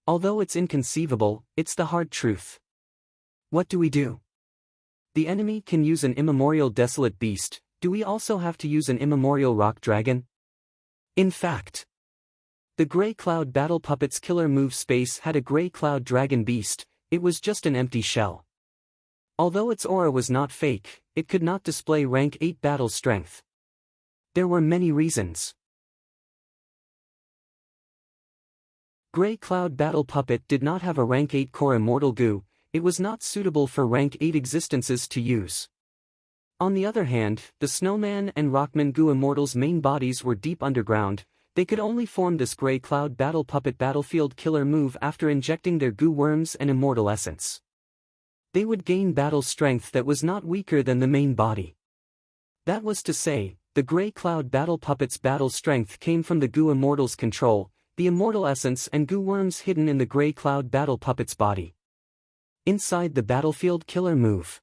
Although it's inconceivable, it's the hard truth. What do we do? The enemy can use an immemorial desolate beast. Do we also have to use an immemorial rock dragon? In fact, the Grey Cloud Battle Puppet's killer move space had a Grey Cloud Dragon Beast, it was just an empty shell. Although its aura was not fake, it could not display rank 8 battle strength. There were many reasons. Grey Cloud Battle Puppet did not have a rank 8 core immortal Gu, it was not suitable for rank 8 existences to use. On the other hand, the Snowman and Rockman Gu immortals' main bodies were deep underground, they could only form this Grey Cloud Battle Puppet battlefield killer move after injecting their Gu worms and immortal essence. They would gain battle strength that was not weaker than the main body. That was to say, the Grey Cloud battle puppet's battle strength came from the goo immortal's control, the immortal essence and goo worms hidden in the Grey Cloud battle puppet's body. Inside the battlefield killer move.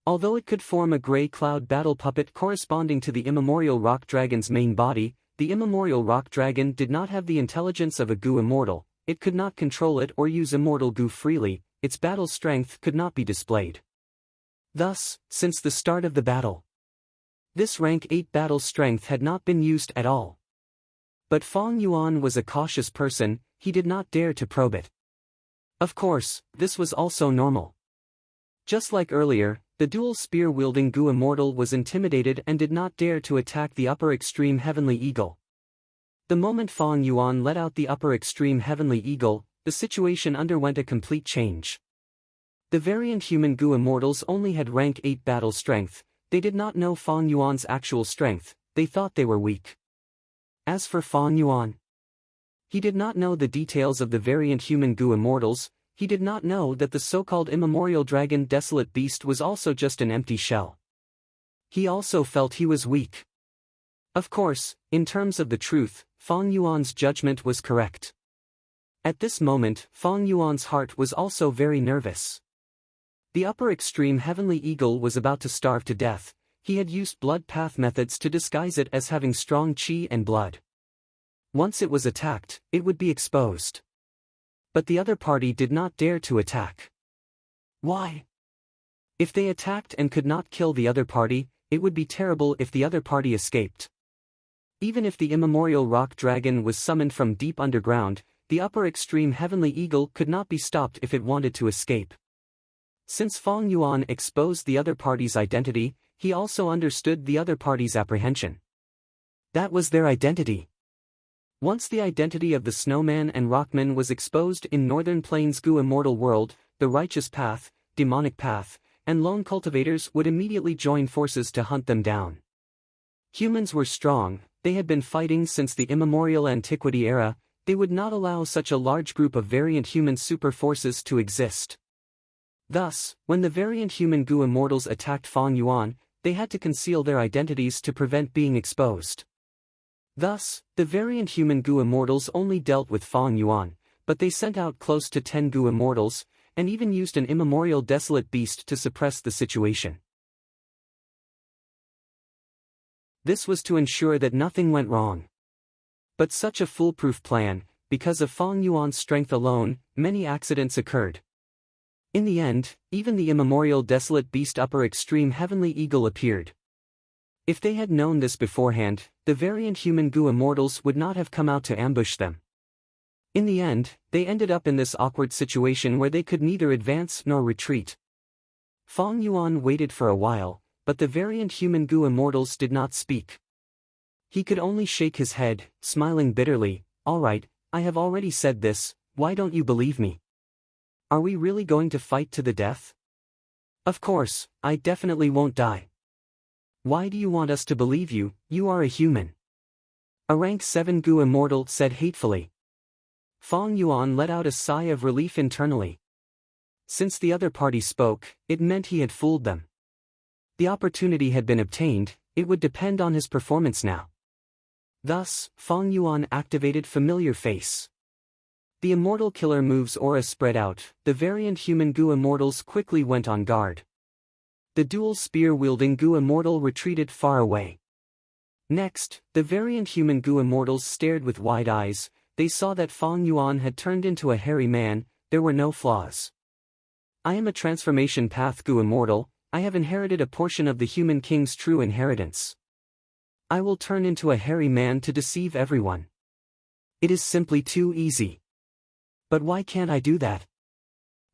Although it could form a Grey Cloud battle puppet corresponding to the immemorial rock dragon's main body, the immemorial rock dragon did not have the intelligence of a goo immortal, it could not control it or use immortal goo freely, its battle strength could not be displayed. Thus, since the start of the battle, this rank 8 battle strength had not been used at all. But Fong Yuan was a cautious person, he did not dare to probe it. Of course, this was also normal. Just like earlier, the dual spear-wielding goo immortal was intimidated and did not dare to attack the upper extreme heavenly eagle. The moment Fong Yuan let out the upper extreme heavenly eagle, the situation underwent a complete change. The variant human goo immortals only had rank 8 battle strength, they did not know Fong Yuan's actual strength, they thought they were weak. As for Fong Yuan, he did not know the details of the variant human goo immortals, he did not know that the so-called immemorial dragon desolate beast was also just an empty shell. He also felt he was weak. Of course, in terms of the truth, Fong Yuan's judgment was correct. At this moment, Fong Yuan's heart was also very nervous. The upper extreme heavenly eagle was about to starve to death, he had used blood path methods to disguise it as having strong qi and blood. Once it was attacked, it would be exposed. But the other party did not dare to attack. Why? If they attacked and could not kill the other party, it would be terrible if the other party escaped. Even if the immemorial rock dragon was summoned from deep underground, the upper extreme heavenly eagle could not be stopped if it wanted to escape. Since Fong Yuan exposed the other party's identity, he also understood the other party's apprehension. That was their identity. Once the identity of the snowman and rockman was exposed in Northern Plains goo immortal world, the righteous path, demonic path, and lone cultivators would immediately join forces to hunt them down. Humans were strong, they had been fighting since the immemorial antiquity era, they would not allow such a large group of variant human super forces to exist. Thus, when the variant human goo immortals attacked Fong Yuan, they had to conceal their identities to prevent being exposed. Thus, the variant human goo immortals only dealt with Fong Yuan, but they sent out close to 10 goo immortals, and even used an immemorial desolate beast to suppress the situation. This was to ensure that nothing went wrong. But such a foolproof plan, because of Fong Yuan's strength alone, many accidents occurred. In the end, even the immemorial desolate beast upper extreme heavenly eagle appeared. If they had known this beforehand, the variant human goo immortals would not have come out to ambush them. In the end, they ended up in this awkward situation where they could neither advance nor retreat. Fong Yuan waited for a while, but the variant human goo immortals did not speak. He could only shake his head, smiling bitterly. "All right, I have already said this, why don't you believe me? Are we really going to fight to the death? Of course, I definitely won't die. Why do you want us to believe you? You are a human." A rank 7 goo immortal said hatefully. Fong Yuan let out a sigh of relief internally. Since the other party spoke, it meant he had fooled them. The opportunity had been obtained, it would depend on his performance now. Thus, Fong Yuan activated Familiar Face. The Immortal Killer move's aura spread out, the variant human goo immortals quickly went on guard. The dual spear-wielding goo immortal retreated far away. Next, the variant human goo immortals stared with wide eyes, they saw that Fong Yuan had turned into a hairy man, there were no flaws. "I am a transformation path goo immortal, I have inherited a portion of the human king's true inheritance. I will turn into a hairy man to deceive everyone. It is simply too easy. But why can't I do that?"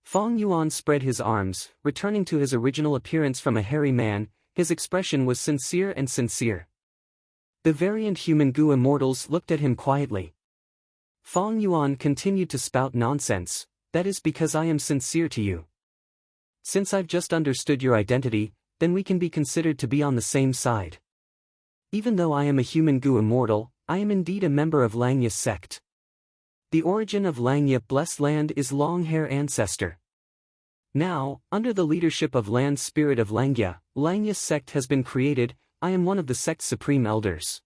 Fong Yuan spread his arms, returning to his original appearance from a hairy man, his expression was sincere and sincere. The variant human goo immortals looked at him quietly. Fong Yuan continued to spout nonsense, "That is because I am sincere to you. Since I've just understood your identity, then we can be considered to be on the same side. Even though I am a human goo immortal, I am indeed a member of Langya's sect. The origin of Langya blessed land is long hair ancestor. Now, under the leadership of Land Spirit of Langya's sect has been created. I am one of the sect's supreme elders.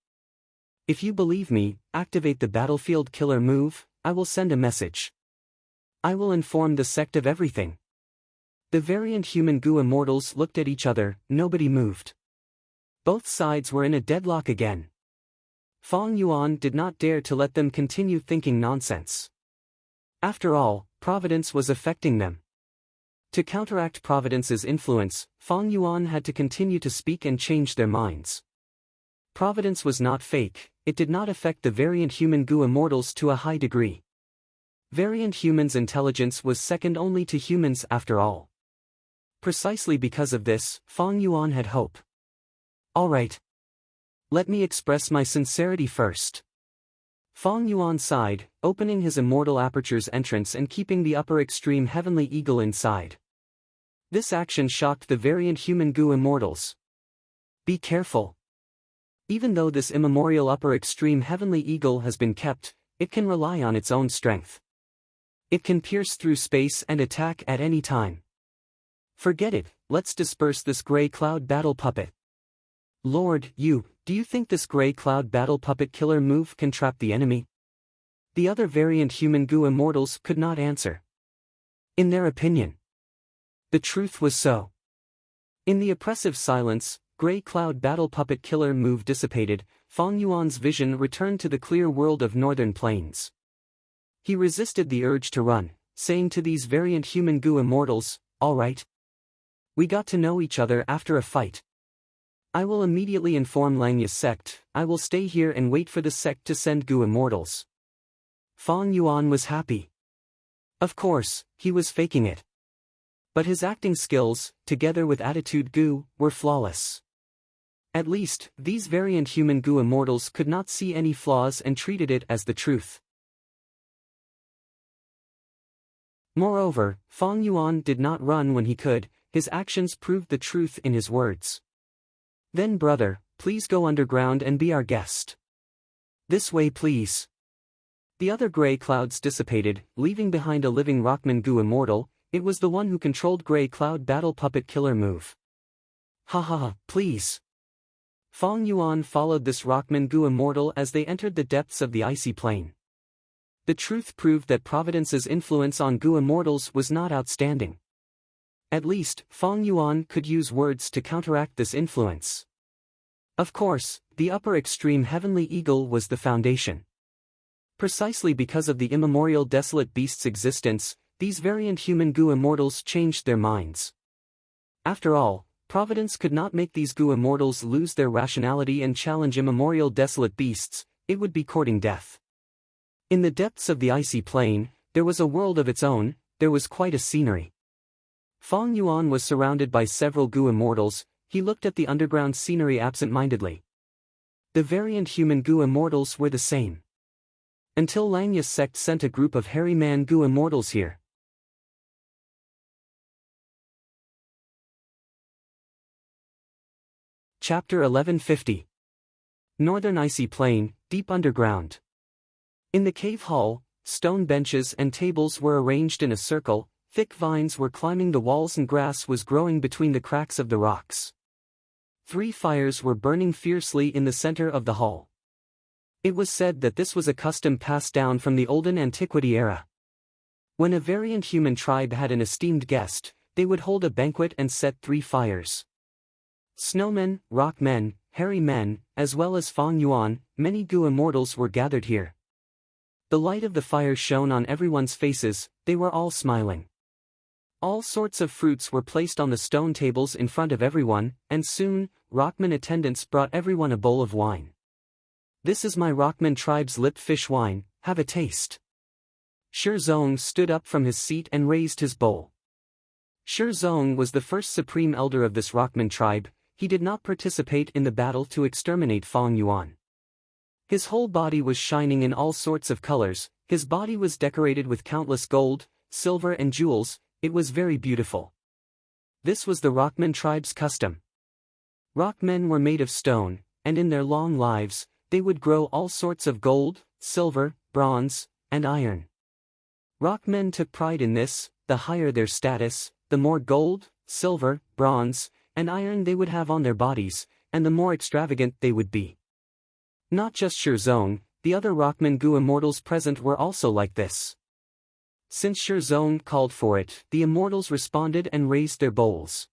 If you believe me, activate the battlefield killer move. I will send a message. I will inform the sect of everything. The variant human goo immortals looked at each other, nobody moved. Both sides were in a deadlock again. Fong Yuan did not dare to let them continue thinking nonsense. After all, Providence was affecting them. To counteract Providence's influence, Fong Yuan had to continue to speak and change their minds. Providence was not fake, it did not affect the variant human goo immortals to a high degree. Variant humans' intelligence was second only to humans after all. Precisely because of this, Fong Yuan had hope. Alright. Let me express my sincerity first. Fong Yuan sighed, opening his immortal aperture's entrance and keeping the upper extreme heavenly eagle inside. This action shocked the variant human goo immortals. Be careful. Even though this immemorial upper extreme heavenly eagle has been kept, it can rely on its own strength. It can pierce through space and attack at any time. Forget it, let's disperse this gray cloud battle puppet. Lord, do you think this gray cloud battle puppet killer move can trap the enemy? The other variant human goo immortals could not answer. In their opinion, the truth was so. In the oppressive silence, gray cloud battle puppet killer move dissipated. Fong Yuan's vision returned to the clear world of northern plains. He resisted the urge to run, saying to these variant human goo immortals, all right. We got to know each other after a fight. I will immediately inform Langya's sect. I will stay here and wait for the sect to send goo immortals. Fong Yuan was happy. Of course, he was faking it. But his acting skills, together with attitude goo, were flawless. At least, these variant human goo immortals could not see any flaws and treated it as the truth. Moreover, Fong Yuan did not run when he could. His actions proved the truth in his words. Then brother, please go underground and be our guest. This way please. The other gray clouds dissipated, leaving behind a living Rockman goo immortal. It was the one who controlled gray cloud battle puppet killer move. Ha ha ha, please. Fong Yuan followed this Rockman goo immortal as they entered the depths of the icy plain. The truth proved that Providence's influence on goo immortals was not outstanding. At least, Fong Yuan could use words to counteract this influence. Of course, the upper extreme heavenly eagle was the foundation. Precisely because of the immemorial desolate beast's existence, these variant human goo immortals changed their minds. After all, Providence could not make these goo immortals lose their rationality and challenge immemorial desolate beasts. It would be courting death. In the depths of the icy plain, there was a world of its own. There was quite a scenery. Fong Yuan was surrounded by several goo immortals. He looked at the underground scenery absent-mindedly. The variant human goo immortals were the same. Until Langya's sect sent a group of hairy man goo immortals here. Chapter 1150. Northern Icy Plain, Deep Underground. In the cave hall, stone benches and tables were arranged in a circle. Thick vines were climbing the walls and grass was growing between the cracks of the rocks. 3 fires were burning fiercely in the center of the hall. It was said that this was a custom passed down from the olden antiquity era. When a variant human tribe had an esteemed guest, they would hold a banquet and set 3 fires. Snowmen, rock men, hairy men, as well as Fong Yuan, many goo immortals were gathered here. The light of the fire shone on everyone's faces, they were all smiling. All sorts of fruits were placed on the stone tables in front of everyone, and soon, Rockman attendants brought everyone a bowl of wine. This is my Rockman tribe's lip fish wine, have a taste. Zong stood up from his seat and raised his bowl. Zong was the first supreme elder of this Rockman tribe. He did not participate in the battle to exterminate Fong Yuan. His whole body was shining in all sorts of colors. His body was decorated with countless gold, silver and jewels. It was very beautiful. This was the Rockman tribe's custom. Rockmen were made of stone, and in their long lives, they would grow all sorts of gold, silver, bronze, and iron. Rockmen took pride in this. The higher their status, the more gold, silver, bronze, and iron they would have on their bodies, and the more extravagant they would be. Not just Shirzone, the other Rockman Gu immortals present were also like this. Since Shirzone called for it, the immortals responded and raised their bowls.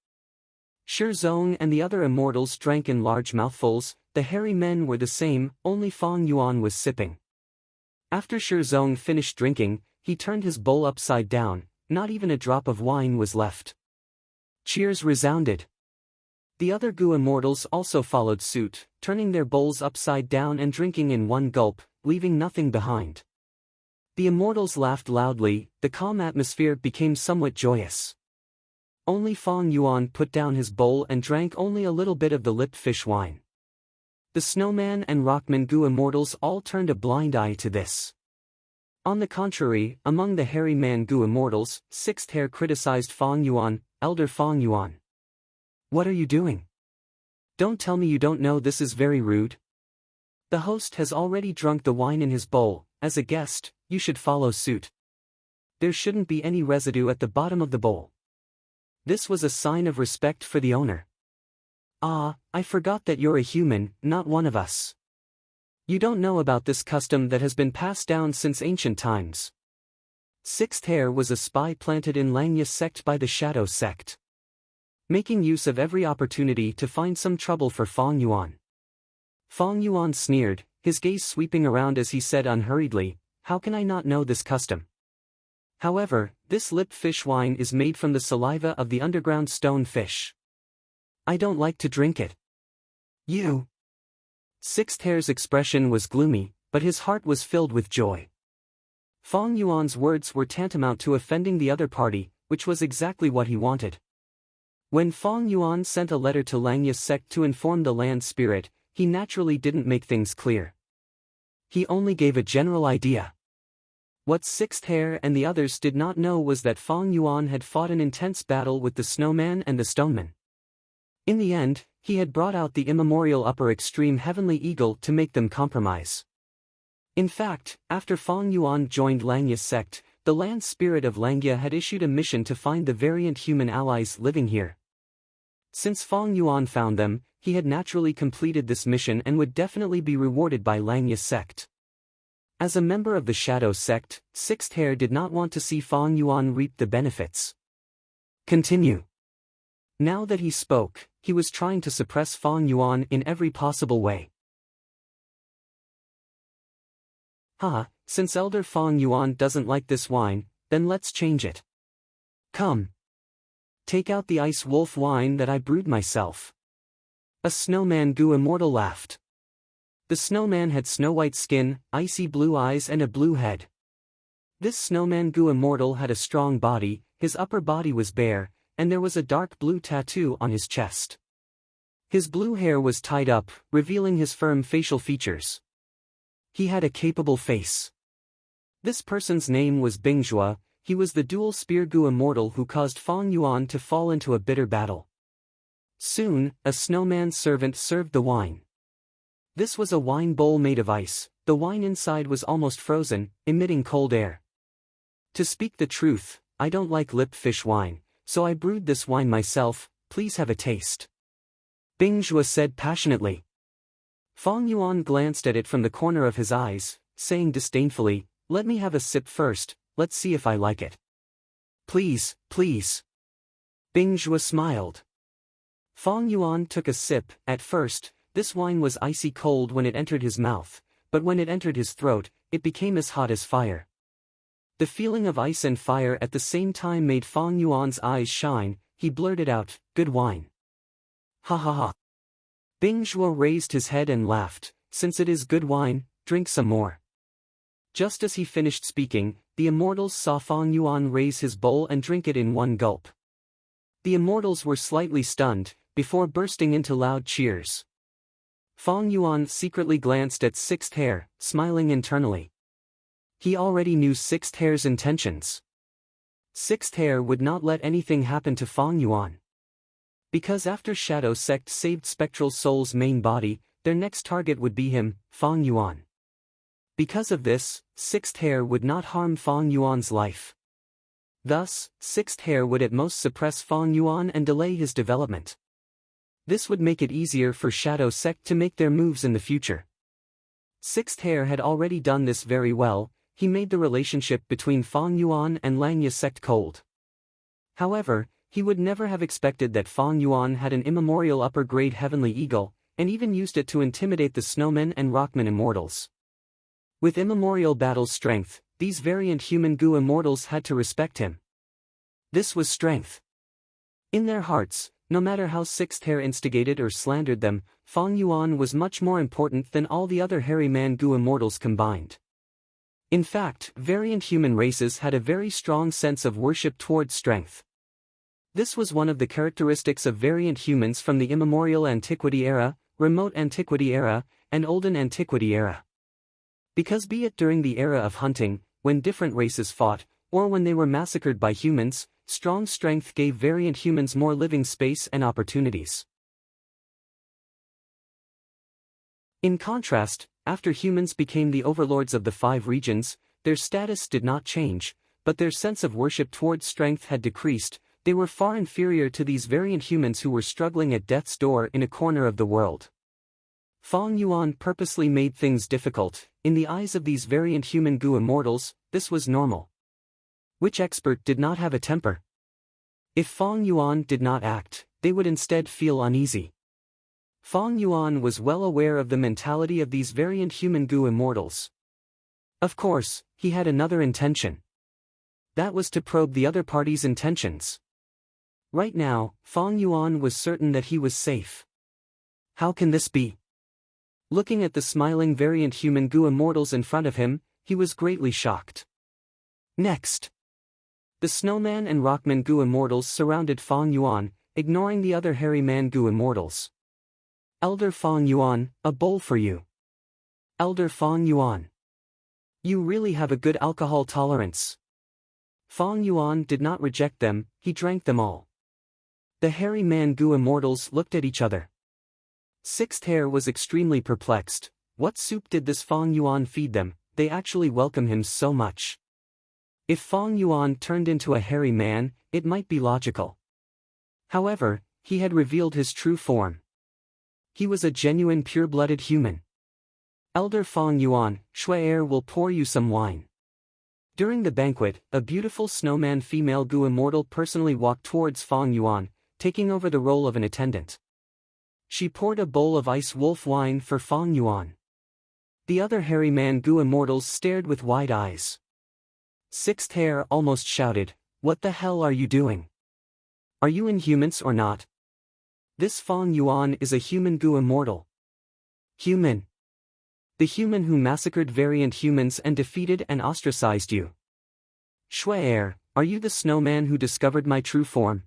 Shirzone and the other immortals drank in large mouthfuls. The hairy men were the same, only Fong Yuan was sipping. After Shirzone finished drinking, he turned his bowl upside down, not even a drop of wine was left. Cheers resounded. The other Gu immortals also followed suit, turning their bowls upside down and drinking in one gulp, leaving nothing behind. The immortals laughed loudly, the calm atmosphere became somewhat joyous. Only Fong Yuan put down his bowl and drank only a little bit of the lipped fish wine. The snowman and Rockman Gu immortals all turned a blind eye to this. On the contrary, among the hairy man Gu immortals, Sixth Hair criticized Fong Yuan, Elder Fong Yuan. What are you doing? Don't tell me you don't know this is very rude. The host has already drunk the wine in his bowl. As a guest, you should follow suit. There shouldn't be any residue at the bottom of the bowl. This was a sign of respect for the owner. Ah, I forgot that you're a human, not one of us. You don't know about this custom that has been passed down since ancient times. Sixth Hair was a spy planted in Langya sect by the Shadow sect, making use of every opportunity to find some trouble for Fong Yuan. Fong Yuan sneered, his gaze sweeping around as he said unhurriedly, "How can I not know this custom? However, this lipped fish wine is made from the saliva of the underground stone fish. I don't like to drink it." You. Sixth Hair's expression was gloomy, but his heart was filled with joy. Fong Yuan's words were tantamount to offending the other party, which was exactly what he wanted. When Fong Yuan sent a letter to Langya's sect to inform the land spirit, he naturally didn't make things clear. He only gave a general idea. What Sixth Hair and the others did not know was that Fong Yuan had fought an intense battle with the snowman and the stoneman. In the end, he had brought out the immemorial upper extreme heavenly eagle to make them compromise. In fact, after Fong Yuan joined Langya's sect, the land spirit of Langya had issued a mission to find the variant human allies living here. Since Fong Yuan found them, he had naturally completed this mission and would definitely be rewarded by Langya's sect. As a member of the Shadow sect, Sixth Hair did not want to see Fong Yuan reap the benefits. Continue. Now that he spoke, he was trying to suppress Fong Yuan in every possible way. Since Elder Fong Yuan doesn't like this wine, then let's change it. Come. Take out the ice wolf wine that I brewed myself. A snowman Gu immortal laughed. The snowman had snow-white skin, icy blue eyes and a blue head. This snowman Gu immortal had a strong body, his upper body was bare, and there was a dark blue tattoo on his chest. His blue hair was tied up, revealing his firm facial features. He had a capable face. This person's name was Bingjua. He was the dual spear Gu immortal who caused Fong Yuan to fall into a bitter battle. Soon, a snowman servant served the wine. This was a wine bowl made of ice. The wine inside was almost frozen, emitting cold air. To speak the truth, I don't like lipped fish wine, so I brewed this wine myself. Please have a taste. Bingjua said passionately. Fong Yuan glanced at it from the corner of his eyes, saying disdainfully, "Let me have a sip first, let's see if I like it." Please, please. Bingjua smiled. Fong Yuan took a sip. At first, this wine was icy cold when it entered his mouth, but when it entered his throat, it became as hot as fire. The feeling of ice and fire at the same time made Fong Yuan's eyes shine. He blurted out, "Good wine." Ha ha ha. Bingjua raised his head and laughed, "Since it is good wine, drink some more." Just as he finished speaking, the immortals saw Fong Yuan raise his bowl and drink it in one gulp. The immortals were slightly stunned, before bursting into loud cheers. Fong Yuan secretly glanced at Sixth Hair, smiling internally. He already knew Sixth Hair's intentions. Sixth Hair would not let anything happen to Fong Yuan. Because after Shadow Sect saved Spectral Soul's main body, their next target would be him, Fong Yuan. Because of this, Sixth Hair would not harm Fong Yuan's life. Thus, sixth hair would at most suppress Fong Yuan and delay his development. This would make it easier for Shadow Sect to make their moves in the future. Sixth hair had already done this very well. He made the relationship between Fong Yuan and Langya Sect cold. However, he would never have expected that Fong Yuan had an immemorial upper-grade heavenly eagle, and even used it to intimidate the snowmen and rockmen immortals. With immemorial battle strength, these variant human goo immortals had to respect him. This was strength. In their hearts, no matter how sixth hair instigated or slandered them, Fong Yuan was much more important than all the other hairy man goo immortals combined. In fact, variant human races had a very strong sense of worship towards strength. This was one of the characteristics of variant humans from the immemorial antiquity era, remote antiquity era, and olden antiquity era. Because be it during the era of hunting, when different races fought, or when they were massacred by humans, strong strength gave variant humans more living space and opportunities. In contrast, after humans became the overlords of the 5 regions, their status did not change, but their sense of worship towards strength had decreased. They were far inferior to these variant humans who were struggling at death's door in a corner of the world. Fong Yuan purposely made things difficult. In the eyes of these variant human goo immortals, this was normal. Which expert did not have a temper? If Fong Yuan did not act, they would instead feel uneasy. Fong Yuan was well aware of the mentality of these variant human goo immortals. Of course, he had another intention. That was to probe the other party's intentions. Right now, Fong Yuan was certain that he was safe. How can this be? Looking at the smiling variant human goo immortals in front of him, he was greatly shocked. Next, the snowman and rockman goo immortals surrounded Fong Yuan, ignoring the other hairy man goo immortals. Elder Fong Yuan, a bowl for you. Elder Fong Yuan. You really have a good alcohol tolerance. Fong Yuan did not reject them, he drank them all. The hairy man goo immortals looked at each other. Sixth hair was extremely perplexed. What soup did this Fong Yuan feed them? They actually welcome him so much. If Fong Yuan turned into a hairy man, it might be logical. However, he had revealed his true form. He was a genuine pure-blooded human. Elder Fong Yuan, Shui will pour you some wine. During the banquet, a beautiful snowman female goo immortal personally walked towards Fong Yuan, taking over the role of an attendant. She poured a bowl of ice wolf wine for Fong Yuan. The other hairy man goo immortals stared with wide eyes. Sixth hair almost shouted, "What the hell are you doing? Are you inhumans or not? This Fong Yuan is a human goo immortal." Human. The human who massacred variant humans and defeated and ostracized you. Shui, are you the snowman who discovered my true form?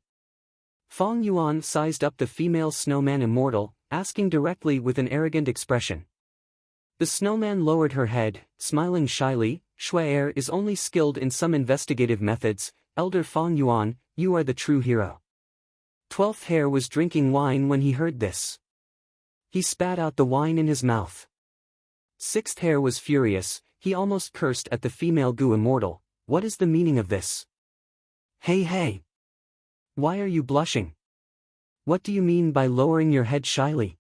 Fong Yuan sized up the female snowman immortal, asking directly with an arrogant expression. The snowman lowered her head, smiling shyly. Shui is only skilled in some investigative methods. Elder Fong Yuan, you are the true hero. 12th hair was drinking wine when he heard this. He spat out the wine in his mouth. 6th hair was furious, he almost cursed at the female goo immortal. What is the meaning of this? Hey. Why are you blushing? What do you mean by lowering your head shyly?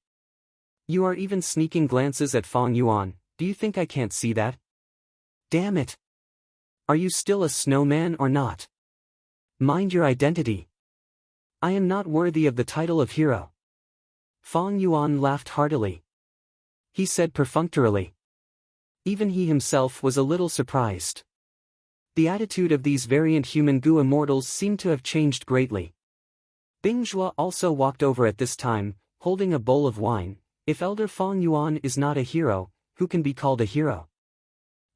You are even sneaking glances at Fong Yuan. Do you think I can't see that? Damn it. Are you still a snowman or not? Mind your identity. I am not worthy of the title of hero. Fong Yuan laughed heartily. He said perfunctorily. Even he himself was a little surprised. The attitude of these variant human goo immortals seemed to have changed greatly. Bing Zhua also walked over at this time, holding a bowl of wine. If Elder Fong Yuan is not a hero, who can be called a hero?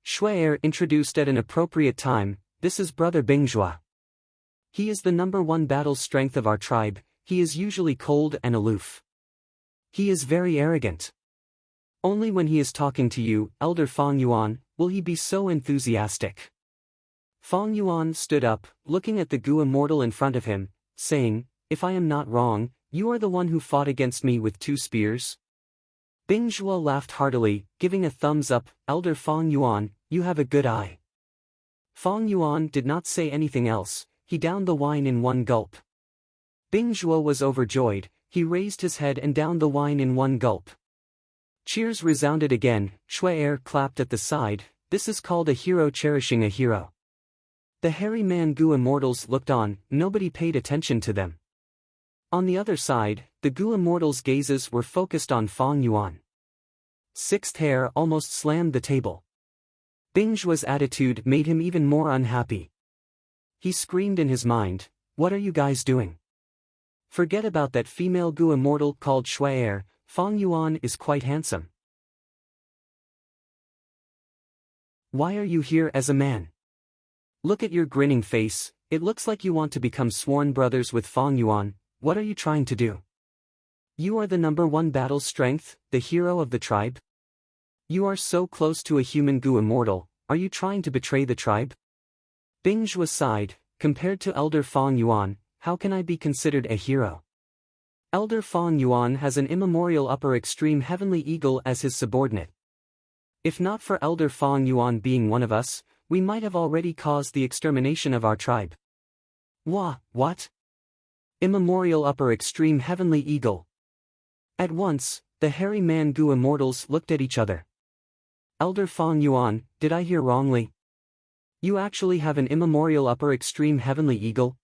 Shui introduced at an appropriate time, this is Brother Bing Zhua. He is the #1 battle strength of our tribe. He is usually cold and aloof. He is very arrogant. Only when he is talking to you, Elder Fong Yuan, will he be so enthusiastic. Fong Yuan stood up, looking at the goo immortal in front of him, saying, if I am not wrong, you are the one who fought against me with 2 spears? Bing Zhua laughed heartily, giving a thumbs up. Elder Fong Yuan, you have a good eye. Fong Yuan did not say anything else. he downed the wine in one gulp. Bing Zhuo was overjoyed, he raised his head and downed the wine in one gulp. Cheers resounded again, Shui clapped at the side, this is called a hero cherishing a hero. The hairy man Gu immortals looked on, nobody paid attention to them. On the other side, the Gu immortals' gazes were focused on Fong Yuan. Sixth hair almost slammed the table. Bing Zhuo's attitude made him even more unhappy. He screamed in his mind, what are you guys doing? Forget about that female Gu immortal called Shui. Fong Yuan is quite handsome. Why are you here as a man? Look at your grinning face, it looks like you want to become sworn brothers with Fong Yuan, what are you trying to do? You are the #1 battle strength, the hero of the tribe? You are so close to a human Gu immortal, are you trying to betray the tribe? Bing Zhuo sighed, compared to Elder Fong Yuan, how can I be considered a hero? Elder Fong Yuan has an immemorial upper extreme heavenly eagle as his subordinate. If not for Elder Fong Yuan being one of us, we might have already caused the extermination of our tribe. What? Immemorial upper extreme heavenly eagle. At once, the hairy man Gu immortals looked at each other. Elder Fong Yuan, did I hear wrongly? You actually have an immemorial upper extreme heavenly eagle?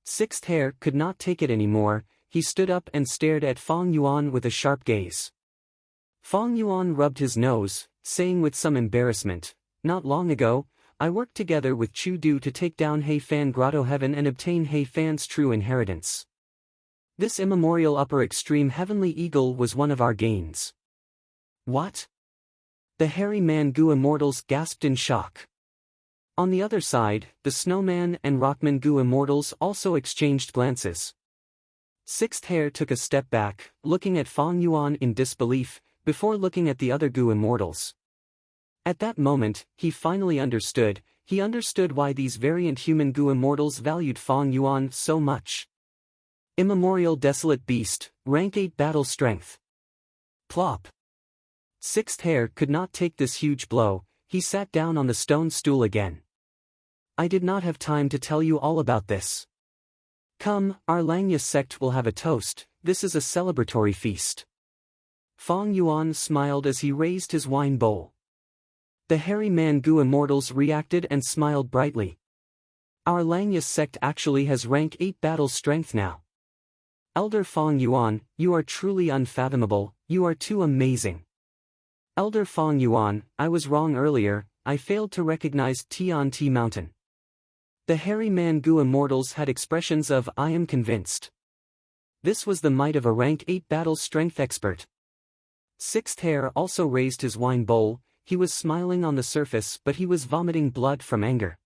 Sixth hair could not take it anymore, he stood up and stared at Fong Yuan with a sharp gaze. Fong Yuan rubbed his nose, saying with some embarrassment, not long ago, I worked together with Chu Du to take down He Fan Grotto Heaven and obtain He Fan's true inheritance. This immemorial upper extreme heavenly eagle was one of our gains. What? The hairy man Gu immortals gasped in shock. On the other side, the snowman and rockman Gu immortals also exchanged glances. Sixth hair took a step back, looking at Fong Yuan in disbelief, before looking at the other Gu immortals. At that moment, he finally understood, why these variant human Gu immortals valued Fong Yuan so much. Immemorial desolate beast, rank 8 battle strength. Plop. Sixth hair could not take this huge blow, he sat down on the stone stool again. I did not have time to tell you all about this. Come, our Langya sect will have a toast, this is a celebratory feast. Fong Yuan smiled as he raised his wine bowl. The hairy man Gu immortals reacted and smiled brightly. Our Langya sect actually has rank 8 battle strength now. Elder Fong Yuan, you are truly unfathomable, you are too amazing. Elder Fong Yuan, I was wrong earlier, I failed to recognize Tian Mountain. The hairy man Gu immortals had expressions of I am convinced. This was the might of a rank 8 battle strength expert. Sixth hair also raised his wine bowl, he was smiling on the surface but he was vomiting blood from anger.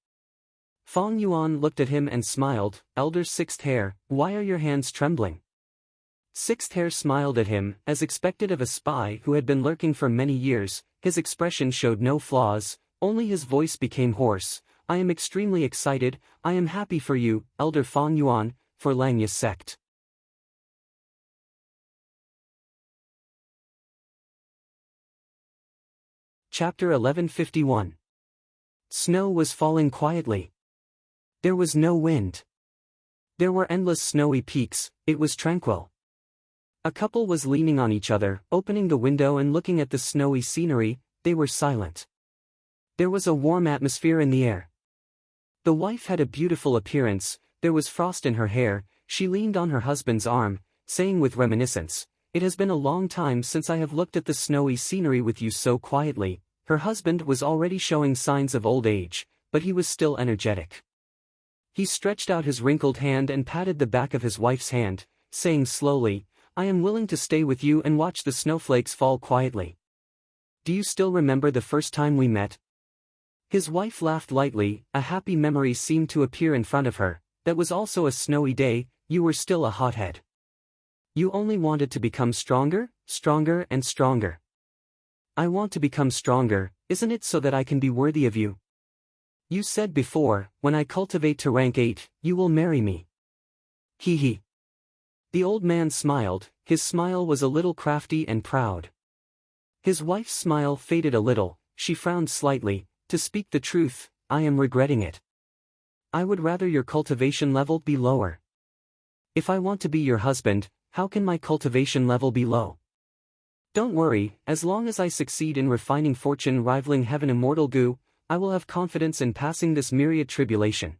Fong Yuan looked at him and smiled, Elder Sixth hair, why are your hands trembling? Sixth hair smiled at him, as expected of a spy who had been lurking for many years, his expression showed no flaws, only his voice became hoarse. I am extremely excited, I am happy for you, Elder Fong Yuan, for Langya sect. Chapter 1151. Snow was falling quietly. There was no wind. There were endless snowy peaks, it was tranquil. A couple was leaning on each other, opening the window and looking at the snowy scenery, they were silent. There was a warm atmosphere in the air. The wife had a beautiful appearance, there was frost in her hair, she leaned on her husband's arm, saying with reminiscence, it has been a long time since I have looked at the snowy scenery with you so quietly. Her husband was already showing signs of old age, but he was still energetic. He stretched out his wrinkled hand and patted the back of his wife's hand, saying slowly, I am willing to stay with you and watch the snowflakes fall quietly. Do you still remember the first time we met? His wife laughed lightly, a happy memory seemed to appear in front of her, that was also a snowy day, you were still a hothead. You only wanted to become stronger, stronger and stronger. I want to become stronger, isn't it so that I can be worthy of you? You said before, when I cultivate to rank 8, you will marry me. Hee hee. The old man smiled, his smile was a little crafty and proud. His wife's smile faded a little, she frowned slightly, to speak the truth, I am regretting it. I would rather your cultivation level be lower. If I want to be your husband, how can my cultivation level be low? Don't worry, as long as I succeed in refining fortune rivaling heaven immortal goo, I will have confidence in passing this myriad tribulation.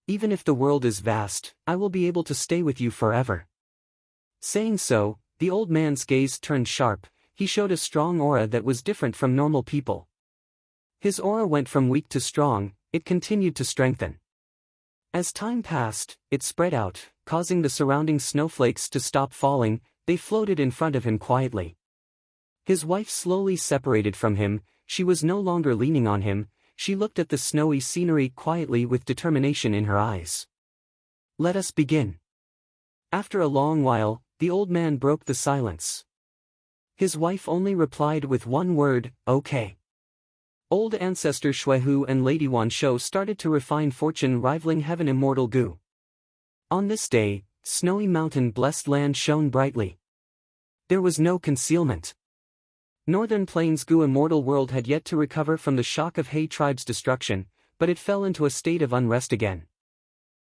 Even if the world is vast, I will be able to stay with you forever. Saying so, the old man's gaze turned sharp. He showed a strong aura that was different from normal people. His aura went from weak to strong, it continued to strengthen. As time passed, it spread out, causing the surrounding snowflakes to stop falling. They floated in front of him quietly. His wife slowly separated from him. She was no longer leaning on him. She looked at the snowy scenery quietly with determination in her eyes. Let us begin. After a long while, the old man broke the silence. His wife only replied with one word, okay. Old ancestor Xuehu and Lady Wanshou started to refine fortune rivaling heaven immortal goo. On this day, snowy mountain blessed land shone brightly. There was no concealment. Northern Plains goo immortal world had yet to recover from the shock of He tribe's destruction, but it fell into a state of unrest again.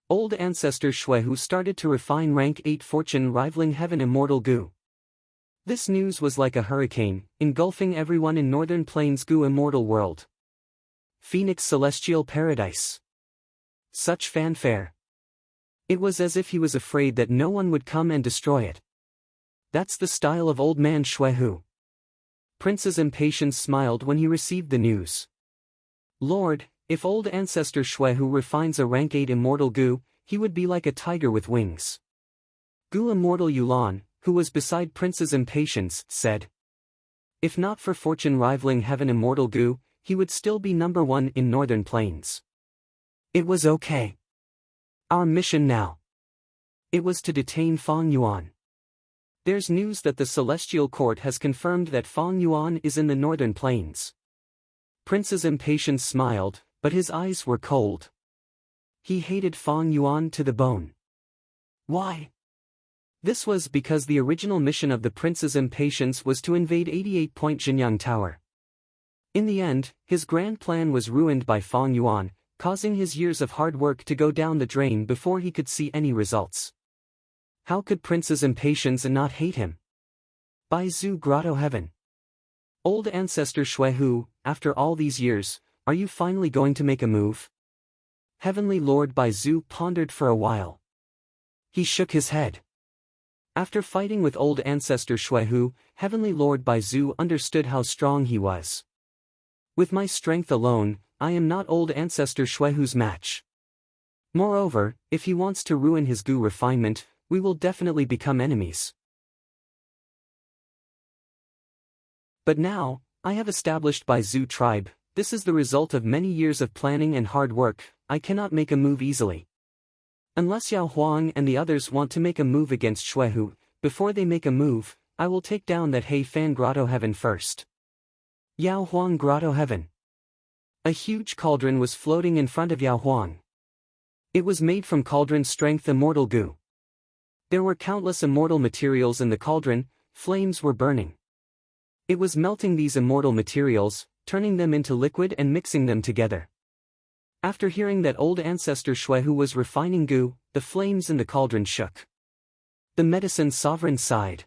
Old ancestor Xuehu started to refine rank 8 fortune rivaling heaven immortal goo. This news was like a hurricane, engulfing everyone in Northern Plains goo immortal world. Phoenix celestial paradise. Such fanfare. It was as if he was afraid that no one would come and destroy it. That's the style of old man Xuehu. Prince's impatience smiled when he received the news. Lord, if old ancestor Xuehu refines a rank 8 immortal goo, he would be like a tiger with wings. Goo immortal Yulan, who was beside Prince's impatience, said. If not for fortune rivaling heaven immortal goo, he would still be number 1 in Northern Plains. It was okay. Our mission now. It was to detain Fang Yuan. There's news that the Celestial Court has confirmed that Fang Yuan is in the Northern Plains. Prince's impatience smiled, but his eyes were cold. He hated Fang Yuan to the bone. Why? This was because the original mission of the prince's impatience was to invade 88-point Jinyang Tower. In the end, his grand plan was ruined by Fang Yuan, causing his years of hard work to go down the drain before he could see any results. How could prince's impatience not hate him? Baizu Grotto Heaven. Old ancestor Xuehu, after all these years, are you finally going to make a move? Heavenly Lord Baizu pondered for a while. He shook his head. After fighting with old ancestor Xuehu, Heavenly Lord Baizu understood how strong he was. With my strength alone, I am not old ancestor Xuehu's match. Moreover, if he wants to ruin his goo refinement, we will definitely become enemies. But now, I have established Baizu tribe. This is the result of many years of planning and hard work. I cannot make a move easily. Unless Yao Huang and the others want to make a move against Xuehu, before they make a move, I will take down that He Fan Grotto Heaven first. Yao Huang Grotto Heaven. A huge cauldron was floating in front of Yao Huang. It was made from cauldron strength immortal goo. There were countless immortal materials in the cauldron. Flames were burning. It was melting these immortal materials, turning them into liquid and mixing them together. After hearing that old ancestor Xuehu was refining goo, the flames in the cauldron shook. The medicine sovereign sighed.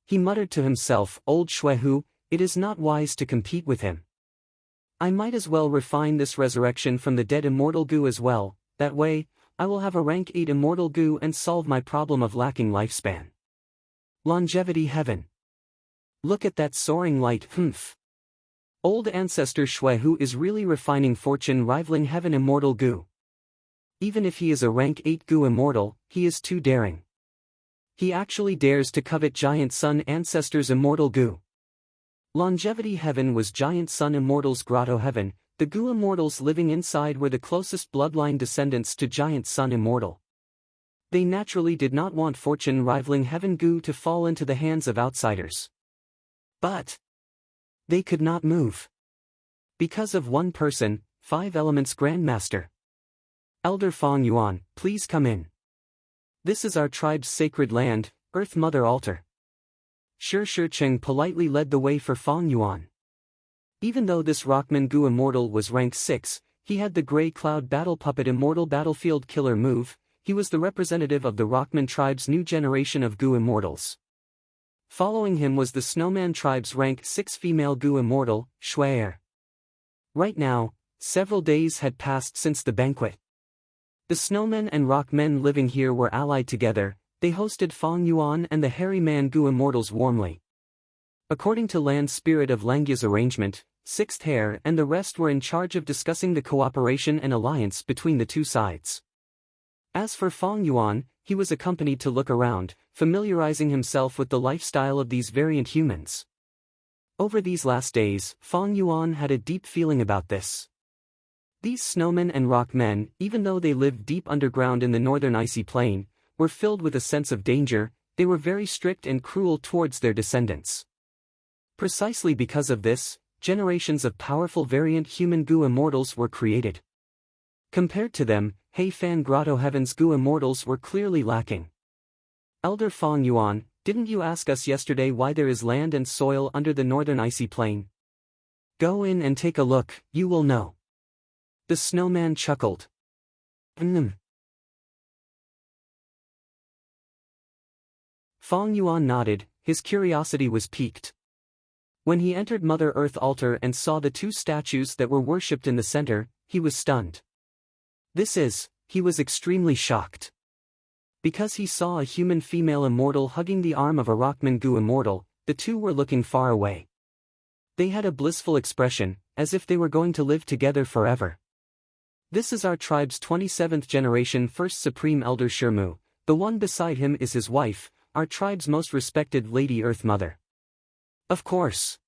He muttered to himself, old Xuehu, it is not wise to compete with him. I might as well refine this resurrection from the dead immortal goo as well. That way, I will have a rank 8 immortal goo and solve my problem of lacking lifespan. Longevity heaven. Look at that soaring light, humph. Old ancestor Xuehu is really refining fortune rivaling heaven immortal goo. Even if he is a rank 8 goo immortal, he is too daring. He actually dares to covet giant sun ancestors immortal goo. Longevity heaven was giant sun immortals grotto heaven. The goo immortals living inside were the closest bloodline descendants to giant sun immortal. They naturally did not want fortune rivaling heaven goo to fall into the hands of outsiders. But they could not move. Because of one person, 5 Elements Grandmaster. Elder Fang Yuan, please come in. This is our tribe's sacred land, Earth Mother Altar. Shi Cheng politely led the way for Fang Yuan. Even though this Rockman Gu immortal was rank 6, he had the Grey Cloud Battle Puppet Immortal Battlefield Killer move. He was the representative of the Rockman tribe's new generation of Goo Immortals. Following him was the Snowman tribe's rank 6 female Goo Immortal, Schwaer. Right now, several days had passed since the banquet. The Snowmen and Rockmen living here were allied together. They hosted Fong Yuan and the Hairy Man Goo Immortals warmly. According to Land Spirit of Langya's arrangement, Sixth Hair and the rest were in charge of discussing the cooperation and alliance between the two sides. As for Fong Yuan, he was accompanied to look around, familiarizing himself with the lifestyle of these variant humans. Over these last days, Fong Yuan had a deep feeling about this. These snowmen and rockmen, even though they lived deep underground in the northern icy plain, were filled with a sense of danger. They were very strict and cruel towards their descendants. Precisely because of this, generations of powerful variant human Goo Immortals were created. Compared to them, Heifan Grotto Heaven's Goo Immortals were clearly lacking. Elder Fong Yuan, didn't you ask us yesterday why there is land and soil under the northern icy plain? Go in and take a look, you will know. The snowman chuckled. Fong Yuan nodded, his curiosity was piqued. When he entered Mother Earth altar and saw the two statues that were worshipped in the center, he was stunned. He was extremely shocked. Because he saw a human female immortal hugging the arm of a Rockman Goo Immortal, the two were looking far away. They had a blissful expression, as if they were going to live together forever. This is our tribe's 27th generation First Supreme Elder Shermu. The one beside him is his wife, our tribe's most respected Lady Earth Mother. Of course.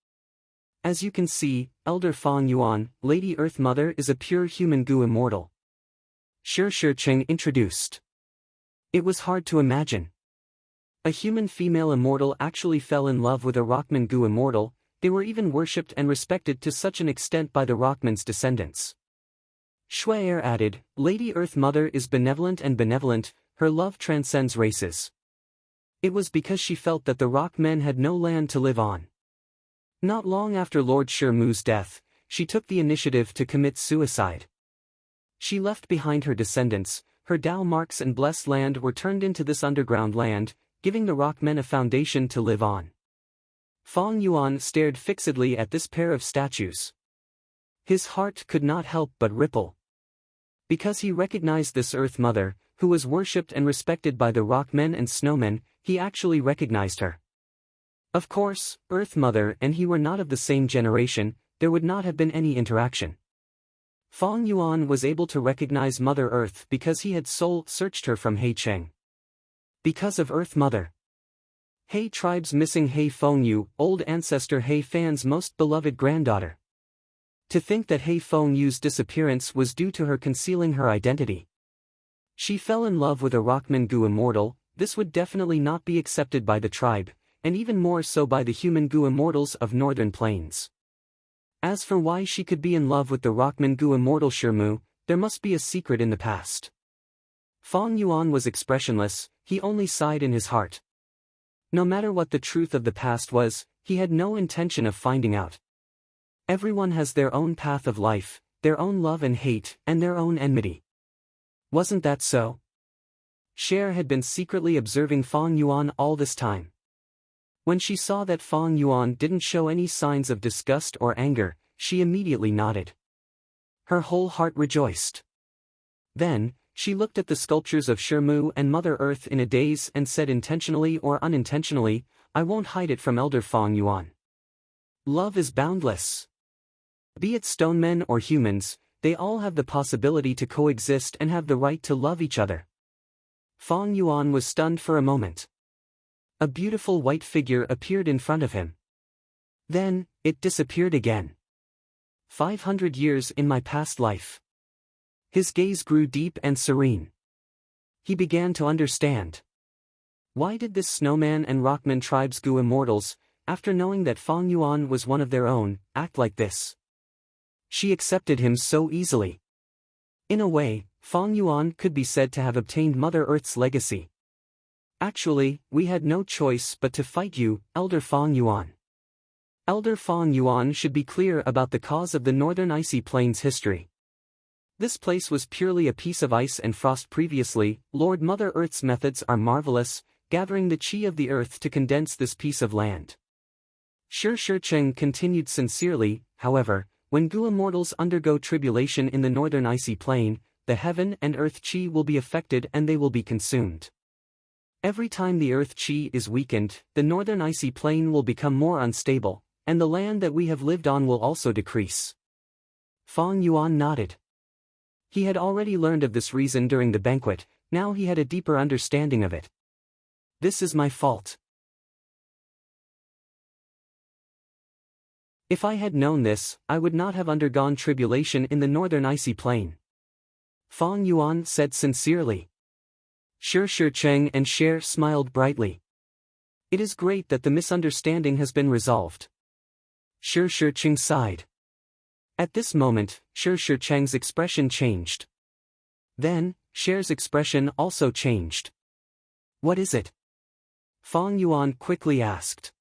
As you can see, Elder Fong Yuan, Lady Earth Mother is a pure human Goo Immortal. Shi Cheng introduced. It was hard to imagine. A human female immortal actually fell in love with a Rockman Goo Immortal. They were even worshipped and respected to such an extent by the Rockman's descendants. Schwaer added, Lady Earth Mother is benevolent and benevolent, her love transcends races. It was because she felt that the Rockmen had no land to live on. Not long after Lord Shermu's death, she took the initiative to commit suicide. She left behind her descendants. Her Dao marks and blessed land were turned into this underground land, giving the Rockmen a foundation to live on. Fong Yuan stared fixedly at this pair of statues. His heart could not help but ripple. Because he recognized this Earth Mother, who was worshipped and respected by the Rockmen and Snowmen, he actually recognized her. Of course, Earth Mother and he were not of the same generation, there would not have been any interaction. Fong Yuan was able to recognize Mother Earth because he had soul-searched her from Hei Cheng. Because of Earth Mother. Hei tribe's missing Hei Feng Yu, old ancestor Hei Fan's most beloved granddaughter. To think that Hei Feng Yu's disappearance was due to her concealing her identity. She fell in love with a Rockman Goo Immortal. This would definitely not be accepted by the tribe, and even more so by the human Goo Immortals of Northern Plains. As for why she could be in love with the Rockman Goo Immortal Shermu, there must be a secret in the past. Fong Yuan was expressionless, he only sighed in his heart. No matter what the truth of the past was, he had no intention of finding out. Everyone has their own path of life, their own love and hate, and their own enmity. Wasn't that so? Cher had been secretly observing Fong Yuan all this time. When she saw that Fong Yuan didn't show any signs of disgust or anger, she immediately nodded. Her whole heart rejoiced. Then, she looked at the sculptures of Shermu and Mother Earth in a daze and said intentionally or unintentionally, I won't hide it from Elder Fong Yuan. Love is boundless. Be it stonemen or humans, they all have the possibility to coexist and have the right to love each other. Fong Yuan was stunned for a moment. A beautiful white figure appeared in front of him. Then, it disappeared again. 500 years in my past life. His gaze grew deep and serene. He began to understand. Why did this Snowman and Rockman tribes Goo Immortals, after knowing that Fong Yuan was one of their own, act like this? She accepted him so easily. In a way, Fong Yuan could be said to have obtained Mother Earth's legacy. Actually, we had no choice but to fight you, Elder Fong Yuan. Elder Fong Yuan should be clear about the cause of the Northern Icy Plains history. This place was purely a piece of ice and frost previously. Lord Mother Earth's methods are marvelous, gathering the chi of the earth to condense this piece of land. Shi continued sincerely, however, when Gua mortals undergo tribulation in the northern icy plane, the heaven and earth chi will be affected and they will be consumed. Every time the earth chi is weakened, the northern icy plane will become more unstable, and the land that we have lived on will also decrease. Fang Yuan nodded. He had already learned of this reason during the banquet, now he had a deeper understanding of it. This is my fault. If I had known this, I would not have undergone tribulation in the northern icy plain. Fang Yuan said sincerely. Shi Cheng and Cher smiled brightly. It is great that the misunderstanding has been resolved. Shi Cheng sighed. At this moment, Shi Cheng's expression changed. Then, Cher's expression also changed. What is it? Fang Yuan quickly asked.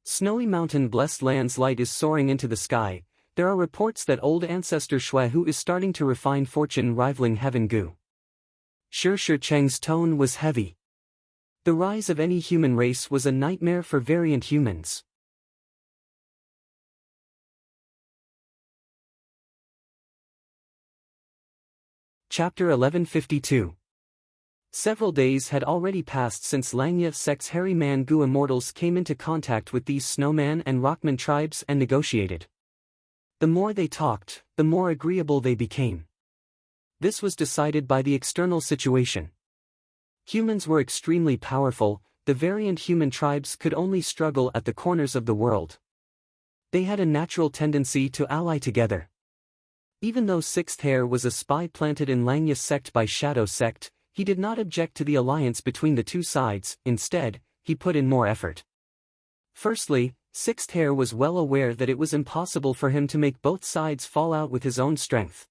Snowy mountain blessed land's light is soaring into the sky. There are reports that old ancestor Shui Hu is starting to refine fortune rivaling heaven Gu. Shi Cheng's tone was heavy. The rise of any human race was a nightmare for variant humans. Chapter 1152. Several days had already passed since Langya sect's hairy man Gu immortals came into contact with these snowman and rockman tribes and negotiated. The more they talked, the more agreeable they became. This was decided by the external situation. Humans were extremely powerful, the variant human tribes could only struggle at the corners of the world. They had a natural tendency to ally together. Even though Sixth Hair was a spy planted in Langya sect by Shadow sect, he did not object to the alliance between the two sides. Instead, he put in more effort. Firstly, Sixth Hair was well aware that it was impossible for him to make both sides fall out with his own strength.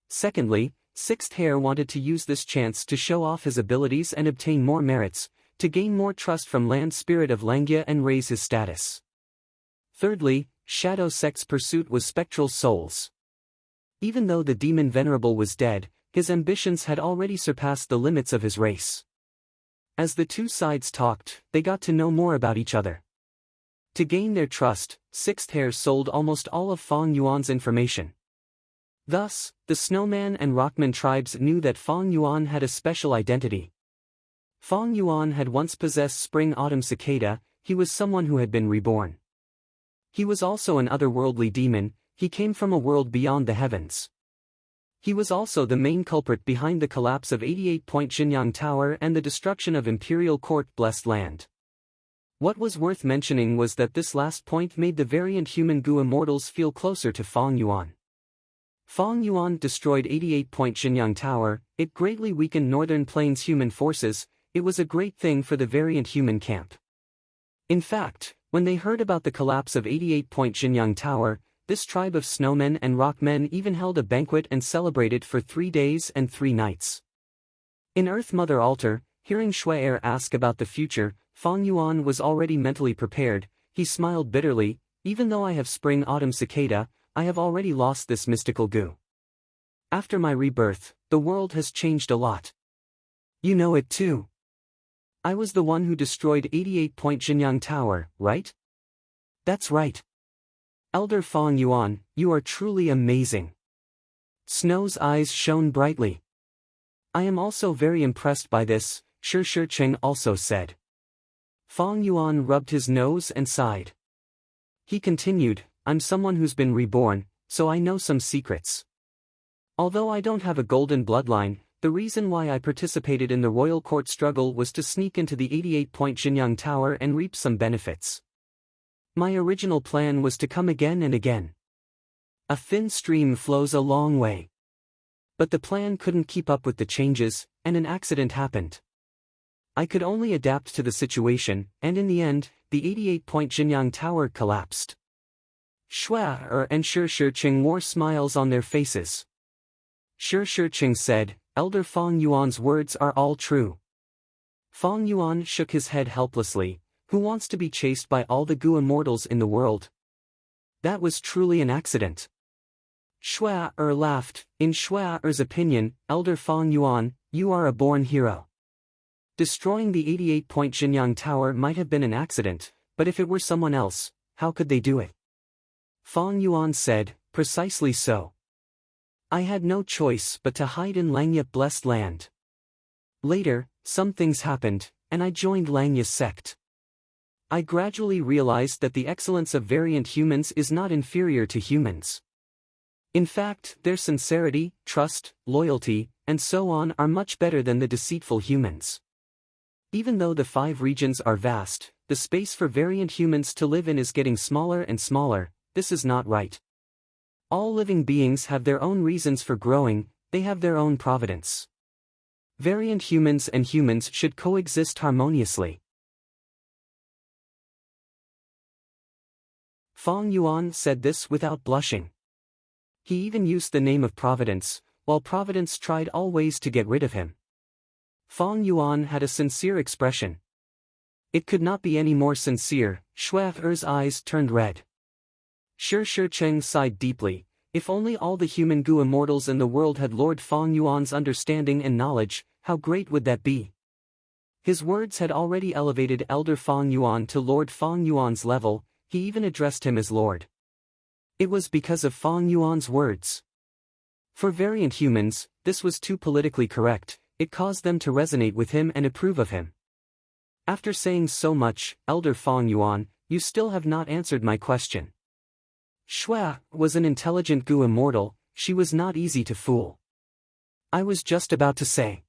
Secondly, Sixth Hair wanted to use this chance to show off his abilities and obtain more merits, to gain more trust from land spirit of Langya and raise his status. Thirdly, Shadow sect's pursuit was spectral souls. Even though the demon Venerable was dead, his ambitions had already surpassed the limits of his race. As the two sides talked, they got to know more about each other. To gain their trust, Sixth Hair sold almost all of Fang Yuan's information. Thus, the Snowman and Rockman tribes knew that Fang Yuan had a special identity. Fang Yuan had once possessed Spring-Autumn Cicada, he was someone who had been reborn. He was also an otherworldly demon, he came from a world beyond the heavens. He was also the main culprit behind the collapse of 88-point Xinyang Tower and the destruction of Imperial Court Blessed Land. What was worth mentioning was that this last point made the variant human Gu immortals feel closer to Fang Yuan. Fang Yuan destroyed 88-point Xinyang Tower, it greatly weakened Northern Plains human forces, it was a great thing for the variant human camp. In fact, when they heard about the collapse of 88-point Xinyang Tower, this tribe of snowmen and rockmen even held a banquet and celebrated for 3 days and 3 nights. In Earth Mother Altar, hearing Shui ask about the future, Fang Yuan was already mentally prepared. He smiled bitterly. Even though I have Spring-Autumn Cicada, I have already lost this mystical Gu. After my rebirth, the world has changed a lot. You know it too. I was the one who destroyed 88-point Xinyang Tower, right? That's right. Elder Fang Yuan, you are truly amazing. Snow's eyes shone brightly. I am also very impressed by this, Shi Cheng also said. Fang Yuan rubbed his nose and sighed. He continued, I'm someone who's been reborn, so I know some secrets. Although I don't have a golden bloodline, the reason why I participated in the royal court struggle was to sneak into the 88-point Xinyang Tower and reap some benefits. My original plan was to come again and again. A thin stream flows a long way. But the plan couldn't keep up with the changes, and an accident happened. I could only adapt to the situation, and in the end, the 88-point Xinyang Tower collapsed. Shui and Shi Cheng wore smiles on their faces. Shi Cheng said, Elder Fang Yuan's words are all true. Fang Yuan shook his head helplessly. Who wants to be chased by all the Gu immortals in the world? That was truly an accident. Shui laughed. In Shui's opinion, Elder Fang Yuan, you are a born hero. Destroying the 88-point Xinyang Tower might have been an accident, but if it were someone else, how could they do it? Fang Yuan said, precisely so. I had no choice but to hide in Langya blessed land. Later, some things happened, and I joined Langya's sect. I gradually realized that the excellence of variant humans is not inferior to humans. In fact, their sincerity, trust, loyalty, and so on are much better than the deceitful humans. Even though the 5 regions are vast, the space for variant humans to live in is getting smaller and smaller. This is not right. All living beings have their own reasons for growing, they have their own providence. Variant humans and humans should coexist harmoniously. Fang Yuan said this without blushing. He even used the name of Providence, while Providence tried all ways to get rid of him. Fang Yuan had a sincere expression. It could not be any more sincere. Shui's eyes turned red. Shi Cheng sighed deeply. If only all the human Gu immortals in the world had Lord Fang Yuan's understanding and knowledge, how great would that be? His words had already elevated Elder Fang Yuan to Lord Fang Yuan's level, he even addressed him as Lord. It was because of Fang Yuan's words. For variant humans, this was too politically correct, it caused them to resonate with him and approve of him. After saying so much, Elder Fang Yuan, you still have not answered my question. Shui was an intelligent Gu immortal, she was not easy to fool. I was just about to say.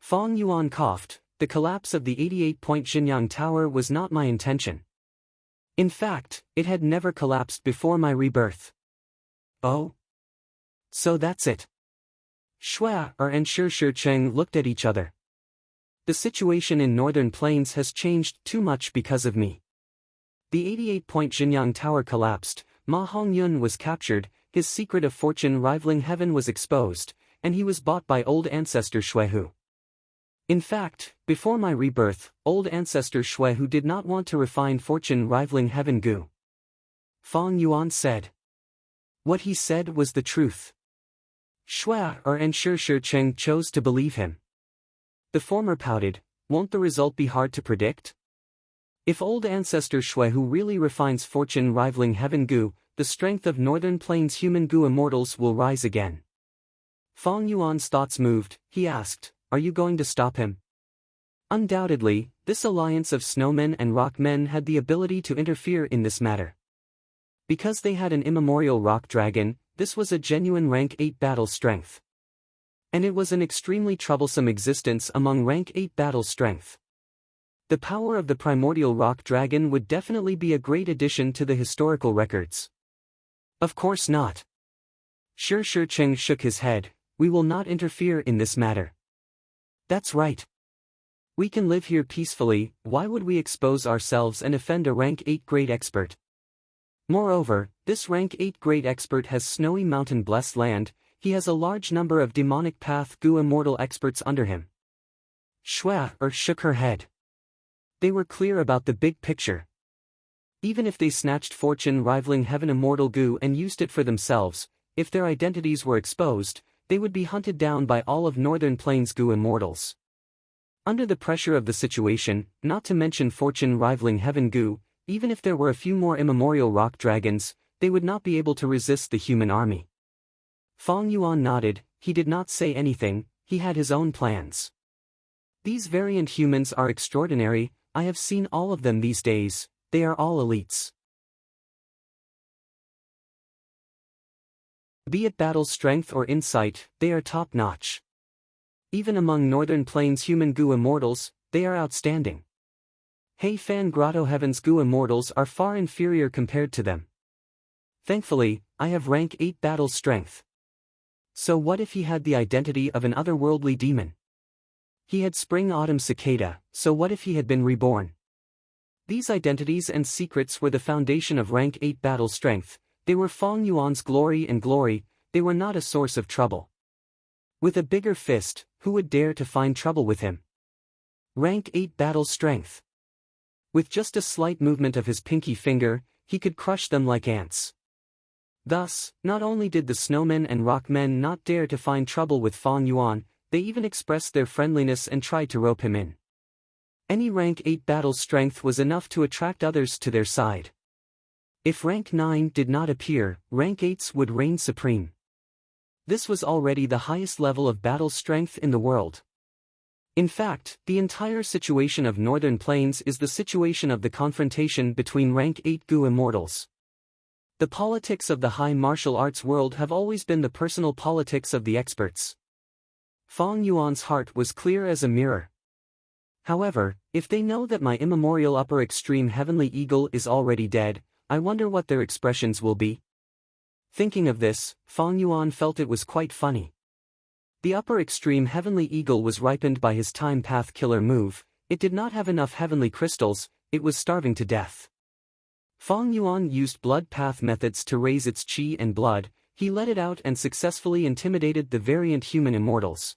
Fang Yuan coughed, the collapse of the 88-point Xinyang Tower was not my intention. In fact, it had never collapsed before my rebirth. Oh? So that's it. Shui and Shi Cheng looked at each other. The situation in Northern Plains has changed too much because of me. The 88-point Xinyang Tower collapsed, Ma Hongyun was captured, his secret of fortune rivaling heaven was exposed, and he was bought by old ancestor Shuihu. In fact, before my rebirth, old ancestor Shuihu did not want to refine fortune rivaling heaven Gu. Fang Yuan said. What he said was the truth. Shui and Shi Cheng chose to believe him. The former pouted, won't the result be hard to predict? If old ancestor Shuihu really refines fortune rivaling heaven Gu, the strength of Northern Plains human Gu immortals will rise again. Fang Yuan's thoughts moved, he asked, are you going to stop him? Undoubtedly, this alliance of snowmen and rockmen had the ability to interfere in this matter. Because they had an immemorial rock dragon, this was a genuine rank 8 battle strength. And it was an extremely troublesome existence among rank 8 battle strength. The power of the primordial rock dragon would definitely be a great addition to the historical records. Of course not. Shi Cheng shook his head, we will not interfere in this matter. That's right. We can live here peacefully, why would we expose ourselves and offend a rank 8 great expert? Moreover, this rank 8 great expert has snowy mountain blessed land, he has a large number of demonic path Gu immortal experts under him. Shui shook her head. They were clear about the big picture. Even if they snatched fortune rivaling heaven immortal Gu and used it for themselves, if their identities were exposed, they would be hunted down by all of Northern Plains Gu immortals. Under the pressure of the situation, not to mention fortune rivaling heaven Gu, even if there were a few more immemorial rock dragons, they would not be able to resist the human army. Fang Yuan nodded, he did not say anything, he had his own plans. These variant humans are extraordinary, I have seen all of them these days, they are all elites. Be it battle strength or insight, they are top-notch. Even among Northern Plains human Gu immortals, they are outstanding. Hei Fan Grotto Heaven's Gu immortals are far inferior compared to them. Thankfully, I have rank 8 battle strength. So what if he had the identity of an otherworldly demon? He had spring-autumn cicada, so what if he had been reborn? These identities and secrets were the foundation of rank 8 battle strength, they were Fang Yuan's glory and glory, they were not a source of trouble. With a bigger fist, who would dare to find trouble with him? Rank 8 battle strength. With just a slight movement of his pinky finger, he could crush them like ants. Thus, not only did the snowmen and rockmen not dare to find trouble with Fong Yuan, they even expressed their friendliness and tried to rope him in. Any rank 8 battle strength was enough to attract others to their side. If rank 9 did not appear, rank 8s would reign supreme. This was already the highest level of battle strength in the world. In fact, the entire situation of Northern Plains is the situation of the confrontation between rank 8 Gu immortals. The politics of the high martial arts world have always been the personal politics of the experts. Fong Yuan's heart was clear as a mirror. However, if they know that my immemorial upper extreme heavenly eagle is already dead, I wonder what their expressions will be. Thinking of this, Fong Yuan felt it was quite funny. The upper extreme heavenly eagle was ripened by his time path killer move. It did not have enough heavenly crystals, it was starving to death. Fong Yuan used blood path methods to raise its qi and blood. He let it out and successfully intimidated the variant human immortals.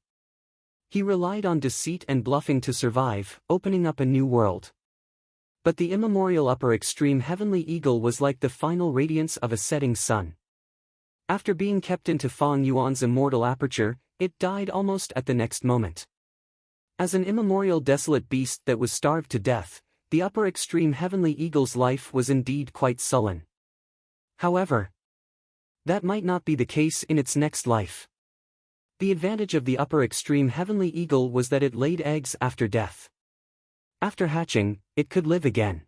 He relied on deceit and bluffing to survive, opening up a new world. But the immemorial upper extreme heavenly eagle was like the final radiance of a setting sun. After being kept into Fong Yuan's immortal aperture, it died almost at the next moment. As an immemorial desolate beast that was starved to death, the upper extreme heavenly eagle's life was indeed quite sullen. However, that might not be the case in its next life. The advantage of the upper extreme heavenly eagle was that it laid eggs after death. After hatching, it could live again.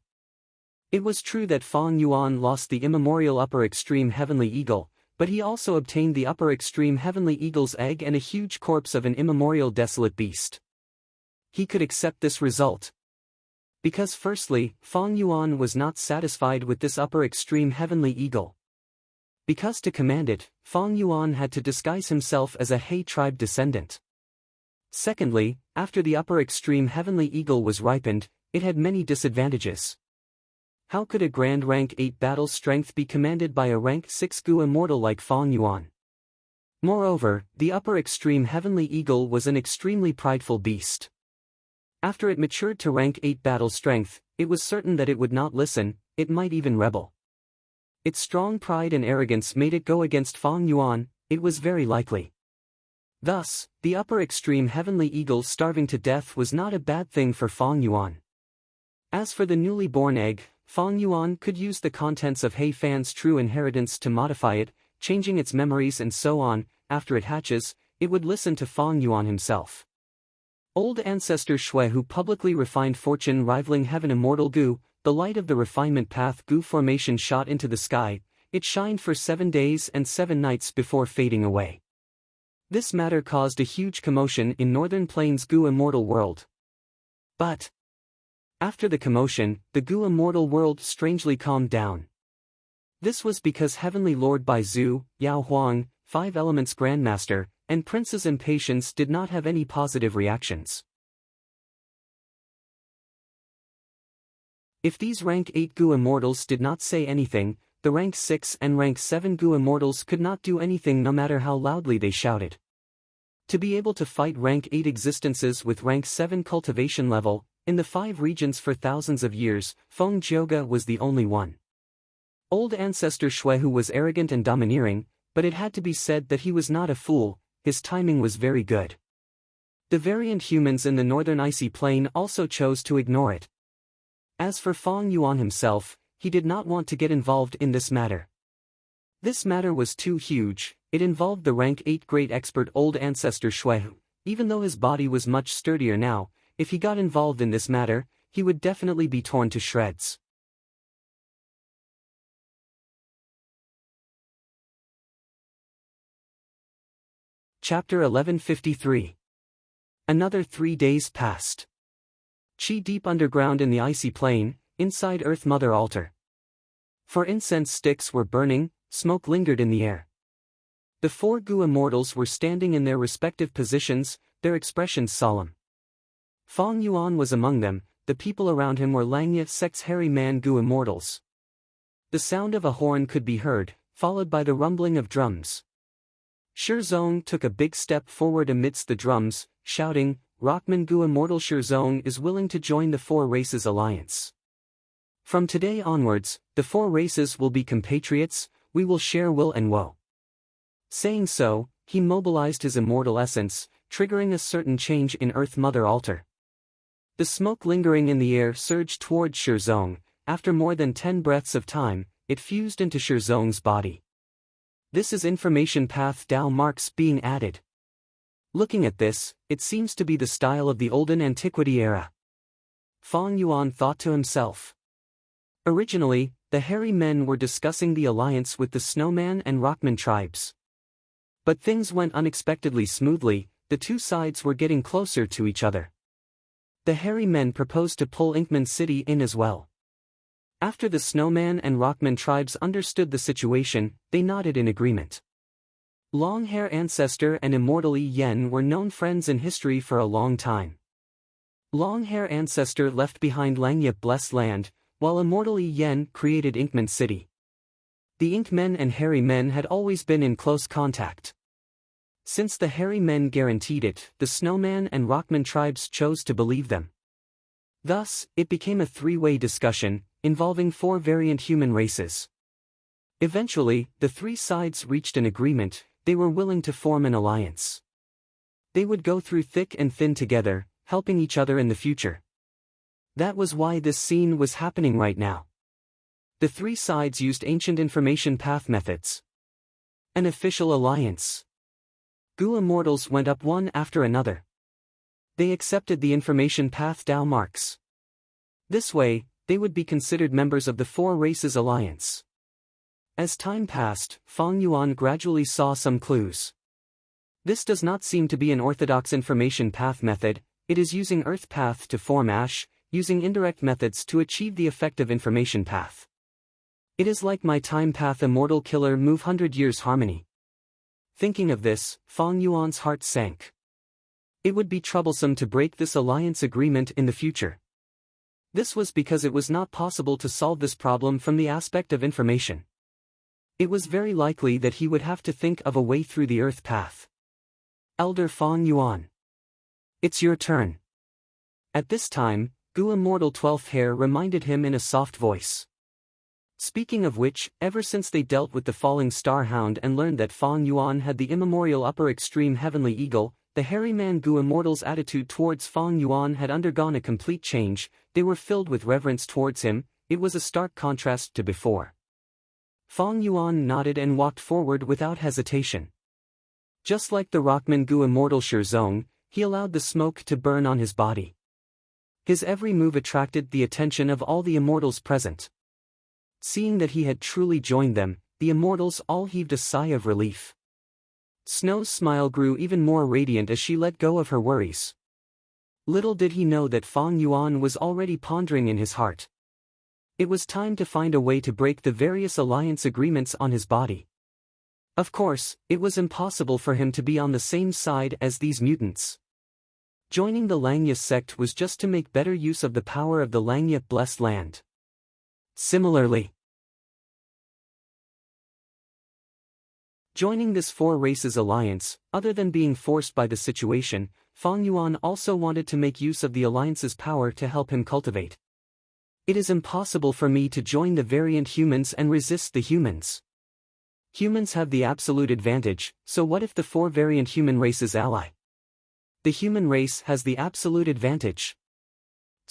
It was true that Fong Yuan lost the immemorial upper extreme heavenly eagle, but he also obtained the upper extreme heavenly eagle's egg and a huge corpse of an immemorial desolate beast. He could accept this result. Because firstly, Fong Yuan was not satisfied with this upper extreme heavenly eagle. Because to command it, Fong Yuan had to disguise himself as a He tribe descendant. Secondly, after the upper extreme heavenly eagle was ripened, it had many disadvantages. How could a grand rank 8 battle strength be commanded by a rank 6 Gu immortal like Fong Yuan? Moreover, the upper extreme heavenly eagle was an extremely prideful beast. After it matured to rank 8 battle strength, it was certain that it would not listen, it might even rebel. Its strong pride and arrogance made it go against Fong Yuan, it was very likely. Thus, the upper extreme heavenly eagle starving to death was not a bad thing for Fong Yuan. As for the newly born egg, Fong Yuan could use the contents of He Fan's true inheritance to modify it, changing its memories and so on. After it hatches, it would listen to Fong Yuan himself. Old ancestor Shui who publicly refined fortune rivaling heaven immortal Gu, the light of the refinement path Gu formation shot into the sky, it shined for 7 days and 7 nights before fading away. This matter caused a huge commotion in Northern Plains Gu immortal world. But after the commotion, the Gu immortal world strangely calmed down. This was because Heavenly Lord Bai Zhu, Yao Huang, 5 Elements Grandmaster, and Prince's impatience did not have any positive reactions. If these rank 8 Gu immortals did not say anything, the rank 6 and rank 7 Gu immortals could not do anything no matter how loudly they shouted. To be able to fight rank 8 existences with rank 7 cultivation level, in the 5 regions for thousands of years, Feng Jioge was the only one. Old ancestor Shui who was arrogant and domineering, but it had to be said that he was not a fool, his timing was very good. The variant humans in the northern icy plain also chose to ignore it. As for Fong Yuan himself, he did not want to get involved in this matter. This matter was too huge, it involved the rank 8 great expert old ancestor Shui who, even though his body was much sturdier now, if he got involved in this matter, he would definitely be torn to shreds. Chapter 1153. Another 3 days passed. Qi deep underground in the icy plain, inside Earth Mother altar. For incense sticks were burning, smoke lingered in the air. The 4 Gu immortals were standing in their respective positions, their expressions solemn. Fong Yuan was among them, the people around him were Langya sect's hairy man Gu immortals. The sound of a horn could be heard, followed by the rumbling of drums. Shizong took a big step forward amidst the drums, shouting, Rockman Gu immortal Shizong is willing to join the 4 races alliance. From today onwards, the 4 races will be compatriots, we will share will and woe. Saying so, he mobilized his immortal essence, triggering a certain change in Earth Mother Altar. The smoke lingering in the air surged toward Shirzong. After more than 10 breaths of time, it fused into Shirzong's body. This is information path Dao marks being added. Looking at this, it seems to be the style of the olden antiquity era. Fang Yuan thought to himself. Originally, the hairy men were discussing the alliance with the Snowman and Rockman tribes. But things went unexpectedly smoothly, the two sides were getting closer to each other. The hairy men proposed to pull Inkman City in as well. After the Snowman and Rockman tribes understood the situation, they nodded in agreement. Long-Hair Ancestor and Immortal Yi Yen were known friends in history for a long time. Long-Hair Ancestor left behind Langyup Blessed Land, while Immortal Yi Yen created Inkman City. The Ink Men and Hairy Men had always been in close contact. Since the Hairy Men guaranteed it, the Snowman and Rockman tribes chose to believe them. Thus, it became a three-way discussion, involving 4 variant human races. Eventually, the 3 sides reached an agreement. They were willing to form an alliance. They would go through thick and thin together, helping each other in the future. That was why this scene was happening right now. The 3 sides used ancient information path methods. An official alliance. Gu immortals went up one after another. They accepted the information path Dao marks. This way, they would be considered members of the 4 races alliance. As time passed, Fang Yuan gradually saw some clues. This does not seem to be an orthodox information path method, it is using Earth Path to form Ash, using indirect methods to achieve the effect of information path. It is like my time path immortal killer move 100 years harmony. Thinking of this, Fang Yuan's heart sank. It would be troublesome to break this alliance agreement in the future. This was because it was not possible to solve this problem from the aspect of information. It was very likely that he would have to think of a way through the Earth Path. Elder Fang Yuan. It's your turn. At this time, Gu Immortal 12th Hair reminded him in a soft voice. Speaking of which, ever since they dealt with the falling star hound and learned that Fang Yuan had the immemorial upper extreme heavenly eagle, the hairy man Gu Immortal's attitude towards Fang Yuan had undergone a complete change. They were filled with reverence towards him. It was a stark contrast to before. Fang Yuan nodded and walked forward without hesitation. Just like the Rockman Gu Immortal Shirzong, he allowed the smoke to burn on his body. His every move attracted the attention of all the immortals present. Seeing that he had truly joined them, the immortals all heaved a sigh of relief. Snow's smile grew even more radiant as she let go of her worries. Little did he know that Fang Yuan was already pondering in his heart. It was time to find a way to break the various alliance agreements on his body. Of course, it was impossible for him to be on the same side as these mutants. Joining the Langya sect was just to make better use of the power of the Langya Blessed Land. Similarly, joining this 4 races alliance, other than being forced by the situation, Fang Yuan also wanted to make use of the alliance's power to help him cultivate. It is impossible for me to join the variant humans and resist the humans. Humans have the absolute advantage, so what if the 4 variant human races ally? The human race has the absolute advantage.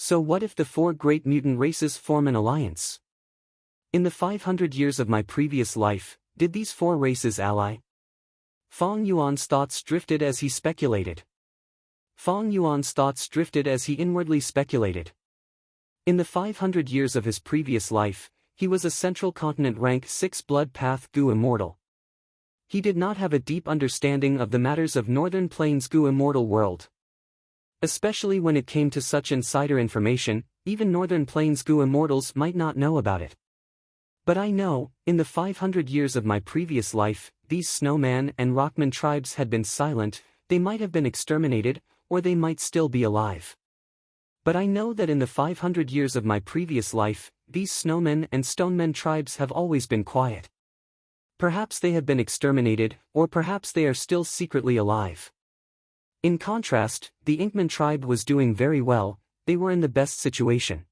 So what if the 4 great mutant races form an alliance? In the 500 years of my previous life, did these 4 races ally? Fang Yuan's thoughts drifted as he speculated. Fang Yuan's thoughts drifted as he inwardly speculated. In the 500 years of his previous life, he was a Central Continent rank 6 blood path Gu Immortal. He did not have a deep understanding of the matters of Northern Plains Gu Immortal world. Especially when it came to such insider information, even Northern Plains Gu Immortals might not know about it. But I know, in the 500 years of my previous life, these Snowman and Rockman tribes had been silent. They might have been exterminated, or they might still be alive. But I know that in the 500 years of my previous life, these Snowmen and Stonemen tribes have always been quiet. Perhaps they have been exterminated, or perhaps they are still secretly alive. In contrast, the Inkman tribe was doing very well. They were in the best situation.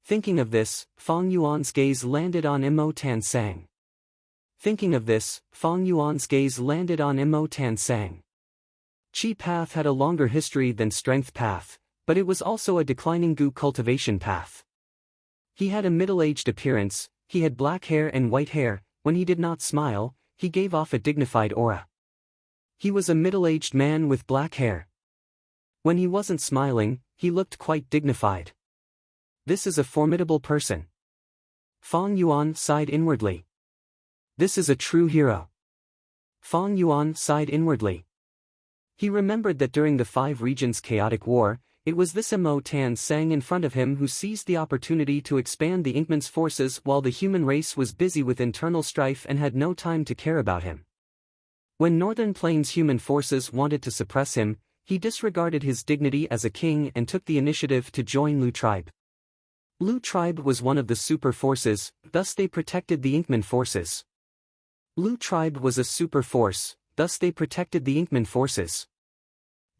Thinking of this, Fang Yuan's gaze landed on Imo Tan Sang. Thinking of this, Fang Yuan's gaze landed on Mo Tan Sang. Qi path had a longer history than strength path, but it was also a declining gu cultivation path. He had a middle-aged appearance, he had black hair and white hair. When he did not smile, he gave off a dignified aura. He was a middle-aged man with black hair. When he wasn't smiling, he looked quite dignified. This is a formidable person. Fang Yuan sighed inwardly. This is a true hero. Fang Yuan sighed inwardly. He remembered that during the Five Regions' chaotic war, it was this Mo Tan Sang in front of him who seized the opportunity to expand the Inkman's forces while the human race was busy with internal strife and had no time to care about him. When Northern Plains human forces wanted to suppress him, he disregarded his dignity as a king and took the initiative to join Lu tribe. Lu tribe was one of the super forces, thus they protected the Inkman forces. Lu tribe was a super force, thus they protected the Inkman forces.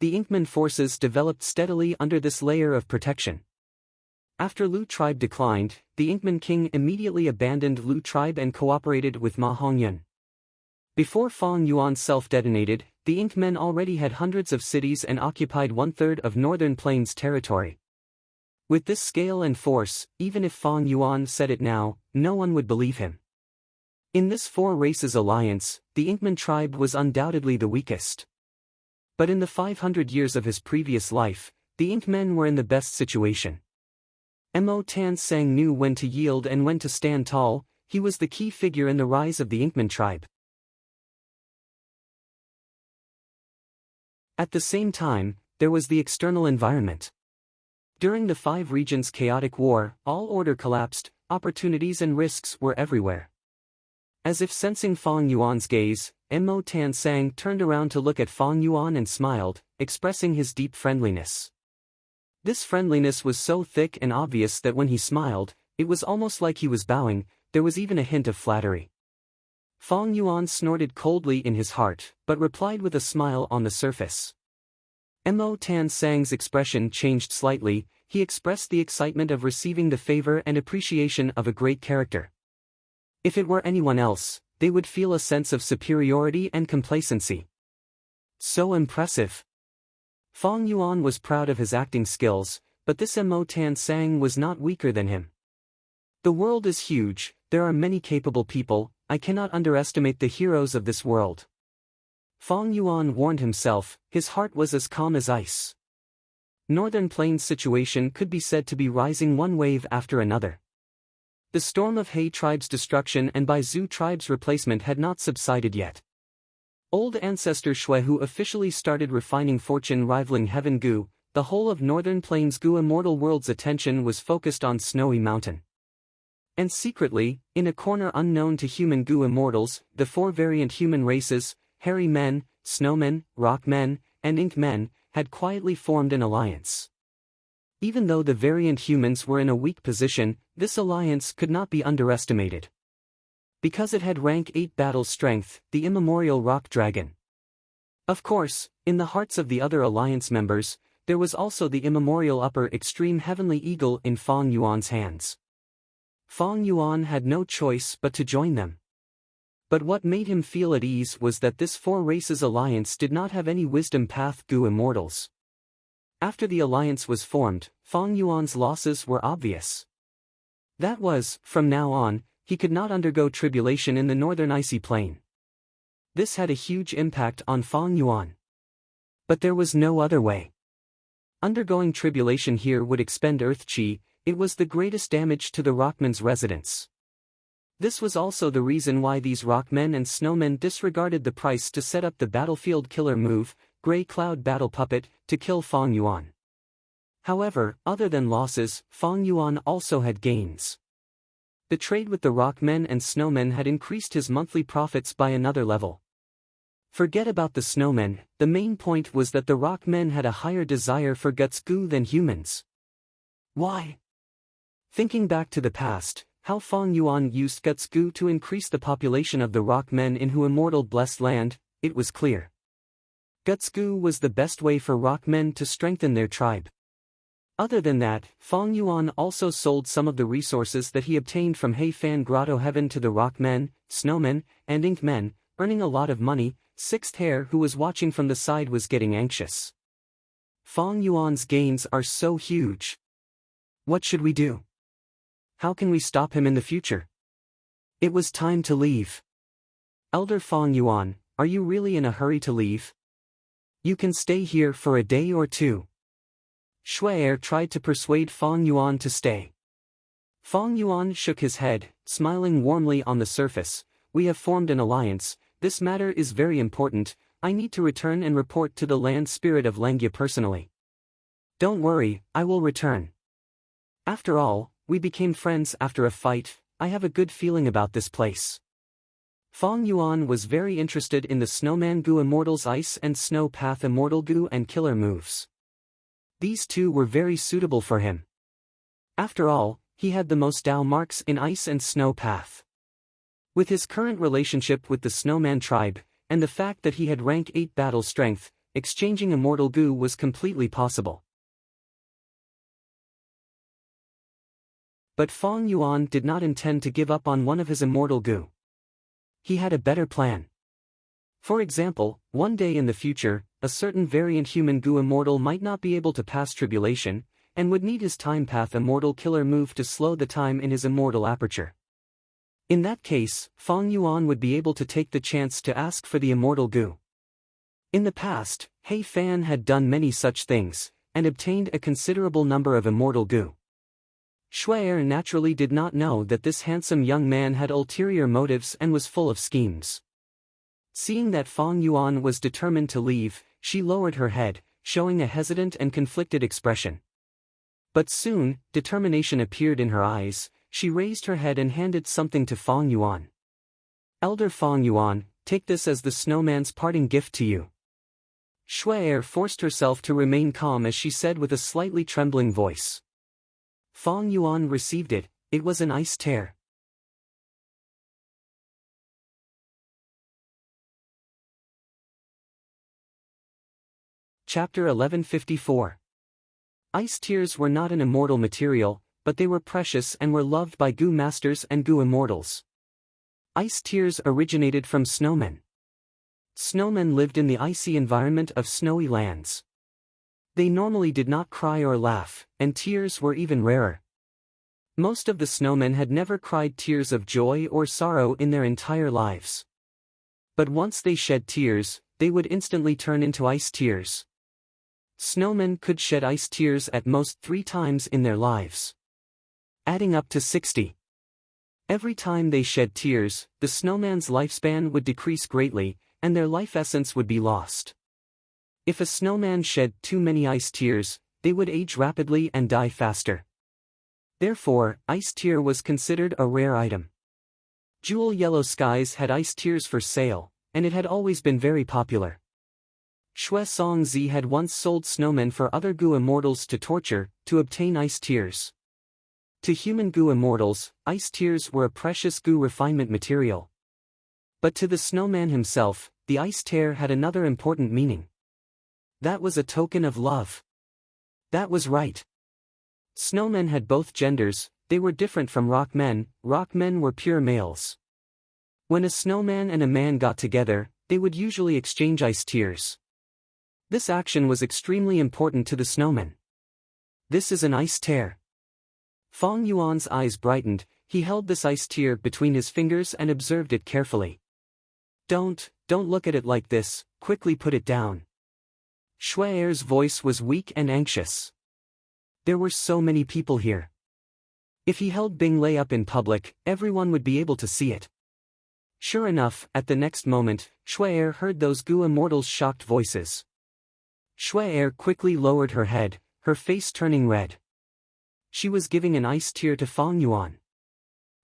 The Inkman forces developed steadily under this layer of protection. After Lu tribe declined, the Inkman king immediately abandoned Lu tribe and cooperated with Ma Hongyun. Before Fang Yuan self-detonated, the Inkmen already had hundreds of cities and occupied one-third of Northern Plains territory. With this scale and force, even if Fang Yuan said it now, no one would believe him. In this four races alliance, the Inkman tribe was undoubtedly the weakest. But in the 500 years of his previous life, the Inkmen were in the best situation. Mo Tan Sang knew when to yield and when to stand tall. He was the key figure in the rise of the Inkman tribe. At the same time, there was the external environment. During the Five Regions' chaotic war, all order collapsed, opportunities and risks were everywhere. As if sensing Fang Yuan's gaze, Mo Tan Sang turned around to look at Fang Yuan and smiled, expressing his deep friendliness. This friendliness was so thick and obvious that when he smiled, it was almost like he was bowing. There was even a hint of flattery. Fang Yuan snorted coldly in his heart, but replied with a smile on the surface. Mo Tan Sang's expression changed slightly. He expressed the excitement of receiving the favor and appreciation of a great character. If it were anyone else, they would feel a sense of superiority and complacency. So impressive. Fang Yuan was proud of his acting skills, but this Mo Tan Sang was not weaker than him. The world is huge, there are many capable people, I cannot underestimate the heroes of this world. Fang Yuan warned himself, his heart was as calm as ice. Northern Plains' situation could be said to be rising one wave after another. The storm of He tribe's destruction and Bai Zhu tribe's replacement had not subsided yet. Old ancestor Shuehu officially started refining fortune rivaling Heaven Gu. The whole of Northern Plains Gu immortal world's attention was focused on Snowy Mountain. And secretly, in a corner unknown to human Gu immortals, the four variant human races, hairy men, snowmen, rock men, and ink men, had quietly formed an alliance. Even though the variant humans were in a weak position, this alliance could not be underestimated. Because it had rank 8 battle strength, the immemorial rock dragon. Of course, in the hearts of the other alliance members, there was also the immemorial upper extreme heavenly eagle in Fang Yuan's hands. Fang Yuan had no choice but to join them. But what made him feel at ease was that this four races alliance did not have any wisdom path Gu immortals. After the alliance was formed, Fang Yuan's losses were obvious. That was, from now on, he could not undergo tribulation in the northern icy plain. This had a huge impact on Fang Yuan. But there was no other way. Undergoing tribulation here would expend earth qi. It was the greatest damage to the Rockmen's residence. This was also the reason why these rockmen and snowmen disregarded the price to set up the battlefield killer move, Grey Cloud Battle Puppet, to kill Fang Yuan. However, other than losses, Fang Yuan also had gains. The trade with the rockmen and snowmen had increased his monthly profits by another level. Forget about the snowmen, the main point was that the rockmen had a higher desire for guts Gu than humans. Why? Thinking back to the past, how Fang Yuan used guts Gu to increase the population of the rockmen in Hu immortal blessed land, it was clear. Guts Gu was the best way for rockmen to strengthen their tribe. Other than that, Fong Yuan also sold some of the resources that he obtained from Heifan Grotto Heaven to the rock men, snowmen, and ink men, earning a lot of money. Sixth Hare, who was watching from the side, was getting anxious. Fong Yuan's gains are so huge. What should we do? How can we stop him in the future? It was time to leave. Elder Fong Yuan, are you really in a hurry to leave? You can stay here for a day or two. Shuai tried to persuade Fong Yuan to stay. Fong Yuan shook his head, smiling warmly on the surface. We have formed an alliance. This matter is very important. I need to return and report to the land spirit of Langya personally. Don't worry, I will return. After all, we became friends after a fight. I have a good feeling about this place. Fong Yuan was very interested in the Snowman Gu Immortal's Ice and Snow Path Immortal Gu and Killer moves. These two were very suitable for him. After all, he had the most Dao marks in Ice and Snow Path. With his current relationship with the Snowman tribe, and the fact that he had rank 8 battle strength, exchanging Immortal Gu was completely possible. But Fong Yuan did not intend to give up on one of his Immortal Gu. He had a better plan. For example, one day in the future, a certain variant human Gu Immortal might not be able to pass tribulation, and would need his Time Path Immortal Killer move to slow the time in his Immortal Aperture. In that case, Fong Yuan would be able to take the chance to ask for the Immortal Gu. In the past, Heifan had done many such things, and obtained a considerable number of Immortal Gu. Shuai naturally did not know that this handsome young man had ulterior motives and was full of schemes. Seeing that Fong Yuan was determined to leave, she lowered her head, showing a hesitant and conflicted expression. But soon, determination appeared in her eyes. She raised her head and handed something to Fong Yuan. Elder Fong Yuan, take this as the snowman's parting gift to you. Shuai forced herself to remain calm as she said with a slightly trembling voice. Fong Yuan received it. It was an ice tear. Chapter 1154. Ice tears were not an immortal material, but they were precious and were loved by Gu masters and Gu immortals. Ice tears originated from snowmen. Snowmen lived in the icy environment of snowy lands. They normally did not cry or laugh, and tears were even rarer. Most of the snowmen had never cried tears of joy or sorrow in their entire lives. But once they shed tears, they would instantly turn into ice tears. Snowmen could shed ice tears at most 3 times in their lives, adding up to 60. Every time they shed tears, the snowman's lifespan would decrease greatly, and their life essence would be lost. If a snowman shed too many ice tears, they would age rapidly and die faster. Therefore, ice tear was considered a rare item. Jewel Yellow Skies had ice tears for sale, and it had always been very popular. Shui Songzi had once sold snowmen for other Gu immortals to torture, to obtain ice tears. To human Gu immortals, ice tears were a precious Gu refinement material. But to the snowman himself, the ice tear had another important meaning. That was a token of love. That was right. Snowmen had both genders. They were different from rock men. Rock men were pure males. When a snowman and a man got together, they would usually exchange ice tears. This action was extremely important to the snowman. This is an ice tear. Fong Yuan's eyes brightened. He held this ice tear between his fingers and observed it carefully. Don't look at it like this, quickly put it down. Shuai's voice was weak and anxious. There were so many people here. If he held Bing Lei up in public, everyone would be able to see it. Sure enough, at the next moment, Shuai heard those Gu immortals' shocked voices. Shuai quickly lowered her head, her face turning red. She was giving an ice tear to Fong Yuan.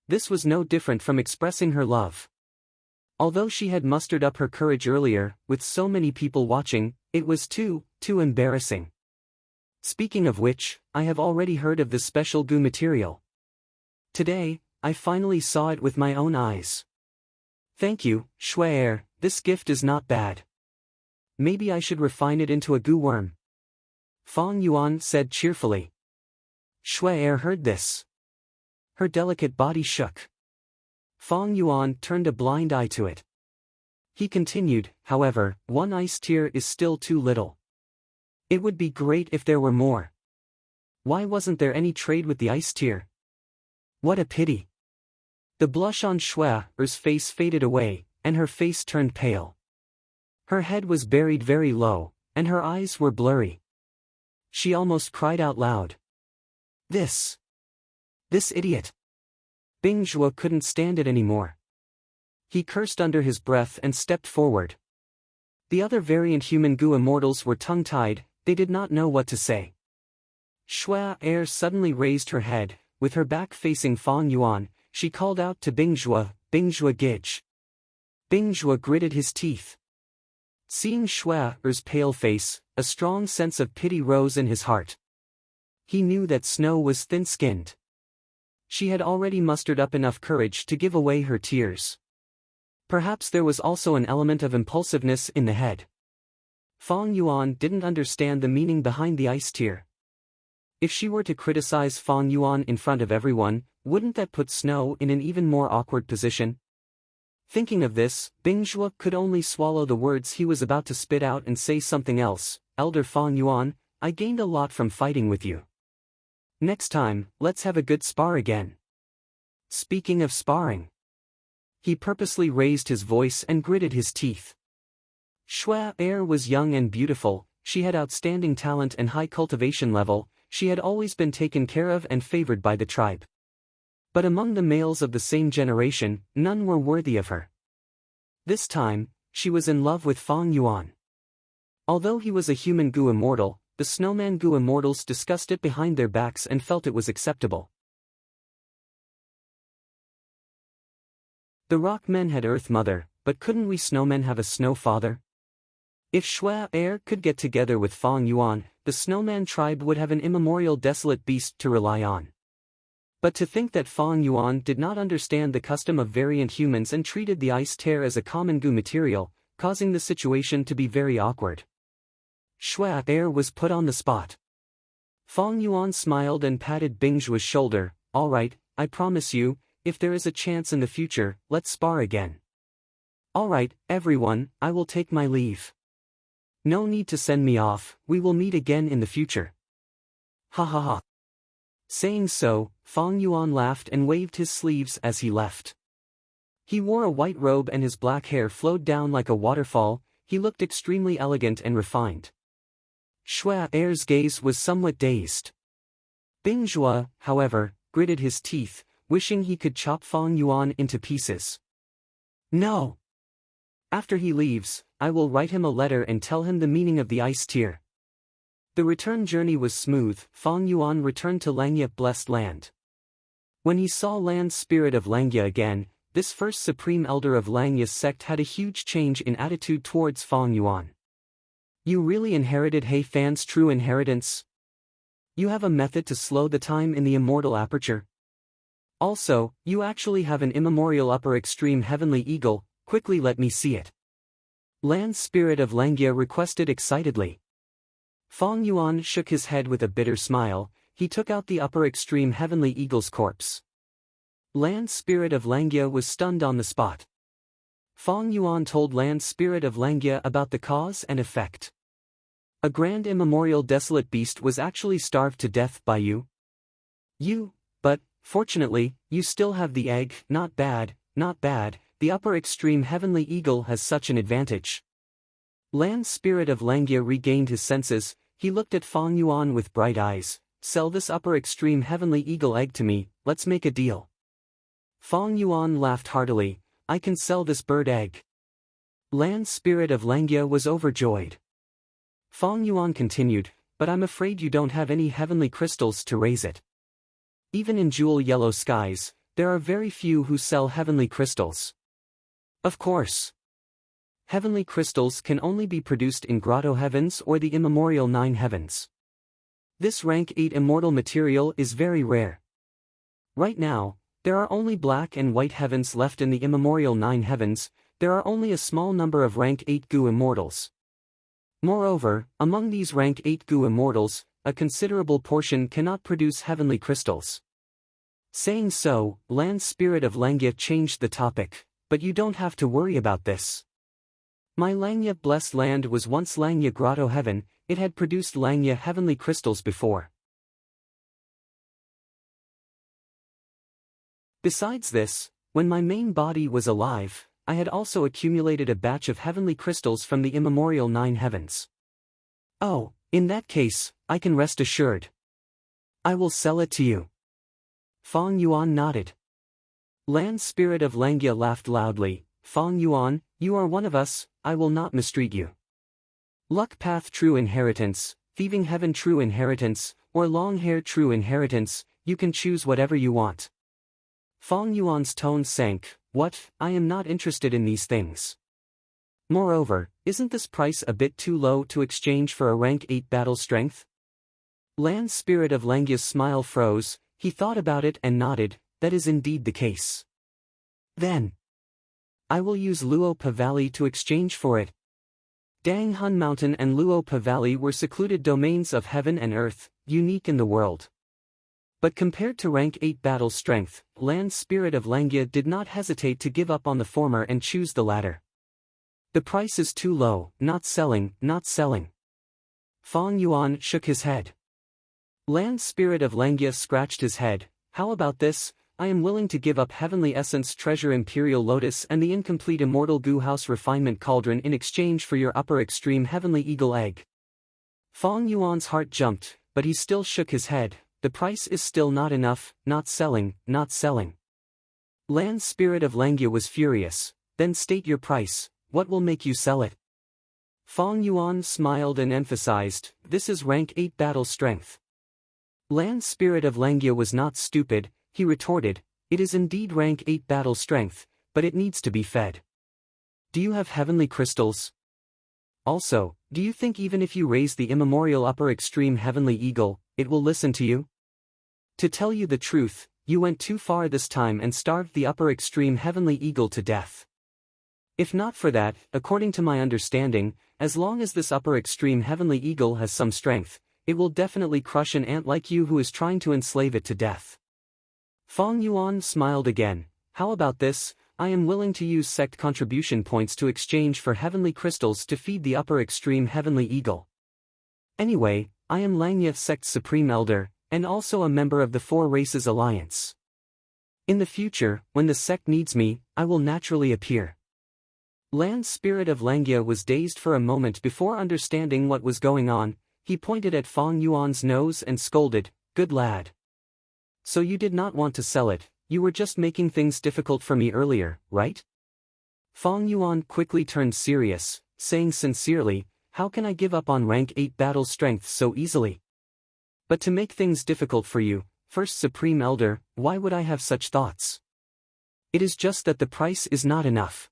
This was no different from expressing her love. Although she had mustered up her courage earlier, with so many people watching, it was too embarrassing. Speaking of which, I have already heard of this special Gu material. Today, I finally saw it with my own eyes. Thank you, Shuai. This gift is not bad. Maybe I should refine it into a Gu worm. Fong Yuan said cheerfully. Shui heard this. Her delicate body shook. Fong Yuan turned a blind eye to it. He continued, however, one ice tear is still too little. It would be great if there were more. Why wasn't there any trade with the ice tear? What a pity. The blush on Shui's face faded away, and her face turned pale. Her head was buried very low, and her eyes were blurry. She almost cried out loud. This idiot. Bing Zhuo couldn't stand it anymore. He cursed under his breath and stepped forward. The other variant human goo immortals were tongue-tied, they did not know what to say. Shui suddenly raised her head, with her back facing Fong Yuan, she called out to Bing Zhuo Gij. Bing Zhuo gritted his teeth. Seeing Shui's pale face, a strong sense of pity rose in his heart. He knew that Snow was thin-skinned. She had already mustered up enough courage to give away her tears. Perhaps there was also an element of impulsiveness in the head. Fong Yuan didn't understand the meaning behind the ice tear. If she were to criticize Fong Yuan in front of everyone, wouldn't that put Snow in an even more awkward position? Thinking of this, Bing Zhuo could only swallow the words he was about to spit out and say something else. Elder Fong Yuan, I gained a lot from fighting with you. Next time, let's have a good spar again. Speaking of sparring. He purposely raised his voice and gritted his teeth. Shui was young and beautiful, she had outstanding talent and high cultivation level, she had always been taken care of and favored by the tribe. But among the males of the same generation, none were worthy of her. This time, she was in love with Fong Yuan. Although he was a human goo immortal, the snowman goo immortals discussed it behind their backs and felt it was acceptable. The rock men had Earth Mother, but couldn't we snowmen have a snow father? If Shui could get together with Fong Yuan, the snowman tribe would have an immemorial desolate beast to rely on. But to think that Fong Yuan did not understand the custom of variant humans and treated the ice tear as a common goo material, causing the situation to be very awkward. Shui was put on the spot. Fong Yuan smiled and patted Bing Zhuo's shoulder. All right, I promise you, if there is a chance in the future, let's spar again. All right, everyone, I will take my leave. No need to send me off, we will meet again in the future. Ha ha ha. Saying so, Fong Yuan laughed and waved his sleeves as he left. He wore a white robe and his black hair flowed down like a waterfall, he looked extremely elegant and refined. Shui's gaze was somewhat dazed. Bing Zhuo, however, gritted his teeth, wishing he could chop Fong Yuan into pieces. No! After he leaves, I will write him a letter and tell him the meaning of the ice tear. The return journey was smooth. Fong Yuan returned to Langya blessed land. When he saw Land's spirit of Langya again, this first supreme elder of Langya's sect had a huge change in attitude towards Fong Yuan. You really inherited He Fan's true inheritance? You have a method to slow the time in the immortal aperture? Also, you actually have an immemorial upper extreme heavenly eagle, quickly let me see it. Land's spirit of Langya requested excitedly. Fong Yuan shook his head with a bitter smile, he took out the upper extreme heavenly eagle's corpse. Land's spirit of Langya was stunned on the spot. Fong Yuan told Land's spirit of Langya about the cause and effect. A grand immemorial desolate beast was actually starved to death by you. But, fortunately, you still have the egg. Not bad, not bad, the upper extreme heavenly eagle has such an advantage. Land's spirit of Langya regained his senses, he looked at Fong Yuan with bright eyes. Sell this upper extreme heavenly eagle egg to me, let's make a deal. Fong Yuan laughed heartily, I can sell this bird egg. Land's spirit of Langya was overjoyed. Fong Yuan continued, but I'm afraid you don't have any heavenly crystals to raise it. Even in jewel yellow skies, there are very few who sell heavenly crystals. Of course. Heavenly crystals can only be produced in grotto heavens or the immemorial 9 heavens. This rank 8 immortal material is very rare. Right now, there are only black and white heavens left in the immemorial 9 heavens, there are only a small number of rank 8 goo immortals. Moreover, among these rank 8 goo immortals, a considerable portion cannot produce heavenly crystals. Saying so, Land Spirit of Langya changed the topic, but you don't have to worry about this. My Langya blessed land was once Langya Grotto Heaven, it had produced Langya heavenly crystals before. Besides this, when my main body was alive, I had also accumulated a batch of heavenly crystals from the immemorial 9 heavens. Oh, in that case, I can rest assured. I will sell it to you. Fong Yuan nodded. Land Spirit of Langya laughed loudly. Fong Yuan, you are one of us, I will not mistreat you. Luck Path True Inheritance, Thieving Heaven True Inheritance, or Long Hair True Inheritance, you can choose whatever you want. Fong Yuan's tone sank. What, I am not interested in these things. Moreover, isn't this price a bit too low to exchange for a rank 8 battle strength? Land Spirit of Langya's smile froze, he thought about it and nodded, that is indeed the case. Then, I will use Luopa Valley to exchange for it. Dang Hun Mountain and Luopa Valley were secluded domains of heaven and earth, unique in the world. But compared to rank 8 battle strength, Land Spirit of Langya did not hesitate to give up on the former and choose the latter. The price is too low, not selling, not selling. Fong Yuan shook his head. Land Spirit of Langya scratched his head. How about this? I am willing to give up Heavenly Essence Treasure Imperial Lotus and the incomplete Immortal Goo House Refinement Cauldron in exchange for your upper extreme Heavenly Eagle Egg. Fong Yuan's heart jumped, but he still shook his head. The price is still not enough, not selling, not selling. Land Spirit of Langya was furious. Then state your price, what will make you sell it? Fong Yuan smiled and emphasized, this is rank 8 battle strength. Land Spirit of Langya was not stupid, he retorted, it is indeed rank 8 battle strength, but it needs to be fed. Do you have heavenly crystals? Also, do you think even if you raise the immemorial upper extreme Heavenly Eagle, it will listen to you? To tell you the truth, you went too far this time and starved the upper extreme Heavenly Eagle to death. If not for that, according to my understanding, as long as this upper extreme Heavenly Eagle has some strength, it will definitely crush an ant like you who is trying to enslave it to death. Fong Yuan smiled again. How about this? I am willing to use sect contribution points to exchange for heavenly crystals to feed the upper extreme Heavenly Eagle. Anyway, I am Langya Sect's Supreme Elder, and also a member of the Four Races Alliance. In the future, when the sect needs me, I will naturally appear. Land Spirit of Langya was dazed for a moment before understanding what was going on. He pointed at Fong Yuan's nose and scolded, good lad. So you did not want to sell it, you were just making things difficult for me earlier, right? Fong Yuan quickly turned serious, saying sincerely, how can I give up on rank 8 battle strength so easily? But to make things difficult for you, First Supreme Elder, why would I have such thoughts? It is just that the price is not enough.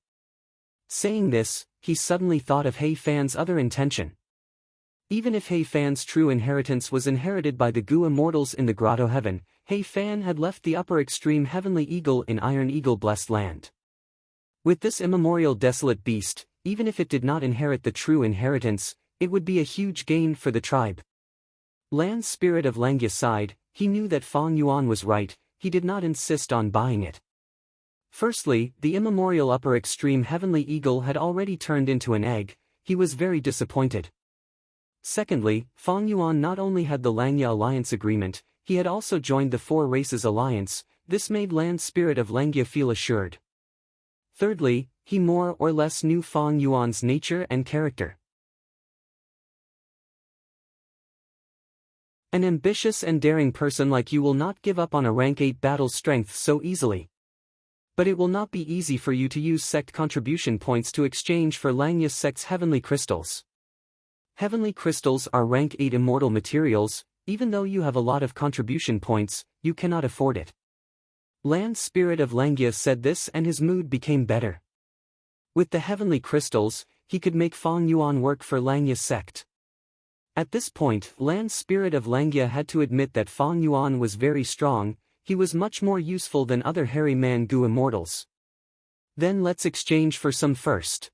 Saying this, he suddenly thought of Hei Fan's other intention. Even if Hei Fan's true inheritance was inherited by the Gu immortals in the Grotto Heaven, Hei Fan had left the upper extreme Heavenly Eagle in Iron Eagle Blessed Land. With this immemorial desolate beast, even if it did not inherit the true inheritance, it would be a huge gain for the tribe. Land Spirit of Langya sighed, he knew that Fong Yuan was right, he did not insist on buying it. Firstly, the immemorial upper extreme Heavenly Eagle had already turned into an egg, he was very disappointed. Secondly, Fong Yuan not only had the Langya Alliance agreement, he had also joined the Four Races Alliance, this made Land Spirit of Langya feel assured. Thirdly, he more or less knew Fong Yuan's nature and character. An ambitious and daring person like you will not give up on a rank 8 battle strength so easily. But it will not be easy for you to use sect contribution points to exchange for Langya Sect's heavenly crystals. Heavenly crystals are rank 8 immortal materials, even though you have a lot of contribution points, you cannot afford it. Land Spirit of Langya said this and his mood became better. With the heavenly crystals, he could make Fong Yuan work for Langya Sect. At this point, Land Spirit of Langya had to admit that Fong Yuan was very strong, he was much more useful than other hairy man Gu immortals. Then let's exchange for some first.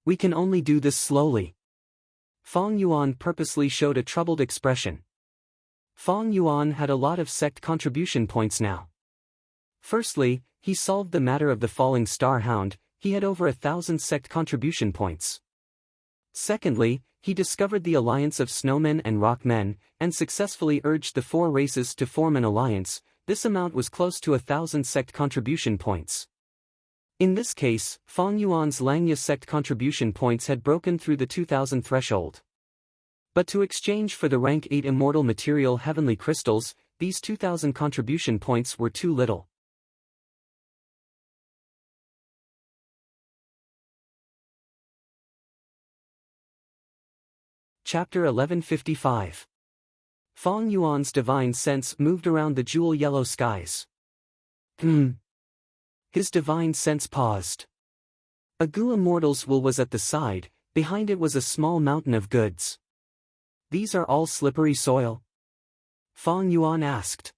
We can only do this slowly. Fong Yuan purposely showed a troubled expression. Fong Yuan had a lot of sect contribution points now. Firstly, he solved the matter of the falling star hound. He had over 1,000 sect contribution points. Secondly, he discovered the alliance of snowmen and rockmen, and successfully urged the 4 races to form an alliance. This amount was close to 1,000 sect contribution points. In this case, Fong Yuan's Langya sect contribution points had broken through the 2,000 threshold. But to exchange for the rank 8 immortal material heavenly crystals, these 2,000 contribution points were too little. Chapter 1155. Fong Yuan's divine sense moved around the jewel-yellow skies. His divine sense paused. A Gu immortal's will was at the side, behind it was a small mountain of goods. These are all slippery soil? Fong Yuan asked.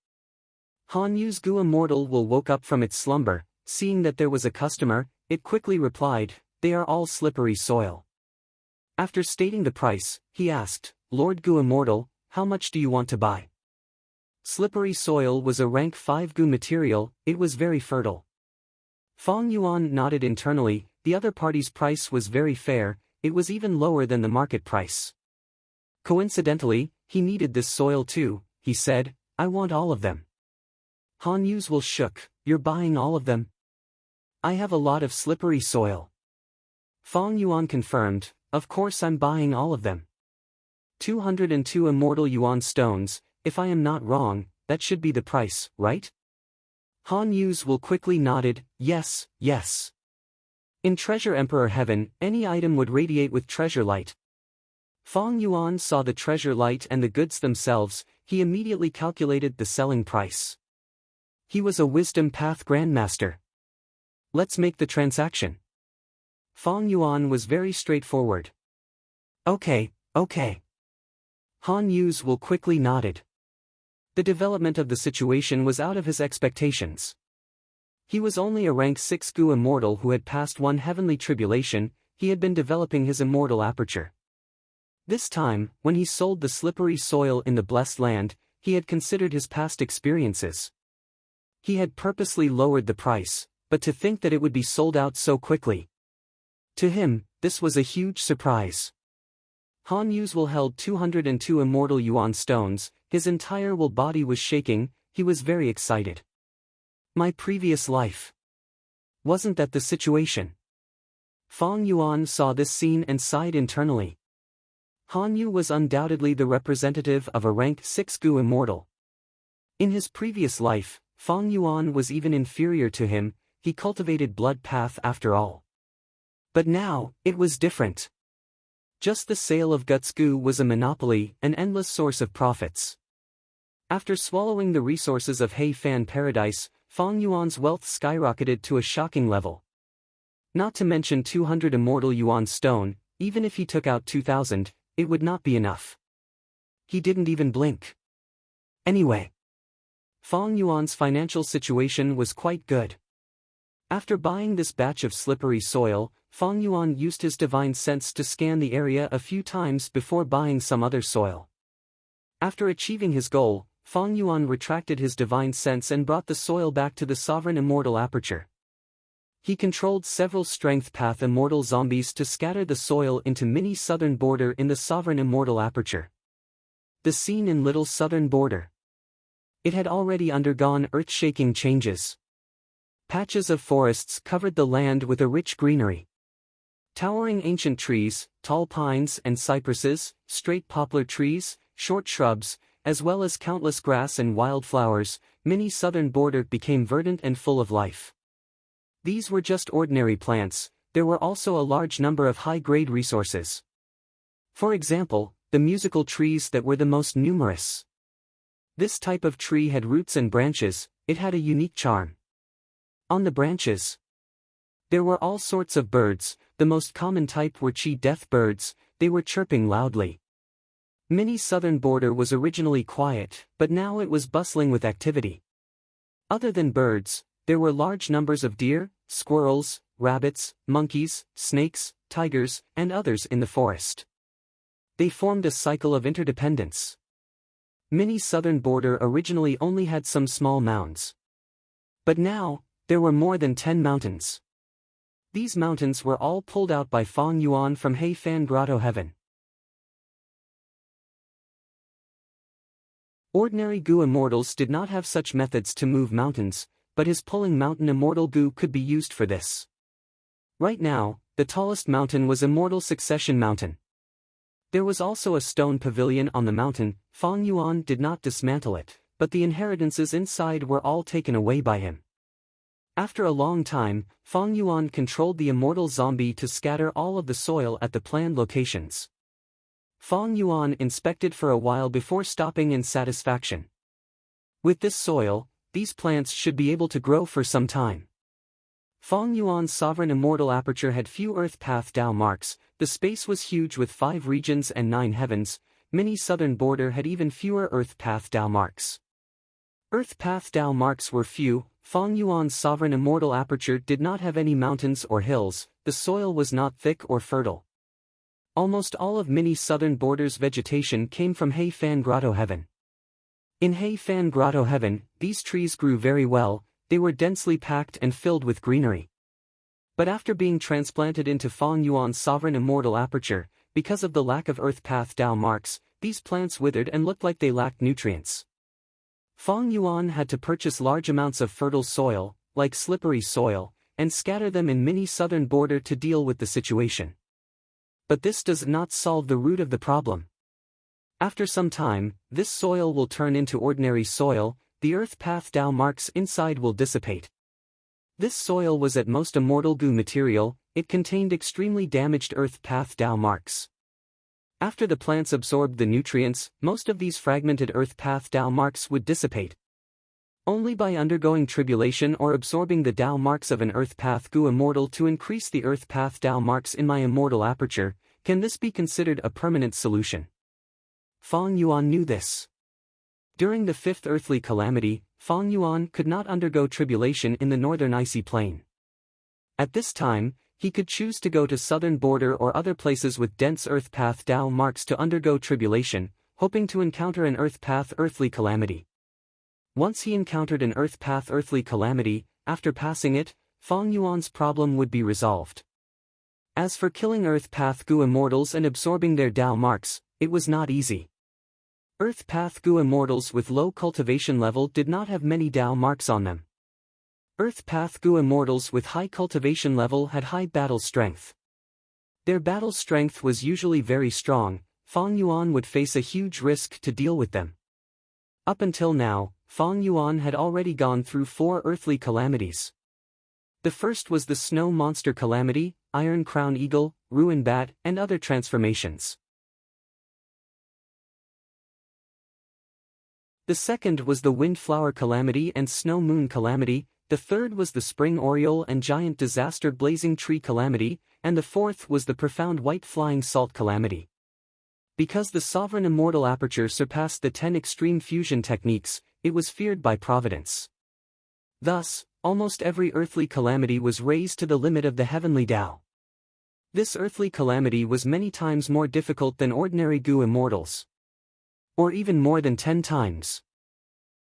Han Yu's Gu immortal will woke up from its slumber, seeing that there was a customer, it quickly replied, they are all slippery soil. After stating the price, he asked, Lord Gu immortal, how much do you want to buy? Slippery soil was a rank 5 Gu material, it was very fertile. Fong Yuan nodded internally, the other party's price was very fair, it was even lower than the market price. Coincidentally, he needed this soil too, he said, I want all of them. Han Yu's will shook, you're buying all of them? I have a lot of slippery soil. Fong Yuan confirmed, of course I'm buying all of them. 202 immortal yuan stones, if I am not wrong, that should be the price, right? Han Yu's will quickly nodded, yes, yes. In Treasure Emperor Heaven, any item would radiate with treasure light. Fong Yuan saw the treasure light and the goods themselves, he immediately calculated the selling price. He was a wisdom path grandmaster. Let's make the transaction. Fong Yuan was very straightforward. Okay. Han Yu's will quickly nodded. The development of the situation was out of his expectations. He was only a rank 6 Gu immortal who had passed one heavenly tribulation, he had been developing his immortal aperture. This time, when he sold the slippery soil in the blessed land, he had considered his past experiences. He had purposely lowered the price, but to think that it would be sold out so quickly. To him, this was a huge surprise. Han Yu's will held 202 immortal yuan stones, his entire will body was shaking, he was very excited. My previous life. Wasn't that the situation? Fong Yuan saw this scene and sighed internally. Han Yu was undoubtedly the representative of a rank 6 Gu immortal. In his previous life, Fong Yuan was even inferior to him, he cultivated blood path after all. But now, it was different. Just the sale of Guts Gu was a monopoly, an endless source of profits. After swallowing the resources of Hei Fan Paradise, Fong Yuan's wealth skyrocketed to a shocking level. Not to mention 200 immortal yuan stone, even if he took out 2,000, it would not be enough. He didn't even blink. Anyway, Fong Yuan's financial situation was quite good. After buying this batch of slippery soil, Fong Yuan used his divine sense to scan the area a few times before buying some other soil. After achieving his goal, Fong Yuan retracted his divine sense and brought the soil back to the sovereign immortal aperture. He controlled several strength path immortal zombies to scatter the soil into mini southern border in the sovereign immortal aperture. The scene in little southern border. It had already undergone earth-shaking changes. Patches of forests covered the land with a rich greenery. Towering ancient trees, tall pines and cypresses, straight poplar trees, short shrubs, as well as countless grass and wildflowers, mini southern border became verdant and full of life. These were just ordinary plants, there were also a large number of high-grade resources. For example, the musical trees that were the most numerous. This type of tree had roots and branches, it had a unique charm. On the branches, there were all sorts of birds, the most common type were chi-death birds, they were chirping loudly. Mini southern border was originally quiet, but now it was bustling with activity. Other than birds, there were large numbers of deer, squirrels, rabbits, monkeys, snakes, tigers, and others in the forest. They formed a cycle of interdependence. Mini's southern border originally only had some small mounds. But now, there were more than 10 mountains. These mountains were all pulled out by Fong Yuan from He Fan Grotto Heaven. Ordinary goo immortals did not have such methods to move mountains, but his pulling mountain immortal goo could be used for this. Right now, the tallest mountain was Immortal Succession Mountain. There was also a stone pavilion on the mountain. Fong Yuan did not dismantle it, but the inheritances inside were all taken away by him. After a long time, Fong Yuan controlled the immortal zombie to scatter all of the soil at the planned locations. Fong Yuan inspected for a while before stopping in satisfaction. With this soil, these plants should be able to grow for some time. Fong Yuan's sovereign immortal aperture had few Earth Path Dao marks. The space was huge with 5 regions and 9 heavens. Mini's southern border had even fewer Earth Path Dao marks. Earth Path Dao marks were few. Fong Yuan's sovereign immortal aperture did not have any mountains or hills. The soil was not thick or fertile. Almost all of Mini's southern border's vegetation came from He Fan Grotto Heaven. In He Fan Grotto Heaven, these trees grew very well. They were densely packed and filled with greenery. But after being transplanted into Fong Yuan's sovereign immortal aperture, because of the lack of Earth Path Dao marks, these plants withered and looked like they lacked nutrients. Fong Yuan had to purchase large amounts of fertile soil, like slippery soil, and scatter them in Mini's southern border to deal with the situation. But this does not solve the root of the problem. After some time, this soil will turn into ordinary soil. The Earth Path Dao marks inside will dissipate. This soil was at most immortal goo material. It contained extremely damaged Earth Path Dao marks. After the plants absorbed the nutrients, most of these fragmented Earth Path Dao marks would dissipate. Only by undergoing tribulation or absorbing the Dao marks of an Earth Path Goo immortal to increase the Earth Path Dao marks in my immortal aperture, can this be considered a permanent solution. Fong Yuan knew this. During the 5th earthly calamity, Fong Yuan could not undergo tribulation in the northern icy plain. At this time, he could choose to go to southern border or other places with dense Earth Path Dao marks to undergo tribulation, hoping to encounter an Earth Path earthly calamity. Once he encountered an Earth Path earthly calamity, after passing it, Fong Yuan's problem would be resolved. As for killing Earth Path Goo immortals and absorbing their Dao marks, it was not easy. Earth Path Goo immortals with low cultivation level did not have many Dao marks on them. Earth Path Goo immortals with high cultivation level had high battle strength. Their battle strength was usually very strong. Fong Yuan would face a huge risk to deal with them. Up until now, Fong Yuan had already gone through 4 earthly calamities. The first was the Snow Monster Calamity, Iron Crown Eagle, Ruin Bat, and other transformations. The second was the Windflower Calamity and Snow Moon Calamity. The third was the Spring Oriole and Giant Disaster Blazing Tree Calamity, and the fourth was the Profound White Flying Salt Calamity. Because the Sovereign Immortal Aperture surpassed the 10 extreme fusion techniques, it was feared by Providence. Thus, almost every earthly calamity was raised to the limit of the heavenly Tao. This earthly calamity was many times more difficult than ordinary Goo immortals. Or even more than 10 times.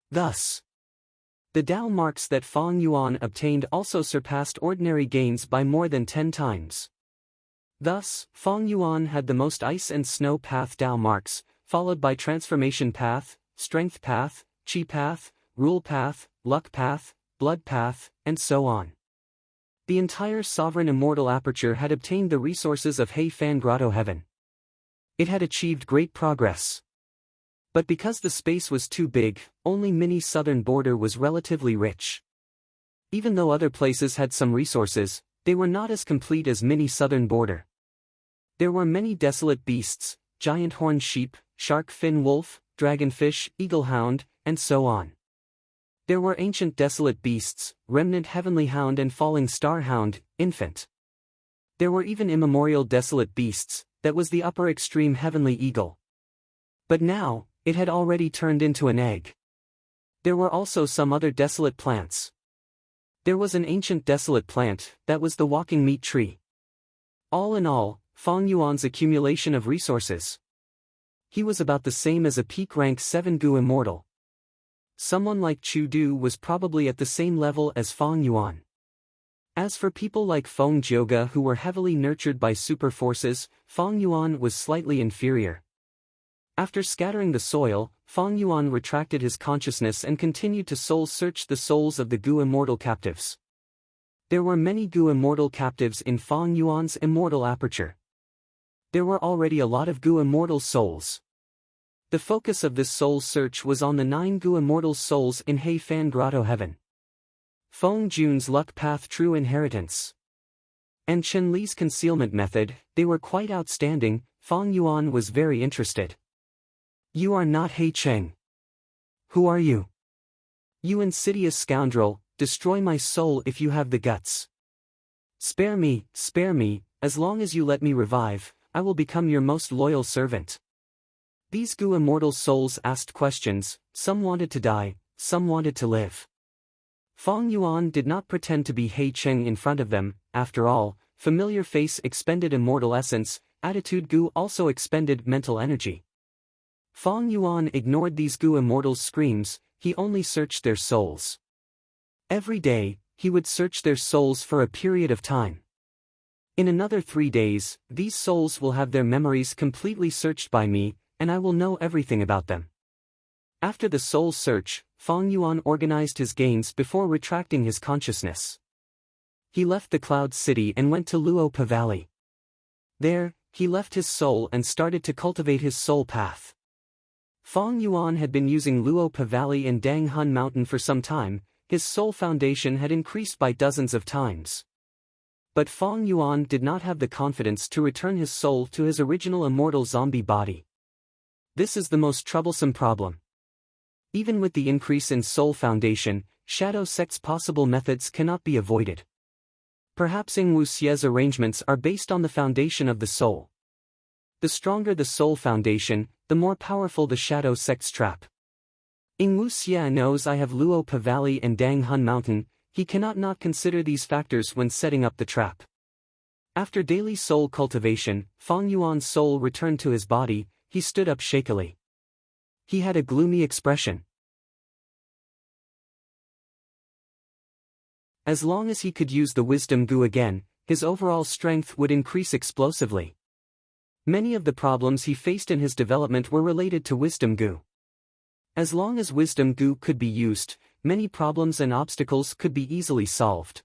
Thus, the Dao marks that Fong Yuan obtained also surpassed ordinary gains by more than 10 times. Thus, Fong Yuan had the most Ice and Snow Path Dao marks, followed by Transformation Path, Strength Path, Chi Path, Rule Path, Luck Path, Blood Path, and so on. The entire Sovereign Immortal Aperture had obtained the resources of He Fan Grotto Heaven. It had achieved great progress. But because the space was too big, only Mini's southern border was relatively rich. Even though other places had some resources, they were not as complete as Mini's southern border. There were many desolate beasts, giant horned sheep, shark fin wolf, dragonfish, eaglehound, and so on. There were ancient desolate beasts, remnant heavenly hound and falling star hound, infant. There were even immemorial desolate beasts, that was the upper extreme heavenly eagle. But now, it had already turned into an egg. There were also some other desolate plants. There was an ancient desolate plant, that was the walking meat tree. All in all, Fong Yuan's accumulation of resources He was about the same as a peak rank 7 Gu immortal. Someone like Chu Du was probably at the same level as Fang Yuan. As for people like Feng Jioge who were heavily nurtured by super forces, Fang Yuan was slightly inferior. After scattering the soil, Fang Yuan retracted his consciousness and continued to soul-search the souls of the Gu immortal captives. There were many Gu immortal captives in Fang Yuan's immortal aperture. There were already a lot of Gu immortal souls. The focus of this soul search was on the 9 Gu immortal souls in Hei Fan Grotto Heaven. Feng Jun's luck path true inheritance. And Chen Li's concealment method, they were quite outstanding. Fang Yuan was very interested. You are not Hei Cheng. Who are you? You insidious scoundrel, destroy my soul if you have the guts. Spare me, as long as you let me revive, I will become your most loyal servant. These Gu immortal souls asked questions, some wanted to die, some wanted to live. Fang Yuan did not pretend to be Hei Cheng in front of them. After all, familiar face expended immortal essence, attitude Gu also expended mental energy. Fang Yuan ignored these Gu immortals' screams, he only searched their souls. Every day, he would search their souls for a period of time. In another 3 days, these souls will have their memories completely searched by me, and I will know everything about them. After the soul search, Fang Yuan organized his gains before retracting his consciousness. He left the Cloud City and went to Luopa Valley. There, he left his soul and started to cultivate his soul path. Fang Yuan had been using Luopa Valley and Dang Hun Mountain for some time, his soul foundation had increased by dozens of times. But Fang Yuan did not have the confidence to return his soul to his original immortal zombie body. This is the most troublesome problem. Even with the increase in soul foundation, Shadow Sect's possible methods cannot be avoided. Perhaps Ing Wu Xie's arrangements are based on the foundation of the soul. The stronger the soul foundation, the more powerful the Shadow Sect's trap. Ing Wu Xie knows I have Luopa Valley and Dang Hun Mountain, he cannot not consider these factors when setting up the trap. After daily soul cultivation, Fang Yuan's soul returned to his body, he stood up shakily. He had a gloomy expression. As long as he could use the Wisdom Gu again, his overall strength would increase explosively. Many of the problems he faced in his development were related to Wisdom Gu. As long as Wisdom Gu could be used, many problems and obstacles could be easily solved.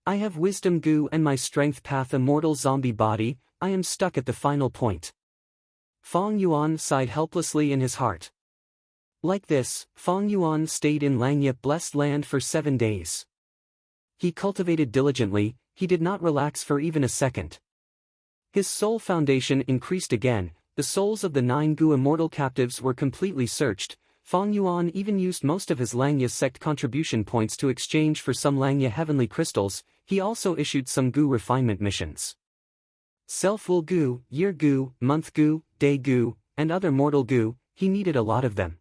I have Wisdom Gu and my Strength Path immortal zombie body, I am stuck at the final point. Fang Yuan sighed helplessly in his heart. Like this, Fang Yuan stayed in Langya blessed land for 7 days. He cultivated diligently, he did not relax for even a second. His soul foundation increased again, the souls of the 9 Gu immortal captives were completely searched. Fang Yuan even used most of his Langya sect contribution points to exchange for some Langya heavenly crystals, he also issued some Gu refinement missions. Self-will Gu, year Gu, month Gu, day Gu, and other mortal Gu, he needed a lot of them.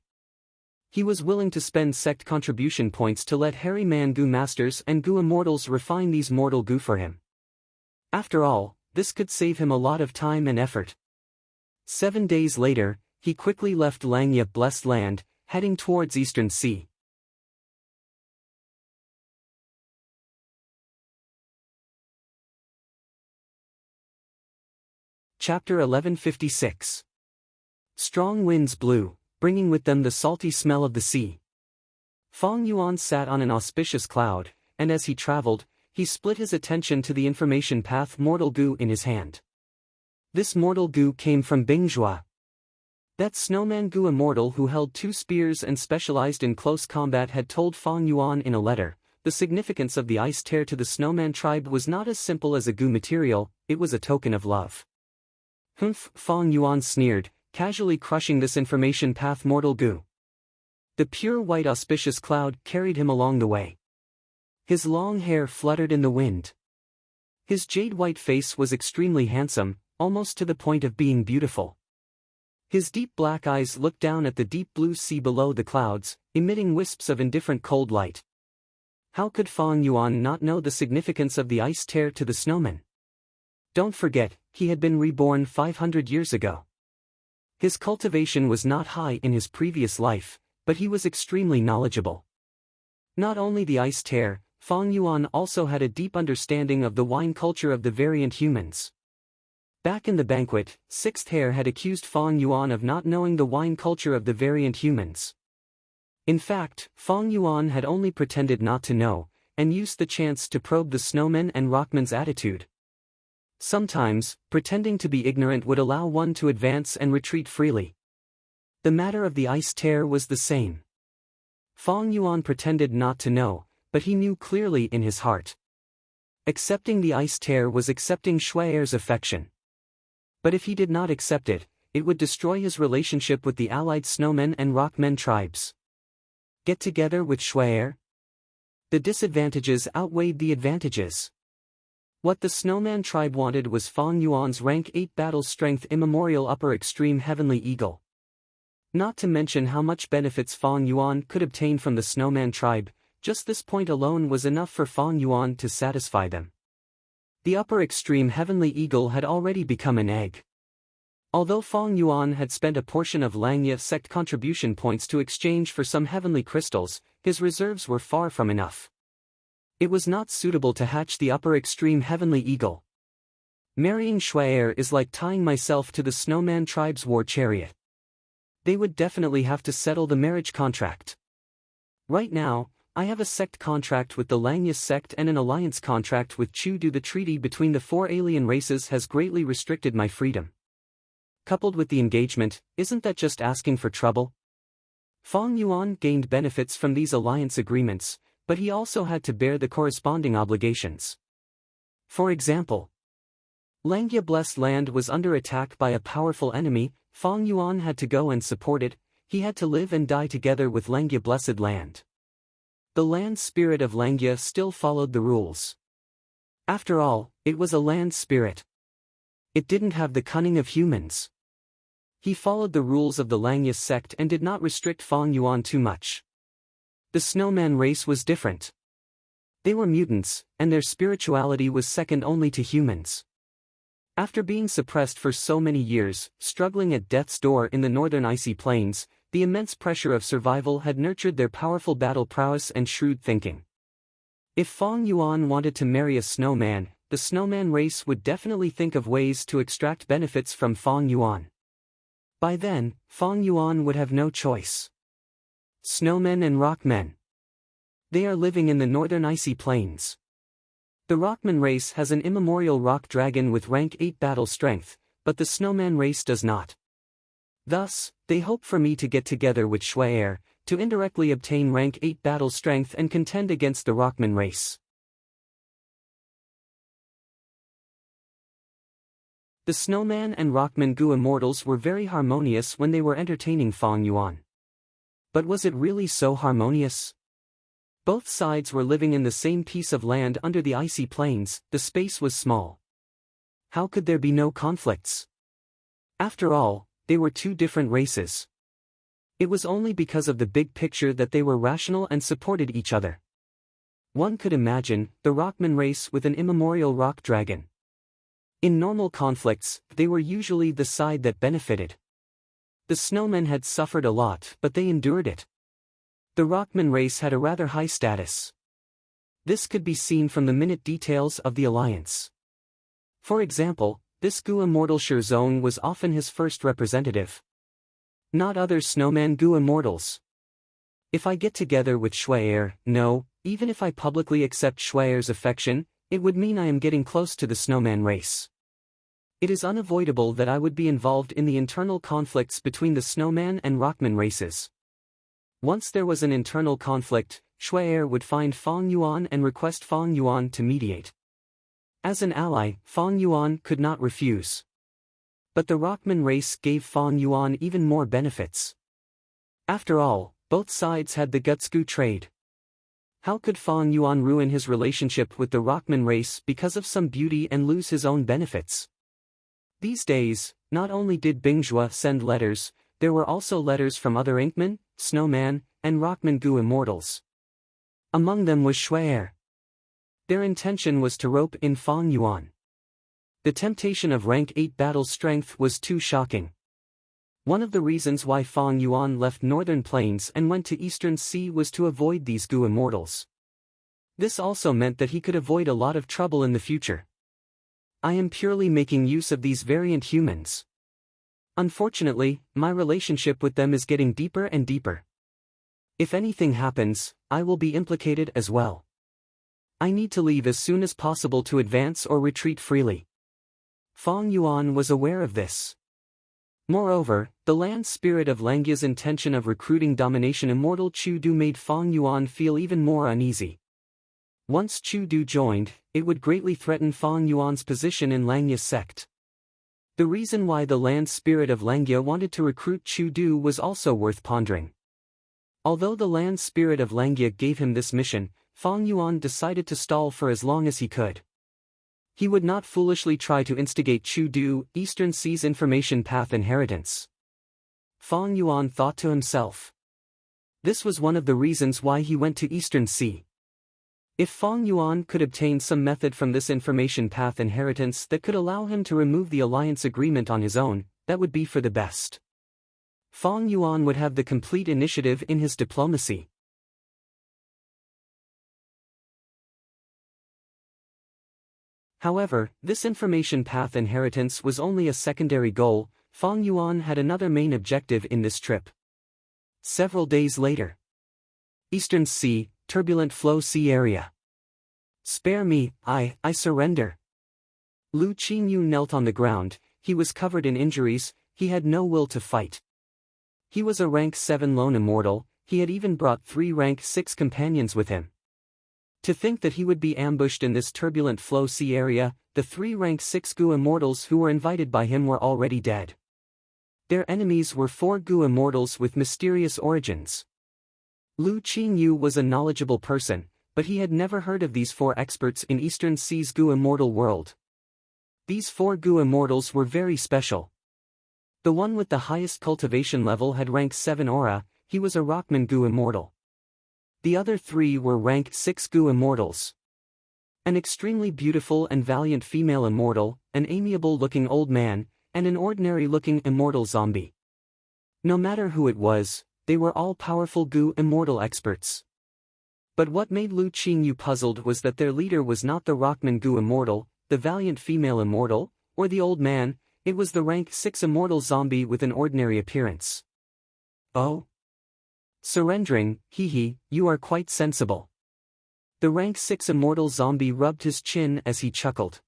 He was willing to spend sect contribution points to let hairy man Gu masters and Gu immortals refine these mortal Gu for him. After all, this could save him a lot of time and effort. 7 days later, he quickly left Langya blessed land, heading towards Eastern Sea. Chapter 1156. Strong winds blew, bringing with them the salty smell of the sea. Fang Yuan sat on an auspicious cloud, and as he traveled, he split his attention to the information path Mortal Gu in his hand. This Mortal Gu came from Bingzhua. That snowman Gu immortal who held 2 spears and specialized in close combat had told Fang Yuan in a letter, the significance of the ice tear to the snowman tribe was not as simple as a Gu material, it was a token of love. Humph, Fang Yuan sneered, casually crushing this information path Mortal Gu. The pure white auspicious cloud carried him along the way. His long hair fluttered in the wind. His jade-white face was extremely handsome, almost to the point of being beautiful. His deep black eyes looked down at the deep blue sea below the clouds, emitting wisps of indifferent cold light. How could Fang Yuan not know the significance of the ice tear to the snowman? Don't forget, he had been reborn 500 years ago. His cultivation was not high in his previous life, but he was extremely knowledgeable. Not only the Ice Tear, Fong Yuan also had a deep understanding of the wine culture of the variant humans. Back in the banquet, Sixth Hair had accused Fong Yuan of not knowing the wine culture of the variant humans. In fact, Fong Yuan had only pretended not to know, and used the chance to probe the snowmen and rockmen's attitude. Sometimes, pretending to be ignorant would allow one to advance and retreat freely. The matter of the Ice Tear was the same. Fong Yuan pretended not to know, but he knew clearly in his heart. Accepting the Ice Tear was accepting Shuai'er's affection. But if he did not accept it, it would destroy his relationship with the allied snowmen and rockmen tribes. Get together with Shuai'er? The disadvantages outweighed the advantages. What the snowman tribe wanted was Fong Yuan's rank 8 battle strength immemorial upper extreme heavenly eagle. Not to mention how much benefits Fong Yuan could obtain from the snowman tribe, just this point alone was enough for Fong Yuan to satisfy them. The upper extreme heavenly eagle had already become an egg. Although Fong Yuan had spent a portion of Langya sect contribution points to exchange for some heavenly crystals, his reserves were far from enough. It was not suitable to hatch the upper extreme heavenly eagle. Marrying Shuai'er is like tying myself to the snowman tribe's war chariot. They would definitely have to settle the marriage contract. Right now, I have a sect contract with the Langya sect and an alliance contract with Chu-Du. The treaty between the 4 alien races has greatly restricted my freedom. Coupled with the engagement, isn't that just asking for trouble? Fong Yuan gained benefits from these alliance agreements, but he also had to bear the corresponding obligations. For example, Langya Blessed Land was under attack by a powerful enemy. Fong Yuan had to go and support it. He had to live and die together with Langya Blessed Land. The land spirit of Langya still followed the rules. After all, it was a land spirit. It didn't have the cunning of humans. He followed the rules of the Langya sect and did not restrict Fong Yuan too much. The snowman race was different. They were mutants, and their spirituality was second only to humans. After being suppressed for so many years, struggling at death's door in the northern icy plains, the immense pressure of survival had nurtured their powerful battle prowess and shrewd thinking. If Fong Yuan wanted to marry a snowman, the snowman race would definitely think of ways to extract benefits from Fong Yuan. By then, Fong Yuan would have no choice. Snowmen and rockmen. They are living in the northern icy plains. The rockman race has an immemorial rock dragon with rank 8 battle strength, but the snowman race does not. Thus, they hope for me to get together with Shuai'er, to indirectly obtain rank 8 battle strength and contend against the rockman race. The snowman and rockman Gu immortals were very harmonious when they were entertaining Fong Yuan. But was it really so harmonious? Both sides were living in the same piece of land under the icy plains. The space was small. How could there be no conflicts? After all, they were two different races. It was only because of the big picture that they were rational and supported each other. One could imagine the rockman race with an immemorial rock dragon. In normal conflicts, they were usually the side that benefited. The snowmen had suffered a lot, but they endured it. The rockman race had a rather high status. This could be seen from the minute details of the alliance. For example, this Gu immortal Shirzone was often his first representative. Not other snowman Gu immortals. If I get together with Shuai'er, no, even if I publicly accept Shuai'er's affection, it would mean I am getting close to the snowman race. It is unavoidable that I would be involved in the internal conflicts between the snowman and rockman races. Once there was an internal conflict, Shuai'er would find Fong Yuan and request Fong Yuan to mediate. As an ally, Fong Yuan could not refuse. But the rockman race gave Fong Yuan even more benefits. After all, both sides had the Gutsku trade. How could Fong Yuan ruin his relationship with the rockman race because of some beauty and lose his own benefits? These days, not only did Bingzhua send letters, there were also letters from other Inkman, Snowman, and Rockman Gu immortals. Among them was Shuai'er. Their intention was to rope in Fong Yuan. The temptation of rank 8 battle strength was too shocking. One of the reasons why Fong Yuan left northern plains and went to eastern sea was to avoid these Gu immortals. This also meant that he could avoid a lot of trouble in the future. I am purely making use of these variant humans. Unfortunately, my relationship with them is getting deeper and deeper. If anything happens, I will be implicated as well. I need to leave as soon as possible to advance or retreat freely. Fong Yuan was aware of this. Moreover, the land spirit of Langya's intention of recruiting domination immortal Chu Du made Fong Yuan feel even more uneasy. Once Chu Du joined, it would greatly threaten Fong Yuan's position in Langya's sect. The reason why the land spirit of Langya wanted to recruit Chu Du was also worth pondering. Although the land spirit of Langya gave him this mission, Fong Yuan decided to stall for as long as he could. He would not foolishly try to instigate Chu Du, Eastern Sea's information path inheritance. Fong Yuan thought to himself. This was one of the reasons why he went to Eastern Sea. If Fong Yuan could obtain some method from this information path inheritance that could allow him to remove the alliance agreement on his own, that would be for the best. Fong Yuan would have the complete initiative in his diplomacy. However, this information path inheritance was only a secondary goal. Fong Yuan had another main objective in this trip. Several days later. Eastern Sea, turbulent flow sea area. Spare me, I surrender. Lu Qingyu knelt on the ground. He was covered in injuries, he had no will to fight. He was a rank 7 lone immortal, he had even brought 3 rank 6 companions with him. To think that he would be ambushed in this turbulent flow sea area, the 3 rank 6 Gu immortals who were invited by him were already dead. Their enemies were 4 Gu immortals with mysterious origins. Lu Qingyu was a knowledgeable person, but he had never heard of these 4 experts in Eastern Sea's Gu immortal world. These 4 Gu immortals were very special. The one with the highest cultivation level had rank 7 aura, he was a Rockman Gu immortal. The other 3 were rank 6 Gu immortals. An extremely beautiful and valiant female immortal, an amiable-looking old man, and an ordinary-looking immortal zombie. No matter who it was, they were all powerful Gu immortal experts. But what made Lu Qingyu puzzled was that their leader was not the Rockman Gu immortal, the valiant female immortal, or the old man, it was the rank 6 immortal zombie with an ordinary appearance. Oh? Surrendering, hee, you are quite sensible. The rank 6 immortal zombie rubbed his chin as he chuckled.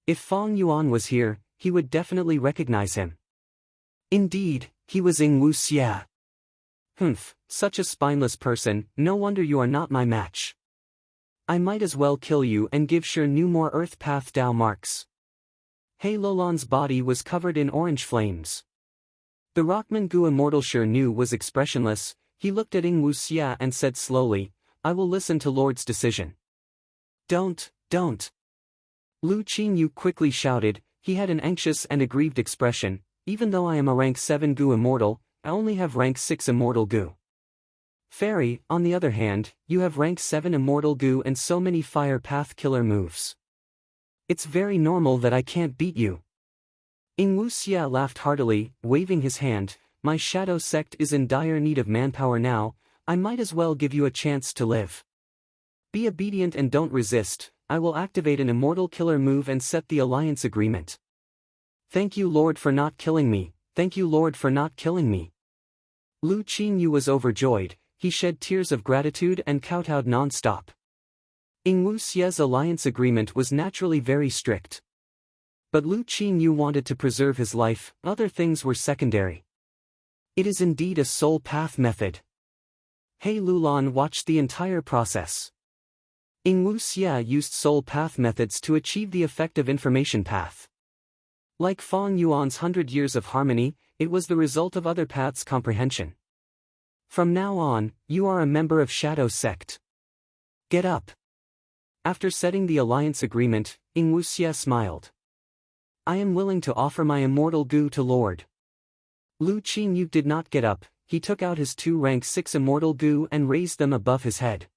If Fong Yuan was here, he would definitely recognize him. Indeed, he was Ying Wuxia. Humph, such a spineless person, no wonder you are not my match. I might as well kill you and give sure no more Earth Path Dao marks. He Lolan's body was covered in orange flames. The Rockman Gu immortal Sure Nu was expressionless. He looked at Ying Wuxia and said slowly, I will listen to Lord's decision. Don't. Lu Qingyu quickly shouted, he had an anxious and aggrieved expression, even though I am a rank 7 Gu immortal, I only have rank 6 immortal Gu. Fairy, on the other hand, you have rank 7 immortal Gu and so many fire path killer moves. It's very normal that I can't beat you. Ying Wuxia laughed heartily, waving his hand, my shadow sect is in dire need of manpower now, I might as well give you a chance to live. Be obedient and don't resist, I will activate an immortal killer move and set the alliance agreement. Thank you Lord for not killing me, thank you Lord for not killing me. Lu Qingyu was overjoyed, he shed tears of gratitude and kowtowed non-stop. Ying Wuxia's alliance agreement was naturally very strict. But Lu Qingyu wanted to preserve his life, other things were secondary. It is indeed a soul path method. He Lulan watched the entire process. Ying Wuxia used soul path methods to achieve the effect of information path. Like Fong Yuan's 100 years of harmony, it was the result of other paths' comprehension. From now on, you are a member of Shadow Sect. Get up. After setting the alliance agreement, Ying Wuxia smiled. I am willing to offer my immortal Gu to Lord. Lu Qingyu did not get up, he took out his 2 rank 6 immortal Gu and raised them above his head.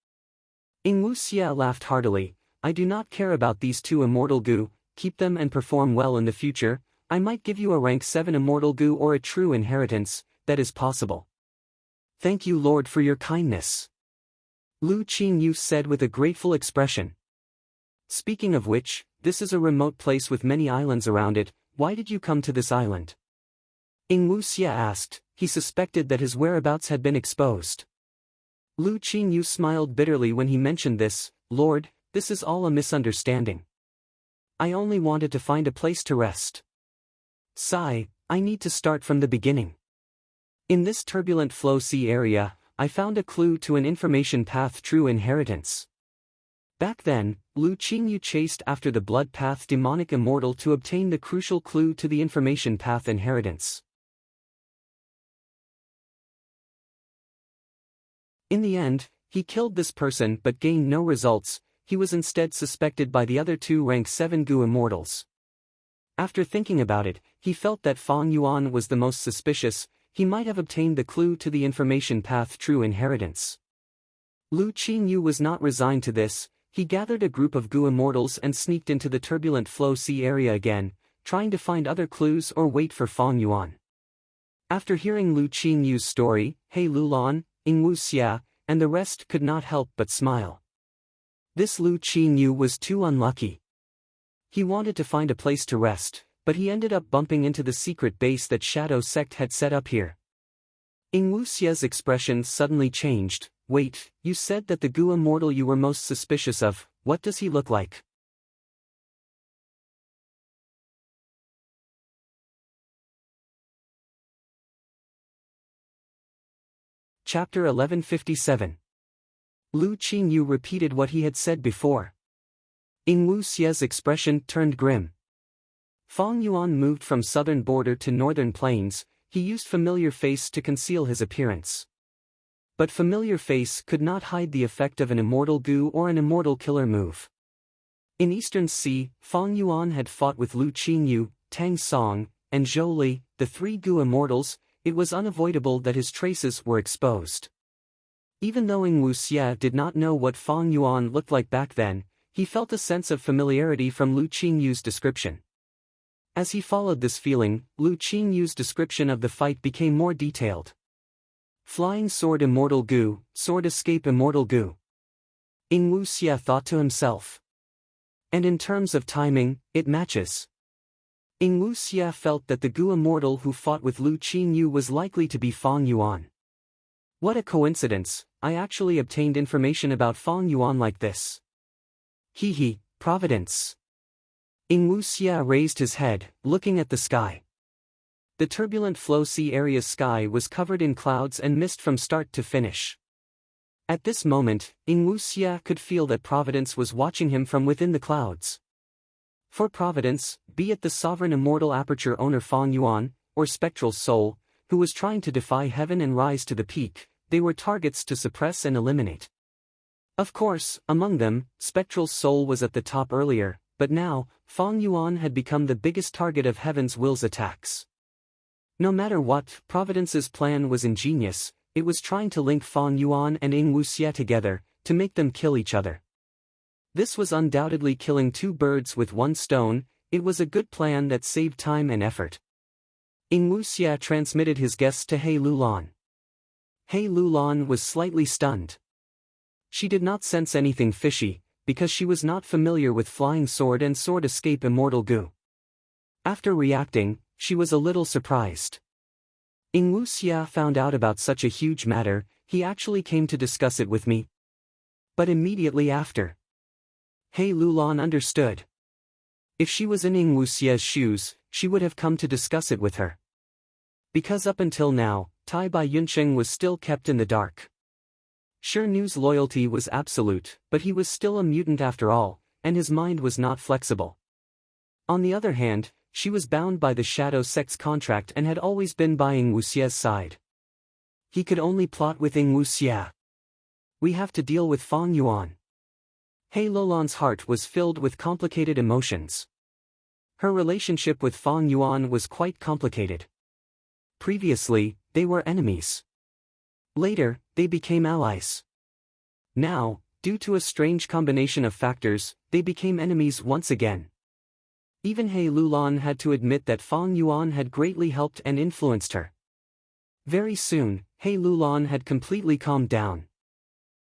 Ying Wuxia laughed heartily, I do not care about these 2 immortal Gu, keep them and perform well in the future, I might give you a rank 7 immortal goo or a true inheritance, that is possible. Thank you Lord for your kindness. Lu Qingyu said with a grateful expression. Speaking of which, this is a remote place with many islands around it, why did you come to this island? Ing Wuxia asked, he suspected that his whereabouts had been exposed. Lu Qingyu smiled bitterly when he mentioned this, Lord, this is all a misunderstanding. I only wanted to find a place to rest. Sigh, I need to start from the beginning. In this turbulent flow sea area, I found a clue to an information path true inheritance. Back then, Lu Qingyu chased after the blood path demonic immortal to obtain the crucial clue to the information path inheritance. In the end, he killed this person but gained no results. He was instead suspected by the other 2 rank 7 Gu immortals. After thinking about it, he felt that Fang Yuan was the most suspicious. He might have obtained the clue to the information path true inheritance. Lu Qingyu was not resigned to this. He gathered a group of Gu immortals and sneaked into the turbulent flow sea area again, trying to find other clues or wait for Fang Yuan. After hearing Lu Qingyu's story, He Lulan, Ing Wuxia, and the rest could not help but smile. This Lu Qingyu was too unlucky. He wanted to find a place to rest, but he ended up bumping into the secret base that Shadow Sect had set up here. Ing Wuxia's expression suddenly changed. Wait, you said that the Gu immortal you were most suspicious of, what does he look like? Chapter 1157. Lu Qingyu repeated what he had said before. Ing Wuxia's expression turned grim. Fang Yuan moved from southern border to northern plains. He used familiar face to conceal his appearance. But familiar face could not hide the effect of an immortal Gu or an immortal killer move. In Eastern Sea, Fang Yuan had fought with Lu Qingyu, Tang Song, and Zhou Li, the 3 Gu immortals. It was unavoidable that his traces were exposed. Even though Ing Wuxia did not know what Fang Yuan looked like back then, he felt a sense of familiarity from Lu Qingyu's description. As he followed this feeling, Lu Qingyu's description of the fight became more detailed. Flying sword immortal Gu, sword escape immortal Gu. Ing Wuxia thought to himself. And in terms of timing, it matches. Ing Wuxia felt that the Gu immortal who fought with Lu Qingyu was likely to be Fang Yuan. What a coincidence, I actually obtained information about Fang Yuan like this. Hee, providence. Ing Wuxia raised his head, looking at the sky. The turbulent flow sea area's sky was covered in clouds and mist from start to finish. At this moment, Ing Wuxia could feel that Providence was watching him from within the clouds. For Providence, be it the sovereign immortal aperture owner Fang Yuan, or spectral soul, who was trying to defy heaven and rise to the peak, they were targets to suppress and eliminate. Of course, among them, spectral soul was at the top earlier, but now, Fang Yuan had become the biggest target of Heaven's Will's attacks. No matter what, Providence's plan was ingenious. It was trying to link Fang Yuan and Ing Wuxia together, to make them kill each other. This was undoubtedly killing 2 birds with 1 stone. It was a good plan that saved time and effort. Ing Wuxia transmitted his guess to He Lulan. He Lulan was slightly stunned. She did not sense anything fishy, because she was not familiar with flying sword and sword escape immortal Gu. After reacting, she was a little surprised. Ing Wuxia found out about such a huge matter. He actually came to discuss it with me. But immediately after, He Lulan understood. If she was in Ing Wuxia's shoes, she would have come to discuss it with her. Because up until now, Tai Bai Yunsheng was still kept in the dark. Sure, Nu's loyalty was absolute, but he was still a mutant after all, and his mind was not flexible. On the other hand, she was bound by the Shadow Sect's contract and had always been by Ing Wuxia's side. He could only plot with Ing Wuxia. We have to deal with Fang Yuan. He Lulan's heart was filled with complicated emotions. Her relationship with Fang Yuan was quite complicated. Previously, they were enemies. Later, they became allies. Now, due to a strange combination of factors, they became enemies once again. Even He Lulan had to admit that Fang Yuan had greatly helped and influenced her. Very soon, He Lulan had completely calmed down.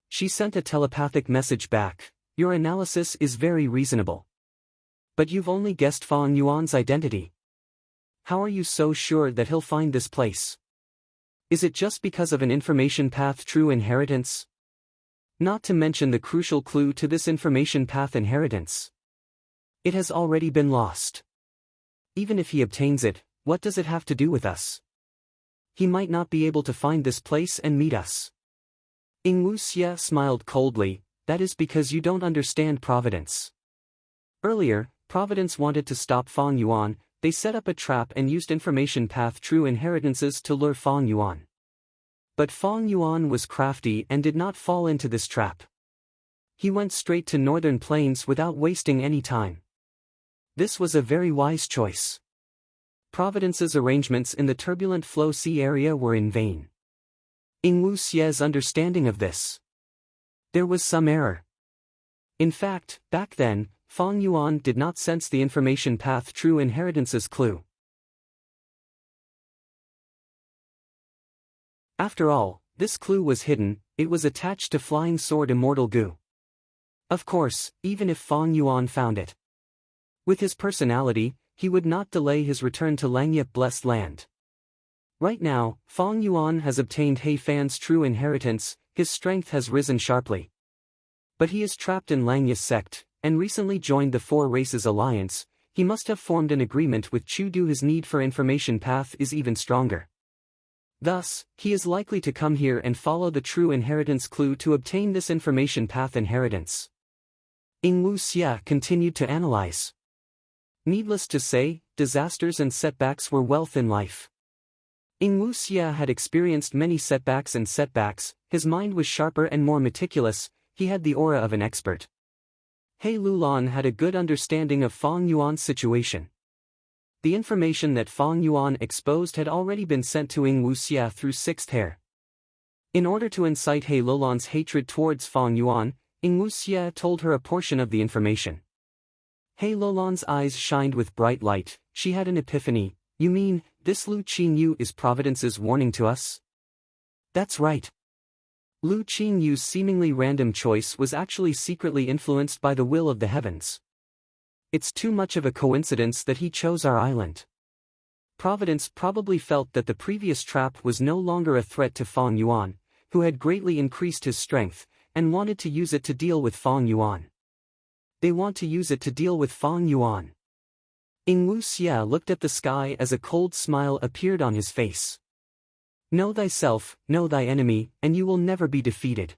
She sent a telepathic message back, "Your analysis is very reasonable. But you've only guessed Fang Yuan's identity. How are you so sure that he'll find this place? Is it just because of an information path true inheritance? Not to mention the crucial clue to this information path inheritance. It has already been lost. Even if he obtains it, what does it have to do with us? He might not be able to find this place and meet us." Ing Wu Xie smiled coldly, "That is because you don't understand Providence. Earlier, Providence wanted to stop Fang Yuan. They set up a trap and used information path true inheritances to lure Fang Yuan. But Fang Yuan was crafty and did not fall into this trap. He went straight to Northern Plains without wasting any time. This was a very wise choice. Providence's arrangements in the turbulent Flow Sea area were in vain. Ing Wu Xie's understanding of this. There was some error. In fact, back then, Fang Yuan did not sense the information path true inheritance's clue. After all, this clue was hidden, it was attached to Flying Sword Immortal Gu. Of course, even if Fang Yuan found it. With his personality, he would not delay his return to Langya Blessed Land. Right now, Fang Yuan has obtained He Fan's true inheritance, his strength has risen sharply. But he is trapped in Langya's sect, and recently joined the Four Races Alliance. He must have formed an agreement with Chu Du. His need for information path is even stronger. Thus, he is likely to come here and follow the true inheritance clue to obtain this information path inheritance. Ing Wu Xie continued to analyze. Needless to say, disasters and setbacks were wealth in life. Ing Wu Xie had experienced many setbacks, his mind was sharper and more meticulous, he had the aura of an expert. He Lulan had a good understanding of Fang Yuan's situation. The information that Fang Yuan exposed had already been sent to Ing Wu Xie through Sixth Hair. In order to incite He Lulan's hatred towards Fang Yuan, Ing Wu Xie told her a portion of the information. He Lulan's eyes shined with bright light, she had an epiphany. "You mean, this Lu Qingyu is Providence's warning to us?" "That's right." Lu Qingyu's seemingly random choice was actually secretly influenced by the will of the heavens. It's too much of a coincidence that he chose our island. Providence probably felt that the previous trap was no longer a threat to Fang Yuan, who had greatly increased his strength, and wanted to use it to deal with Fang Yuan. They want to use it to deal with Fang Yuan. Ing Wu Xie looked at the sky as a cold smile appeared on his face. Know thyself, know thy enemy, and you will never be defeated.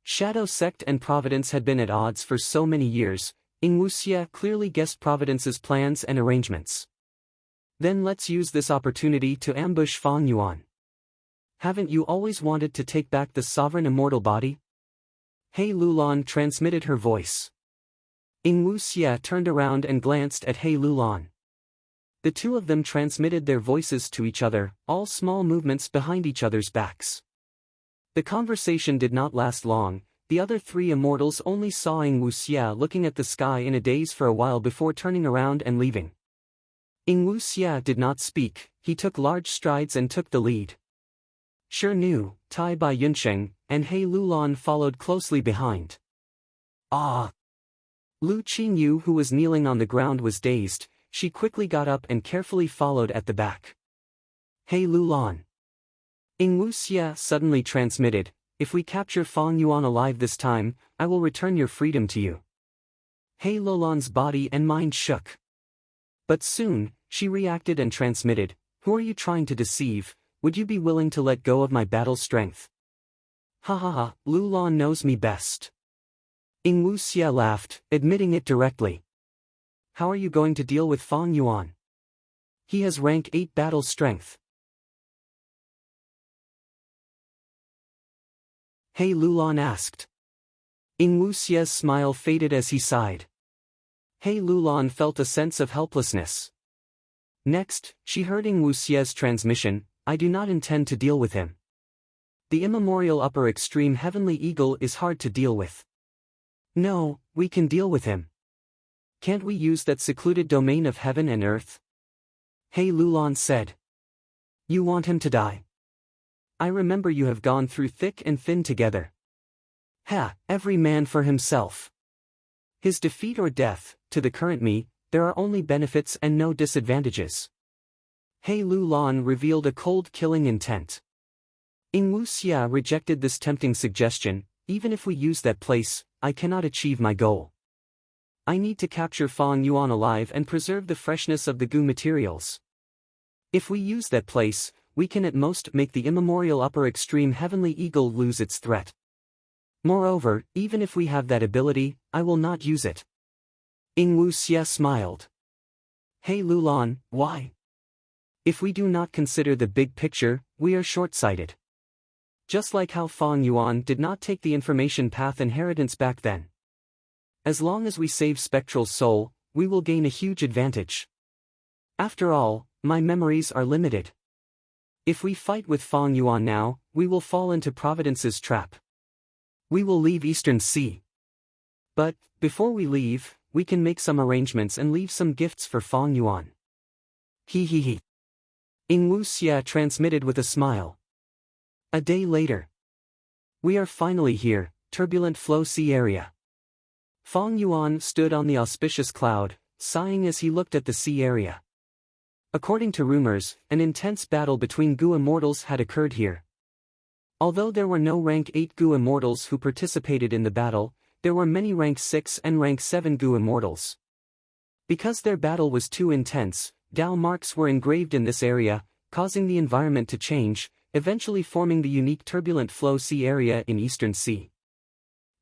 Shadow Sect and Providence had been at odds for so many years. Ing Wu Xie clearly guessed Providence's plans and arrangements. Then let's use this opportunity to ambush Fang Yuan. Haven't you always wanted to take back the sovereign immortal body? He Lulan transmitted her voice. Ing Wu Xie turned around and glanced at He Lulan. The two of them transmitted their voices to each other, all small movements behind each other's backs. The conversation did not last long. The other three immortals only saw Ing Wu Xie looking at the sky in a daze for a while before turning around and leaving. Ing Wu Xie did not speak, he took large strides and took the lead. Shi Nu, Tai Bai Yunsheng, and He Lulan followed closely behind. Ah! Lu Qingyu, who was kneeling on the ground, was dazed. She quickly got up and carefully followed at the back. He Lulan. Ing Wu Xie suddenly transmitted, "If we capture Fang Yuan alive this time, I will return your freedom to you." He Lulan's body and mind shook. But soon, she reacted and transmitted, "Who are you trying to deceive? Would you be willing to let go of my battle strength?" "Ha ha ha, Lulan knows me best." Ing Wu Xie laughed, admitting it directly. "How are you going to deal with Fang Yuan? He has rank 8 battle strength." He Lulan asked. Ing Wu Xie's smile faded as he sighed. He Lulan felt a sense of helplessness. Next, she heard Ing Wu Xie's transmission, "I do not intend to deal with him. The immemorial upper extreme heavenly eagle is hard to deal with." "No, we can deal with him." Can't we use that secluded domain of heaven and earth? He Lulan said. You want him to die? I remember you have gone through thick and thin together. Ha, every man for himself. His defeat or death, to the current me, there are only benefits and no disadvantages. He Lulan revealed a cold killing intent. Ingwu Xia rejected this tempting suggestion. Even if we use that place, I cannot achieve my goal. I need to capture Fang Yuan alive and preserve the freshness of the goo materials. If we use that place, we can at most make the immemorial upper extreme heavenly eagle lose its threat. Moreover, even if we have that ability, I will not use it. Ingwu Xia smiled. He Lulan, why? If we do not consider the big picture, we are short-sighted. Just like how Fang Yuan did not take the information path inheritance back then. As long as we save Spectral's soul, we will gain a huge advantage. After all, my memories are limited. If we fight with Fang Yuan now, we will fall into Providence's trap. We will leave Eastern Sea. But, before we leave, we can make some arrangements and leave some gifts for Fang Yuan. He. Ingwu Xia transmitted with a smile. A day later. We are finally here, turbulent flow sea area. Fang Yuan stood on the auspicious cloud, sighing as he looked at the sea area. According to rumors, an intense battle between Goo immortals had occurred here. Although there were no rank 8 Goo immortals who participated in the battle, there were many rank 6 and rank 7 Goo immortals. Because their battle was too intense, Dao marks were engraved in this area, causing the environment to change, eventually forming the unique turbulent flow sea area in Eastern Sea.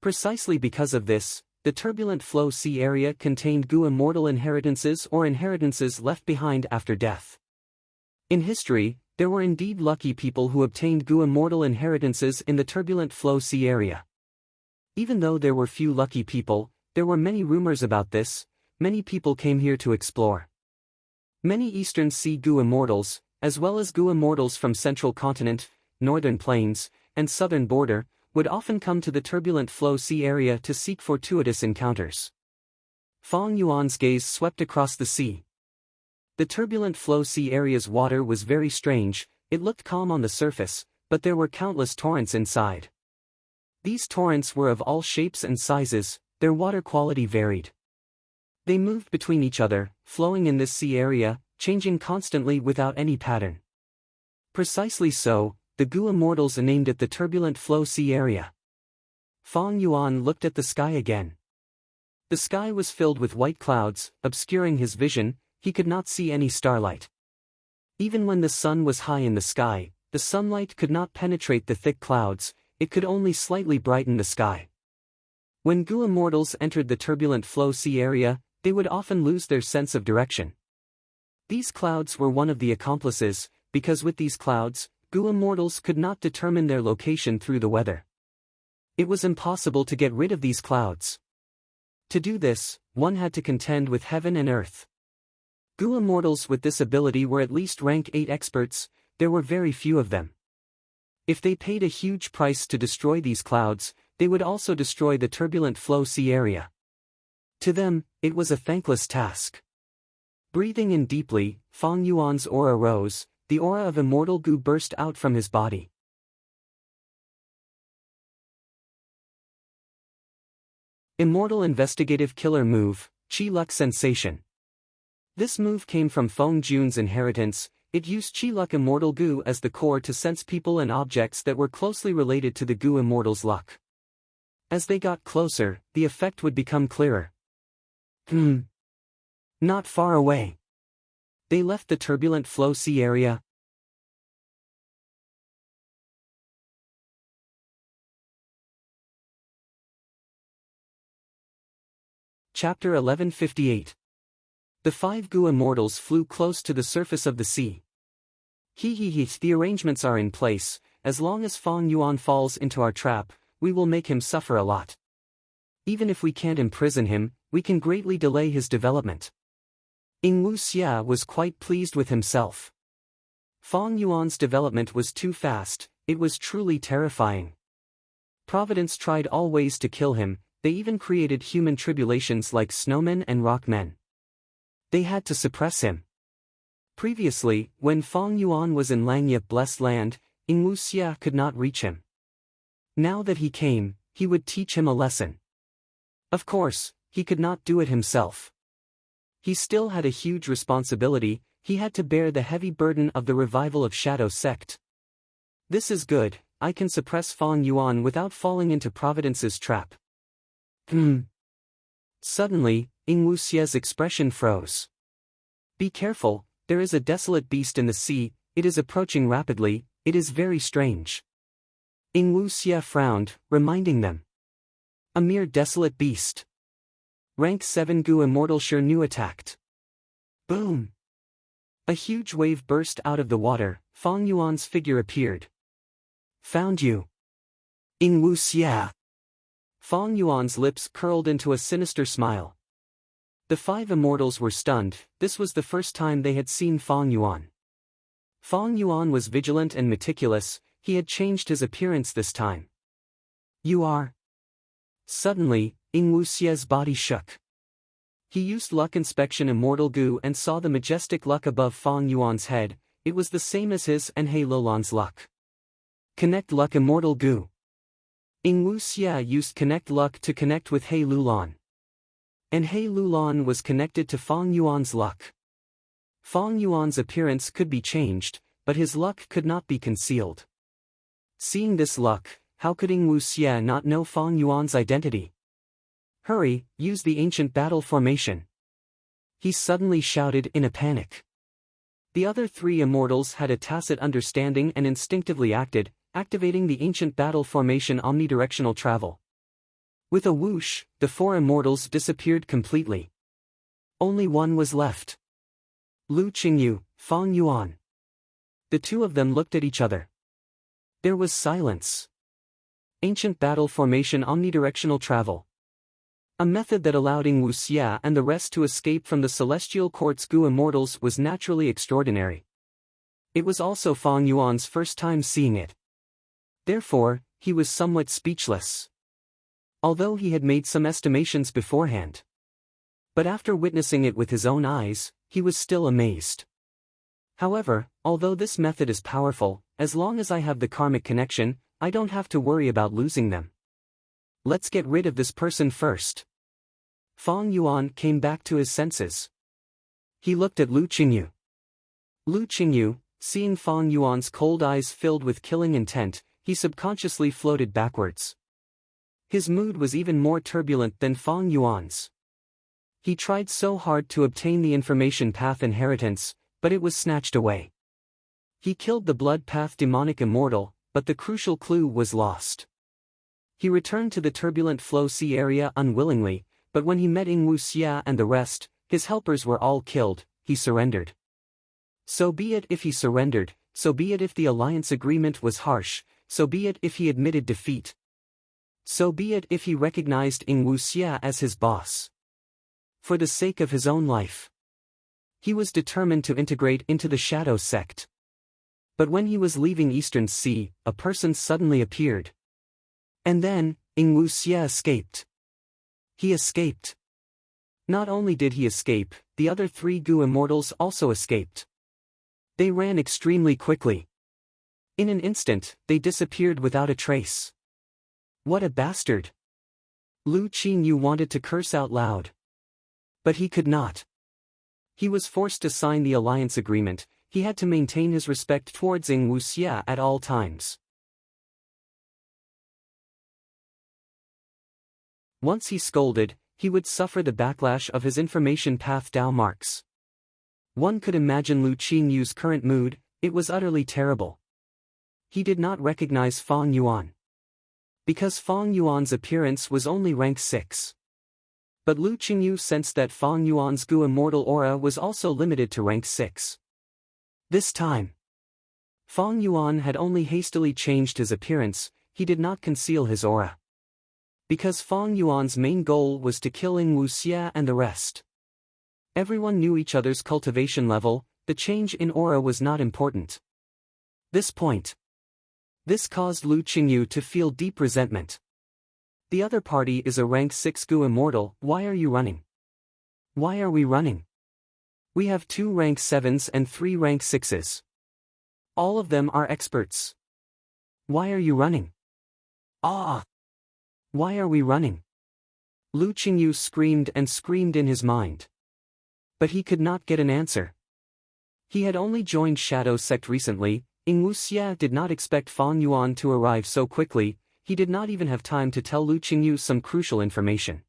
Precisely because of this, the turbulent flow sea area contained Goo immortal inheritances or inheritances left behind after death. In history, there were indeed lucky people who obtained Goo immortal inheritances in the turbulent flow sea area. Even though there were few lucky people, there were many rumors about this. Many people came here to explore. Many Eastern Sea Goo immortals, as well as Goo immortals from Central Continent, Northern Plains, and Southern Border, would often come to the turbulent flow sea area to seek fortuitous encounters. Fang Yuan's gaze swept across the sea. The turbulent flow sea area's water was very strange. It looked calm on the surface, but there were countless torrents inside. These torrents were of all shapes and sizes, their water quality varied. They moved between each other, flowing in this sea area, changing constantly without any pattern. Precisely so, the Goo immortals named it the turbulent flow sea area. Fang Yuan looked at the sky again. The sky was filled with white clouds, obscuring his vision. He could not see any starlight. Even when the sun was high in the sky, the sunlight could not penetrate the thick clouds, it could only slightly brighten the sky. When Goo immortals entered the turbulent flow sea area, they would often lose their sense of direction. These clouds were one of the accomplices, because with these clouds, Goo immortals could not determine their location through the weather. It was impossible to get rid of these clouds. To do this, one had to contend with heaven and earth. Goo immortals with this ability were at least rank 8 experts. There were very few of them. If they paid a huge price to destroy these clouds, they would also destroy the turbulent flow sea area. To them, it was a thankless task. Breathing in deeply, Fang Yuan's aura rose. The aura of immortal Goo burst out from his body. Immortal Investigative Killer Move, Qi Luck Sensation. This move came from Feng Jun's inheritance. It used Qi Luck Immortal Goo as the core to sense people and objects that were closely related to the Goo Immortal's luck. As they got closer, the effect would become clearer. Not far away. They left the turbulent flow sea area. Chapter 1158. The 5 Goo immortals flew close to the surface of the sea. The arrangements are in place. As long as Fang Yuan falls into our trap, we will make him suffer a lot. Even if we can't imprison him, we can greatly delay his development. Ingwu Xia was quite pleased with himself. Fang Yuan's development was too fast. It was truly terrifying. Providence tried all ways to kill him. they even created human tribulations like snowmen and rockmen. They had to suppress him. Previously, when Fong Yuan was in Langya blessed land, Ing Wuxia could not reach him. Now that he came, he would teach him a lesson. Of course, he could not do it himself. He still had a huge responsibility. He had to bear the heavy burden of the revival of Shadow Sect. This is good, I can suppress Fong Yuan without falling into Providence's trap. Suddenly, Ing Wuxia's expression froze. Be careful, there is a desolate beast in the sea, it is approaching rapidly, it is very strange. Ing Wuxia frowned, reminding them. A mere desolate beast. Rank 7 Gu Immortal Sure Nu attacked. Boom! A huge wave burst out of the water, Fong Yuan's figure appeared. Found you. Ing Wuxia. Fong Yuan's lips curled into a sinister smile. The 5 immortals were stunned, this was the first time they had seen Fong Yuan. Fong Yuan was vigilant and meticulous, he had changed his appearance this time. You are. Suddenly, Ing Wuxia's body shook. He used luck inspection Immortal Gu and saw the majestic luck above Fong Yuan's head, it was the same as his and He Lulan's luck. Connect luck Immortal Gu. Ing Wuxia used connect luck to connect with He Lulan. And He Lulan was connected to Fong Yuan's luck. Fong Yuan's appearance could be changed, but his luck could not be concealed. Seeing this luck, how could Ing Wuxia not know Fong Yuan's identity? Hurry, use the ancient battle formation. He suddenly shouted in a panic. The other 3 immortals had a tacit understanding and instinctively acted, activating the ancient battle formation omnidirectional travel. With a whoosh, the 4 immortals disappeared completely. Only one was left. Lu Qingyu, Fong Yuan. The 2 of them looked at each other. There was silence. Ancient battle formation omnidirectional travel. A method that allowed Ing Wuxia and the rest to escape from the celestial court's Gu immortals was naturally extraordinary. It was also Fong Yuan's first time seeing it. Therefore, he was somewhat speechless. Although he had made some estimations beforehand. But after witnessing it with his own eyes, he was still amazed. However, although this method is powerful, as long as I have the karmic connection, I don't have to worry about losing them. Let's get rid of this person first. Fong Yuan came back to his senses. He looked at Lu Qingyu. Lu Qingyu, seeing Fong Yuan's cold eyes filled with killing intent, he subconsciously floated backwards. His mood was even more turbulent than Fong Yuan's. He tried so hard to obtain the information path inheritance, but it was snatched away. He killed the blood path demonic immortal, but the crucial clue was lost. He returned to the turbulent flow sea area unwillingly, but when he met Ing Wuxia and the rest, his helpers were all killed, he surrendered. So be it if he surrendered, so be it if the alliance agreement was harsh, so be it if he admitted defeat. So be it if he recognized Ing Wuxia as his boss. For the sake of his own life. He was determined to integrate into the Shadow Sect. But when he was leaving Eastern Sea, a person suddenly appeared. And then, Ing Wuxia escaped. He escaped. Not only did he escape, the other 3 Gu immortals also escaped. They ran extremely quickly. In an instant, they disappeared without a trace. What a bastard! Lu Qingyu wanted to curse out loud. But he could not. He was forced to sign the alliance agreement, he had to maintain his respect towards Ing Wuxia at all times. Once he scolded, he would suffer the backlash of his information path Dao marks. One could imagine Lu Qingyu's current mood, it was utterly terrible. He did not recognize Fong Yuan. Because Fong Yuan's appearance was only rank 6. But Lu Qingyu sensed that Fong Yuan's Gu immortal aura was also limited to rank 6. This time, Fong Yuan had only hastily changed his appearance, he did not conceal his aura. Because Fong Yuan's main goal was to kill Ing Wuxia and the rest. Everyone knew each other's cultivation level, the change in aura was not important. This caused Lu Qingyu to feel deep resentment. The other party is a rank 6 Gu immortal, why are you running? Why are we running? We have 2 rank 7s and 3 rank 6s. All of them are experts. Why are you running? Ah! Why are we running? Lu Qingyu screamed and screamed in his mind. But he could not get an answer. He had only joined Shadow Sect recently. Ying Wuxia did not expect Fang Yuan to arrive so quickly. He did not even have time to tell Lu Qingyu some crucial information.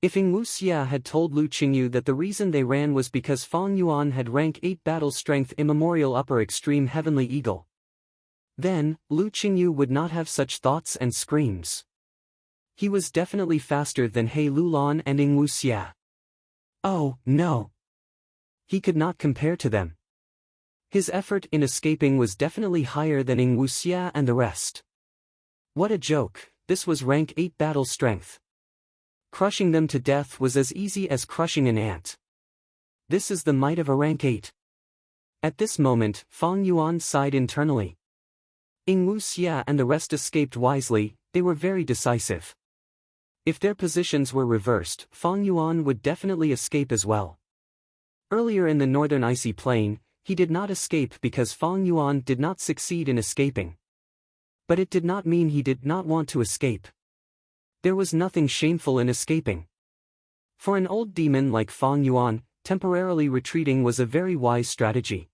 If Ying Wuxia had told Lu Qingyu that the reason they ran was because Fang Yuan had rank 8 battle strength immemorial upper extreme heavenly eagle, then Lu Qingyu would not have such thoughts and screams. He was definitely faster than He Lulan and Ying Wuxia. Oh, no! He could not compare to them. His effort in escaping was definitely higher than Ying Wuxia and the rest. What a joke, this was rank 8 battle strength. Crushing them to death was as easy as crushing an ant. This is the might of a rank 8. At this moment, Fang Yuan sighed internally. Ying Wuxia and the rest escaped wisely, they were very decisive. If their positions were reversed, Fang Yuan would definitely escape as well. Earlier in the northern icy plain, he did not escape because Fang Yuan did not succeed in escaping. But it did not mean he did not want to escape. There was nothing shameful in escaping. For an old demon like Fang Yuan, temporarily retreating was a very wise strategy.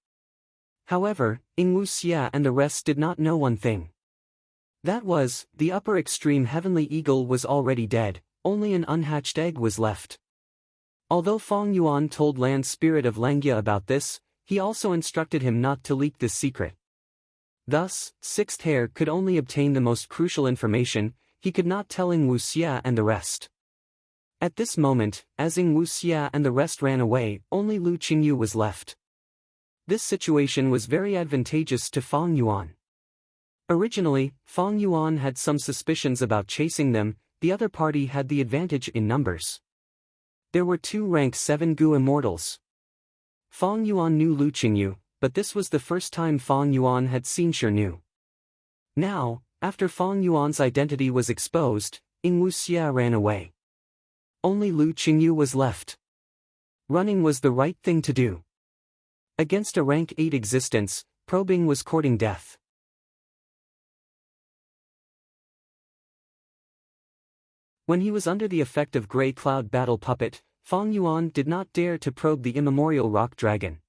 However, Ying Wuxia and the rest did not know one thing. That was, the upper extreme heavenly eagle was already dead, only an unhatched egg was left. Although Fang Yuan told Land Spirit of Langya about this, he also instructed him not to leak this secret. Thus, Sixth Hair could only obtain the most crucial information, he could not tell Ying Wuxia and the rest. At this moment, as Ying Wuxia and the rest ran away, only Lu Qingyu was left. This situation was very advantageous to Fang Yuan. Originally, Fang Yuan had some suspicions about chasing them, the other party had the advantage in numbers. There were 2 rank 7 Gu immortals. Fang Yuan knew Lu Qingyu, but this was the first time Fang Yuan had seen Shirnu. Now, after Fang Yuan's identity was exposed, Ying Wuxia ran away. Only Lu Qingyu was left. Running was the right thing to do. Against a rank 8 existence, probing was courting death. When he was under the effect of Grey Cloud Battle Puppet, Fang Yuan did not dare to probe the immemorial rock dragon.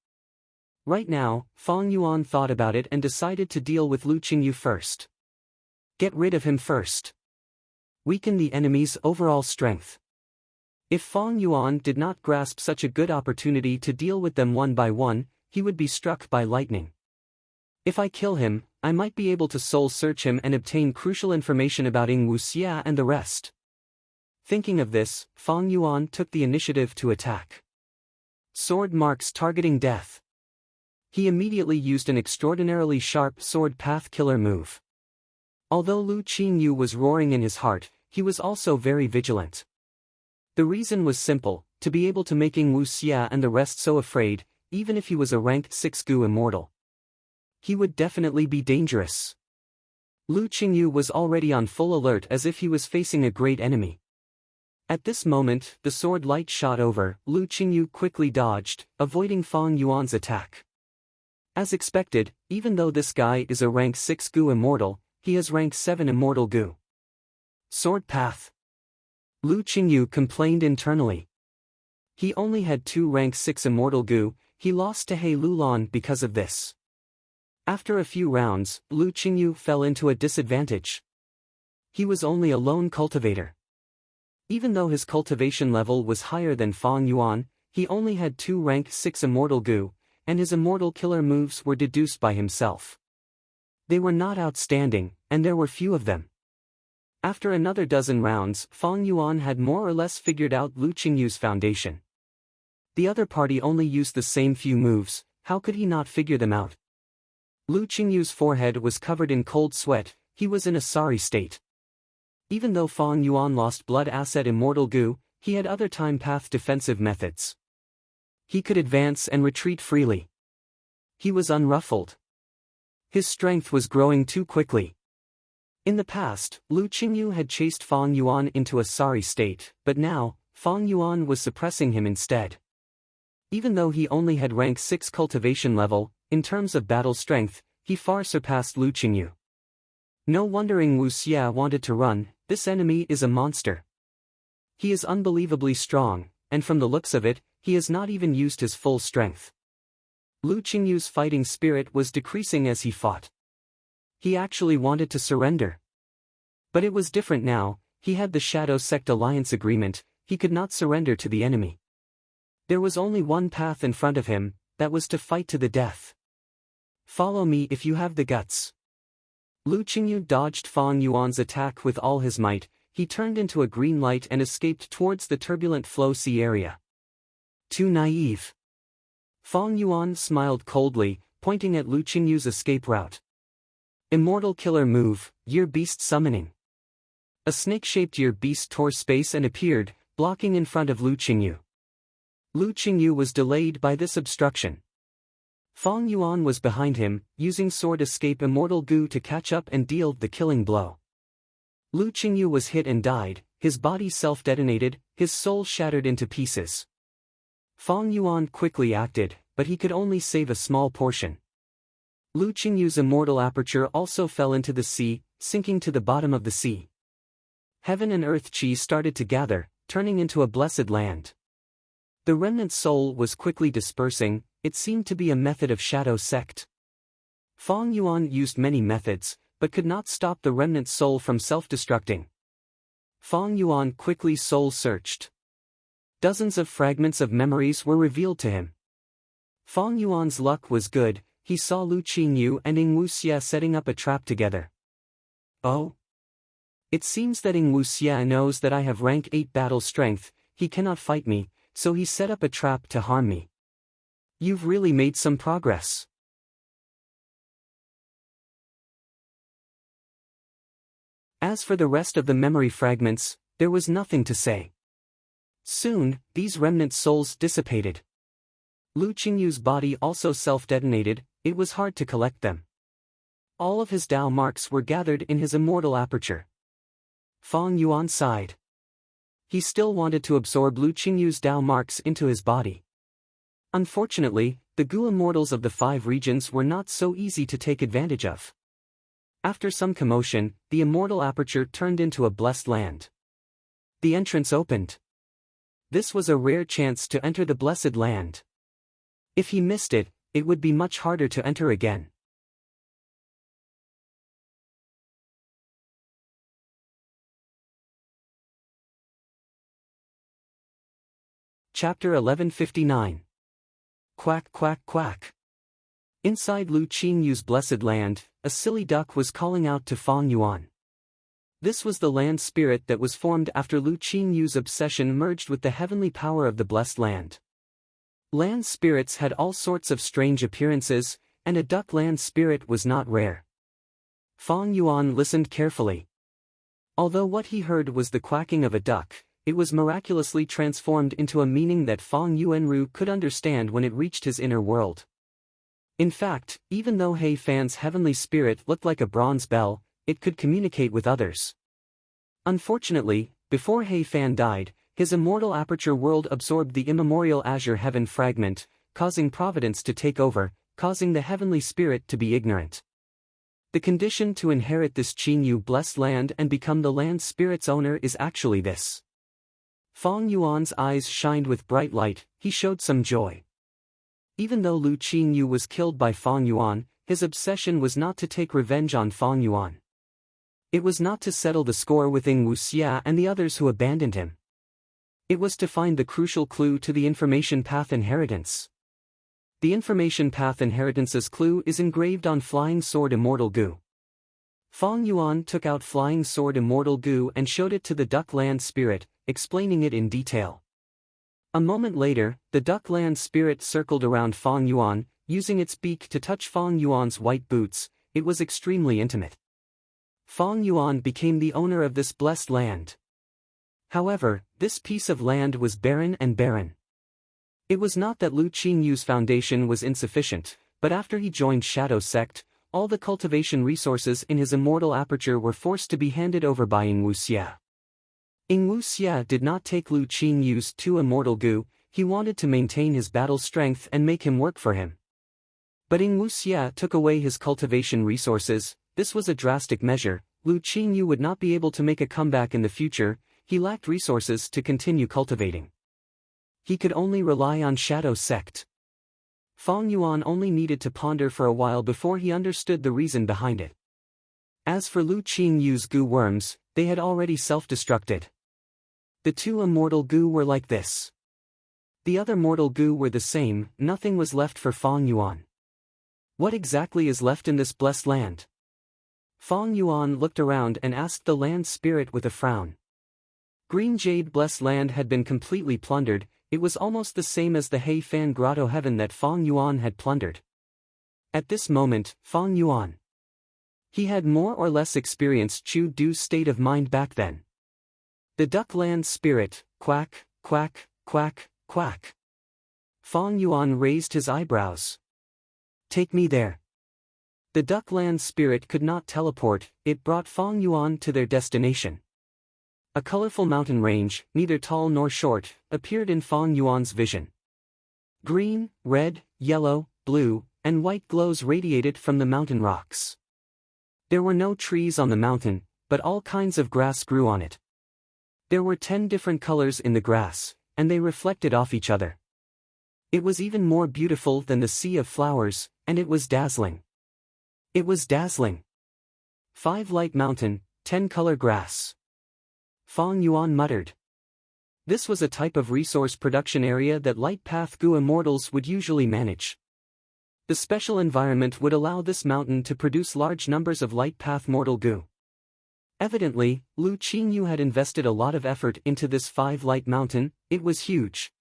Right now, Fang Yuan thought about it and decided to deal with Lu Qingyu first. Get rid of him first. Weaken the enemy's overall strength. If Fang Yuan did not grasp such a good opportunity to deal with them one by one, he would be struck by lightning. If I kill him, I might be able to soul search him and obtain crucial information about Ying Wuxia and the rest. Thinking of this, Fang Yuan took the initiative to attack. Sword marks targeting death. He immediately used an extraordinarily sharp sword path killer move. Although Lu Qingyu was roaring in his heart, he was also very vigilant. The reason was simple, to be able to make Ying Wuxia and the rest so afraid, even if he was a rank 6 Gu immortal. He would definitely be dangerous. Lu Qingyu was already on full alert as if he was facing a great enemy. At this moment, the sword light shot over, Lu Qingyu quickly dodged, avoiding Fang Yuan's attack. As expected, even though this guy is a rank 6 Gu immortal, he has rank 7 immortal Gu. Sword path. Lu Qingyu complained internally. He only had 2 rank 6 immortal Gu, he lost to He Lulan because of this. After a few rounds, Lu Qingyu fell into a disadvantage. He was only a lone cultivator. Even though his cultivation level was higher than Fang Yuan, he only had 2 rank 6 immortal Gu, and his immortal killer moves were deduced by himself. They were not outstanding, and there were few of them. After another dozen rounds, Fang Yuan had more or less figured out Lu Qingyu's foundation. The other party only used the same few moves, how could he not figure them out? Lu Qingyu's forehead was covered in cold sweat, he was in a sorry state. Even though Fang Yuan lost blood asset immortal Gu, he had other time path defensive methods. He could advance and retreat freely. He was unruffled. His strength was growing too quickly. In the past, Lu Qingyu had chased Fang Yuan into a sorry state, but now, Fang Yuan was suppressing him instead. Even though he only had rank 6 cultivation level, in terms of battle strength, he far surpassed Lu Qingyu. No wondering Wu Xia wanted to run. This enemy is a monster. He is unbelievably strong, and from the looks of it, he has not even used his full strength. Lu Qingyu's fighting spirit was decreasing as he fought. He actually wanted to surrender. But it was different now. He had the Shadow Sect alliance agreement. He could not surrender to the enemy. There was only one path in front of him, that was to fight to the death. Follow me if you have the guts. Lu Qingyu dodged Fang Yuan's attack with all his might. He turned into a green light and escaped towards the turbulent flow sea area. Too naive. Fang Yuan smiled coldly, pointing at Lu Qingyu's escape route. Immortal killer move, Year Beast summoning. A snake-shaped Year Beast tore space and appeared, blocking in front of Lu Qingyu. Lu Qingyu was delayed by this obstruction. Fang Yuan was behind him, using sword escape immortal goo to catch up and deal the killing blow. Lu Qingyu was hit and died, his body self-detonated, his soul shattered into pieces. Fang Yuan quickly acted, but he could only save a small portion. Lu Qingyu's immortal aperture also fell into the sea, sinking to the bottom of the sea. Heaven and earth chi started to gather, turning into a blessed land. The remnant soul was quickly dispersing. It seemed to be a method of Shadow Sect. Fang Yuan used many methods, but could not stop the remnant soul from self-destructing. Fang Yuan quickly soul-searched. Dozens of fragments of memories were revealed to him. Fang Yuan's luck was good. He saw Lu Qingyu and Wu Xia setting up a trap together. Oh? It seems that Wu Xia knows that I have rank 8 battle strength. He cannot fight me, so he set up a trap to harm me. You've really made some progress. As for the rest of the memory fragments, there was nothing to say. Soon, these remnant souls dissipated. Lu Qingyu's body also self-detonated. It was hard to collect them. All of his Dao marks were gathered in his immortal aperture. Fang Yuan sighed. He still wanted to absorb Lu Qingyu's Dao marks into his body. Unfortunately, the Gu immortals of the 5 regions were not so easy to take advantage of. After some commotion, the immortal aperture turned into a blessed land. The entrance opened. This was a rare chance to enter the blessed land. If he missed it, it would be much harder to enter again. Chapter 1159. Quack quack quack. Inside Lu Qingyu's blessed land, a silly duck was calling out to Fang Yuan. This was the land spirit that was formed after Lu Qingyu's obsession merged with the heavenly power of the blessed land. Land spirits had all sorts of strange appearances, and a duck land spirit was not rare. Fang Yuan listened carefully. Although what he heard was the quacking of a duck, it was miraculously transformed into a meaning that Fang Yuanru could understand when it reached his inner world. In fact, even though He Fan's heavenly spirit looked like a bronze bell, it could communicate with others. Unfortunately, before He Fan died, his immortal aperture world absorbed the immemorial azure heaven fragment, causing providence to take over, causing the heavenly spirit to be ignorant. The condition to inherit this Qingyu blessed land and become the land spirit's owner is actually this. Fang Yuan's eyes shined with bright light. He showed some joy. Even though Lu Qingyu was killed by Fang Yuan, his obsession was not to take revenge on Fang Yuan. It was not to settle the score with Wu Xia and the others who abandoned him. It was to find the crucial clue to the information path inheritance. The information path inheritance's clue is engraved on Flying Sword Immortal Goo. Fang Yuan took out Flying Sword Immortal Goo and showed it to the duck land spirit, explaining it in detail. A moment later, the duck land spirit circled around Fang Yuan, using its beak to touch Fang Yuan's white boots. It was extremely intimate. Fang Yuan became the owner of this blessed land. However, this piece of land was barren and barren. It was not that Lu Qingyu's foundation was insufficient, but after he joined Shadow Sect, all the cultivation resources in his immortal aperture were forced to be handed over by Ing Wuxia. Ing Wuxia did not take Lu Qingyu's 2 immortal gu, he wanted to maintain his battle strength and make him work for him. But Ing Wuxia took away his cultivation resources. This was a drastic measure. Lu Qingyu would not be able to make a comeback in the future, he lacked resources to continue cultivating. He could only rely on Shadow Sect. Fang Yuan only needed to ponder for a while before he understood the reason behind it. As for Lu Qingyu's gu worms, they had already self-destructed. The 2 immortal gu were like this. The other mortal gu were the same, nothing was left for Fang Yuan. What exactly is left in this blessed land? Fang Yuan looked around and asked the land spirit with a frown. Green Jade blessed land had been completely plundered, it was almost the same as the Heifan Grotto heaven that Fang Yuan had plundered. At this moment, Fang Yuan. He had more or less experienced Chu Du's state of mind back then. The duck land spirit, quack, quack, quack, quack. Fang Yuan raised his eyebrows. Take me there. The Duckland spirit could not teleport, it brought Fang Yuan to their destination. A colorful mountain range, neither tall nor short, appeared in Fang Yuan's vision. Green, red, yellow, blue, and white glows radiated from the mountain rocks. There were no trees on the mountain, but all kinds of grass grew on it. There were 10 different colors in the grass, and they reflected off each other. It was even more beautiful than the sea of flowers, and it was dazzling. It was dazzling. 5 light mountain, 10 color grass. Fang Yuan muttered. This was a type of resource production area that Light Path Gu immortals would usually manage. The special environment would allow this mountain to produce large numbers of Light Path mortal Gu. Evidently, Lu Qingyu had invested a lot of effort into this 5 light mountain, it was huge.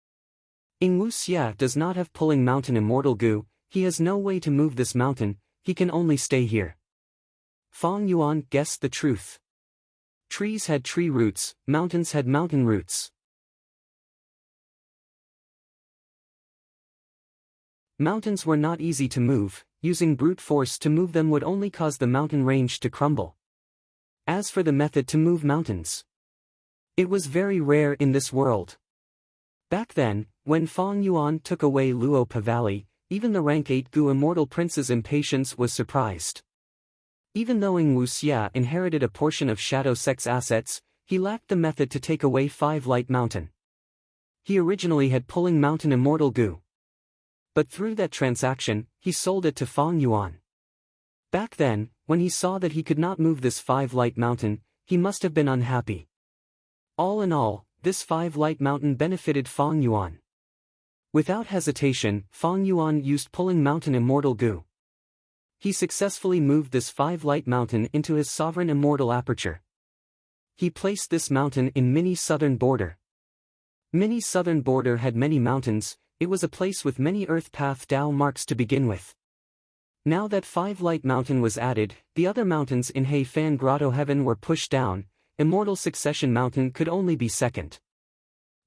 Ing Wuxia does not have pulling mountain immortal Gu, he has no way to move this mountain, he can only stay here. Fang Yuan guessed the truth. Trees had tree roots, mountains had mountain roots. Mountains were not easy to move, using brute force to move them would only cause the mountain range to crumble. As for the method to move mountains, it was very rare in this world. Back then, when Fang Yuan took away Luopa Valley, even the rank 8 Gu immortal prince's impatience was surprised. Even though Ing Wuxia inherited a portion of Shadow Sect's assets, he lacked the method to take away 5 light mountain. He originally had pulling mountain immortal Gu. But through that transaction, he sold it to Fang Yuan. Back then, when he saw that he could not move this 5 light mountain, he must have been unhappy. All in all, this 5 light mountain benefited Fang Yuan. Without hesitation, Fang Yuan used pulling mountain immortal Gu. He successfully moved this 5 light mountain into his sovereign immortal aperture. He placed this mountain in Mini Southern Border. Mini Southern Border had many mountains, it was a place with many Earth Path Dao marks to begin with. Now that 5 light mountain was added, the other mountains in Heifan Grotto Heaven were pushed down, Immortal Succession Mountain could only be second.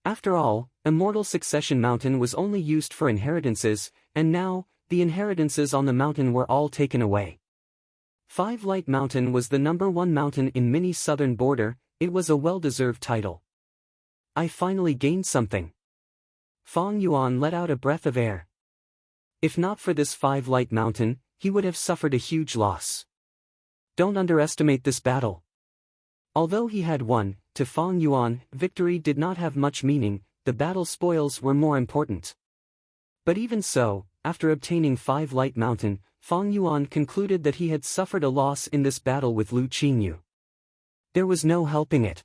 After all, Immortal Succession Mountain was only used for inheritances, and now, the inheritances on the mountain were all taken away. 5 Light Mountain was the #1 mountain in Mini Southern Border, it was a well-deserved title. I finally gained something. Fang Yuan let out a breath of air. If not for this 5 Light Mountain, he would have suffered a huge loss. Don't underestimate this battle. Although he had won, to Fang Yuan, victory did not have much meaning, the battle spoils were more important. But even so, after obtaining 5 Light Mountain, Fang Yuan concluded that he had suffered a loss in this battle with Lu Qingyu. There was no helping it.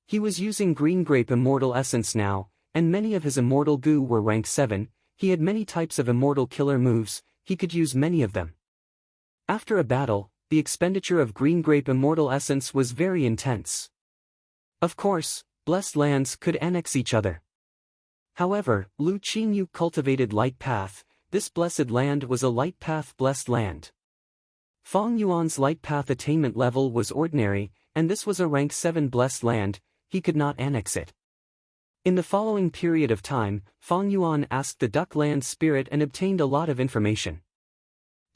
He was using Green Grape Immortal Essence now, and many of his Immortal Gu were rank 7, he had many types of Immortal Killer moves, he could use many of them. After a battle, the expenditure of Green Grape Immortal Essence was very intense. Of course, blessed lands could annex each other. However, Lu Qingyu cultivated Light Path, this blessed land was a Light Path blessed land. Fang Yuan's Light Path attainment level was ordinary, and this was a rank 7 blessed land, he could not annex it. In the following period of time, Fang Yuan asked the Duck Land Spirit and obtained a lot of information.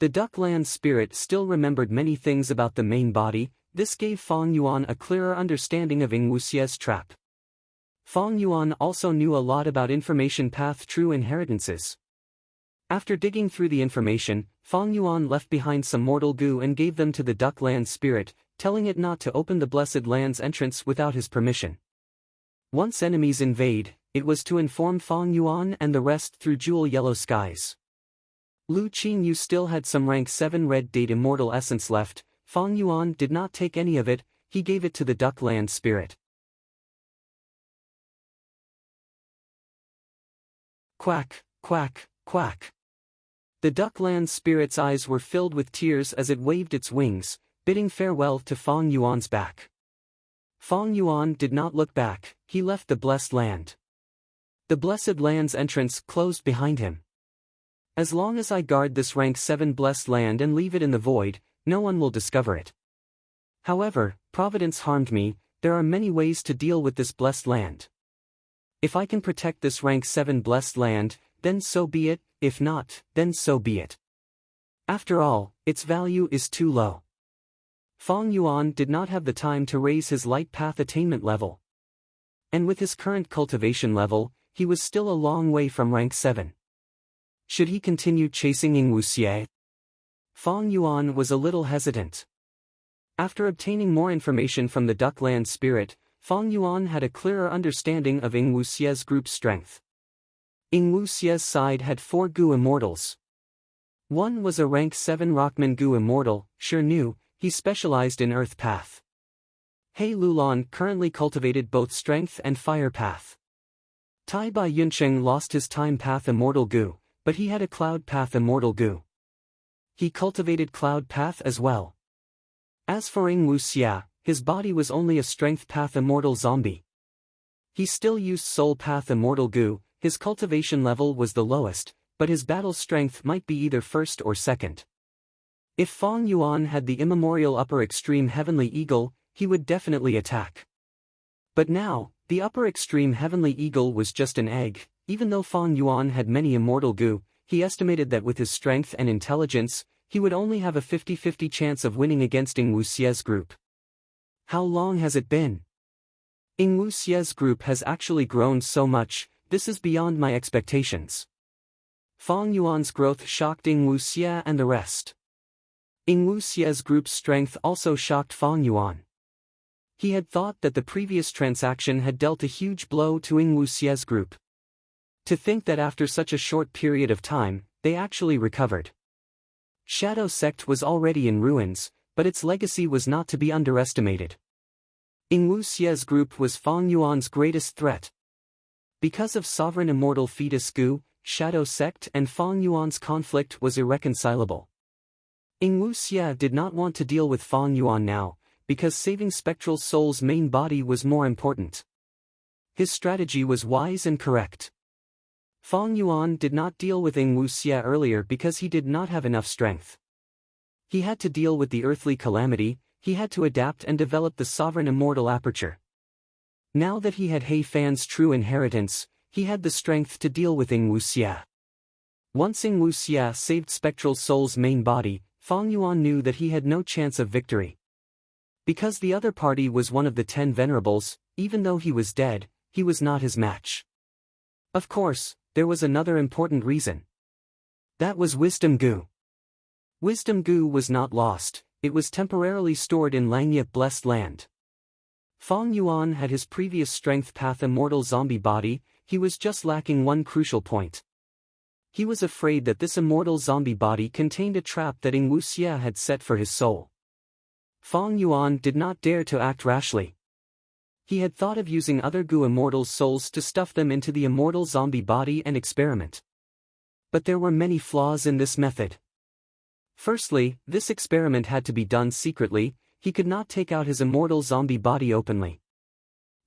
The duck land spirit still remembered many things about the main body. This gave Fang Yuan a clearer understanding of Ing Wuxie's trap. Fang Yuan also knew a lot about information path true inheritances. After digging through the information, Fang Yuan left behind some mortal goo and gave them to the duck land spirit, telling it not to open the blessed land's entrance without his permission. Once enemies invade, it was to inform Fang Yuan and the rest through jewel yellow skies. Lu Qingyu still had some rank 7 red date immortal essence left. Fang Yuan did not take any of it, he gave it to the duck land spirit. Quack, quack, quack. The duck land spirit's eyes were filled with tears as it waved its wings, bidding farewell to Fang Yuan's back. Fang Yuan did not look back, he left the blessed land. The blessed land's entrance closed behind him. As long as I guard this rank 7 blessed land and leave it in the void, no one will discover it. However, Providence harmed me, there are many ways to deal with this blessed land. If I can protect this rank 7 blessed land, then so be it, if not, then so be it. After all, its value is too low. Fang Yuan did not have the time to raise his light path attainment level. And with his current cultivation level, he was still a long way from rank 7. Should he continue chasing Ing Wuxie? Fang Yuan was a little hesitant. After obtaining more information from the duck land spirit, Fang Yuan had a clearer understanding of Ing Wuxie's group strength. Ing Wuxie's side had 4 Gu immortals. One was a rank 7 Rockman Gu immortal, Shi Nu, he specialized in earth path. He Lulan currently cultivated both strength and fire path. Tai Bai Yuncheng lost his time path immortal Gu, but he had a cloud path immortal Gu. He cultivated cloud path as well. As for Ing Wuxie, his body was only a strength path immortal zombie. He still used soul path immortal Gu, his cultivation level was the lowest, but his battle strength might be either first or second. If Fang Yuan had the immemorial upper extreme heavenly eagle, he would definitely attack. But now, the upper extreme heavenly eagle was just an egg. Even though Fang Yuan had many immortal Gu, he estimated that with his strength and intelligence, he would only have a 50-50 chance of winning against Ing Wuxie's group. How long has it been? Ing Wuxie's group has actually grown so much, this is beyond my expectations. Fang Yuan's growth shocked Ing Wuxie and the rest. Ing Wuxie's group's strength also shocked Fang Yuan. He had thought that the previous transaction had dealt a huge blow to Ing Wuxie's group. To think that after such a short period of time, they actually recovered. Shadow Sect was already in ruins, but its legacy was not to be underestimated. Ing Wuxie's group was Fang Yuan's greatest threat. Because of sovereign immortal fetus Gu, Shadow Sect and Fang Yuan's conflict was irreconcilable. Ing Wuxie did not want to deal with Fang Yuan now, because saving Spectral Soul's main body was more important. His strategy was wise and correct. Fang Yuan did not deal with Ing Wuxie earlier because he did not have enough strength. He had to deal with the earthly calamity, he had to adapt and develop the sovereign immortal aperture. Now that he had He Fan's true inheritance, he had the strength to deal with Ing Wuxie. Once Ing Wuxie saved Spectral Soul's main body, Fang Yuan knew that he had no chance of victory. Because the other party was one of the 10 venerables, even though he was dead, he was not his match. Of course, there was another important reason. That was Wisdom Gu. Wisdom Gu was not lost, it was temporarily stored in Langya Blessed Land. Fang Yuan had his previous strength path immortal zombie body, he was just lacking one crucial point. He was afraid that this immortal zombie body contained a trap that Ing Wuxie had set for his soul. Fang Yuan did not dare to act rashly. He had thought of using other Gu immortal souls to stuff them into the immortal zombie body and experiment. But there were many flaws in this method. Firstly, this experiment had to be done secretly, he could not take out his immortal zombie body openly.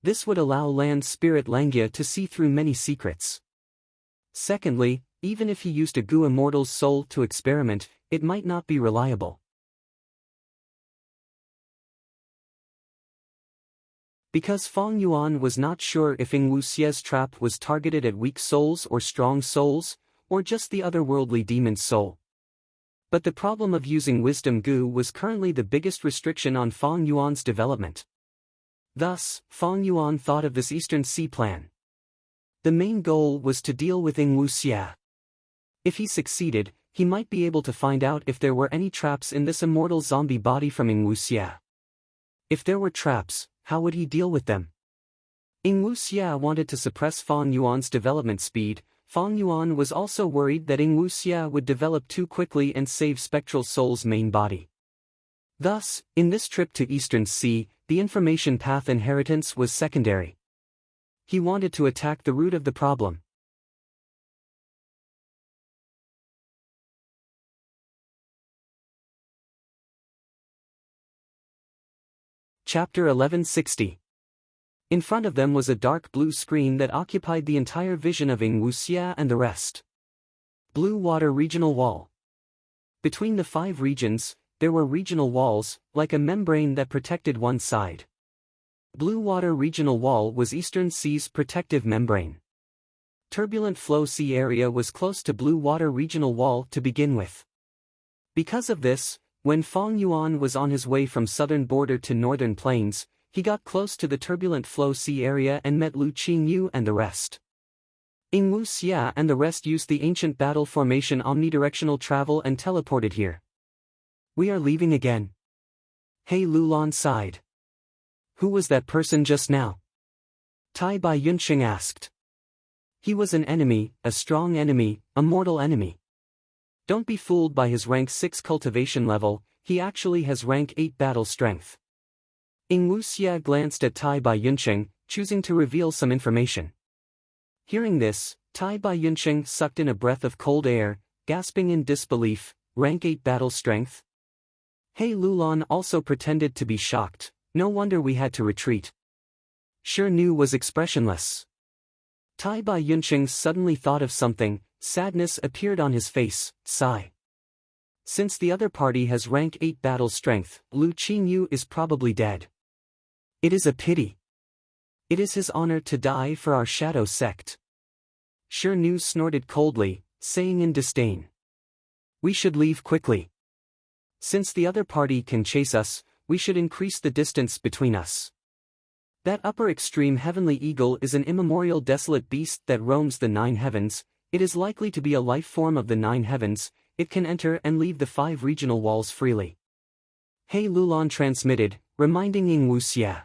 This would allow Land Spirit Langya to see through many secrets. Secondly, even if he used a Gu immortal's soul to experiment, it might not be reliable. Because Fang Yuan was not sure if Ing Wuxie's trap was targeted at weak souls or strong souls, or just the otherworldly demon's soul. But the problem of using wisdom goo was currently the biggest restriction on Feng Yuan's development. Thus, Feng Yuan thought of this Eastern Sea plan. The main goal was to deal with Ing Wuxia. If he succeeded, he might be able to find out if there were any traps in this immortal zombie body from Ing Wuxia. If there were traps, how would he deal with them? Ing Wuxia wanted to suppress Feng Yuan's development speed. Feng Yuan was also worried that Ing Wuxia would develop too quickly and save Spectral Soul's main body. Thus, in this trip to Eastern Sea, the information path inheritance was secondary. He wanted to attack the root of the problem. Chapter 1160. In front of them was a dark blue screen that occupied the entire vision of Ing Wuxia and the rest. Blue Water Regional Wall. Between the 5 regions, there were regional walls, like a membrane that protected one side. Blue Water Regional Wall was Eastern Sea's protective membrane. Turbulent Flow Sea area was close to Blue Water Regional Wall to begin with. Because of this, when Feng Yuan was on his way from southern border to northern plains, he got close to the Turbulent Flow Sea area and met Lu Qingyu and the rest. Ing Wuxia and the rest used the ancient battle formation omnidirectional travel and teleported here. We are leaving again. He Lulan sighed. Who was that person just now? Tai Bai Yunqing asked. He was an enemy, a strong enemy, a mortal enemy. Don't be fooled by his rank 6 cultivation level, he actually has rank 8 battle strength. Ing Wuxia glanced at Tai Bai Yunqing, choosing to reveal some information. Hearing this, Tai Bai Yunqing sucked in a breath of cold air, gasping in disbelief. Rank 8 battle strength? He Lulan also pretended to be shocked. No wonder we had to retreat. Shi Nu was expressionless. Tai Bai Yunqing suddenly thought of something. Sadness appeared on his face. Sigh. Since the other party has rank 8 battle strength, Lu Qingyu is probably dead. It is a pity. It is his honor to die for our shadow sect. Shi Nu snorted coldly, saying in disdain. We should leave quickly. Since the other party can chase us, we should increase the distance between us. That upper extreme heavenly eagle is an immemorial desolate beast that roams the 9 heavens. It is likely to be a life form of the 9 heavens. It can enter and leave the 5 regional walls freely. He Lulan transmitted, reminding Ing Wuxia.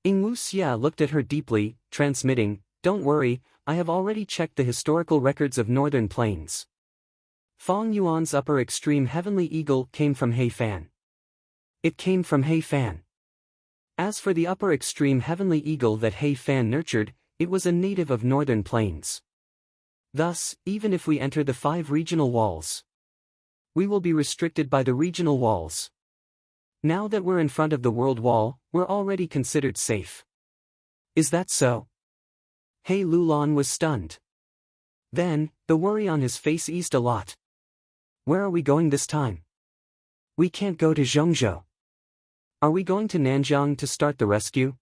Ing Wuxia looked at her deeply, transmitting, don't worry, I have already checked the historical records of northern plains. Feng Yuan's upper extreme heavenly eagle came from He Fan. It came from He Fan. As for the upper extreme heavenly eagle that He Fan nurtured, it was a native of northern plains. Thus, even if we enter the 5 regional walls, we will be restricted by the regional walls. Now that we're in front of the world wall, we're already considered safe. Is that so? He Lulan was stunned. Then, the worry on his face eased a lot. Where are we going this time? We can't go to Zhengzhou. Are we going to Nanjiang to start the rescue?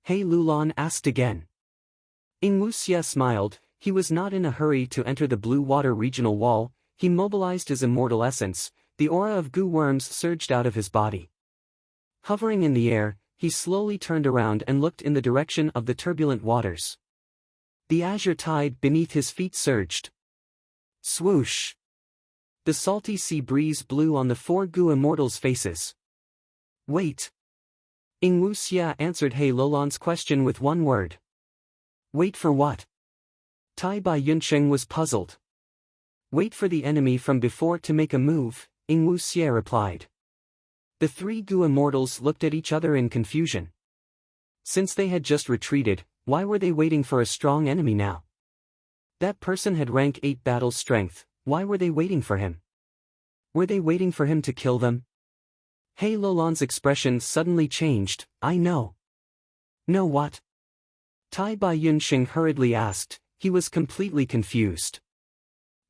He Lulan asked again. Ing Wuxia smiled. He was not in a hurry to enter the Blue Water Regional Wall. He mobilized his immortal essence. The aura of goo worms surged out of his body. Hovering in the air, he slowly turned around and looked in the direction of the turbulent waters. The azure tide beneath his feet surged. Swoosh! The salty sea breeze blew on the 4 goo immortals' faces. Wait! Ing Wuxia answered He Lulan's question with one word. Wait for what? Tai Bai Yunqing was puzzled. Wait for the enemy from before to make a move, Ing Wuxia replied. The 3 goo immortals looked at each other in confusion. Since they had just retreated, why were they waiting for a strong enemy now? That person had rank 8 battle strength, why were they waiting for him? Were they waiting for him to kill them? He Lulan's expression suddenly changed. I know. Know what? Tai Bai Yunqing hurriedly asked. He was completely confused.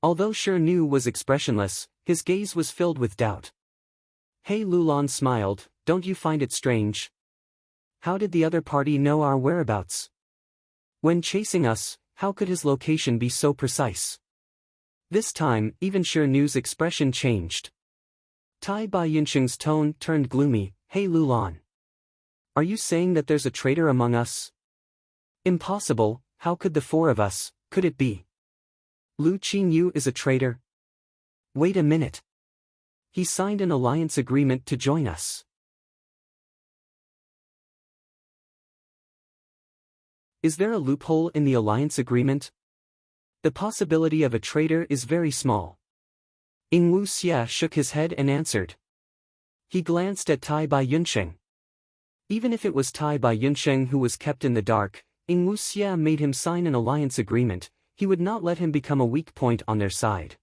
Although Shi Nu was expressionless, his gaze was filled with doubt. He Lulan smiled. Don't you find it strange? How did the other party know our whereabouts? When chasing us, how could his location be so precise? This time, even Sure Nu's expression changed. Tai Bai Yunsheng's tone turned gloomy. Hey Lulan. Are you saying that there's a traitor among us? Impossible, how could the four of us, could it be? Lu Qingyu is a traitor? Wait a minute. He signed an alliance agreement to join us. Is there a loophole in the alliance agreement? The possibility of a traitor is very small. Ingwu Xia shook his head and answered. He glanced at Tai Bai Yunsheng. Even if it was Tai Bai Yunsheng who was kept in the dark, Ingwu Xia made him sign an alliance agreement, he would not let him become a weak point on their side.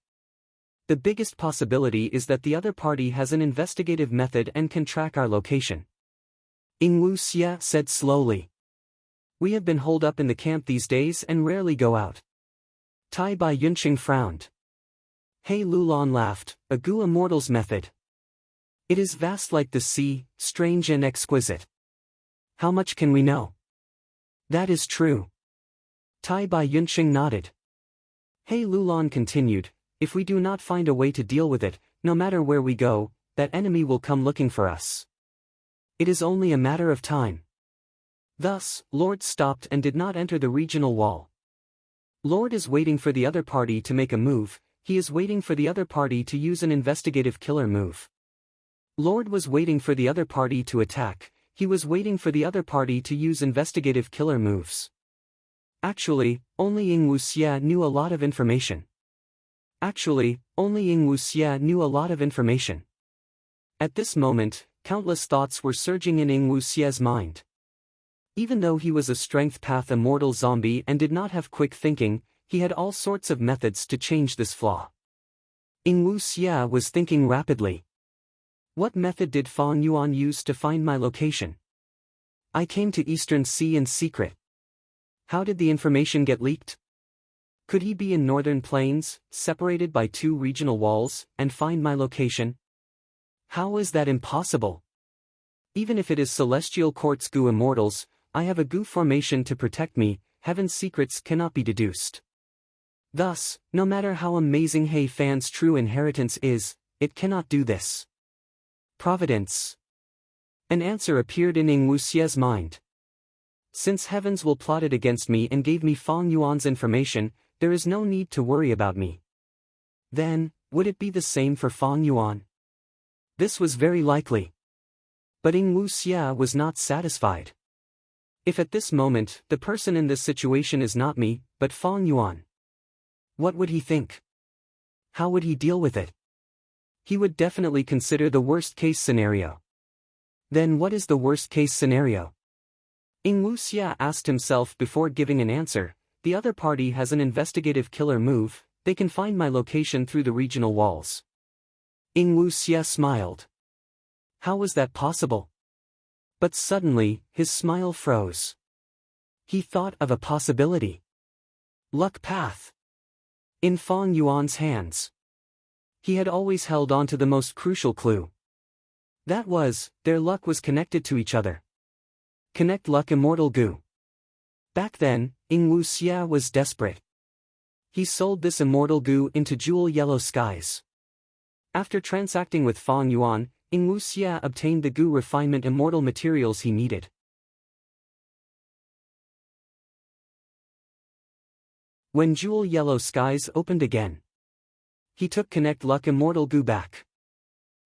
The biggest possibility is that the other party has an investigative method and can track our location. Ingwu Xia said slowly. We have been holed up in the camp these days and rarely go out. Tai Bai Yunsheng frowned. He Lulan laughed, a Gu Immortal's method. It is vast like the sea, strange and exquisite. How much can we know? That is true. Tai Bai Yunsheng nodded. He Lulan continued, if we do not find a way to deal with it, no matter where we go, that enemy will come looking for us. It is only a matter of time. Thus, Lord stopped and did not enter the regional wall. Lord is waiting for the other party to make a move, he is waiting for the other party to use an investigative killer move. Lord was waiting for the other party to attack, he was waiting for the other party to use investigative killer moves. Actually, only Ingwu Xia knew a lot of information. At this moment, countless thoughts were surging in Ingwu Xia's mind. Even though he was a strength path immortal zombie and did not have quick thinking, he had all sorts of methods to change this flaw. Ingwu Xia was thinking rapidly. What method did Fang Yuan use to find my location? I came to Eastern Sea in secret. How did the information get leaked? Could he be in Northern Plains, separated by 2 regional walls, and find my location? How is that impossible? Even if it is Celestial Court's Gu Immortals, I have a Gu formation to protect me, Heaven's secrets cannot be deduced. Thus, no matter how amazing He Fan's true inheritance is, it cannot do this. Providence. An answer appeared in Ingwu Xia's mind. Since Heavens will plot it against me and gave me Fang Yuan's information, there is no need to worry about me. Then, would it be the same for Fang Yuan? This was very likely. But Ingwu Xia was not satisfied. If at this moment, the person in this situation is not me, but Fang Yuan, what would he think? How would he deal with it? He would definitely consider the worst-case scenario. Then what is the worst-case scenario? Ingwu Xia asked himself before giving an answer. The other party has an investigative killer move, they can find my location through the regional walls. Ingwu Xia smiled. How was that possible? But suddenly, his smile froze. He thought of a possibility. Luck path. In Fang Yuan's hands. He had always held on to the most crucial clue. That was, their luck was connected to each other. Connect luck immortal Gu. Back then, Ingwu Xia was desperate. He sold this immortal Gu into Jewel Yellow Skies. After transacting with Fang Yuan, Ingwu Xia obtained the Gu refinement immortal materials he needed. When Jewel Yellow Skies opened again, he took Connect Luck Immortal Gu back.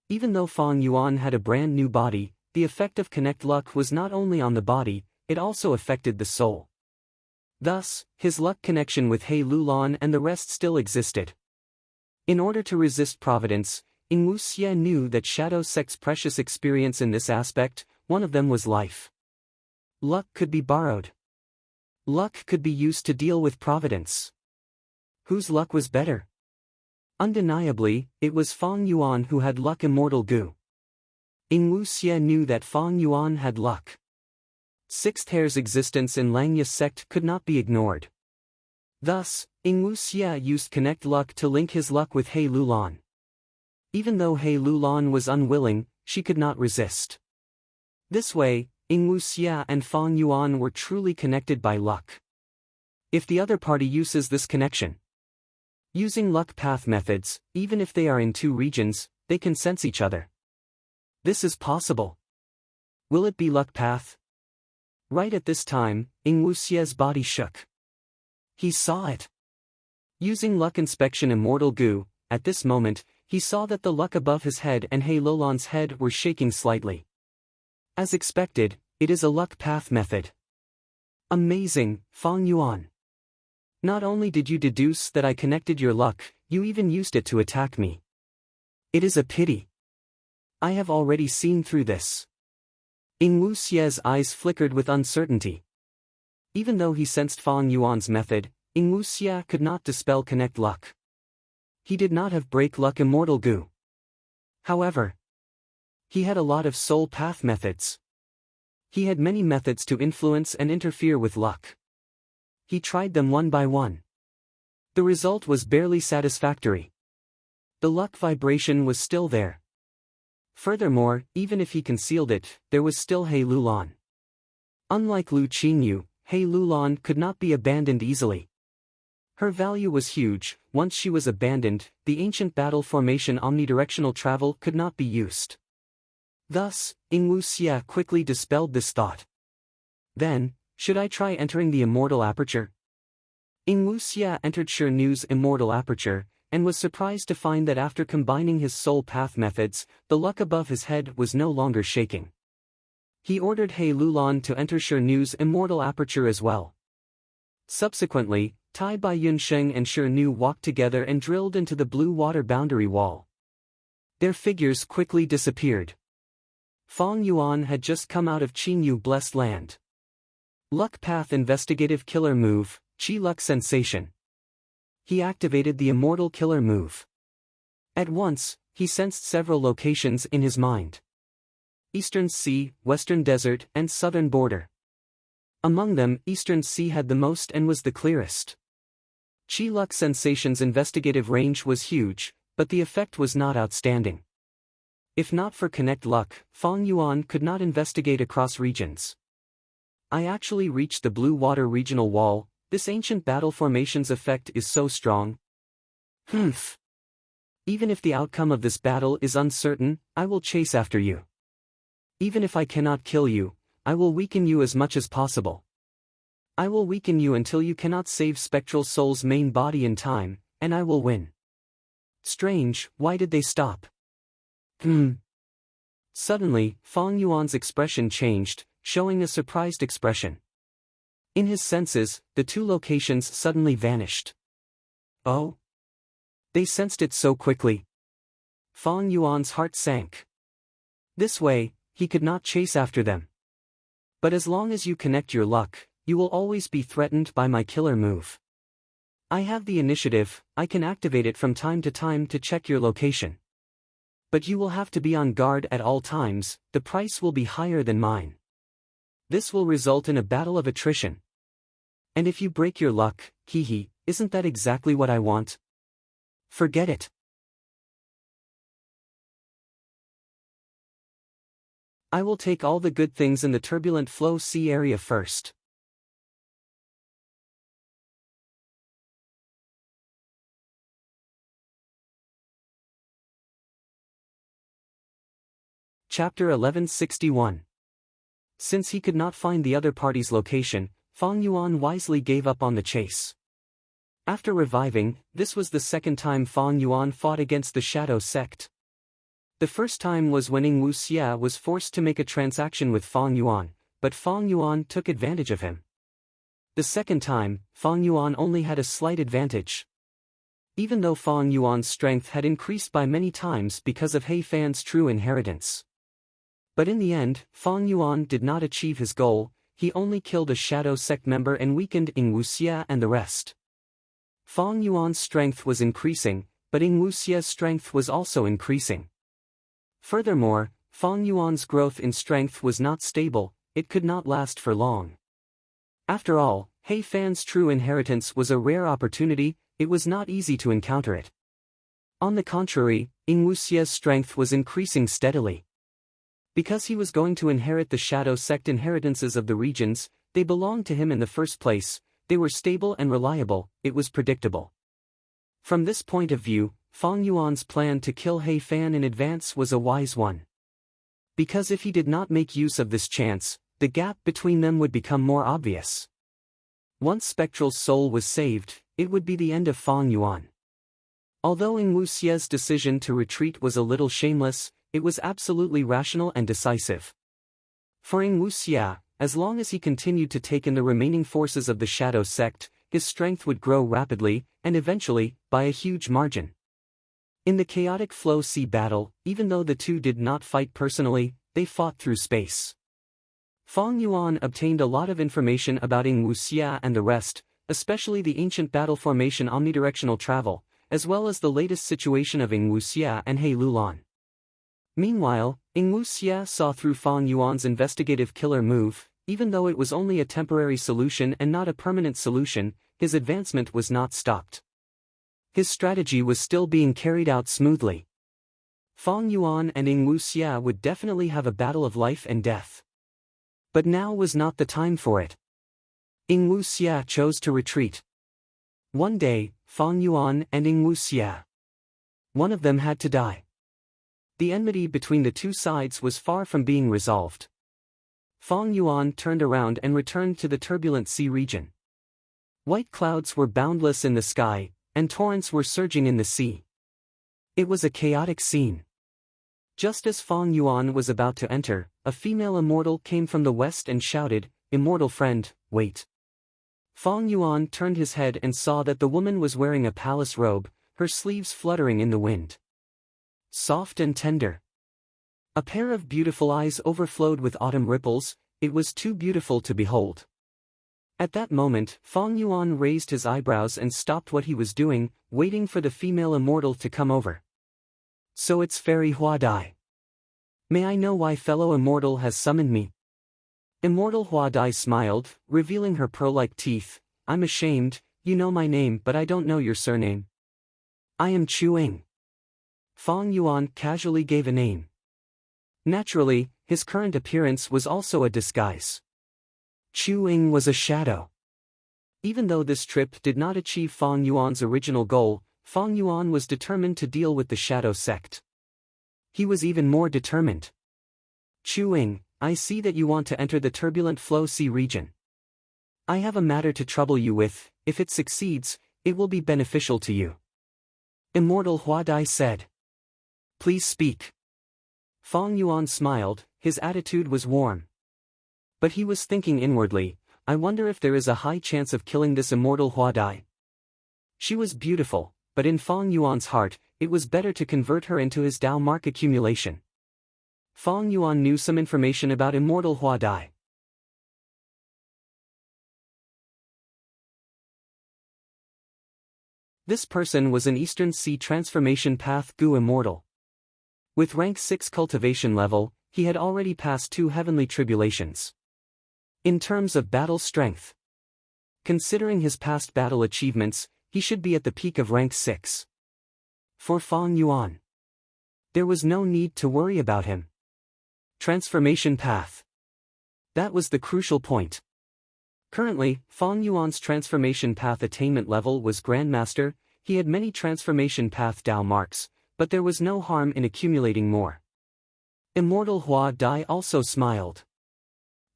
Even though Fang Yuan had a brand new body, the effect of Connect Luck was not only on the body, it also affected the soul. Thus, his luck connection with He Lulan and the rest still existed. In order to resist Providence, Ingwu Xia knew that Shadow Sect's precious experience in this aspect, one of them was life. Luck could be borrowed. Luck could be used to deal with Providence. Whose luck was better? Undeniably, it was Fang Yuan who had luck immortal Gu. Ingwu Xia knew that Fang Yuan had luck. Sixth Hair's existence in Langya sect could not be ignored. Thus, Ingwu Xia used Connect Luck to link his luck with He Lulan. Even though He Lulan was unwilling, she could not resist. This way, Ingwu Xia and Fang Yuan were truly connected by luck. If the other party uses this connection, Using luck path methods, even if they are in two regions, they can sense each other. This is possible. Will it be luck path? Right at this time, Ing Wuxie's body shook. He saw it. Using luck inspection immortal goo, at this moment, he saw that the luck above his head and He Lulan's head were shaking slightly. As expected, it is a luck path method. Amazing, Fang Yuan. Not only did you deduce that I connected your luck, you even used it to attack me. It is a pity. I have already seen through this. Ing Wuxie's eyes flickered with uncertainty. Even though he sensed Fang Yuan's method, Ing Wuxie could not dispel connect luck. He did not have break luck immortal goo. However, he had a lot of soul path methods. He had many methods to influence and interfere with luck. He tried them one by one. The result was barely satisfactory. The luck vibration was still there. Furthermore, even if he concealed it, there was still He Lulan. Unlike Lu Qingyu, He Lulan could not be abandoned easily. Her value was huge. Once she was abandoned, the ancient battle formation omnidirectional travel could not be used. Thus, Ing Wuxie quickly dispelled this thought. Then, should I try entering the immortal aperture? Ing Wuxie entered Shirnu's immortal aperture, and was surprised to find that after combining his soul path methods, the luck above his head was no longer shaking. He ordered He Lulan to enter Shirnu's immortal aperture as well. Subsequently, Tai Bai Yunsheng and Shirnu walked together and drilled into the blue water boundary wall. Their figures quickly disappeared. Fang Yuan had just come out of Qingyu Blessed Land. Luck Path Investigative Killer Move, Qi Luck Sensation. He activated the Immortal Killer Move. At once, he sensed several locations in his mind. Eastern Sea, Western Desert, and Southern Border. Among them, Eastern Sea had the most and was the clearest. Qi Luck Sensation's investigative range was huge, but the effect was not outstanding. If not for Connect Luck, Fang Yuan could not investigate across regions. I actually reached the Blue Water Regional Wall. This ancient battle formation's effect is so strong. Humph. Even if the outcome of this battle is uncertain, I will chase after you. Even if I cannot kill you, I will weaken you as much as possible. I will weaken you until you cannot save Spectral Soul's main body in time, and I will win. Strange, why did they stop? Suddenly, Fang Yuan's expression changed, showing a surprised expression. In his senses, the two locations suddenly vanished. Oh? They sensed it so quickly. Fang Yuan's heart sank. This way, he could not chase after them. But as long as you connect your luck, you will always be threatened by my killer move. I have the initiative, I can activate it from time to time to check your location. But you will have to be on guard at all times, the price will be higher than mine. This will result in a battle of attrition. And if you break your luck, hehe, isn't that exactly what I want? Forget it. I will take all the good things in the turbulent flow sea area first. Chapter 1161. Since he could not find the other party's location, Fang Yuan wisely gave up on the chase. After reviving, this was the second time Fang Yuan fought against the Shadow Sect. The first time was when Ing Wuxie was forced to make a transaction with Fang Yuan, but Fang Yuan took advantage of him. The second time, Fang Yuan only had a slight advantage. Even though Fang Yuan's strength had increased by many times because of He Fan's true inheritance. But in the end, Fang Yuan did not achieve his goal, he only killed a Shadow Sect member and weakened Ing Wuxie and the rest. Fang Yuan's strength was increasing, but Ing Wuxie's strength was also increasing. Furthermore, Fang Yuan's growth in strength was not stable, it could not last for long. After all, He Fan's true inheritance was a rare opportunity, it was not easy to encounter it. On the contrary, Ing Wuxie's strength was increasing steadily. Because he was going to inherit the Shadow Sect inheritances of the regions, they belonged to him in the first place, they were stable and reliable, it was predictable. From this point of view, Fang Yuan's plan to kill He Fan in advance was a wise one. Because if he did not make use of this chance, the gap between them would become more obvious. Once Spectral's soul was saved, it would be the end of Fang Yuan. Although Ing Wuxie's decision to retreat was a little shameless, it was absolutely rational and decisive. For Ing Wuxie, as long as he continued to take in the remaining forces of the Shadow Sect, his strength would grow rapidly, and eventually, by a huge margin. In the chaotic Flow Sea battle, even though the two did not fight personally, they fought through space. Fang Yuan obtained a lot of information about Ing Wuxie and the rest, especially the ancient battle formation omnidirectional travel, as well as the latest situation of Ing Wuxie and He Lulan. Meanwhile, Ing Wuxie saw through Fang Yuan's investigative killer move. Even though it was only a temporary solution and not a permanent solution, his advancement was not stopped. His strategy was still being carried out smoothly. Fang Yuan and Ing Wuxie would definitely have a battle of life and death. But now was not the time for it. Ing Wuxie chose to retreat. One day, Fang Yuan and Ing Wuxie. One of them had to die. The enmity between the two sides was far from being resolved. Fang Yuan turned around and returned to the turbulent sea region. White clouds were boundless in the sky, and torrents were surging in the sea. It was a chaotic scene. Just as Fang Yuan was about to enter, a female immortal came from the west and shouted, "Immortal friend, wait." Fang Yuan turned his head and saw that the woman was wearing a palace robe, her sleeves fluttering in the wind. Soft and tender. A pair of beautiful eyes overflowed with autumn ripples, it was too beautiful to behold. At that moment, Fang Yuan raised his eyebrows and stopped what he was doing, waiting for the female immortal to come over. "So it's Fairy Hua Dai. May I know why fellow immortal has summoned me?" Immortal Hua Dai smiled, revealing her pearl-like teeth. "I'm ashamed, you know my name but I don't know your surname." "I am Chu Ying." Fang Yuan casually gave a name. Naturally, his current appearance was also a disguise. Chu Ying was a shadow. Even though this trip did not achieve Fang Yuan's original goal, Fang Yuan was determined to deal with the Shadow Sect. He was even more determined. "Chu Ying, I see that you want to enter the turbulent Flow Sea region. I have a matter to trouble you with. If it succeeds, it will be beneficial to you." Immortal Hua Dai said. "Please speak." Fang Yuan smiled, his attitude was warm. But he was thinking inwardly, "I wonder if there is a high chance of killing this immortal Hua Dai." She was beautiful, but in Fang Yuan's heart, it was better to convert her into his Dao mark accumulation. Fang Yuan knew some information about immortal Hua Dai. This person was an Eastern Sea Transformation Path Gu Immortal. With rank 6 cultivation level, he had already passed 2 heavenly tribulations. In terms of battle strength, considering his past battle achievements, he should be at the peak of rank 6. For Fang Yuan, there was no need to worry about him. Transformation path. That was the crucial point. Currently, Fang Yuan's transformation path attainment level was Grandmaster. He had many transformation path Dao marks, but there was no harm in accumulating more. Immortal Hua Dai also smiled.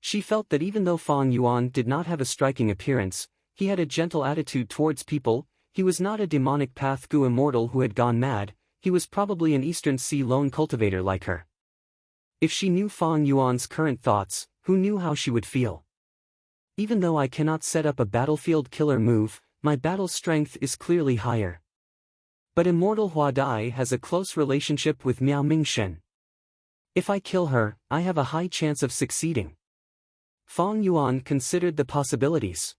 She felt that even though Fang Yuan did not have a striking appearance, he had a gentle attitude towards people. He was not a demonic path Gu immortal who had gone mad, he was probably an Eastern Sea lone cultivator like her. If she knew Fang Yuan's current thoughts, who knew how she would feel? "Even though I cannot set up a battlefield killer move, my battle strength is clearly higher. But Immortal Hua Dai has a close relationship with Miao Mingshen. If I kill her, I have a high chance of succeeding." Fang Yuan considered the possibilities.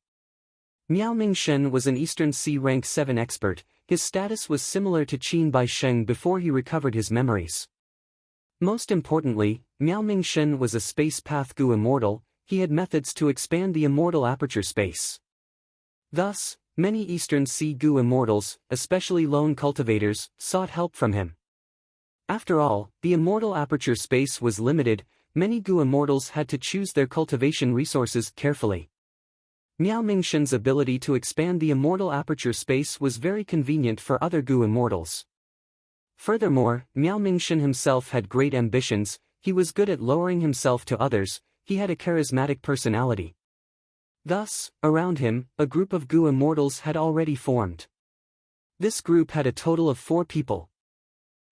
Miao Mingshen was an Eastern Sea rank 7 expert. His status was similar to Qin Bai Sheng before he recovered his memories. Most importantly, Miao Mingshen was a space path Gu immortal. He had methods to expand the immortal aperture space. Thus, many Eastern Sea Gu immortals, especially lone cultivators, sought help from him. After all, the immortal aperture space was limited. Many Gu immortals had to choose their cultivation resources carefully. Miao Mingshen's ability to expand the immortal aperture space was very convenient for other Gu immortals. Furthermore, Miao Mingshen himself had great ambitions, he was good at lowering himself to others, he had a charismatic personality. Thus, around him, a group of Gu immortals had already formed. This group had a total of 4 people.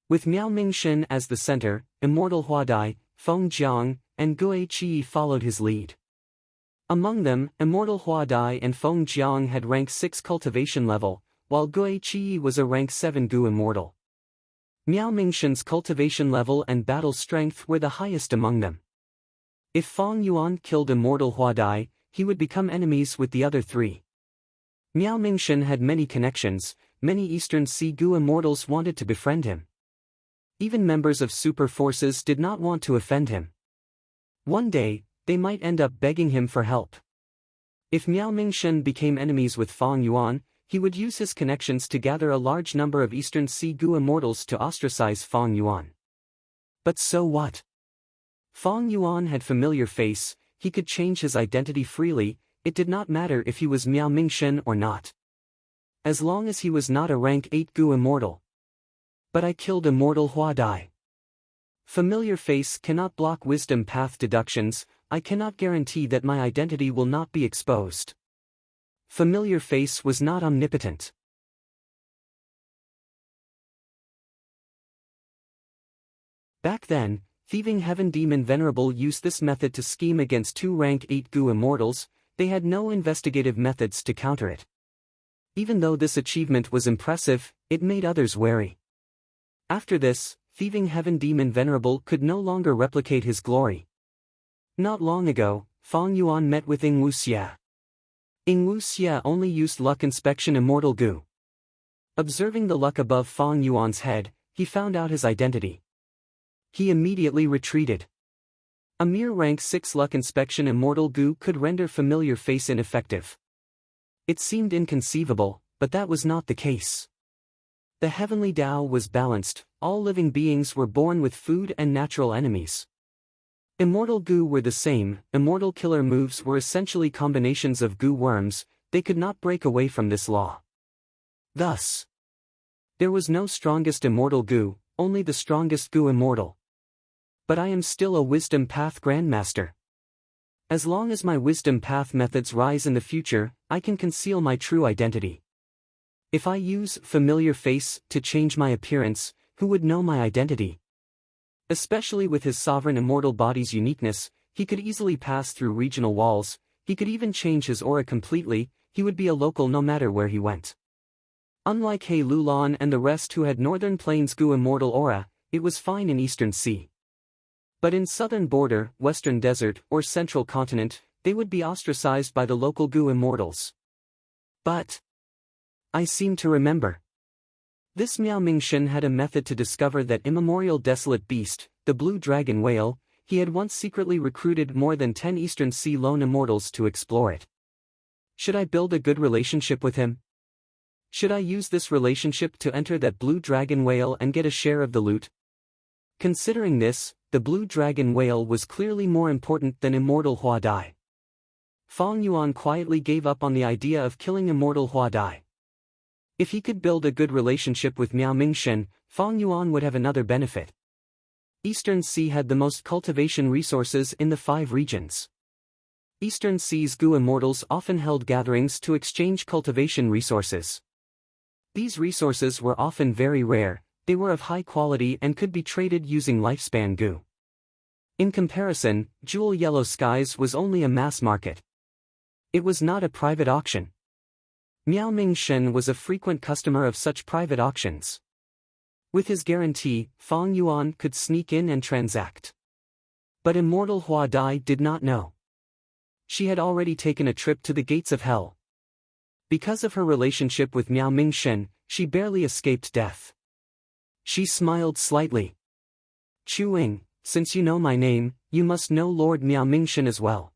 With Miao Mingshen as the center, Immortal Huadai, Feng Jiang, and Gue Qi followed his lead. Among them, Immortal Huadai and Feng Jiang had rank 6 cultivation level, while Gue Qi was a rank 7 Gu immortal. Miao Mingshen's cultivation level and battle strength were the highest among them. If Feng Yuan killed Immortal Huadai, he would become enemies with the other 3. Miao Mingshen had many connections, many Eastern Sea Gu immortals wanted to befriend him. Even members of super forces did not want to offend him. One day, they might end up begging him for help. If Miao Mingshen became enemies with Feng Yuan, he would use his connections to gather a large number of Eastern Sea Gu immortals to ostracize Feng Yuan. But so what? Feng Yuan had familiar face, he could change his identity freely, it did not matter if he was Miao Mingshen or not. As long as he was not a rank 8 Gu immortal. But I killed Immortal Huadai. Familiar face cannot block wisdom path deductions, I cannot guarantee that my identity will not be exposed. Familiar face was not omnipotent. Back then, Thieving Heaven Demon Venerable used this method to scheme against 2 rank 8 Gu immortals, they had no investigative methods to counter it. Even though this achievement was impressive, it made others wary. After this, Thieving Heaven Demon Venerable could no longer replicate his glory. Not long ago, Feng Yuan met with Ing Wuxia. Ing Wuxia only used luck inspection Immortal Gu. Observing the luck above Feng Yuan's head, he found out his identity. He immediately retreated. A mere rank 6 luck inspection Immortal Gu could render familiar face ineffective. It seemed inconceivable, but that was not the case. The heavenly Tao was balanced, all living beings were born with food and natural enemies. Immortal Gu were the same, immortal killer moves were essentially combinations of Gu worms, they could not break away from this law. Thus, there was no strongest immortal Gu, only the strongest Gu immortal. But I am still a wisdom path grandmaster. As long as my wisdom path methods rise in the future, I can conceal my true identity. If I use familiar face to change my appearance, who would know my identity? Especially with his sovereign immortal body's uniqueness, he could easily pass through regional walls, he could even change his aura completely, he would be a local no matter where he went. Unlike He Lulan and the rest who had Northern Plains Gu immortal aura, it was fine in Eastern Sea. But in Southern Border, Western Desert, or Central Continent, they would be ostracized by the local Gu immortals. But I seem to remember. This Miao Mingshen had a method to discover that immemorial desolate beast, the blue dragon whale, he had once secretly recruited more than 10 Eastern Sea lone immortals to explore it. Should I build a good relationship with him? Should I use this relationship to enter that blue dragon whale and get a share of the loot? Considering this, the blue dragon whale was clearly more important than Immortal Huadai. Feng Yuan quietly gave up on the idea of killing Immortal Huadai. If he could build a good relationship with Miao Mingshen, Feng Yuan would have another benefit. Eastern Sea had the most cultivation resources in the 5 regions. Eastern Sea's Gu immortals often held gatherings to exchange cultivation resources. These resources were often very rare, they were of high quality and could be traded using lifespan Gu. In comparison, Jewel Yellow Skies was only a mass market. It was not a private auction. Miao Mingshen was a frequent customer of such private auctions. With his guarantee, Feng Yuan could sneak in and transact. But Immortal Huadai did not know. She had already taken a trip to the gates of hell. Because of her relationship with Miao Mingshen, she barely escaped death. She smiled slightly. Chu Ying, since you know my name, you must know Lord Miao Mingshen as well.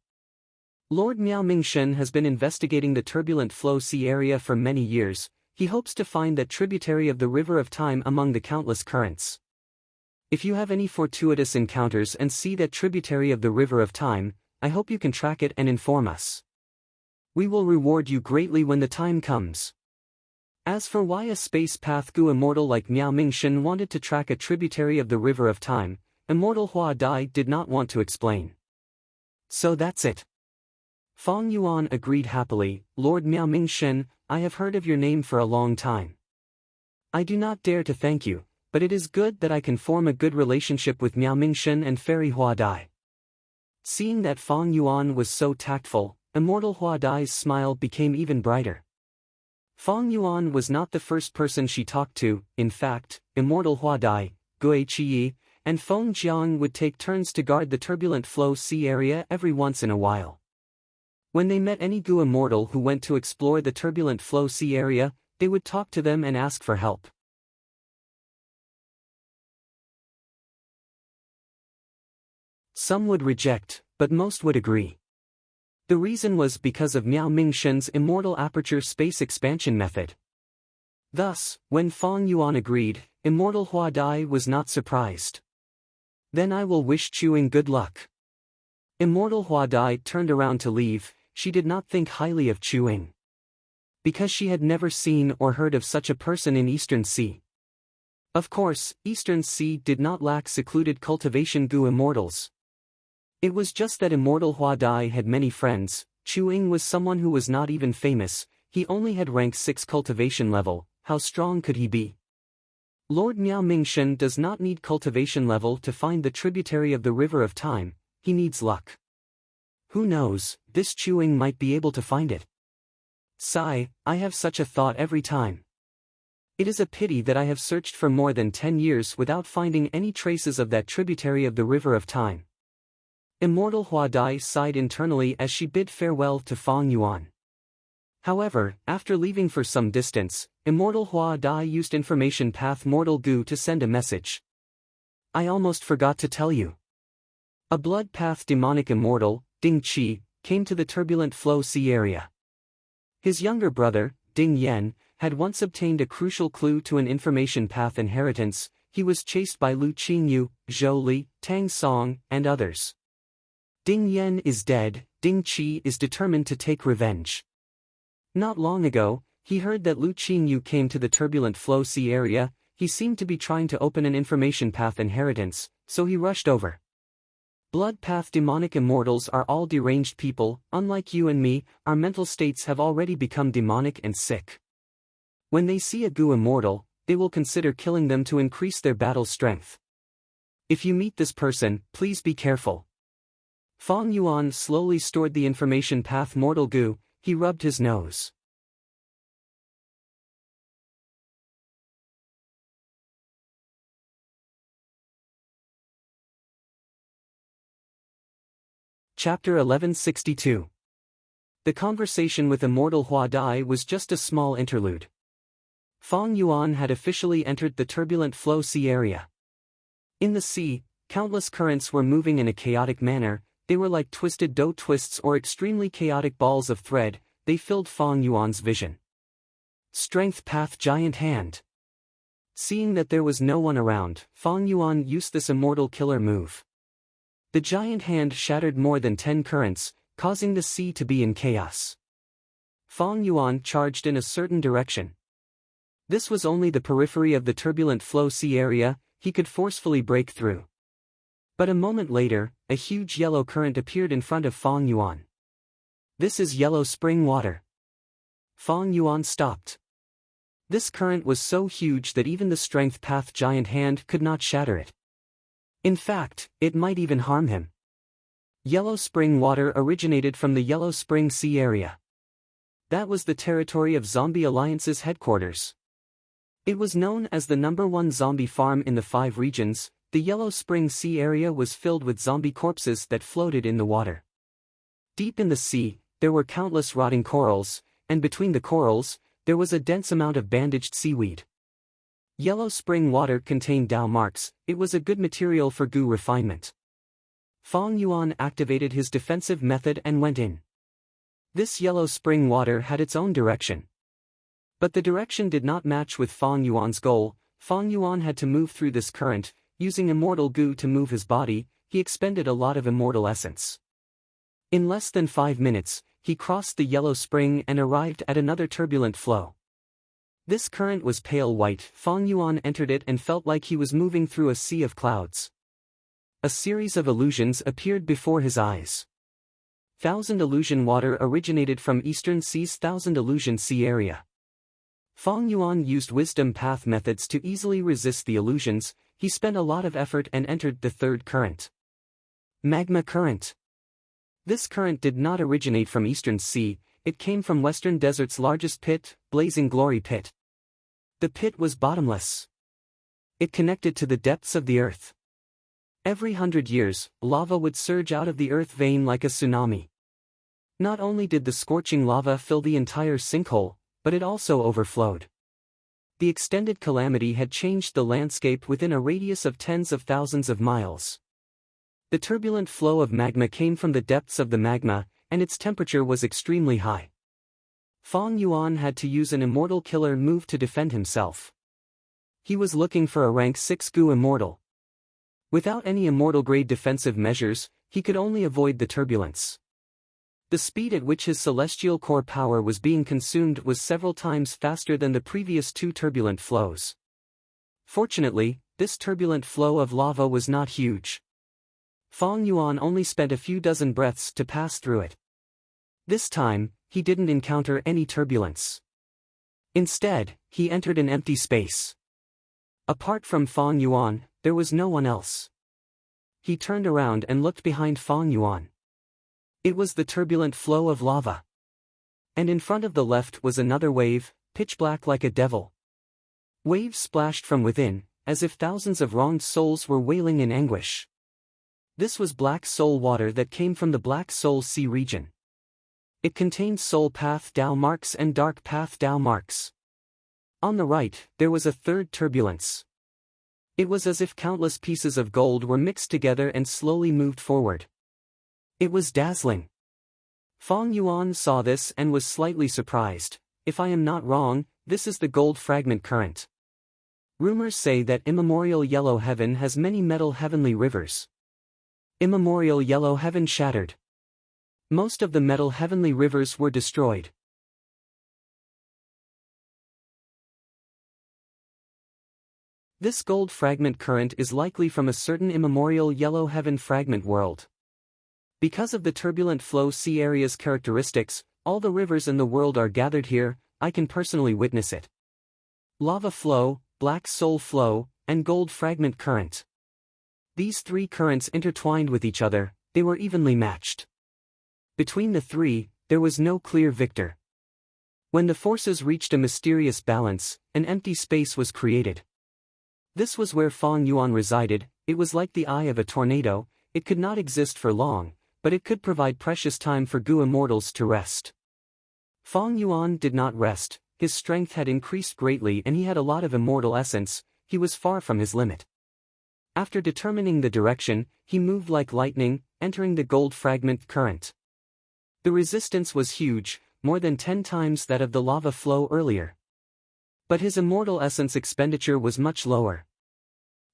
Lord Miao Mingshen has been investigating the turbulent flow sea area for many years, he hopes to find that tributary of the river of time among the countless currents. If you have any fortuitous encounters and see that tributary of the river of time, I hope you can track it and inform us. We will reward you greatly when the time comes. As for why a space path Gu immortal like Miao Mingshen wanted to track a tributary of the River of Time, Immortal Hua Dai did not want to explain. So that's it. Fong Yuan agreed happily. Lord Miao Mingshen, I have heard of your name for a long time. I do not dare to thank you, but it is good that I can form a good relationship with Miao Mingshen and Fairy Hua Dai. Seeing that Fong Yuan was so tactful, Immortal Hua Dai's smile became even brighter. Fong Yuan was not the first person she talked to. In fact, Immortal Hua Dai, Gui Qiyi, and Feng Jiang would take turns to guard the turbulent flow sea area every once in a while. When they met any Gu immortal who went to explore the turbulent flow sea area, they would talk to them and ask for help. Some would reject, but most would agree. The reason was because of Miao Mingshen's immortal aperture space expansion method. Thus, when Fong Yuan agreed, Immortal Hua Dai was not surprised. Then I will wish Chuing good luck. Immortal Hua Dai turned around to leave. She did not think highly of Chuing, because she had never seen or heard of such a person in Eastern Sea. Of course, Eastern Sea did not lack secluded cultivation Gu immortals. It was just that Immortal Hua Dai had many friends. Chuing was someone who was not even famous, he only had rank 6 cultivation level. How strong could he be? Lord Miao Mingshen does not need cultivation level to find the tributary of the River of Time, he needs luck. Who knows, this Chuing might be able to find it. Sigh, I have such a thought every time. It is a pity that I have searched for more than 10 years without finding any traces of that tributary of the River of Time. Immortal Hua Dai sighed internally as she bid farewell to Fong Yuan. However, after leaving for some distance, Immortal Hua Dai used Information Path Mortal Gu to send a message. I almost forgot to tell you. A Blood Path Demonic Immortal, Ding Qi, came to the turbulent flow sea area. His younger brother, Ding Yen, had once obtained a crucial clue to an Information Path inheritance. He was chased by Lu Qingyu, Zhou Li, Tang Song, and others. Ding Yen is dead. Ding Qi is determined to take revenge. Not long ago, he heard that Lu Qingyu came to the turbulent flow sea area. He seemed to be trying to open an Information Path inheritance, so he rushed over. Blood Path demonic immortals are all deranged people. Unlike you and me, our mental states have already become demonic and sick. When they see a Gu immortal, they will consider killing them to increase their battle strength. If you meet this person, please be careful. Fong Yuan slowly stored the Information Path Mortal Gu. He rubbed his nose. Chapter 1162. The conversation with Immortal Hua Dai was just a small interlude. Fong Yuan had officially entered the turbulent flow sea area. In the sea, countless currents were moving in a chaotic manner. They were like twisted dough twists or extremely chaotic balls of thread. They filled Fong Yuan's vision. Strength Path Giant Hand. Seeing that there was no one around, Fong Yuan used this immortal killer move. The giant hand shattered more than 10 currents, causing the sea to be in chaos. Fong Yuan charged in a certain direction. This was only the periphery of the turbulent flow sea area. He could forcefully break through. But a moment later, a huge yellow current appeared in front of Fong Yuan. This is yellow spring water. Fong Yuan stopped. This current was so huge that even the Strength Path giant hand could not shatter it. In fact, it might even harm him. Yellow spring water originated from the Yellow Spring Sea area. That was the territory of Zombie Alliance's headquarters. It was known as the #1 zombie farm in the 5 regions. The Yellow Spring Sea area was filled with zombie corpses that floated in the water. Deep in the sea, there were countless rotting corals, and between the corals, there was a dense amount of bandaged seaweed. Yellow spring water contained Dao marks. It was a good material for Gu refinement. Fong Yuan activated his defensive method and went in. This yellow spring water had its own direction. But the direction did not match with Fong Yuan's goal. Fong Yuan had to move through this current. Using immortal Gu to move his body, he expended a lot of immortal essence. In less than 5 minutes, he crossed the yellow spring and arrived at another turbulent flow. This current was pale white. Fang Yuan entered it and felt like he was moving through a sea of clouds. A series of illusions appeared before his eyes. Thousand Illusion water originated from Eastern Sea's Thousand Illusion Sea area. Fang Yuan used wisdom path methods to easily resist the illusions. He spent a lot of effort and entered the third current. Magma current. This current did not originate from Eastern Sea, it came from Western Desert's largest pit, Blazing Glory Pit. The pit was bottomless. It connected to the depths of the earth. Every 100 years, lava would surge out of the earth vein like a tsunami. Not only did the scorching lava fill the entire sinkhole, but it also overflowed. The extended calamity had changed the landscape within a radius of tens of thousands of miles. The turbulent flow of magma came from the depths of the magma, and its temperature was extremely high. Fang Yuan had to use an immortal killer move to defend himself. He was looking for a rank 6 Gu immortal. Without any immortal-grade defensive measures, he could only avoid the turbulence. The speed at which his celestial core power was being consumed was several times faster than the previous two turbulent flows. Fortunately, this turbulent flow of lava was not huge. Fang Yuan only spent a few dozen breaths to pass through it. This time, he didn't encounter any turbulence. Instead, he entered an empty space. Apart from Fang Yuan, there was no one else. He turned around and looked behind Fang Yuan. It was the turbulent flow of lava. And in front of the left was another wave, pitch black like a devil. Waves splashed from within, as if thousands of wronged souls were wailing in anguish. This was Black Soul water that came from the Black Soul Sea region. It contained Soul Path Dao marks and Dark Path Dao marks. On the right, there was a third turbulence. It was as if countless pieces of gold were mixed together and slowly moved forward. It was dazzling. Fang Yuan saw this and was slightly surprised. If I am not wrong, this is the gold fragment current. Rumors say that immemorial Yellow Heaven has many metal heavenly rivers. Immemorial Yellow Heaven shattered. Most of the metal heavenly rivers were destroyed. This gold fragment current is likely from a certain immemorial Yellow Heaven fragment world. Because of the turbulent flow sea area's characteristics, all the rivers in the world are gathered here. I can personally witness it. Lava flow, Black Soul flow, and gold fragment current. These three currents intertwined with each other, they were evenly matched. Between the three, there was no clear victor. When the forces reached a mysterious balance, an empty space was created. This was where Fang Yuan resided. It was like the eye of a tornado. It could not exist for long, but it could provide precious time for Gu immortals to rest. Fang Yuan did not rest. His strength had increased greatly and he had a lot of immortal essence. He was far from his limit. After determining the direction, he moved like lightning, entering the gold fragment current. The resistance was huge, more than 10 times that of the lava flow earlier. But his immortal essence expenditure was much lower.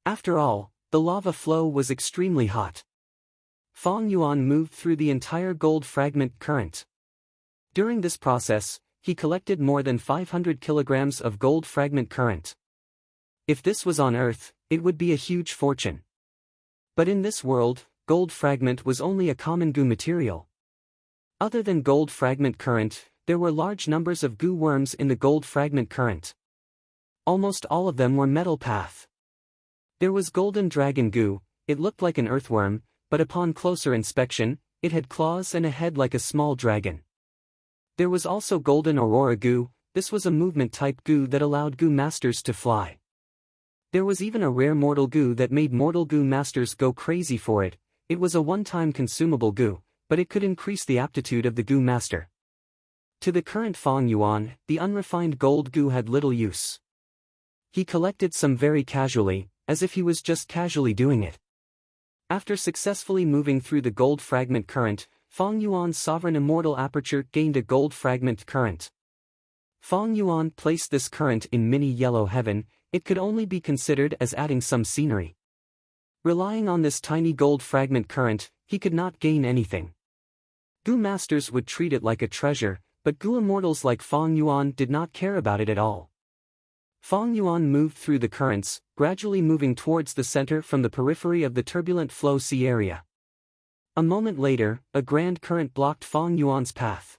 After all, the lava flow was extremely hot. Fang Yuan moved through the entire gold fragment current. During this process, he collected more than 500 kilograms of gold fragment current. If this was on Earth, it would be a huge fortune. But in this world, gold fragment was only a common Gu material. Other than gold fragment current, there were large numbers of Gu worms in the gold fragment current. Almost all of them were metal path. There was golden dragon Gu. It looked like an earthworm, but upon closer inspection, it had claws and a head like a small dragon. There was also golden aurora Gu. This was a movement type Gu that allowed Gu masters to fly. There was even a rare mortal Gu that made mortal Gu masters go crazy for it. It was a one-time consumable Gu, but it could increase the aptitude of the Gu master. To the current Fang Yuan, the unrefined gold Gu had little use. He collected some very casually, as if he was just casually doing it. After successfully moving through the gold fragment current, Fang Yuan's sovereign immortal aperture gained a gold fragment current. Fang Yuan placed this current in mini Yellow Heaven. It could only be considered as adding some scenery. Relying on this tiny gold fragment current, he could not gain anything. Gu masters would treat it like a treasure, but Gu immortals like Fang Yuan did not care about it at all. Fang Yuan moved through the currents, gradually moving towards the center from the periphery of the turbulent flow sea area. A moment later, a grand current blocked Fang Yuan's path.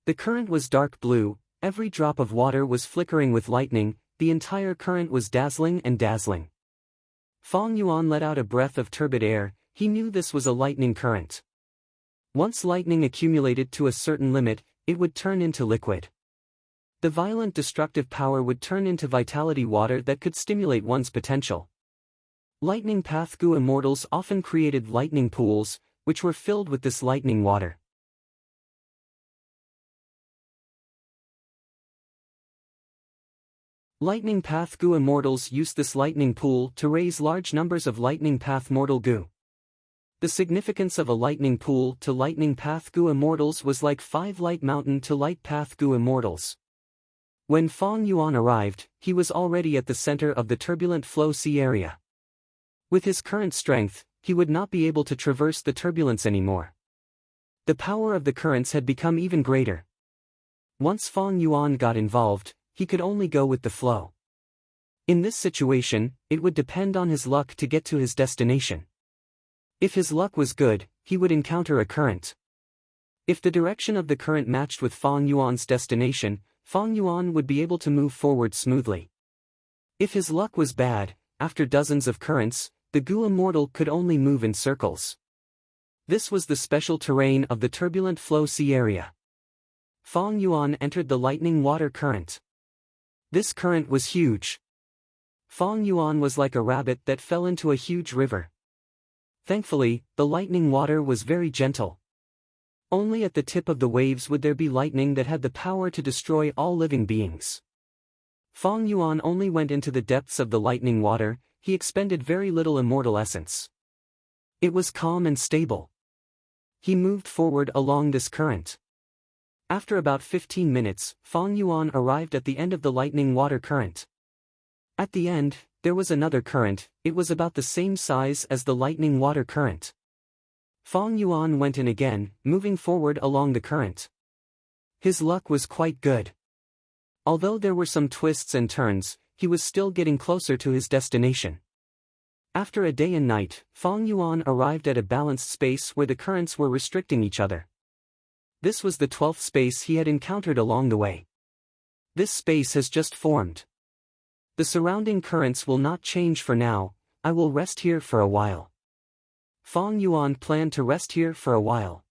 The current was dark blue, every drop of water was flickering with lightning, the entire current was dazzling and dazzling. Fang Yuan let out a breath of turbid air, he knew this was a lightning current. Once lightning accumulated to a certain limit, it would turn into liquid. The violent destructive power would turn into vitality water that could stimulate one's potential. Lightning Path Gu immortals often created lightning pools, which were filled with this lightning water. Lightning Path Gu immortals used this lightning pool to raise large numbers of Lightning Path Mortal Gu. The significance of a lightning pool to Lightning Path Gu immortals was like 5 Light Mountain to Light Path Gu immortals. When Fang Yuan arrived, he was already at the center of the turbulent flow sea area. With his current strength, he would not be able to traverse the turbulence anymore. The power of the currents had become even greater. Once Fang Yuan got involved, he could only go with the flow. In this situation, it would depend on his luck to get to his destination. If his luck was good, he would encounter a current. If the direction of the current matched with Fang Yuan's destination, Fang Yuan would be able to move forward smoothly. If his luck was bad, after dozens of currents, the Gu immortal could only move in circles. This was the special terrain of the turbulent flow sea area. Fang Yuan entered the lightning water current. This current was huge. Fang Yuan was like a rabbit that fell into a huge river. Thankfully, the lightning water was very gentle. Only at the tip of the waves would there be lightning that had the power to destroy all living beings. Fang Yuan only went into the depths of the lightning water, he expended very little immortal essence. It was calm and stable. He moved forward along this current. After about 15 minutes, Fang Yuan arrived at the end of the lightning water current. At the end, there was another current, it was about the same size as the lightning water current. Fang Yuan went in again, moving forward along the current. His luck was quite good. Although there were some twists and turns, he was still getting closer to his destination. After a day and night, Fang Yuan arrived at a balanced space where the currents were restricting each other. This was the 12th space he had encountered along the way. This space has just formed. The surrounding currents will not change for now, I will rest here for a while. Fang Yuan planned to rest here for a while.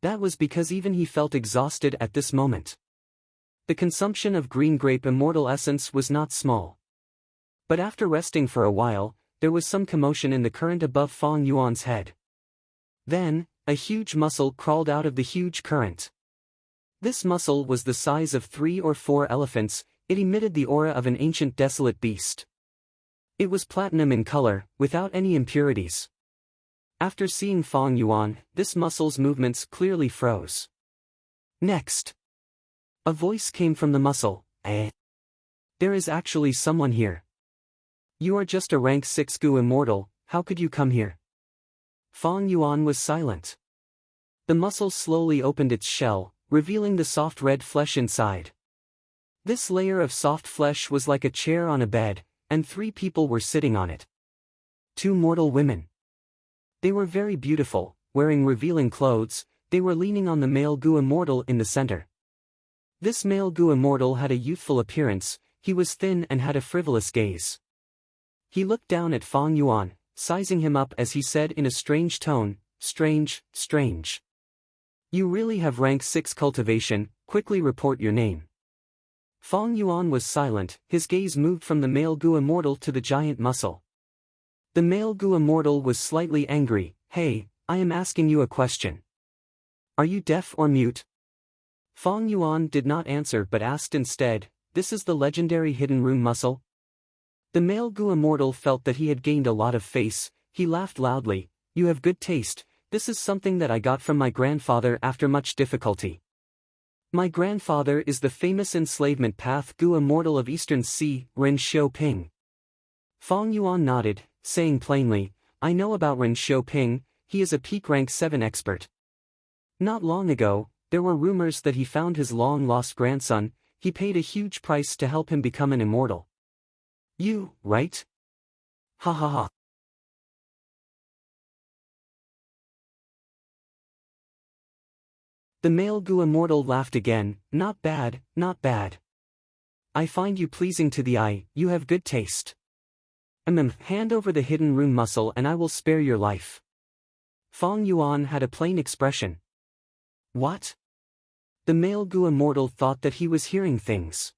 That was because even he felt exhausted at this moment. The consumption of green grape immortal essence was not small. But after resting for a while, there was some commotion in the current above Fang Yuan's head. Then, a huge mussel crawled out of the huge current. This mussel was the size of 3 or 4 elephants, it emitted the aura of an ancient desolate beast. It was platinum in color, without any impurities. After seeing Fang Yuan, this mussel's movements clearly froze. Next. A voice came from the mussel, "Eh? There is actually someone here. You are just a rank 6 Gu immortal, how could you come here?" Fang Yuan was silent. The mussel slowly opened its shell, revealing the soft red flesh inside. This layer of soft flesh was like a chair on a bed, and 3 people were sitting on it. 2 mortal women. They were very beautiful, wearing revealing clothes, they were leaning on the male Gu immortal in the center. This male Gu immortal had a youthful appearance, he was thin and had a frivolous gaze. He looked down at Fang Yuan, sizing him up as he said in a strange tone, "Strange, strange. You really have rank 6 cultivation, quickly report your name." Fang Yuan was silent, his gaze moved from the male Gu immortal to the giant mussel. The male Gu immortal was slightly angry, "Hey, I am asking you a question. Are you deaf or mute?" Fang Yuan did not answer but asked instead, "This is the legendary hidden room mussel?" The male Gu immortal felt that he had gained a lot of face, he laughed loudly, "You have good taste, this is something that I got from my grandfather after much difficulty. My grandfather is the famous enslavement path Gu immortal of Eastern Sea, Ren Xiaoping." Fang Yuan nodded, saying plainly, "I know about Ren Xiaoping, he is a peak rank 7 expert." Not long ago, there were rumors that he found his long-lost grandson. He paid a huge price to help him become an immortal. You, right? Ha ha ha. The male Gu immortal laughed again. Not bad, not bad. I find you pleasing to the eye, you have good taste. Hand over the hidden rune muscle and I will spare your life. Fong Yuan had a plain expression. What? The male Gu immortal thought that he was hearing things.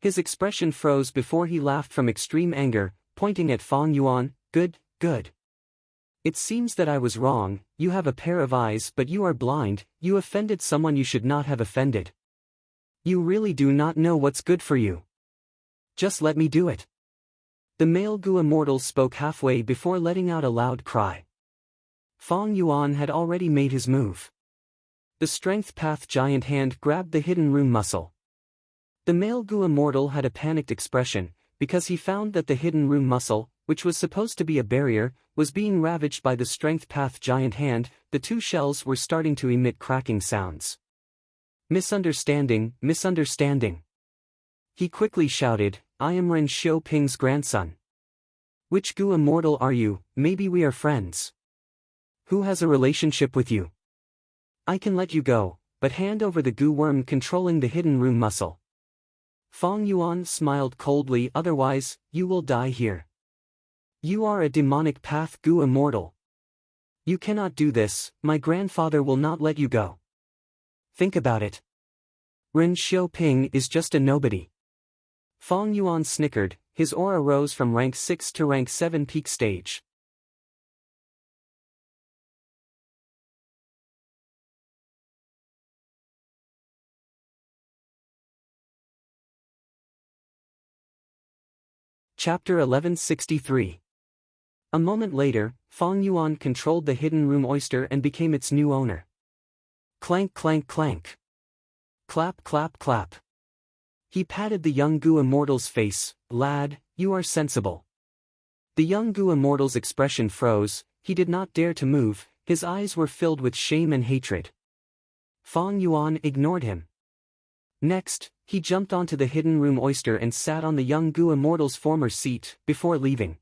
His expression froze before he laughed from extreme anger, pointing at Fong Yuan. Good, good. It seems that I was wrong. You have a pair of eyes but you are blind. You offended someone you should not have offended. You really do not know what's good for you. Just let me do it. The male Gu immortal spoke halfway before letting out a loud cry. Fong Yuan had already made his move. The strength path giant hand grabbed the hidden rune muscle. The male Gu immortal had a panicked expression, because he found that the hidden rune muscle, which was supposed to be a barrier, was being ravaged by the strength path giant hand. The two shells were starting to emit cracking sounds. Misunderstanding, misunderstanding. He quickly shouted, I am Ren Xiaoping's grandson. Which Gu immortal are you? Maybe we are friends. Who has a relationship with you? I can let you go, but hand over the Gu worm controlling the hidden rune muscle. Fong Yuan smiled coldly, otherwise, you will die here. You are a demonic path Gu immortal. You cannot do this, my grandfather will not let you go. Think about it. Ren Xiaoping is just a nobody. Fong Yuan snickered, his aura rose from rank 6 to rank 7 peak stage. Chapter 1163. A moment later, Fong Yuan controlled the hidden room oyster and became its new owner. Clank clank clank. Clap clap clap. He patted the young Gu immortal's face. Lad, you are sensible. The young Gu immortal's expression froze. He did not dare to move, his eyes were filled with shame and hatred. Fong Yuan ignored him. Next, he jumped onto the hidden room oyster and sat on the young Gu immortal's former seat. Before leaving,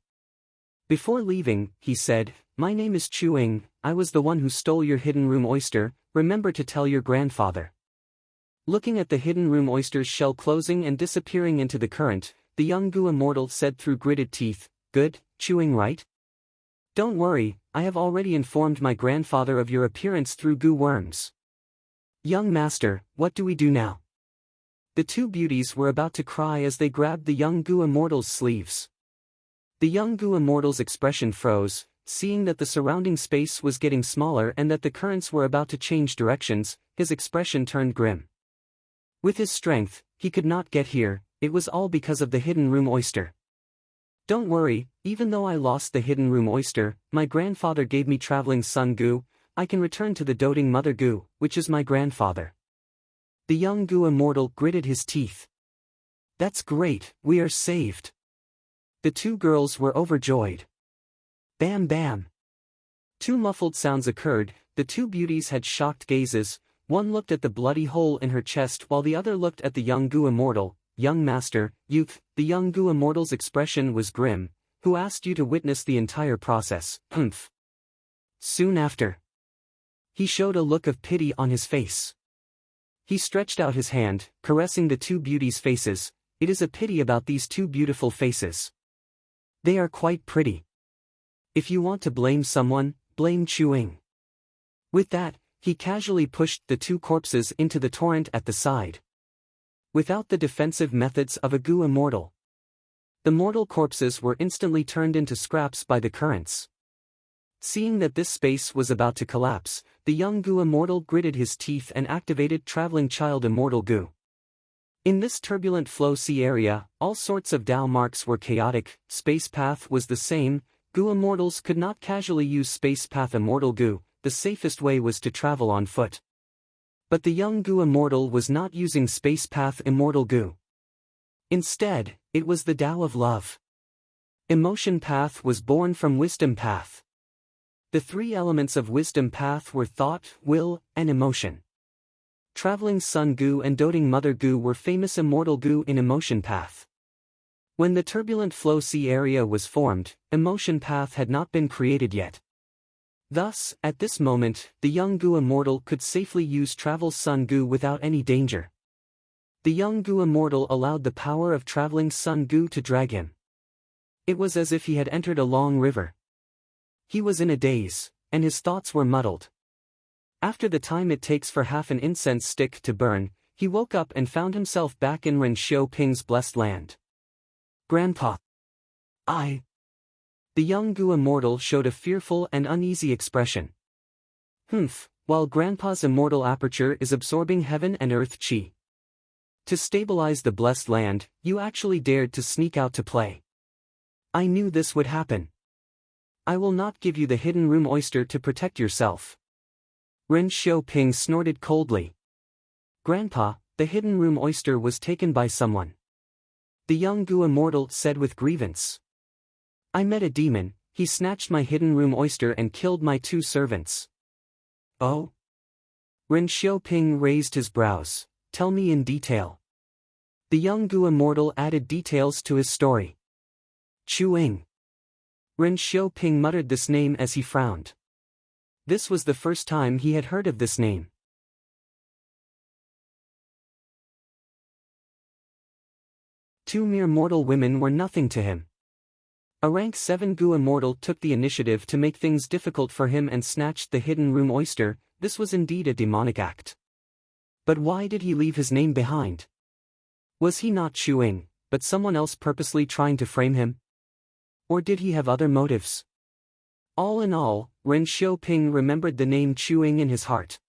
he said, my name is Chuing, I was the one who stole your hidden room oyster, remember to tell your grandfather. Looking at the hidden room oyster's shell closing and disappearing into the current, the young Gu immortal said through gritted teeth, good, Chuing right? Don't worry, I have already informed my grandfather of your appearance through Gu worms. Young master, what do we do now? The two beauties were about to cry as they grabbed the young Gu immortal's sleeves. The young Gu immortal's expression froze, seeing that the surrounding space was getting smaller and that the currents were about to change directions, his expression turned grim. With his strength, he could not get here, it was all because of the hidden room oyster. Don't worry, even though I lost the hidden room oyster, my grandfather gave me traveling son Gu, I can return to the doting mother Gu, which is my grandfather. The young Gu immortal gritted his teeth. That's great, we are saved. The two girls were overjoyed. Bam bam. Two muffled sounds occurred, the two beauties had shocked gazes, one looked at the bloody hole in her chest while the other looked at the young Gu immortal. Young master, youth, the young Gu immortal's expression was grim. Who asked you to witness the entire process? Humph. Soon after, he showed a look of pity on his face. He stretched out his hand, caressing the two beauties' faces. It is a pity about these two beautiful faces. They are quite pretty. If you want to blame someone, blame Chuing. With that, he casually pushed the two corpses into the torrent at the side. Without the defensive methods of a Gu immortal, the mortal corpses were instantly turned into scraps by the currents. Seeing that this space was about to collapse, the young Gu immortal gritted his teeth and activated Traveling Child Immortal Gu. In this turbulent flow sea area, all sorts of Dao marks were chaotic, space path was the same. Gu immortals could not casually use space path Immortal Gu, the safest way was to travel on foot. But the young Gu immortal was not using space path Immortal Gu. Instead, it was the Tao of love. Emotion path was born from wisdom path. The three elements of wisdom path were thought, will, and emotion. Traveling Sun Gu and doting Mother Gu were famous immortal Gu in emotion path. When the turbulent flow sea area was formed, emotion path had not been created yet. Thus, at this moment, the young Gu immortal could safely use travel Sun Gu without any danger. The young Gu immortal allowed the power of traveling Sun Gu to drag him. It was as if he had entered a long river. He was in a daze, and his thoughts were muddled. After the time it takes for half an incense stick to burn, he woke up and found himself back in Ren Xiaoping's blessed land. Grandpa. The young Gu immortal showed a fearful and uneasy expression. While Grandpa's immortal aperture is absorbing heaven and earth chi. To stabilize the blessed land, you actually dared to sneak out to play. I knew this would happen. I will not give you the hidden room oyster to protect yourself. Ren Xiaoping snorted coldly. Grandpa, the hidden room oyster was taken by someone. The young Gu immortal said with grievance. I met a demon, he snatched my hidden room oyster and killed my 2 servants. Oh? Ren Xiaoping raised his brows. Tell me in detail. The young Gu immortal added details to his story. Chuing. Ren Xiaoping muttered this name as he frowned. This was the first time he had heard of this name. Two mere mortal women were nothing to him. A rank 7 Gu immortal took the initiative to make things difficult for him and snatched the hidden room oyster. This was indeed a demonic act. But why did he leave his name behind? Was he not Chuing, but someone else purposely trying to frame him? Or did he have other motives? All in all, Ren Xiaoping remembered the name Chuing in his heart.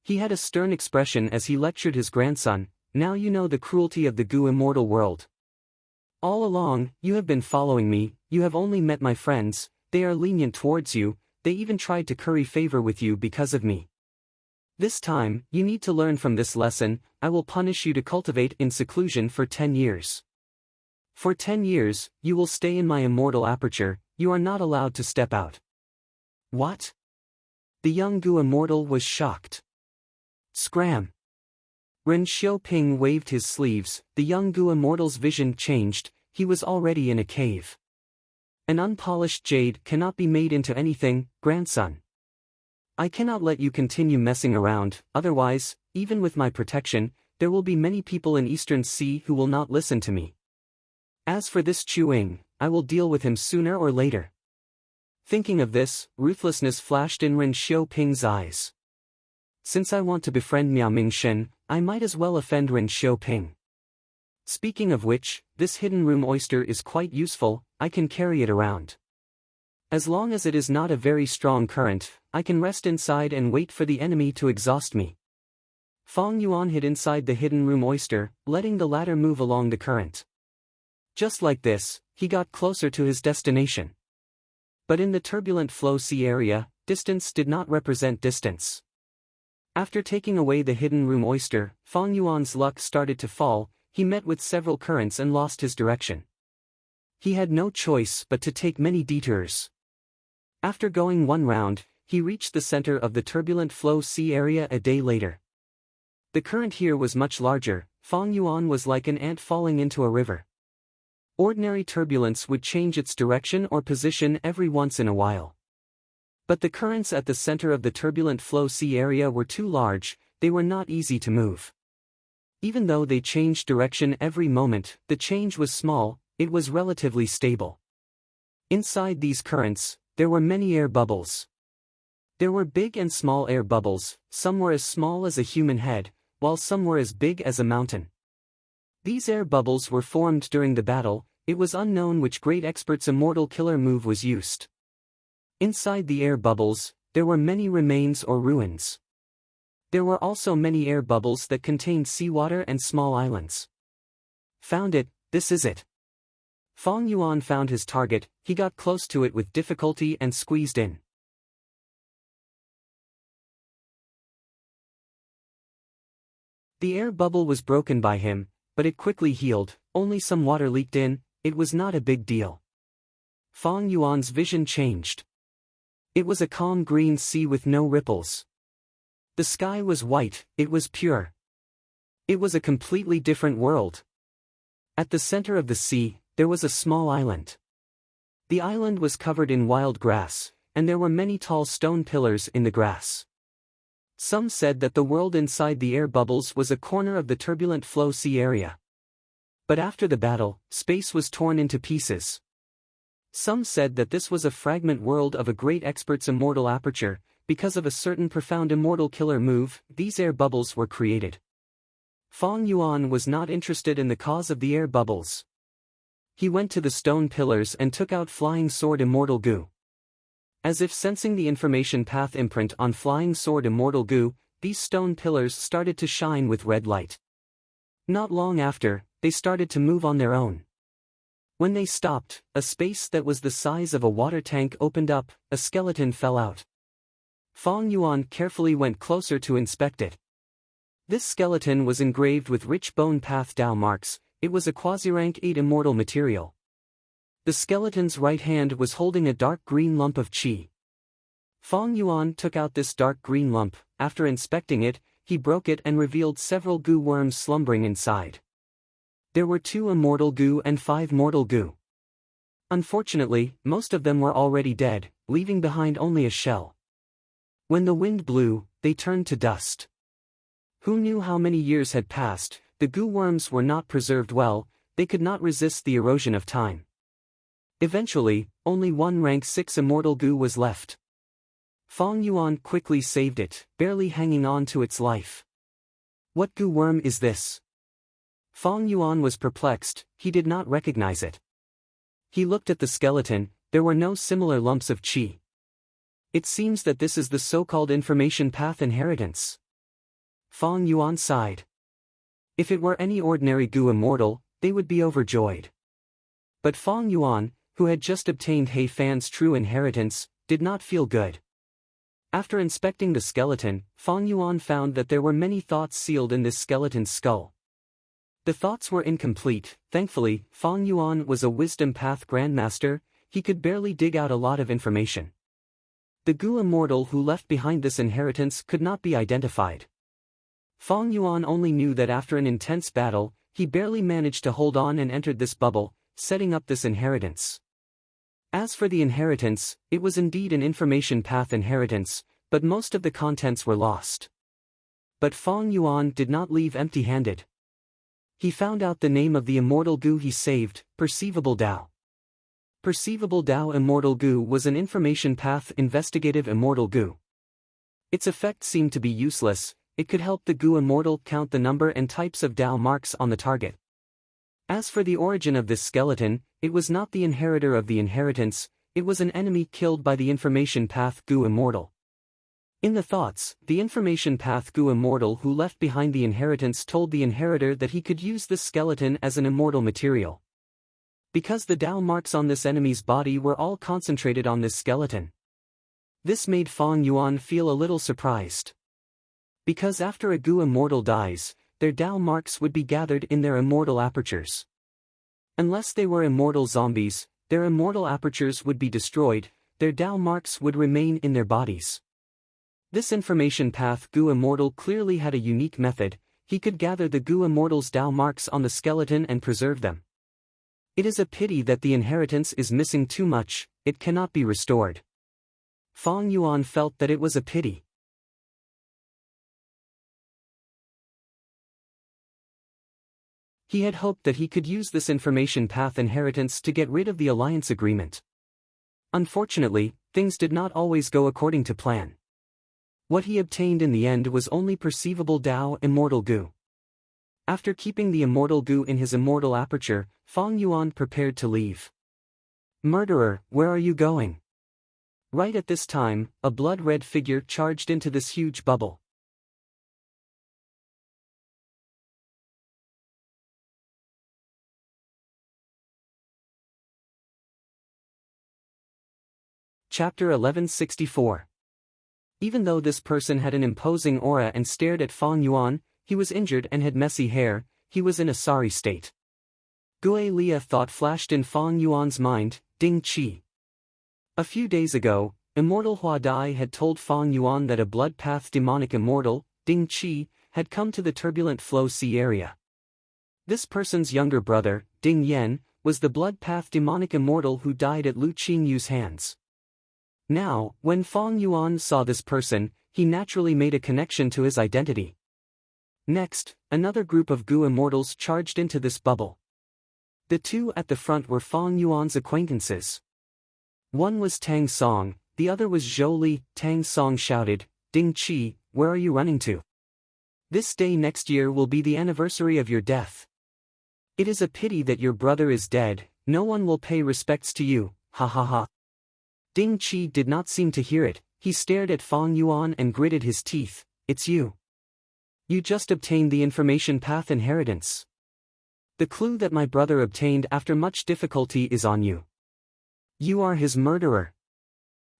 He had a stern expression as he lectured his grandson. Now you know the cruelty of the Gu immortal world. All along, you have been following me, you have only met my friends, they are lenient towards you, they even tried to curry favor with you because of me. This time, you need to learn from this lesson. I will punish you to cultivate in seclusion for 10 years. For 10 years, you will stay in my immortal aperture, you are not allowed to step out. What? The young Gu immortal was shocked. Scram! Ren Xiaoping waved his sleeves, the young Gu immortal's vision changed, he was already in a cave. An unpolished jade cannot be made into anything, grandson. I cannot let you continue messing around, otherwise, even with my protection, there will be many people in Eastern Sea who will not listen to me. As for this Chuing, I will deal with him sooner or later. Thinking of this, ruthlessness flashed in Ren Xiaoping's eyes. Since I want to befriend Miao Mingshen, I might as well offend Ren Xiaoping. Speaking of which, this hidden room oyster is quite useful, I can carry it around. As long as it is not a very strong current, I can rest inside and wait for the enemy to exhaust me. Fong Yuan hid inside the hidden room oyster, letting the latter move along the current. Just like this, he got closer to his destination. But in the turbulent flow sea area, distance did not represent distance. After taking away the hidden room oyster, Fong Yuan's luck started to fall, he met with several currents and lost his direction. He had no choice but to take many detours. After going one round, he reached the center of the turbulent flow sea area a day later. The current here was much larger, Fong Yuan was like an ant falling into a river. Ordinary turbulence would change its direction or position every once in a while. But the currents at the center of the turbulent flow sea area were too large, they were not easy to move. Even though they changed direction every moment, the change was small, it was relatively stable. Inside these currents, there were many air bubbles. There were big and small air bubbles, some were as small as a human head, while some were as big as a mountain. These air bubbles were formed during the battle, it was unknown which great expert's immortal killer move was used. Inside the air bubbles, there were many remains or ruins. There were also many air bubbles that contained seawater and small islands. Found it, this is it. Fong Yuan found his target, he got close to it with difficulty and squeezed in. The air bubble was broken by him, but it quickly healed, only some water leaked in, it was not a big deal. Fong Yuan's vision changed. It was a calm green sea with no ripples. The sky was white, it was pure. It was a completely different world. At the center of the sea, there was a small island. The island was covered in wild grass, and there were many tall stone pillars in the grass. Some said that the world inside the air bubbles was a corner of the turbulent flow sea area. But after the battle, space was torn into pieces. Some said that this was a fragment world of a great expert's immortal aperture. Because of a certain profound immortal killer move, these air bubbles were created. Fong Yuan was not interested in the cause of the air bubbles. He went to the stone pillars and took out Flying Sword Immortal Goo. As if sensing the information path imprint on Flying Sword Immortal Goo, these stone pillars started to shine with red light. Not long after, they started to move on their own. When they stopped, a space that was the size of a water tank opened up, a skeleton fell out. Fong Yuan carefully went closer to inspect it. This skeleton was engraved with rich bone path Dao marks. It was a quasi-rank 8 immortal material. The skeleton's right hand was holding a dark green lump of qi. Fong Yuan took out this dark green lump. After inspecting it, he broke it and revealed several goo worms slumbering inside. There were 2 immortal goo and 5 mortal goo. Unfortunately, most of them were already dead, leaving behind only a shell. When the wind blew, they turned to dust. Who knew how many years had passed? The goo worms were not preserved well, they could not resist the erosion of time. Eventually, only 1 rank 6 immortal goo was left. Fong Yuan quickly saved it, barely hanging on to its life. What goo worm is this? Fong Yuan was perplexed, he did not recognize it. He looked at the skeleton, there were no similar lumps of qi. It seems that this is the so-called information path inheritance. Fong Yuan sighed. If it were any ordinary goo immortal, they would be overjoyed. But Fong Yuan, who had just obtained He Fan's true inheritance, did not feel good. After inspecting the skeleton, Fong Yuan found that there were many thoughts sealed in this skeleton's skull. The thoughts were incomplete. Thankfully, Fong Yuan was a wisdom path grandmaster, he could barely dig out a lot of information. The goo immortal who left behind this inheritance could not be identified. Fong Yuan only knew that after an intense battle, he barely managed to hold on and entered this bubble, setting up this inheritance. As for the inheritance, it was indeed an information path inheritance, but most of the contents were lost. But Fong Yuan did not leave empty-handed. He found out the name of the immortal goo he saved, Perceivable Dao. Perceivable Dao Immortal Goo was an information path investigative immortal goo. Its effect seemed to be useless, it could help the goo immortal count the number and types of Dao marks on the target. As for the origin of this skeleton, it was not the inheritor of the inheritance, it was an enemy killed by the information path goo immortal. In the thoughts, the information path goo immortal who left behind the inheritance told the inheritor that he could use this skeleton as an immortal material. Because the Dao marks on this enemy's body were all concentrated on this skeleton. This made Fong Yuan feel a little surprised. Because after a goo immortal dies, their Dao marks would be gathered in their immortal apertures. Unless they were immortal zombies, their immortal apertures would be destroyed, their Dao marks would remain in their bodies. This information path goo immortal clearly had a unique method, he could gather the goo immortal's Dao marks on the skeleton and preserve them. It is a pity that the inheritance is missing too much, it cannot be restored. Fong Yuan felt that it was a pity. He had hoped that he could use this information path inheritance to get rid of the alliance agreement. Unfortunately, things did not always go according to plan. What he obtained in the end was only Perceivable Dao Immortal Goo. After keeping the immortal goo in his immortal aperture, Fong Yuan prepared to leave. "Murderer, where are you going?" Right at this time, a blood-red figure charged into this huge bubble. Chapter 1164. Even though this person had an imposing aura and stared at Fong Yuan, he was injured and had messy hair, he was in a sorry state. Gue Lia thought flashed in Fong Yuan's mind, Ding Qi. A few days ago, Immortal Hua Dai had told Fang Yuan that a blood path demonic immortal, Ding Qi, had come to the turbulent Flow Sea area. This person's younger brother, Ding Yan, was the blood path demonic immortal who died at Lu Qingyu's hands. Now, when Fang Yuan saw this person, he naturally made a connection to his identity. Next, another group of Gu immortals charged into this bubble. The two at the front were Fang Yuan's acquaintances. One was Tang Song, the other was Zhou Li. Tang Song shouted, "Ding Qi, where are you running to? This day next year will be the anniversary of your death. It is a pity that your brother is dead, no one will pay respects to you, ha ha ha." Ding Qi did not seem to hear it, he stared at Fang Yuan and gritted his teeth, "It's you. You just obtained the information path inheritance. The clue that my brother obtained after much difficulty is on you. You are his murderer."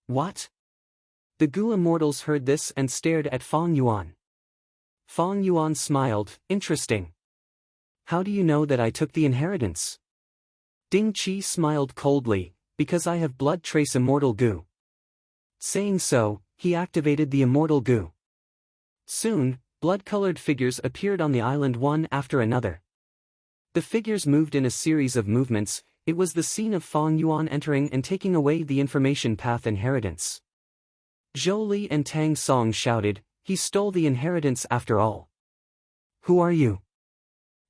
What? The Gu immortals heard this and stared at Fang Yuan. Fang Yuan smiled, "Interesting. How do you know that I took the inheritance?" Ding Qi smiled coldly, "Because I have blood trace immortal Gu." Saying so, he activated the immortal Gu. Soon, blood-colored figures appeared on the island one after another. The figures moved in a series of movements. It was the scene of Fang Yuan entering and taking away the information path inheritance. Zhou Li and Tang Song shouted, "He stole the inheritance after all. Who are you?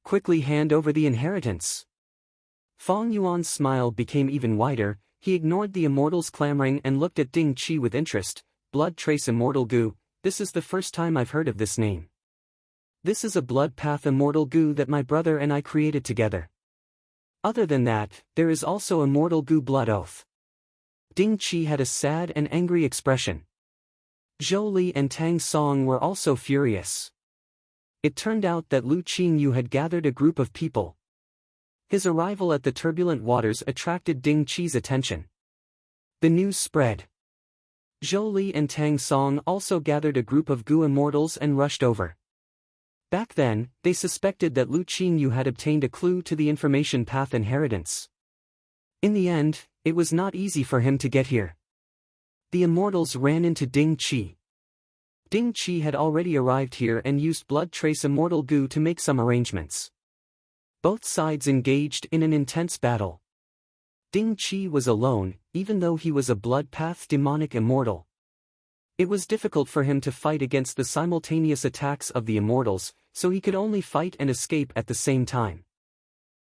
Quickly hand over the inheritance." Fang Yuan's smile became even wider, he ignored the immortals clamoring and looked at Ding Qi with interest. "Blood trace immortal Gu, this is the first time I've heard of this name. This is a blood path immortal Gu that my brother and I created together. Other than that, there is also immortal Gu blood oath." Ding Qi had a sad and angry expression. Zhou Li and Tang Song were also furious. It turned out that Lu Qingyu had gathered a group of people. His arrival at the turbulent waters attracted Ding Qi's attention. The news spread. Zhou Li and Tang Song also gathered a group of Gu immortals and rushed over. Back then, they suspected that Lu Qingyu had obtained a clue to the information path inheritance. In the end, it was not easy for him to get here. The immortals ran into Ding Qi. Ding Qi had already arrived here and used blood trace immortal Gu to make some arrangements. Both sides engaged in an intense battle. Ding Qi was alone, even though he was a blood path demonic immortal. It was difficult for him to fight against the simultaneous attacks of the immortals, so he could only fight and escape at the same time.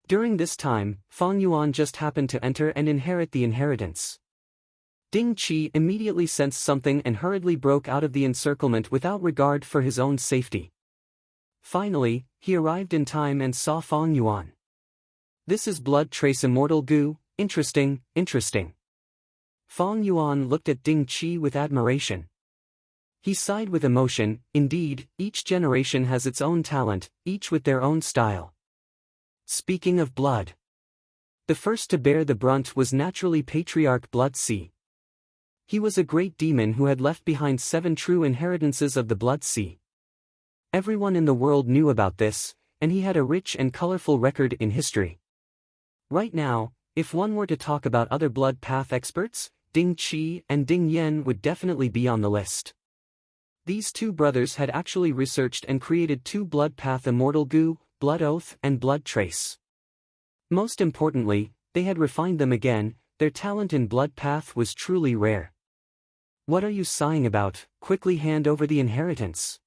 During this time, Fang Yuan just happened to enter and inherit the inheritance. Ding Qi immediately sensed something and hurriedly broke out of the encirclement without regard for his own safety. Finally, he arrived in time and saw Fang Yuan. "This is blood trace immortal Gu, interesting, interesting." Fang Yuan looked at Ding Qi with admiration. He sighed with emotion, "Indeed, each generation has its own talent, each with their own style." Speaking of blood, the first to bear the brunt was naturally Patriarch Blood Sea. He was a great demon who had left behind 7 true inheritances of the Blood Sea. Everyone in the world knew about this, and he had a rich and colorful record in history. Right now, if one were to talk about other blood path experts, Ding Qi and Ding Yan would definitely be on the list. These two brothers had actually researched and created 2 blood path immortal Gu, blood oath and blood trace. Most importantly, they had refined them again. Their talent in blood path was truly rare. "What are you sighing about? Quickly hand over the inheritance."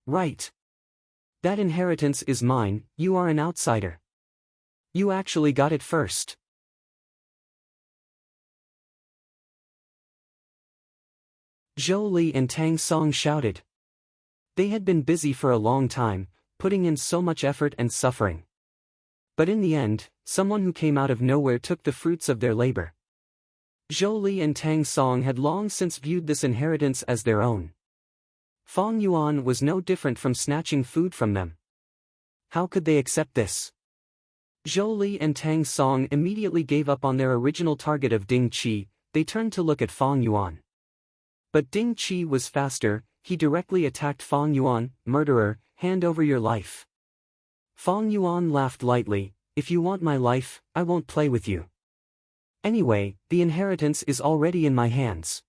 "Right. That inheritance is mine, you are an outsider. You actually got it first." Zhou Li and Tang Song shouted. They had been busy for a long time, putting in so much effort and suffering. But in the end, someone who came out of nowhere took the fruits of their labor. Zhou Li and Tang Song had long since viewed this inheritance as their own. Fang Yuan was no different from snatching food from them. How could they accept this? Zhou Li and Tang Song immediately gave up on their original target of Ding Qi. They turned to look at Fang Yuan. But Ding Qi was faster, he directly attacked Fang Yuan. "Murderer, hand over your life." Fang Yuan laughed lightly, "If you want my life, I won't play with you. Anyway, the inheritance is already in my hands.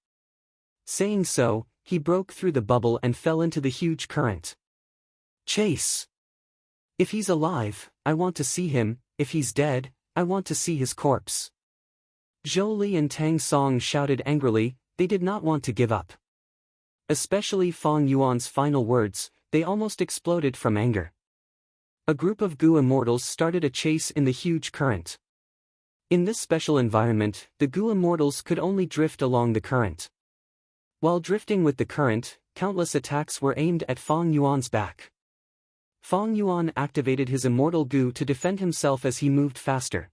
Saying so, he broke through the bubble and fell into the huge current. Chase! If he's alive, I want to see him. If he's dead, I want to see his corpse. Zhou Li and Tang Song shouted angrily. They did not want to give up. Especially Fong Yuan's final words, they almost exploded from anger. A group of Gu immortals started a chase in the huge current. In this special environment, the Gu immortals could only drift along the current. While drifting with the current, countless attacks were aimed at Fong Yuan's back. Fong Yuan activated his immortal Gu to defend himself as he moved faster.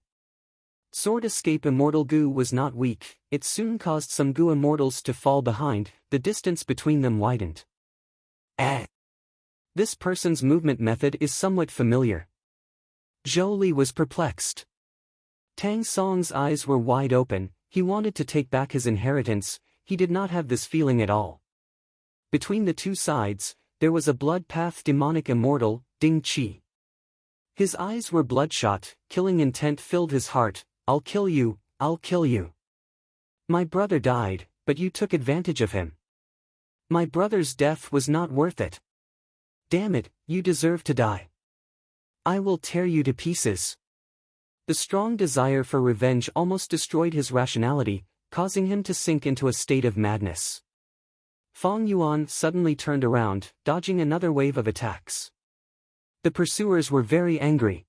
Sword Escape Immortal Gu was not weak, it soon caused some Gu immortals to fall behind, the distance between them widened. This person's movement method is somewhat familiar. Zhou Li was perplexed. Tang Song's eyes were wide open, he wanted to take back his inheritance, he did not have this feeling at all. Between the two sides, there was a blood path demonic immortal, Ding Qi. His eyes were bloodshot, killing intent filled his heart. I'll kill you, I'll kill you. My brother died, but you took advantage of him. My brother's death was not worth it. Damn it, you deserve to die. I will tear you to pieces. The strong desire for revenge almost destroyed his rationality, causing him to sink into a state of madness. Fong Yuan suddenly turned around, dodging another wave of attacks. The pursuers were very angry.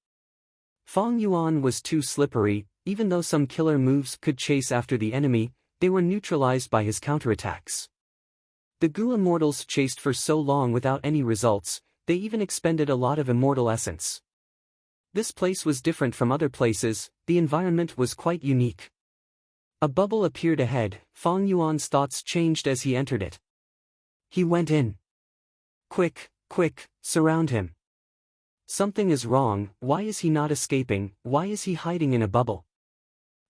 Fong Yuan was too slippery, even though some killer moves could chase after the enemy, they were neutralized by his counterattacks. The Gu immortals chased for so long without any results, they even expended a lot of immortal essence. This place was different from other places, the environment was quite unique. A bubble appeared ahead, Fong Yuan's thoughts changed as he entered it. He went in. Quick, quick, surround him. Something is wrong, why is he not escaping, why is he hiding in a bubble?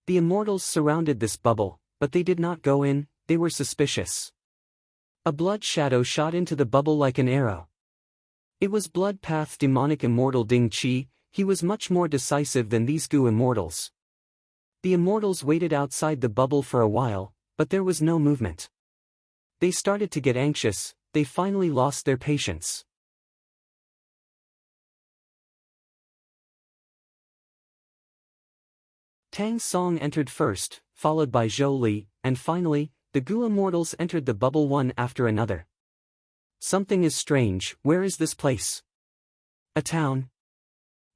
The immortals surrounded this bubble, but they did not go in, they were suspicious. A blood shadow shot into the bubble like an arrow. It was Blood Path demonic immortal Ding Qi, he was much more decisive than these Gu immortals. The immortals waited outside the bubble for a while, but there was no movement. They started to get anxious, they finally lost their patience. Tang Song entered first, followed by Zhou Li, and finally, the Gu immortals entered the bubble one after another. Something is strange, where is this place? A town?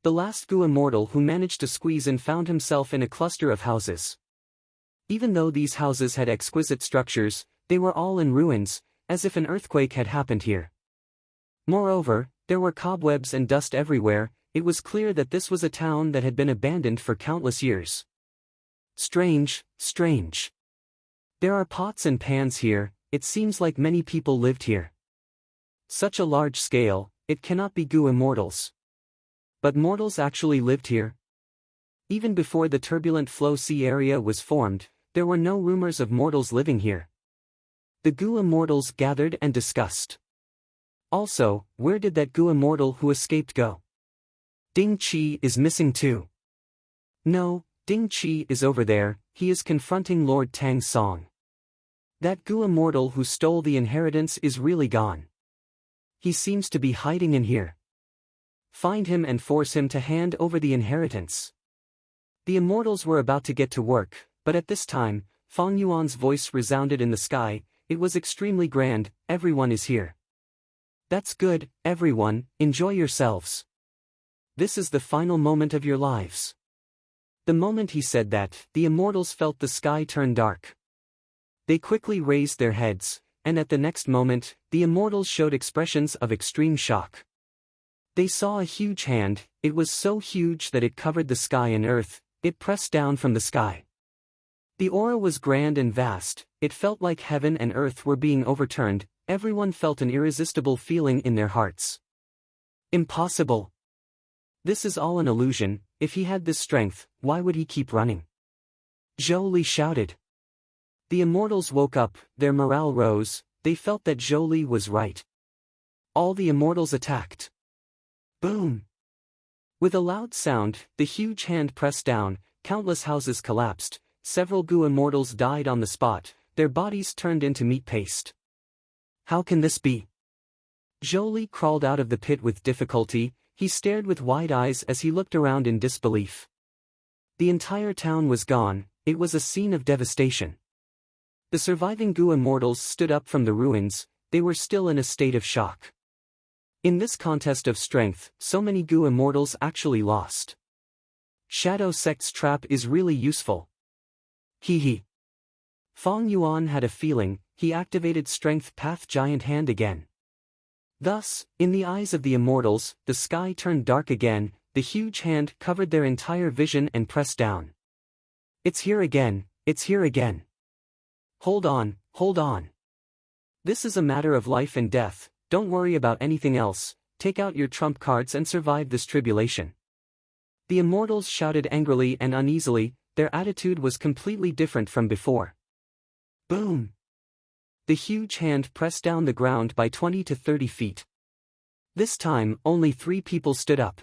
The last Gu immortal who managed to squeeze in found himself in a cluster of houses. Even though these houses had exquisite structures, they were all in ruins, as if an earthquake had happened here. Moreover, there were cobwebs and dust everywhere, it was clear that this was a town that had been abandoned for countless years. Strange, strange. There are pots and pans here, it seems like many people lived here. Such a large scale, it cannot be Gu immortals. But mortals actually lived here? Even before the turbulent flow sea area was formed, there were no rumors of mortals living here. The Gu immortals gathered and discussed. Also, where did that Gu immortal who escaped go? Ding Qi is missing too. No, Ding Qi is over there, he is confronting Lord Tang Song. That Gu immortal who stole the inheritance is really gone. He seems to be hiding in here. Find him and force him to hand over the inheritance. The immortals were about to get to work, but at this time, Fong Yuan's voice resounded in the sky, it was extremely grand, everyone is here. That's good, everyone, enjoy yourselves. This is the final moment of your lives. The moment he said that, the immortals felt the sky turn dark. They quickly raised their heads, and at the next moment, the immortals showed expressions of extreme shock. They saw a huge hand, it was so huge that it covered the sky and earth, it pressed down from the sky. The aura was grand and vast, it felt like heaven and earth were being overturned, everyone felt an irresistible feeling in their hearts. Impossible. This is all an illusion, if he had this strength, why would he keep running? Zhou Li shouted. The immortals woke up, their morale rose, they felt that Zhou Li was right. All the immortals attacked. Boom! With a loud sound, the huge hand pressed down, countless houses collapsed, several Gu immortals died on the spot, their bodies turned into meat paste. How can this be? Jolie crawled out of the pit with difficulty. He stared with wide eyes as he looked around in disbelief. The entire town was gone. It was a scene of devastation. The surviving goo immortals stood up from the ruins. They were still in a state of shock. In this contest of strength, so many goo immortals actually lost. Shadow Sect's trap is really useful. Hee. Fong Yuan had a feeling. He activated Strength Path Giant Hand again. Thus, in the eyes of the immortals, the sky turned dark again. The huge hand covered their entire vision and pressed down. It's here again, it's here again. Hold on, hold on. This is a matter of life and death, don't worry about anything else, take out your trump cards and survive this tribulation. The immortals shouted angrily and uneasily, their attitude was completely different from before. Boom! The huge hand pressed down the ground by 20 to 30 feet. This time, only 3 people stood up.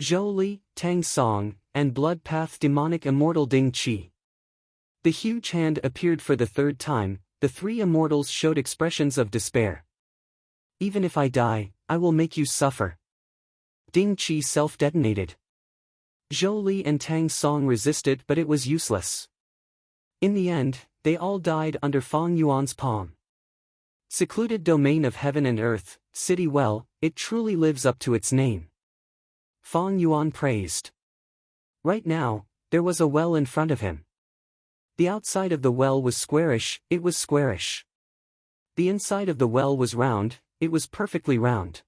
Zhou Li, Tang Song, and Blood Path Demonic Immortal Ding Qi. The huge hand appeared for the 3rd time. The 3 immortals showed expressions of despair. Even if I die, I will make you suffer. Ding Qi self-detonated. Zhou Li and Tang Song resisted, but it was useless. In the end, they all died under Fong Yuan's palm. Secluded domain of heaven and earth, city well, it truly lives up to its name. Fong Yuan praised. Right now, there was a well in front of him. The outside of the well was squarish, it was squarish. The inside of the well was round, it was perfectly round.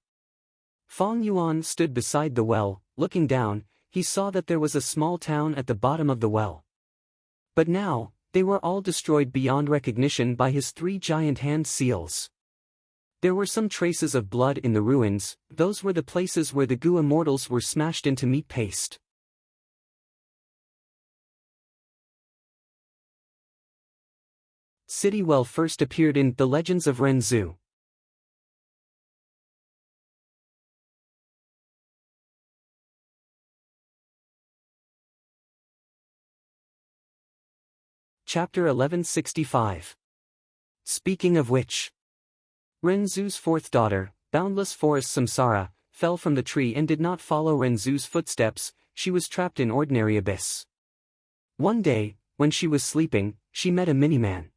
Fong Yuan stood beside the well, looking down, he saw that there was a small town at the bottom of the well. But now, they were all destroyed beyond recognition by his 3 giant hand seals. There were some traces of blood in the ruins, those were the places where the goo immortals were smashed into meat paste. City Well first appeared in The Legends of Renzu. Chapter 1165. Speaking of which, Renzu's 4th daughter, Boundless Forest Samsara, fell from the tree and did not follow Renzu's footsteps. She was trapped in ordinary abyss. One day, when she was sleeping, she met a mini-man.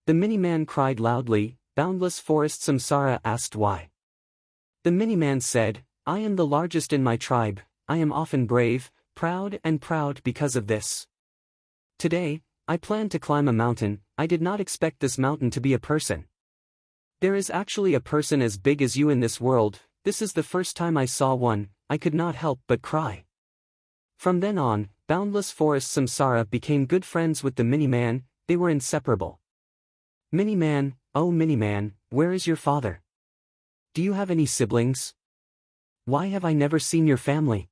The mini-man cried loudly. Boundless Forest Samsara asked why. The mini-man said, I am the largest in my tribe, I am often brave, proud because of this. Today, I planned to climb a mountain. I did not expect this mountain to be a person. There is actually a person as big as you in this world. This is the first time I saw one. I could not help but cry. From then on, Boundless Forest Samsara became good friends with the mini-man. They were inseparable. Mini-man, oh mini-man, where is your father? Do you have any siblings? Why have I never seen your family?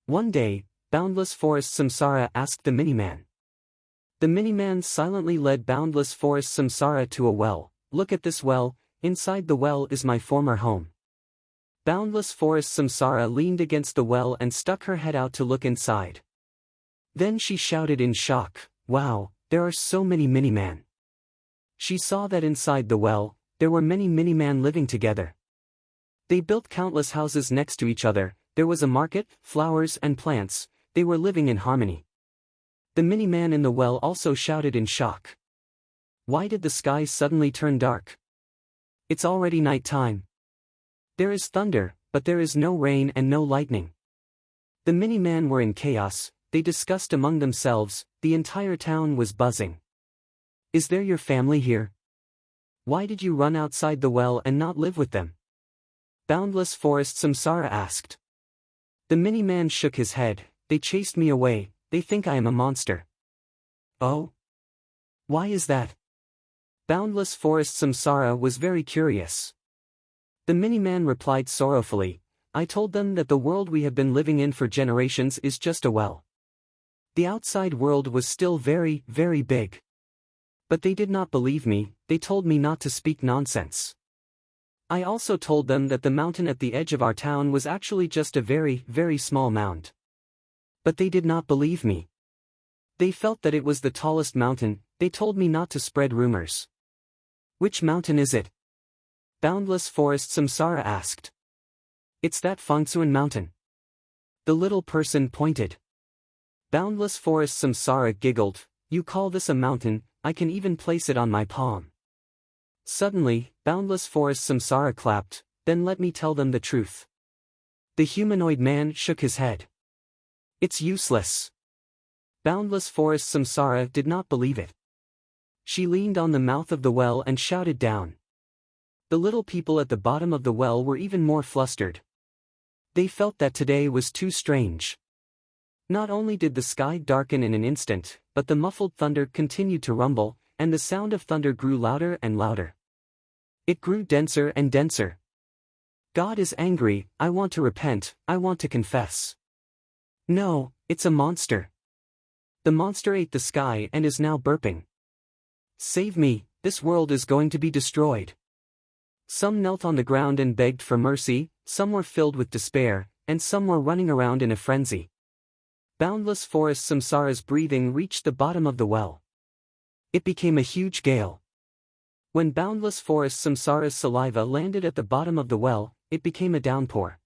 One day, Boundless Forest Samsara asked the mini-man. The mini-man silently led Boundless Forest Samsara to a well. Look at this well, inside the well is my former home. Boundless Forest Samsara leaned against the well and stuck her head out to look inside. Then she shouted in shock, wow, there are so many mini-man. She saw that inside the well, there were many mini-man living together. They built countless houses next to each other, there was a market, flowers and plants, they were living in harmony. The mini-man in the well also shouted in shock. Why did the sky suddenly turn dark? It's already night time. There is thunder, but there is no rain and no lightning. The mini-man were in chaos, they discussed among themselves, the entire town was buzzing. Is there your family here? Why did you run outside the well and not live with them? Boundless Forest Samsara asked. The mini-man shook his head, they chased me away. They think I am a monster. Oh? Why is that? Boundless Forest Samsara was very curious. The mini-man replied sorrowfully, I told them that the world we have been living in for generations is just a well. The outside world was still very, very big. But they did not believe me, they told me not to speak nonsense. I also told them that the mountain at the edge of our town was actually just a very, very small mound. But they did not believe me. They felt that it was the tallest mountain, They told me not to spread rumors. Which mountain is it? Boundless Forest Samsara asked. It's that Fangsuan mountain. The little person pointed. Boundless Forest Samsara giggled, you call this a mountain, I can even place it on my palm. Suddenly, Boundless Forest Samsara clapped, then let me tell them the truth. The humanoid man shook his head. It's useless. Boundless Forest Samsara did not believe it. She leaned on the mouth of the well and shouted down. The little people at the bottom of the well were even more flustered. They felt that today was too strange. Not only did the sky darken in an instant, but the muffled thunder continued to rumble, and the sound of thunder grew louder and louder. It grew denser and denser. God is angry, I want to repent, I want to confess. No, it's a monster. The monster ate the sky and is now burping. Save me, this world is going to be destroyed. Some knelt on the ground and begged for mercy, some were filled with despair, and some were running around in a frenzy. Boundless Forest Samsara's breathing reached the bottom of the well. It became a huge gale. When Boundless Forest Samsara's saliva landed at the bottom of the well, it became a downpour.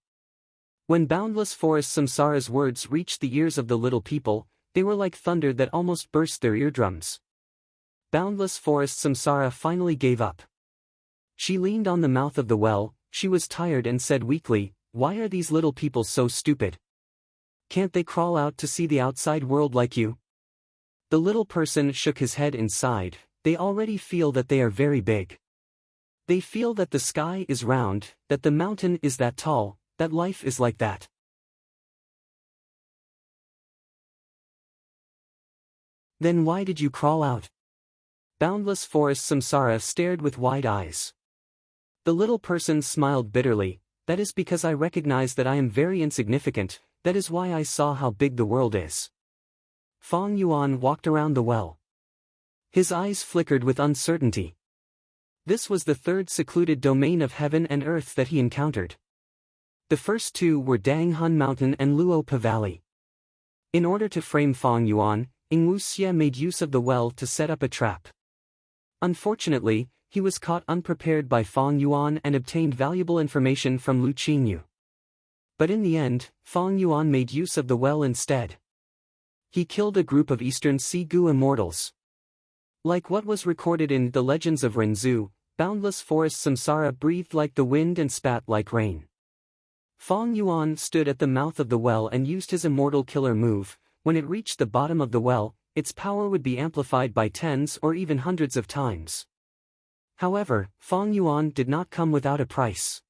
When Boundless Forest Samsara's words reached the ears of the little people, they were like thunder that almost burst their eardrums. Boundless Forest Samsara finally gave up. She leaned on the mouth of the well, she was tired and said weakly, why are these little people so stupid? Can't they crawl out to see the outside world like you? The little person shook his head inside, they already feel that they are very big. They feel that the sky is round, that the mountain is that tall, that life is like that. Then why did you crawl out? Boundless Forest Samsara stared with wide eyes. The little person smiled bitterly, that is because I recognize that I am very insignificant, that is why I saw how big the world is. Fang Yuan walked around the well. His eyes flickered with uncertainty. This was the third secluded domain of heaven and earth that he encountered. The first two were Dang Hun Mountain and Luo Pa Valley. In order to frame Fang Yuan, Ing Xie made use of the well to set up a trap. Unfortunately, he was caught unprepared by Fang Yuan and obtained valuable information from Lu Qingyu. But in the end, Fang Yuan made use of the well instead. He killed a group of Eastern Sea Gu immortals. Like what was recorded in The Legends of Renzu, Boundless Forest Samsara breathed like the wind and spat like rain. Fang Yuan stood at the mouth of the well and used his immortal killer move. When it reached the bottom of the well, its power would be amplified by tens or even hundreds of times. However, Fang Yuan did not come without a price.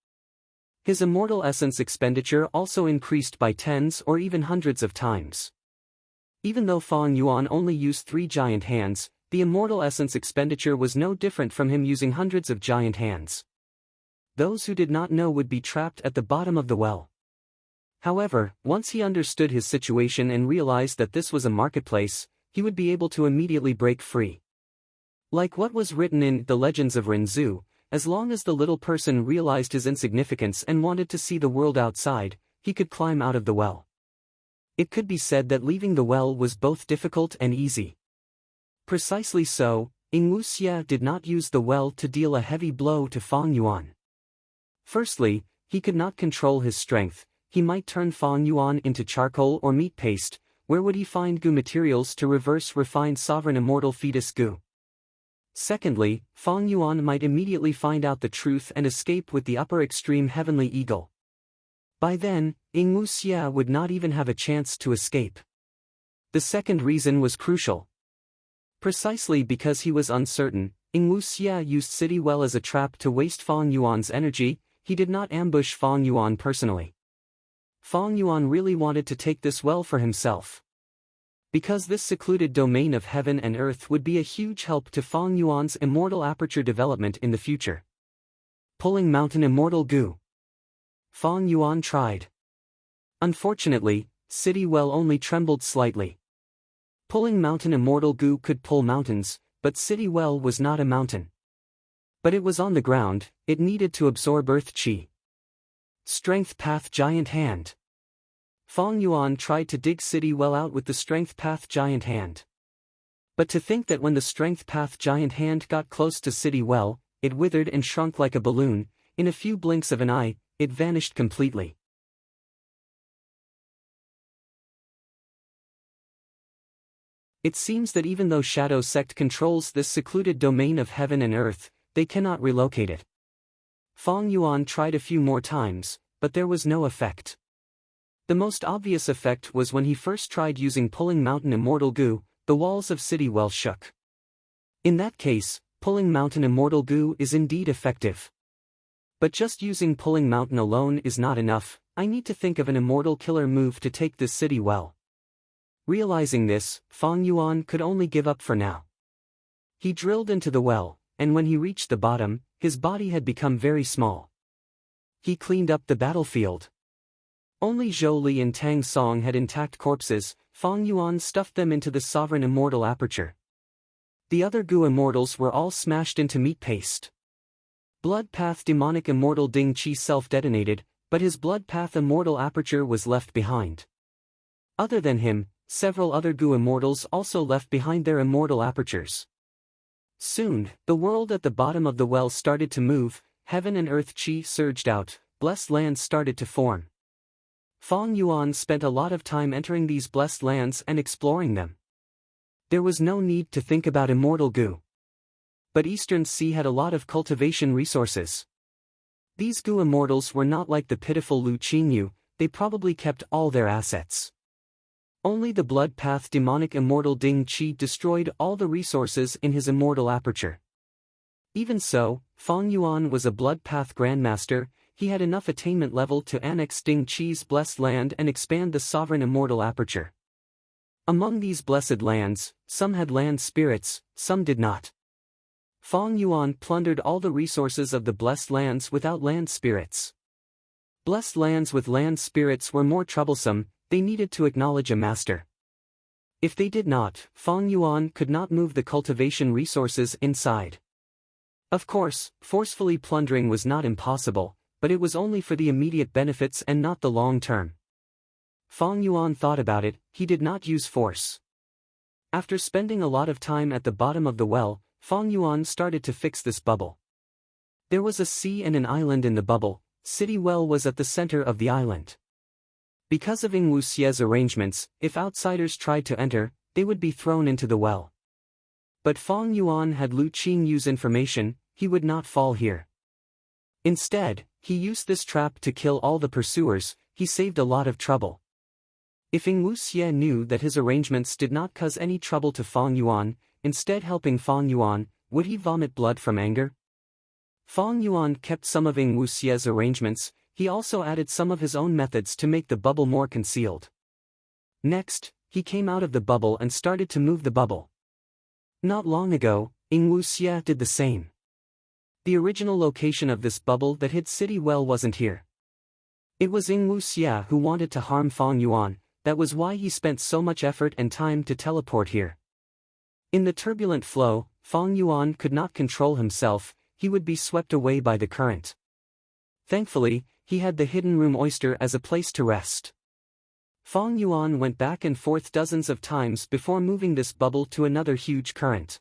His immortal essence expenditure also increased by tens or even hundreds of times. Even though Fang Yuan only used 3 giant hands, the immortal essence expenditure was no different from him using hundreds of giant hands. Those who did not know would be trapped at the bottom of the well. However, once he understood his situation and realized that this was a marketplace, he would be able to immediately break free. Like what was written in The Legends of Renzu, as long as the little person realized his insignificance and wanted to see the world outside, he could climb out of the well. It could be said that leaving the well was both difficult and easy. Precisely so, Ing Xie did not use the well to deal a heavy blow to Fang Yuan. Firstly, he could not control his strength. He might turn Fang Yuan into charcoal or meat paste. Where would he find Gu materials to reverse refined sovereign immortal fetus Gu? Secondly, Fang Yuan might immediately find out the truth and escape with the upper extreme heavenly eagle. By then, Ing Xie would not even have a chance to escape. The second reason was crucial. Precisely because he was uncertain, Ing Xie used City Well as a trap to waste Fang Yuan's energy. He did not ambush Fang Yuan personally. Fang Yuan really wanted to take this well for himself. Because this secluded domain of heaven and earth would be a huge help to Fang Yuan's immortal aperture development in the future. Pulling Mountain Immortal Gu. Fang Yuan tried. Unfortunately, City Well only trembled slightly. Pulling Mountain Immortal Gu could pull mountains, but City Well was not a mountain. But it was on the ground, it needed to absorb earth chi. Strength Path Giant Hand. Fang Yuan tried to dig City Well out with the Strength Path Giant Hand. But to think that when the strength path giant hand got close to City Well, it withered and shrunk like a balloon. In a few blinks of an eye, it vanished completely. It seems that even though Shadow Sect controls this secluded domain of heaven and earth, they cannot relocate it. Fong Yuan tried a few more times, but there was no effect. The most obvious effect was when he first tried using Pulling Mountain Immortal Goo. The walls of City Well shook. In that case, Pulling Mountain Immortal Goo is indeed effective. But just using Pulling Mountain alone is not enough. I need to think of an immortal killer move to take this City Well. Realizing this, Fong Yuan could only give up for now. He drilled into the well, and when he reached the bottom, his body had become very small. He cleaned up the battlefield. Only Zhou Li and Tang Song had intact corpses. Fong Yuan stuffed them into the sovereign immortal aperture. The other Gu immortals were all smashed into meat paste. Blood Path demonic immortal Ding Qi self-detonated, but his Blood Path immortal aperture was left behind. Other than him, several other Gu immortals also left behind their immortal apertures. Soon, the world at the bottom of the well started to move, heaven and earth Qi surged out, blessed lands started to form. Fong Yuan spent a lot of time entering these blessed lands and exploring them. There was no need to think about immortal Gu. But Eastern Sea had a lot of cultivation resources. These Gu immortals were not like the pitiful Lu Qingyu, they probably kept all their assets. Only the Blood Path demonic immortal Ding Qi destroyed all the resources in his immortal aperture. Even so, Fong Yuan was a Blood Path Grandmaster. He had enough attainment level to annex Ding Qi's blessed land and expand the sovereign immortal aperture. Among these blessed lands, some had land spirits, some did not. Fong Yuan plundered all the resources of the blessed lands without land spirits. Blessed lands with land spirits were more troublesome, they needed to acknowledge a master. If they did not, Fong Yuan could not move the cultivation resources inside. Of course, forcefully plundering was not impossible, but it was only for the immediate benefits and not the long term. Fong Yuan thought about it, he did not use force. After spending a lot of time at the bottom of the well, Fong Yuan started to fix this bubble. There was a sea and an island in the bubble. City Well was at the center of the island. Because of Ying Wuxie's arrangements, if outsiders tried to enter, they would be thrown into the well. But Fong Yuan had Lu Qingyu's information, he would not fall here. Instead, he used this trap to kill all the pursuers. He saved a lot of trouble. If Ying Wuxie knew that his arrangements did not cause any trouble to Fong Yuan, instead helping Fong Yuan, would he vomit blood from anger? Fong Yuan kept some of Ying Wuxie's arrangements. He also added some of his own methods to make the bubble more concealed. Next, he came out of the bubble and started to move the bubble. Not long ago, Ying Wuxie did the same. The original location of this bubble that hid City Well wasn't here. It was Ying Wuxie who wanted to harm Fong Yuan, that was why he spent so much effort and time to teleport here. In the turbulent flow, Fong Yuan could not control himself, he would be swept away by the current. Thankfully, he had the hidden room oyster as a place to rest. Fong Yuan went back and forth dozens of times before moving this bubble to another huge current.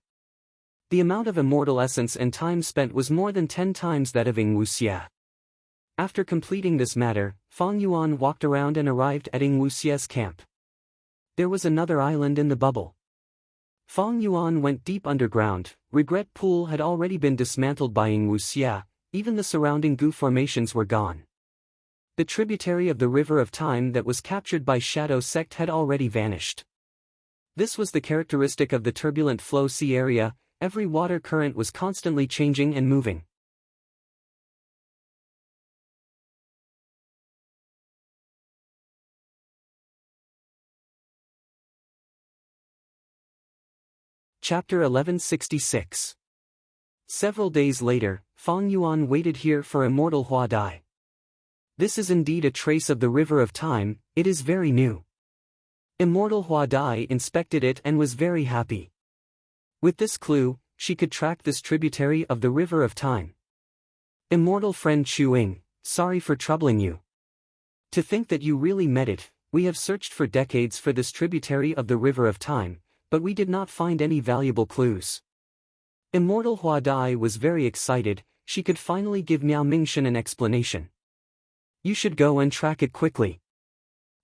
The amount of immortal essence and time spent was more than 10 times that of Ying Wuxie. After completing this matter, Fong Yuan walked around and arrived at Ying Wuxie's camp. There was another island in the bubble. Fong Yuan went deep underground. Regret Pool had already been dismantled by Ying Wuxie, even the surrounding Gu formations were gone. The tributary of the River of Time that was captured by Shadow Sect had already vanished. This was the characteristic of the turbulent flow sea area. Every water current was constantly changing and moving. Chapter 1166. Several days later, Fong Yuan waited here for Immortal Hua Dai. This is indeed a trace of the River of Time, it is very new. Immortal Hua Dai inspected it and was very happy. With this clue, she could track this tributary of the River of Time. Immortal friend Chu Ying, sorry for troubling you. To think that you really met it, we have searched for decades for this tributary of the River of Time, but we did not find any valuable clues. Immortal Hua Dai was very excited. She could finally give Miao Mingshan an explanation. You should go and track it quickly.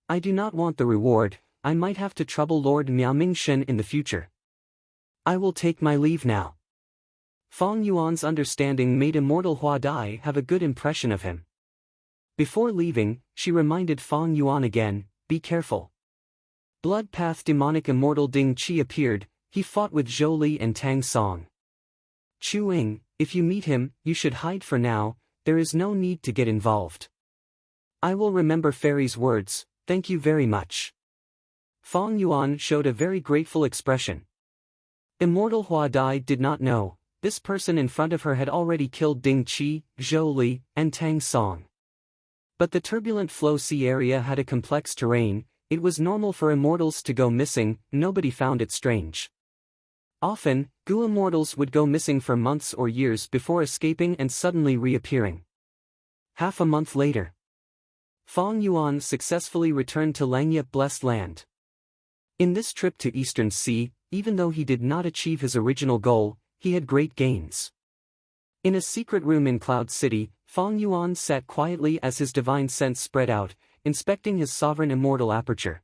I do not want the reward. I might have to trouble Lord Miao Mingshan in the future. I will take my leave now. Fong Yuan's understanding made Immortal Hua Dai have a good impression of him. Before leaving, she reminded Fong Yuan again, be careful. Blood Path demonic Immortal Ding Qi appeared. He fought with Zhou Li and Tang Song. Chu Ying, if you meet him, you should hide for now. There is no need to get involved. I will remember Fairy's words, thank you very much. Fong Yuan showed a very grateful expression. Immortal Hua Dai did not know, this person in front of her had already killed Ding Qi, Zhou Li, and Tang Song. But the turbulent flow sea area had a complex terrain. It was normal for immortals to go missing. Nobody found it strange. Often, Gu immortals would go missing for months or years before escaping and suddenly reappearing. Half a month later, Fong Yuan successfully returned to Langyup Blessed Land. In this trip to Eastern Sea, even though he did not achieve his original goal, he had great gains. In a secret room in Cloud City, Fong Yuan sat quietly as his divine sense spread out, inspecting his sovereign immortal aperture.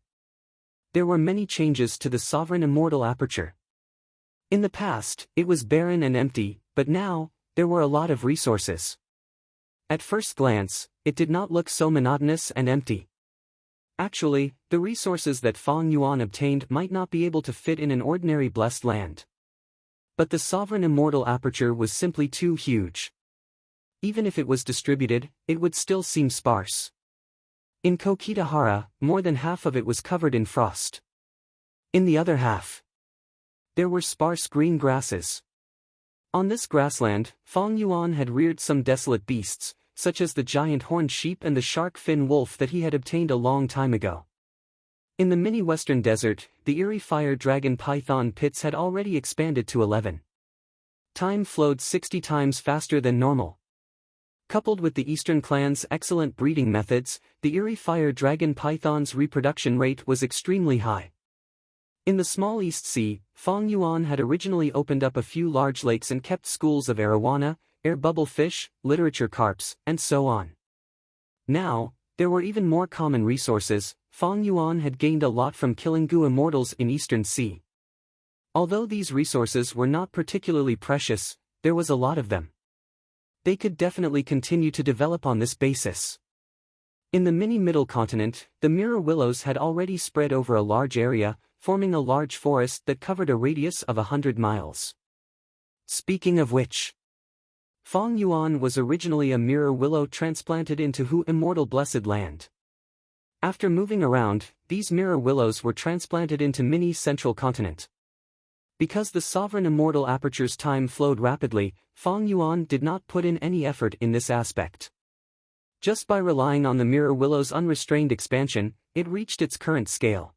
There were many changes to the sovereign immortal aperture. In the past, it was barren and empty, but now, there were a lot of resources. At first glance, it did not look so monotonous and empty. Actually, the resources that Fong Yuan obtained might not be able to fit in an ordinary blessed land. But the sovereign immortal aperture was simply too huge. Even if it was distributed, it would still seem sparse. In Kokitahara, more than half of it was covered in frost. In the other half, there were sparse green grasses. On this grassland, Fong Yuan had reared some desolate beasts, such as the giant horned sheep and the shark-fin wolf that he had obtained a long time ago. In the mini-western desert, the eerie fire dragon python pits had already expanded to 11. Time flowed 60 times faster than normal. Coupled with the Eastern clan's excellent breeding methods, the eerie fire dragon python's reproduction rate was extremely high. In the small East Sea, Fong Yuan had originally opened up a few large lakes and kept schools of arowana, air bubble fish, literature carps, and so on. Now, there were even more common resources. Fong Yuan had gained a lot from killing Gu immortals in Eastern Sea. Although these resources were not particularly precious, there was a lot of them. They could definitely continue to develop on this basis. In the mini-middle continent, the mirror willows had already spread over a large area, forming a large forest that covered a radius of 100 miles. Speaking of which, Fong Yuan was originally a mirror willow transplanted into Hu Immortal Blessed Land. After moving around, these mirror willows were transplanted into mini central continent. Because the sovereign immortal aperture's time flowed rapidly, Fong Yuan did not put in any effort in this aspect. Just by relying on the mirror willow's unrestrained expansion, it reached its current scale.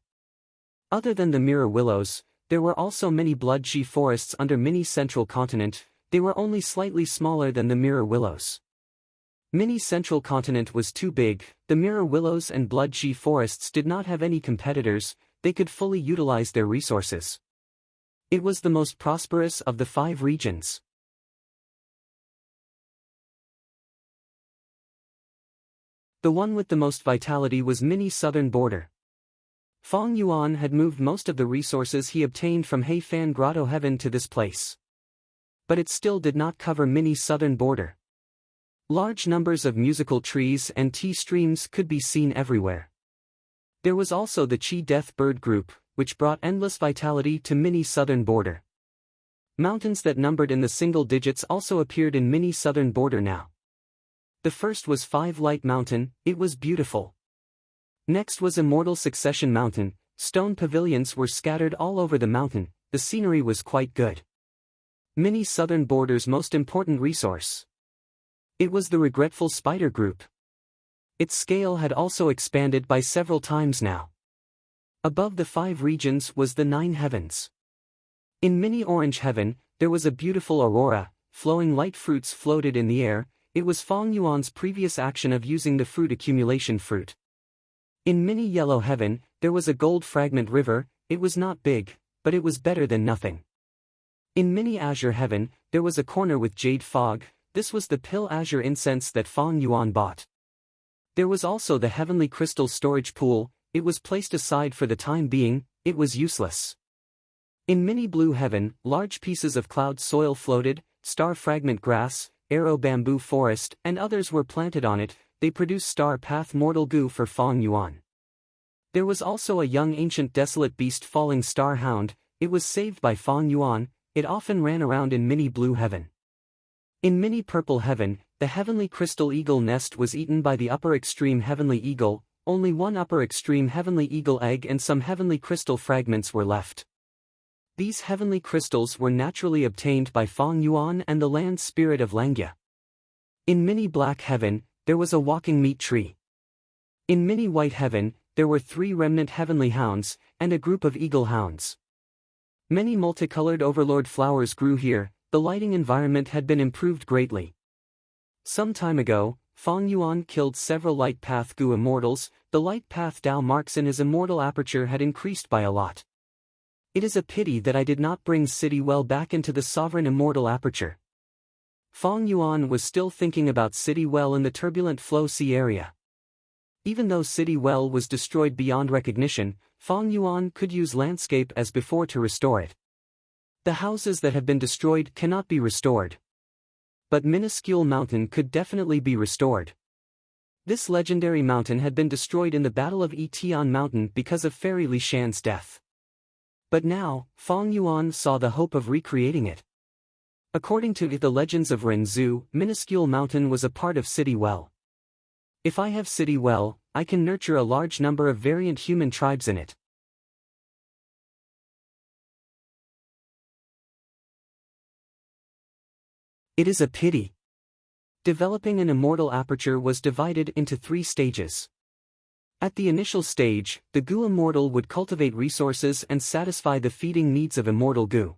Other than the mirror willows, there were also many blood Ji forests under mini central continent. They were only slightly smaller than the mirror willows. Mini central continent was too big. The mirror willows and blood Ji forests did not have any competitors. They could fully utilize their resources. It was the most prosperous of the 5 regions. The one with the most vitality was mini southern border. Fong Yuan had moved most of the resources he obtained from Heifan Grotto Heaven to this place. But it still did not cover mini southern border. Large numbers of musical trees and tea streams could be seen everywhere. There was also the Chi Death Bird group, which brought endless vitality to mini southern border. Mountains that numbered in the single digits also appeared in mini southern border now. The first was 5 Light Mountain. It was beautiful. Next was Immortal Succession Mountain. Stone pavilions were scattered all over the mountain. The scenery was quite good. Mini southern border's most important resource. It was the Regretful Spider group. Its scale had also expanded by several times now. Above the 5 regions was the 9 heavens. In Mini Orange Heaven, there was a beautiful aurora. Flowing light fruits floated in the air. It was Fong Yuan's previous action of using the fruit accumulation fruit. In Mini Yellow Heaven, there was a gold fragment river. It was not big, but it was better than nothing. In Mini Azure Heaven, there was a corner with jade fog. This was the pill azure incense that Fang Yuan bought. There was also the heavenly crystal storage pool. It was placed aside for the time being. It was useless. In Mini Blue Heaven, large pieces of cloud soil floated, star fragment grass, arrow bamboo forest, and others were planted on it. They produced star path mortal goo for Fang Yuan. There was also a young ancient desolate beast falling star hound. It was saved by Fang Yuan. It often ran around in Mini Blue Heaven. In Mini Purple Heaven, the heavenly crystal eagle nest was eaten by the upper extreme heavenly eagle. Only one upper extreme heavenly eagle egg and some heavenly crystal fragments were left. These heavenly crystals were naturally obtained by Fang Yuan and the land spirit of Langya. In Mini Black Heaven, there was a walking meat tree. In Mini White Heaven, there were 3 remnant heavenly hounds, and a group of eagle hounds. Many multicolored overlord flowers grew here. The lighting environment had been improved greatly. Some time ago, Fang Yuan killed several light path goo immortals. The light path Dao marks in his immortal aperture had increased by a lot. It is a pity that I did not bring City Well back into the sovereign immortal aperture. Fang Yuan was still thinking about City Well in the turbulent flow sea area. Even though City Well was destroyed beyond recognition, Fang Yuan could use landscape as before to restore it. The houses that have been destroyed cannot be restored. But minuscule mountain could definitely be restored. This legendary mountain had been destroyed in the Battle of Etian Mountain because of Fairy Li Shan's death. But now, Fang Yuan saw the hope of recreating it. According to the legends of Renzu, minuscule mountain was a part of City Well. If I have City Well, I can nurture a large number of variant human tribes in it. It is a pity. Developing an immortal aperture was divided into 3 stages. At the initial stage, the goo immortal would cultivate resources and satisfy the feeding needs of immortal goo.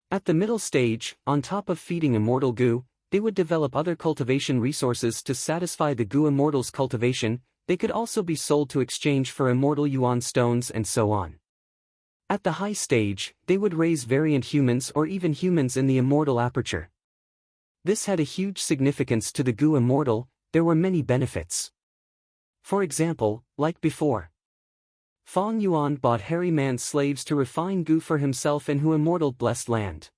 At the middle stage, on top of feeding immortal goo, they would develop other cultivation resources to satisfy the goo immortal's cultivation. They could also be sold to exchange for immortal yuan stones and so on. At the high stage, they would raise variant humans or even humans in the immortal aperture. This had a huge significance to the goo immortal. There were many benefits. For example, like before, Fang Yuan bought hairy man slaves to refine goo for himself in Hu immortal blessed land.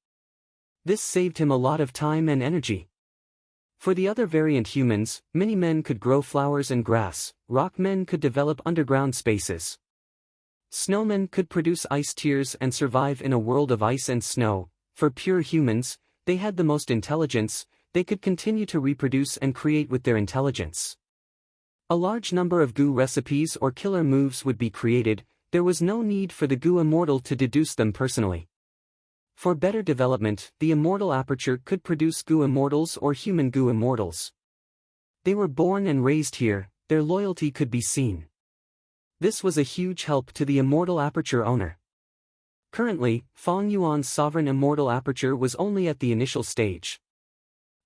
This saved him a lot of time and energy. For the other variant humans, many men could grow flowers and grass, rock men could develop underground spaces. Snowmen could produce ice tears and survive in a world of ice and snow. For pure humans, they had the most intelligence. They could continue to reproduce and create with their intelligence. A large number of goo recipes or killer moves would be created. There was no need for the goo immortal to deduce them personally. For better development, the immortal aperture could produce goo immortals or human goo immortals. They were born and raised here. Their loyalty could be seen. This was a huge help to the immortal aperture owner. Currently, Fang Yuan's sovereign immortal aperture was only at the initial stage.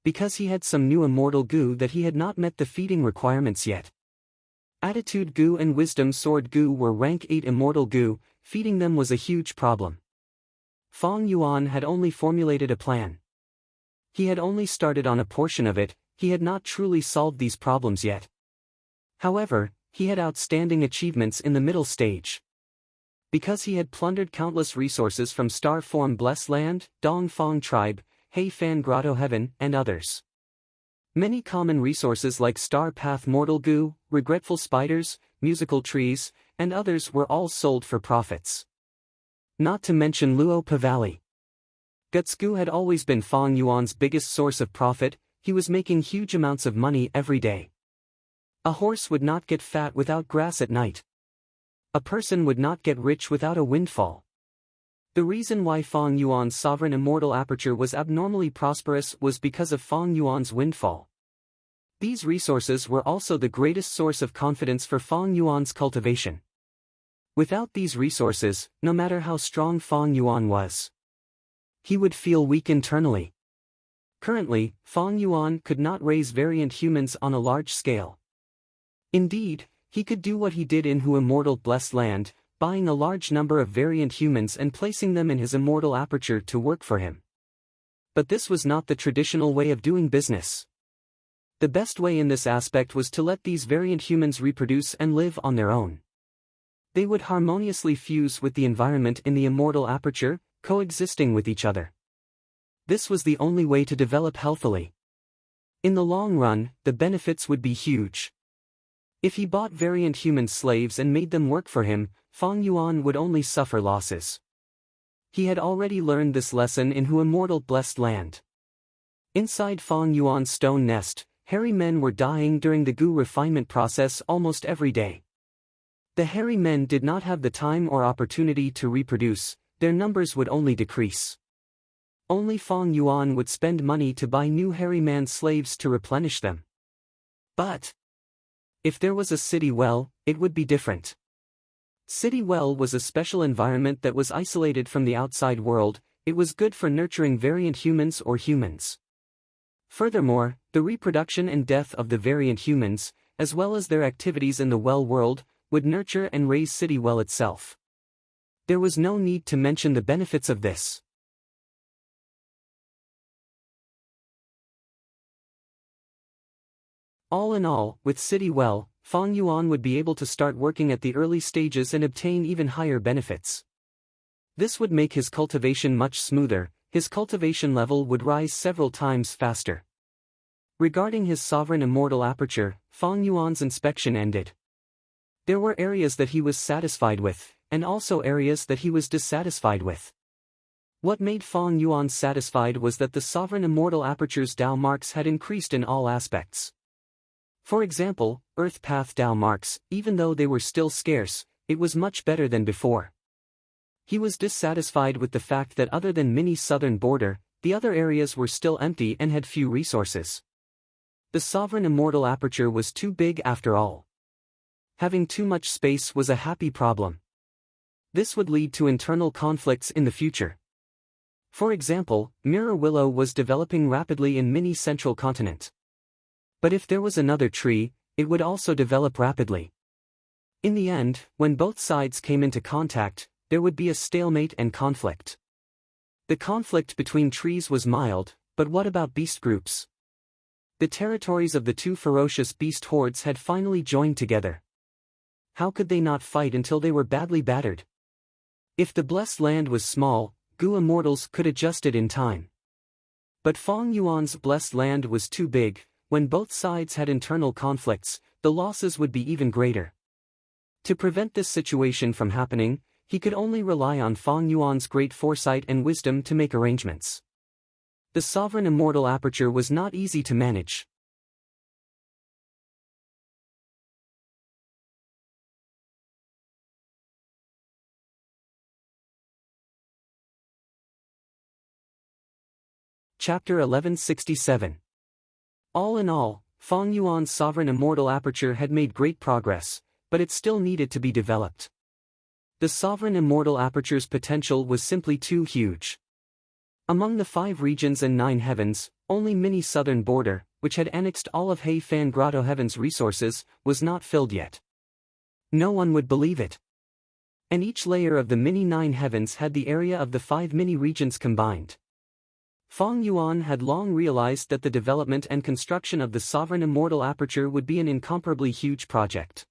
Because he had some new immortal goo that he had not met the feeding requirements yet. Attitude goo and wisdom sword goo were rank 8 immortal goo. Feeding them was a huge problem. Fang Yuan had only formulated a plan. He had only started on a portion of it. He had not truly solved these problems yet. However, he had outstanding achievements in the middle stage. Because he had plundered countless resources from Star Form Blessed Land, Dong Fang Tribe, Hei Fan Grotto Heaven, and others. Many common resources like Star Path Mortal Goo, Regretful Spiders, Musical Trees, and others were all sold for profits. Not to mention Luo Pavali. Guts Goo had always been Fang Yuan's biggest source of profit. He was making huge amounts of money every day. A horse would not get fat without grass at night. A person would not get rich without a windfall. The reason why Fang Yuan's sovereign immortal aperture was abnormally prosperous was because of Fang Yuan's windfall. These resources were also the greatest source of confidence for Fang Yuan's cultivation. Without these resources, no matter how strong Fang Yuan was, he would feel weak internally. Currently, Fang Yuan could not raise variant humans on a large scale. Indeed, he could do what he did in Hu Immortal Blessed Land, buying a large number of variant humans and placing them in his immortal aperture to work for him. But this was not the traditional way of doing business. The best way in this aspect was to let these variant humans reproduce and live on their own. They would harmoniously fuse with the environment in the immortal aperture, coexisting with each other. This was the only way to develop healthily. In the long run, the benefits would be huge. If he bought variant human slaves and made them work for him, Fang Yuan would only suffer losses. He had already learned this lesson in Hu Immortal Blessed Land. Inside Fang Yuan's stone nest, hairy men were dying during the goo refinement process almost every day. The hairy men did not have the time or opportunity to reproduce, their numbers would only decrease. Only Fang Yuan would spend money to buy new hairy man slaves to replenish them. But if there was a city well, it would be different. City well was a special environment that was isolated from the outside world. It was good for nurturing variant humans or humans. Furthermore, the reproduction and death of the variant humans, as well as their activities in the well world, would nurture and raise City Well itself. There was no need to mention the benefits of this. All in all, with City Well, Fang Yuan would be able to start working at the early stages and obtain even higher benefits. This would make his cultivation much smoother, his cultivation level would rise several times faster. Regarding his sovereign immortal aperture, Fang Yuan's inspection ended. There were areas that he was satisfied with, and also areas that he was dissatisfied with. What made Fang Yuan satisfied was that the sovereign immortal aperture's Dao marks had increased in all aspects. For example, Earth Path Dao marks, even though they were still scarce, it was much better than before. He was dissatisfied with the fact that other than Mini's southern border, the other areas were still empty and had few resources. The sovereign immortal aperture was too big after all. Having too much space was a happy problem. This would lead to internal conflicts in the future. For example, Mirror Willow was developing rapidly in Mini's central continent. But if there was another tree, it would also develop rapidly. In the end, when both sides came into contact, there would be a stalemate and conflict. The conflict between trees was mild, but what about beast groups? The territories of the two ferocious beast hordes had finally joined together. How could they not fight until they were badly battered? If the blessed land was small, Gu immortals could adjust it in time. But Fang Yuan's blessed land was too big. When both sides had internal conflicts, the losses would be even greater. To prevent this situation from happening, he could only rely on Fang Yuan's great foresight and wisdom to make arrangements. The sovereign immortal aperture was not easy to manage. Chapter 1167. All in all, Fang Yuan's sovereign immortal aperture had made great progress, but it still needed to be developed. The sovereign immortal aperture's potential was simply too huge. Among the 5 regions and 9 heavens, only Mini's southern border, which had annexed all of Hei Fan Grotto Heaven's resources, was not filled yet. No one would believe it. And each layer of the Mini 9 heavens had the area of the 5 mini regions combined. Fang Yuan had long realized that the development and construction of the sovereign immortal aperture would be an incomparably huge project.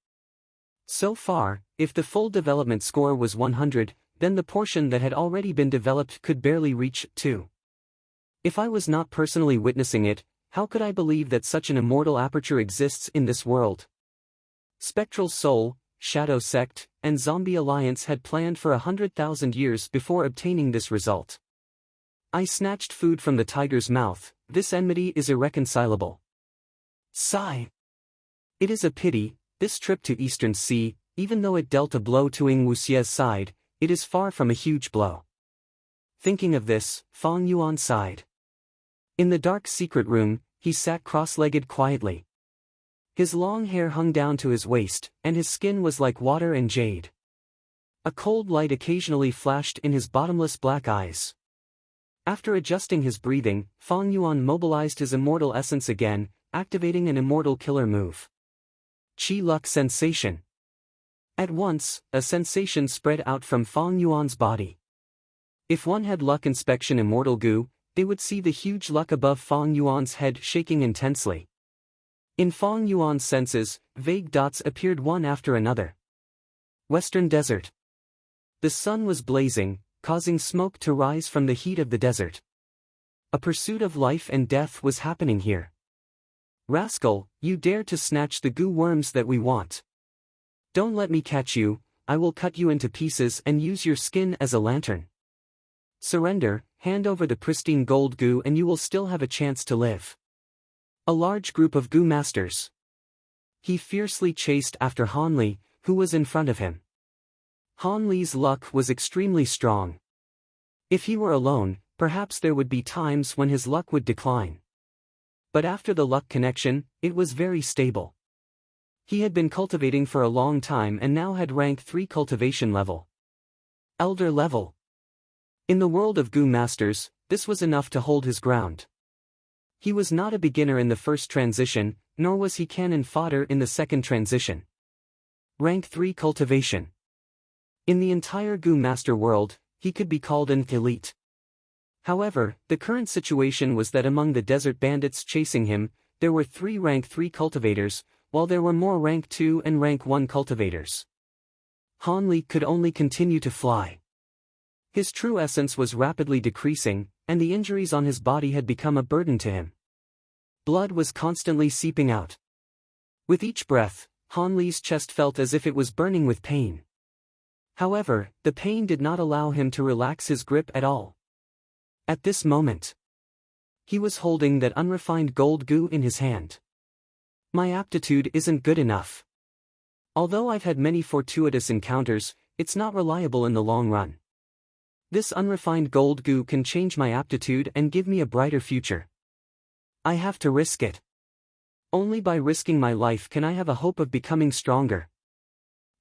So far, if the full development score was 100, then the portion that had already been developed could barely reach 2. If I was not personally witnessing it, how could I believe that such an immortal aperture exists in this world? Spectral Soul, Shadow Sect, and Zombie Alliance had planned for 100,000 years before obtaining this result. I snatched food from the tiger's mouth. This enmity is irreconcilable. Sigh. It is a pity, this trip to Eastern Sea, even though it dealt a blow to Ing Wuxie's side, it is far from a huge blow. Thinking of this, Fang Yuan sighed. In the dark secret room, he sat cross-legged quietly. His long hair hung down to his waist, and his skin was like water and jade. A cold light occasionally flashed in his bottomless black eyes. After adjusting his breathing, Fang Yuan mobilized his immortal essence again, activating an immortal killer move. Chi Luck Sensation. At once, a sensation spread out from Fang Yuan's body. If one had luck inspection immortal goo, they would see the huge luck above Fang Yuan's head shaking intensely. In Fang Yuan's senses, vague dots appeared one after another. Western Desert. The sun was blazing, causing smoke to rise from the heat of the desert. A pursuit of life and death was happening here. Rascal, you dare to snatch the goo worms that we want. Don't let me catch you, I will cut you into pieces and use your skin as a lantern. Surrender, hand over the pristine gold goo and you will still have a chance to live. A large group of goo masters. He fiercely chased after Han Li, who was in front of him. Han Li's luck was extremely strong. If he were alone, perhaps there would be times when his luck would decline. But after the luck connection, it was very stable. He had been cultivating for a long time and now had rank 3 cultivation level. Elder level. In the world of goo masters, this was enough to hold his ground. He was not a beginner in the first transition, nor was he cannon fodder in the second transition. Rank 3 cultivation. In the entire goo master world, he could be called an elite. However, the current situation was that among the desert bandits chasing him, there were 3 rank 3 cultivators, while there were more rank 2 and rank 1 cultivators. Han Li could only continue to fly. His true essence was rapidly decreasing, and the injuries on his body had become a burden to him. Blood was constantly seeping out. With each breath, Han Li's chest felt as if it was burning with pain. However, the pain did not allow him to relax his grip at all. At this moment, he was holding that unrefined gold goo in his hand. My aptitude isn't good enough. Although I've had many fortuitous encounters, it's not reliable in the long run. This unrefined gold goo can change my aptitude and give me a brighter future. I have to risk it. Only by risking my life can I have a hope of becoming stronger.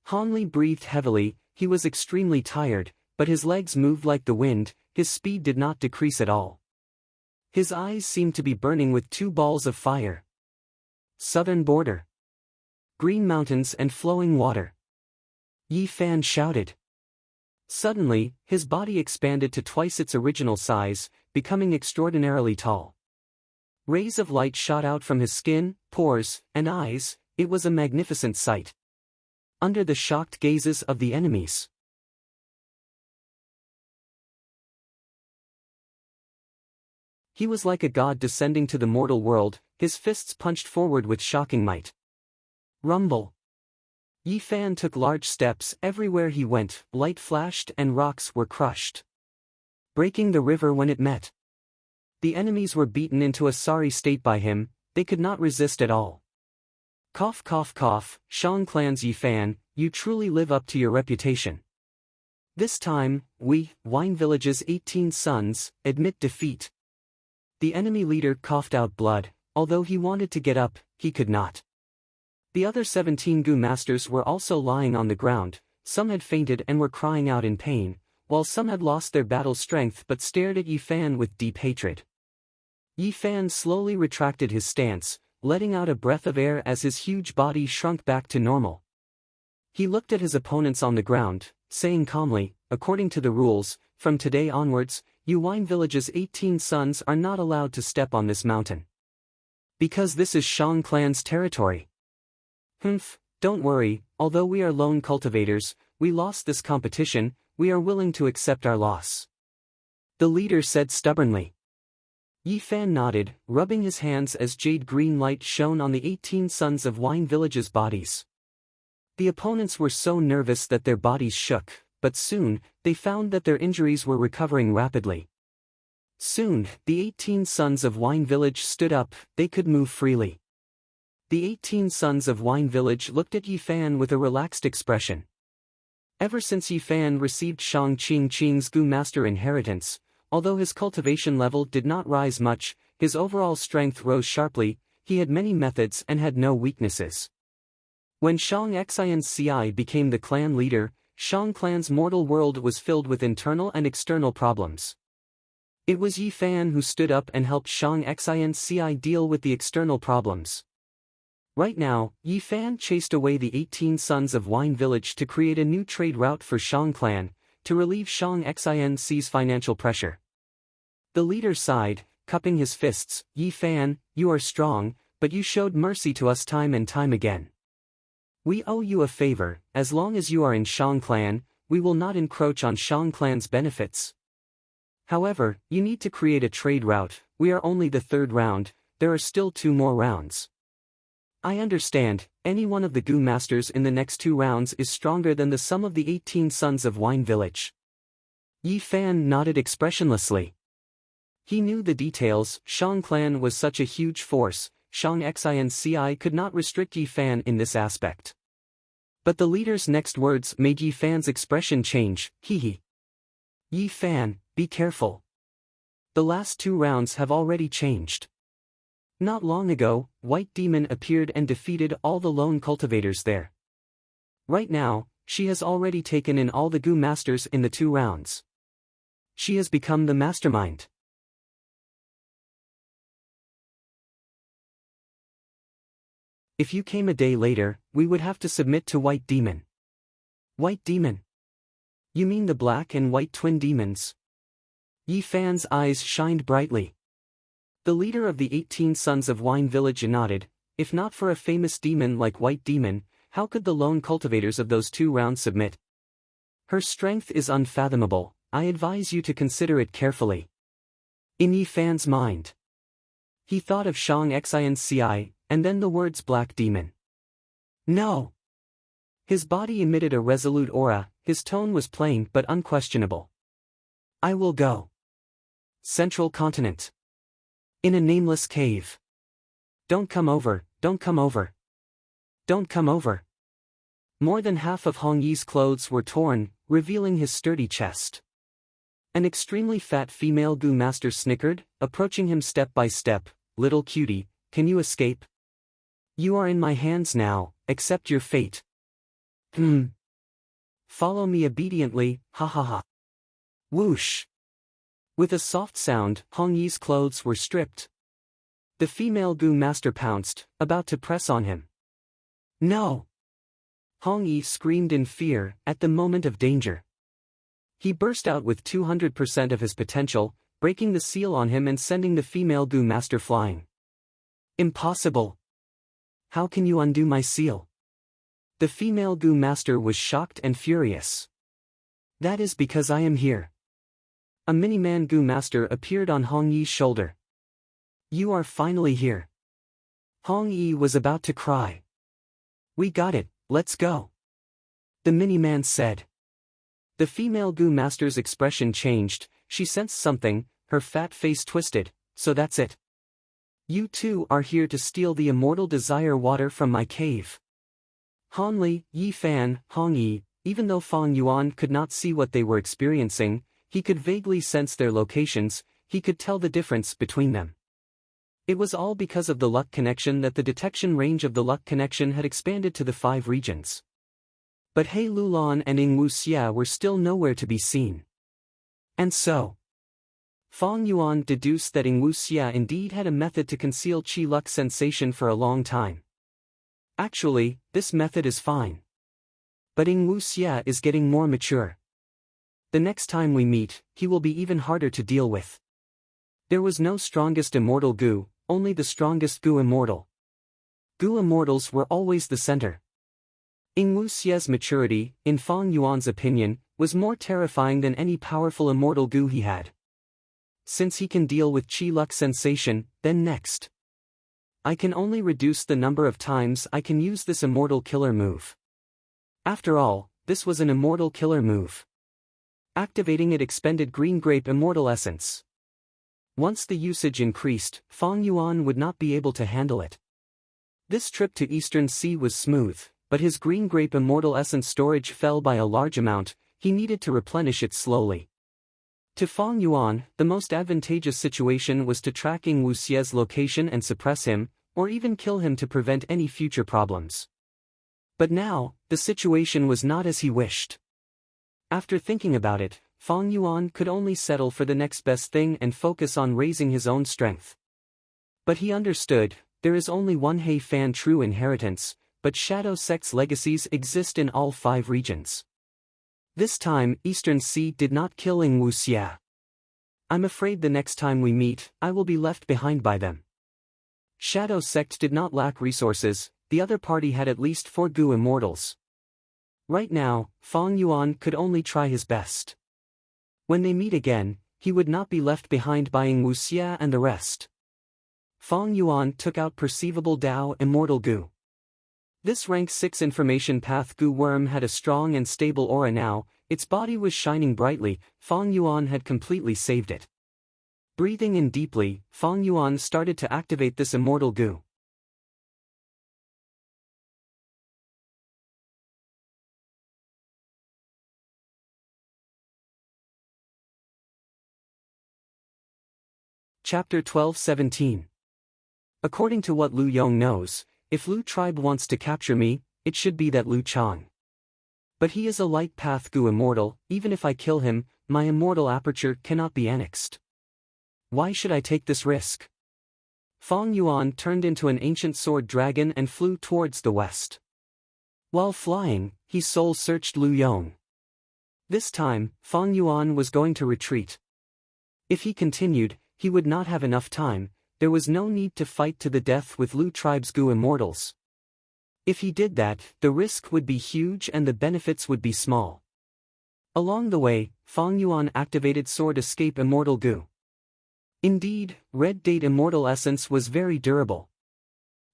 Han Li breathed heavily, he was extremely tired, but his legs moved like the wind, his speed did not decrease at all. His eyes seemed to be burning with 2 balls of fire. Southern border. Green mountains and flowing water. Yi Fan shouted. Suddenly, his body expanded to twice its original size, becoming extraordinarily tall. Rays of light shot out from his skin, pores, and eyes. It was a magnificent sight. Under the shocked gazes of the enemies, he was like a god descending to the mortal world, his fists punched forward with shocking might. Rumble. Yi Fan took large steps everywhere he went, light flashed and rocks were crushed. Breaking the river when it met. The enemies were beaten into a sorry state by him, they could not resist at all. Cough cough cough, Shang Clan's Yi Fan, you truly live up to your reputation. This time, we, Wine Village's 18 sons, admit defeat. The enemy leader coughed out blood, although he wanted to get up, he could not. The other 17 goo masters were also lying on the ground, some had fainted and were crying out in pain, while some had lost their battle strength but stared at Yi Fan with deep hatred. Yi Fan slowly retracted his stance, letting out a breath of air as his huge body shrunk back to normal. He looked at his opponents on the ground, saying calmly, according to the rules, from today onwards, you Wine Village's 18 sons are not allowed to step on this mountain. Because this is Shang Clan's territory. Don't worry, although we are lone cultivators, we lost this competition, we are willing to accept our loss. The leader said stubbornly. Yi Fan nodded, rubbing his hands as jade green light shone on the 18 sons of Wine Village's bodies. The opponents were so nervous that their bodies shook, but soon, they found that their injuries were recovering rapidly. Soon, the 18 sons of Wine Village stood up, they could move freely. The 18 sons of Wine Village looked at Yi Fan with a relaxed expression. Ever since Yi Fan received Shang Qing's Goo Master inheritance, although his cultivation level did not rise much, his overall strength rose sharply, he had many methods and had no weaknesses. When Shang Xinci became the clan leader, Shang Clan's mortal world was filled with internal and external problems. It was Yi Fan who stood up and helped Shang Xinci deal with the external problems. Right now, Yi Fan chased away the 18 sons of Wine Village to create a new trade route for Shang clan, to relieve Shang Xinc's financial pressure. The leader sighed, cupping his fists. Yi Fan, you are strong, but you showed mercy to us time and time again. We owe you a favor. As long as you are in Shang clan, we will not encroach on Shang clan's benefits. However, you need to create a trade route. We are only the third round, there are still 2 more rounds. I understand, any one of the Gu masters in the next 2 rounds is stronger than the sum of the 18 sons of Wine Village. Yi Fan nodded expressionlessly. He knew the details. Shang clan was such a huge force, Shang Xinci could not restrict Yi Fan in this aspect. But the leader's next words made Yi Fan's expression change. Hee. Yi Fan, be careful. The last 2 rounds have already changed. Not long ago, White Demon appeared and defeated all the lone cultivators there. Right now, she has already taken in all the Gu masters in the 2 rounds. She has become the mastermind. If you came a day later, we would have to submit to White Demon. White Demon? You mean the black and white twin demons? Yi Fan's eyes shined brightly. The leader of the 18 sons of Wine Village nodded. If not for a famous demon like White Demon, how could the lone cultivators of those 2 rounds submit? Her strength is unfathomable. I advise you to consider it carefully. In Yi Fan's mind, he thought of Shang Xinci, and then the words Black Demon. No! His body emitted a resolute aura, his tone was plain but unquestionable. I will go. Central Continent. In a nameless cave. Don't come over, don't come over. Don't come over. More than half of Hong Yi's clothes were torn, revealing his sturdy chest. An extremely fat female Gu master snickered, approaching him step by step. Little cutie, can you escape? You are in my hands now, accept your fate. Follow me obediently, ha ha ha. Whoosh. With a soft sound, Hong Yi's clothes were stripped. The female Gu master pounced, about to press on him. No! Hong Yi screamed in fear, at the moment of danger. He burst out with 200% of his potential, breaking the seal on him and sending the female Gu master flying. Impossible! How can you undo my seal? The female Gu master was shocked and furious. That is because I am here. A mini-man Gu master appeared on Hong Yi's shoulder. You are finally here. Hong Yi was about to cry. We got it, let's go. The mini-man said. The female Gu master's expression changed, she sensed something, her fat face twisted. So that's it. You two are here to steal the immortal desire water from my cave. Han Li, Yi Fan, Hong Yi, even though Fang Yuan could not see what they were experiencing, he could vaguely sense their locations, he could tell the difference between them. It was all because of the luck connection that the detection range of the luck connection had expanded to the 5 regions. But He Lulan and Ing Wuxia were still nowhere to be seen. And so, Fang Yuan deduced that Ing Wuxia indeed had a method to conceal Qi luck sensation for a long time. Actually, this method is fine. But Ing Wuxia is getting more mature. The next time we meet, he will be even harder to deal with. There was no strongest immortal Gu, only the strongest Gu immortal. Gu immortals were always the center. Ing Wuxia's maturity, in Fang Yuan's opinion, was more terrifying than any powerful immortal Gu he had. Since he can deal with Qi luck sensation, then next. I can only reduce the number of times I can use this immortal killer move. After all, this was an immortal killer move. Activating it expended green grape immortal essence. Once the usage increased, Fang Yuan would not be able to handle it. This trip to Eastern Sea was smooth, but his green grape immortal essence storage fell by a large amount, he needed to replenish it slowly. To Fang Yuan, the most advantageous situation was to track Ing Wuxia's location and suppress him, or even kill him to prevent any future problems. But now, the situation was not as he wished. After thinking about it, Fang Yuan could only settle for the next best thing and focus on raising his own strength. But he understood, there is only one He Fan true inheritance, but Shadow Sect's legacies exist in all 5 regions. This time, Eastern Sea did not kill Ing Wuxia. I'm afraid the next time we meet, I will be left behind by them. Shadow Sect did not lack resources, the other party had at least 4 Gu immortals. Right now, Fang Yuan could only try his best. When they meet again, he would not be left behind by Ing Wuxia and the rest. Fang Yuan took out Perceivable Dao Immortal Gu. This rank 6 information path Gu worm had a strong and stable aura now, its body was shining brightly, Fang Yuan had completely saved it. Breathing in deeply, Fang Yuan started to activate this immortal Gu. Chapter 12-17. According to what Lu Yong knows, if Lu tribe wants to capture me, it should be that Lu Chang. But he is a light path Gu immortal, even if I kill him, my immortal aperture cannot be annexed. Why should I take this risk? Fang Yuan turned into an ancient sword dragon and flew towards the west. While flying, he soul-searched Lu Yong. This time, Fang Yuan was going to retreat. If he continued, he would not have enough time, there was no need to fight to the death with Lu tribe's Gu immortals. If he did that, the risk would be huge and the benefits would be small. Along the way, Fang Yuan activated Sword Escape Immortal Gu. Indeed, Red Date Immortal Essence was very durable.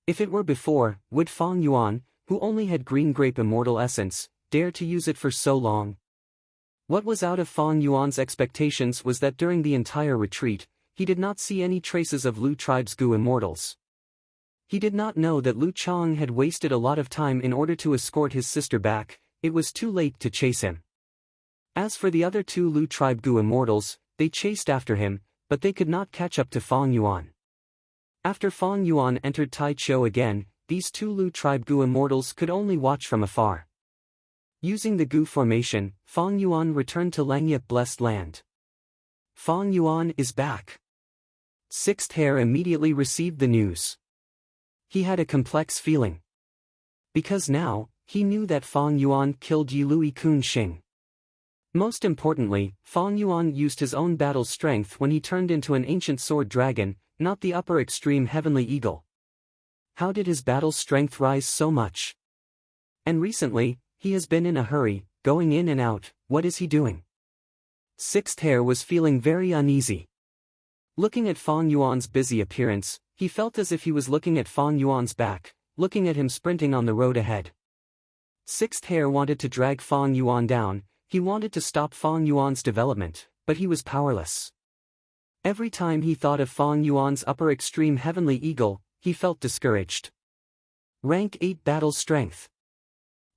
If it were before, would Fang Yuan, who only had Green Grape Immortal Essence, dare to use it for so long? What was out of Fang Yuan's expectations was that during the entire retreat, he did not see any traces of Lu tribe's Gu immortals. He did not know that Lu Chang had wasted a lot of time in order to escort his sister back, it was too late to chase him. As for the other 2 Lu tribe Gu immortals, they chased after him, but they could not catch up to Fang Yuan. After Fang Yuan entered Tai Chou again, these 2 Lu tribe Gu immortals could only watch from afar. Using the Gu formation, Fang Yuan returned to Langyup Blessed Land. Fang Yuan is back. Sixth Hair immediately received the news. He had a complex feeling. Because now, he knew that Fang Yuan killed Yilui Kun Xing. Most importantly, Fang Yuan used his own battle strength when he turned into an ancient sword dragon, not the upper extreme heavenly eagle. How did his battle strength rise so much? And recently, he has been in a hurry, going in and out, what is he doing? Sixth Hair was feeling very uneasy. Looking at Fang Yuan's busy appearance, he felt as if he was looking at Fang Yuan's back, looking at him sprinting on the road ahead. Sixth Hair wanted to drag Fang Yuan down, he wanted to stop Fang Yuan's development, but he was powerless. Every time he thought of Fang Yuan's upper extreme heavenly eagle, he felt discouraged. Rank 8 battle strength.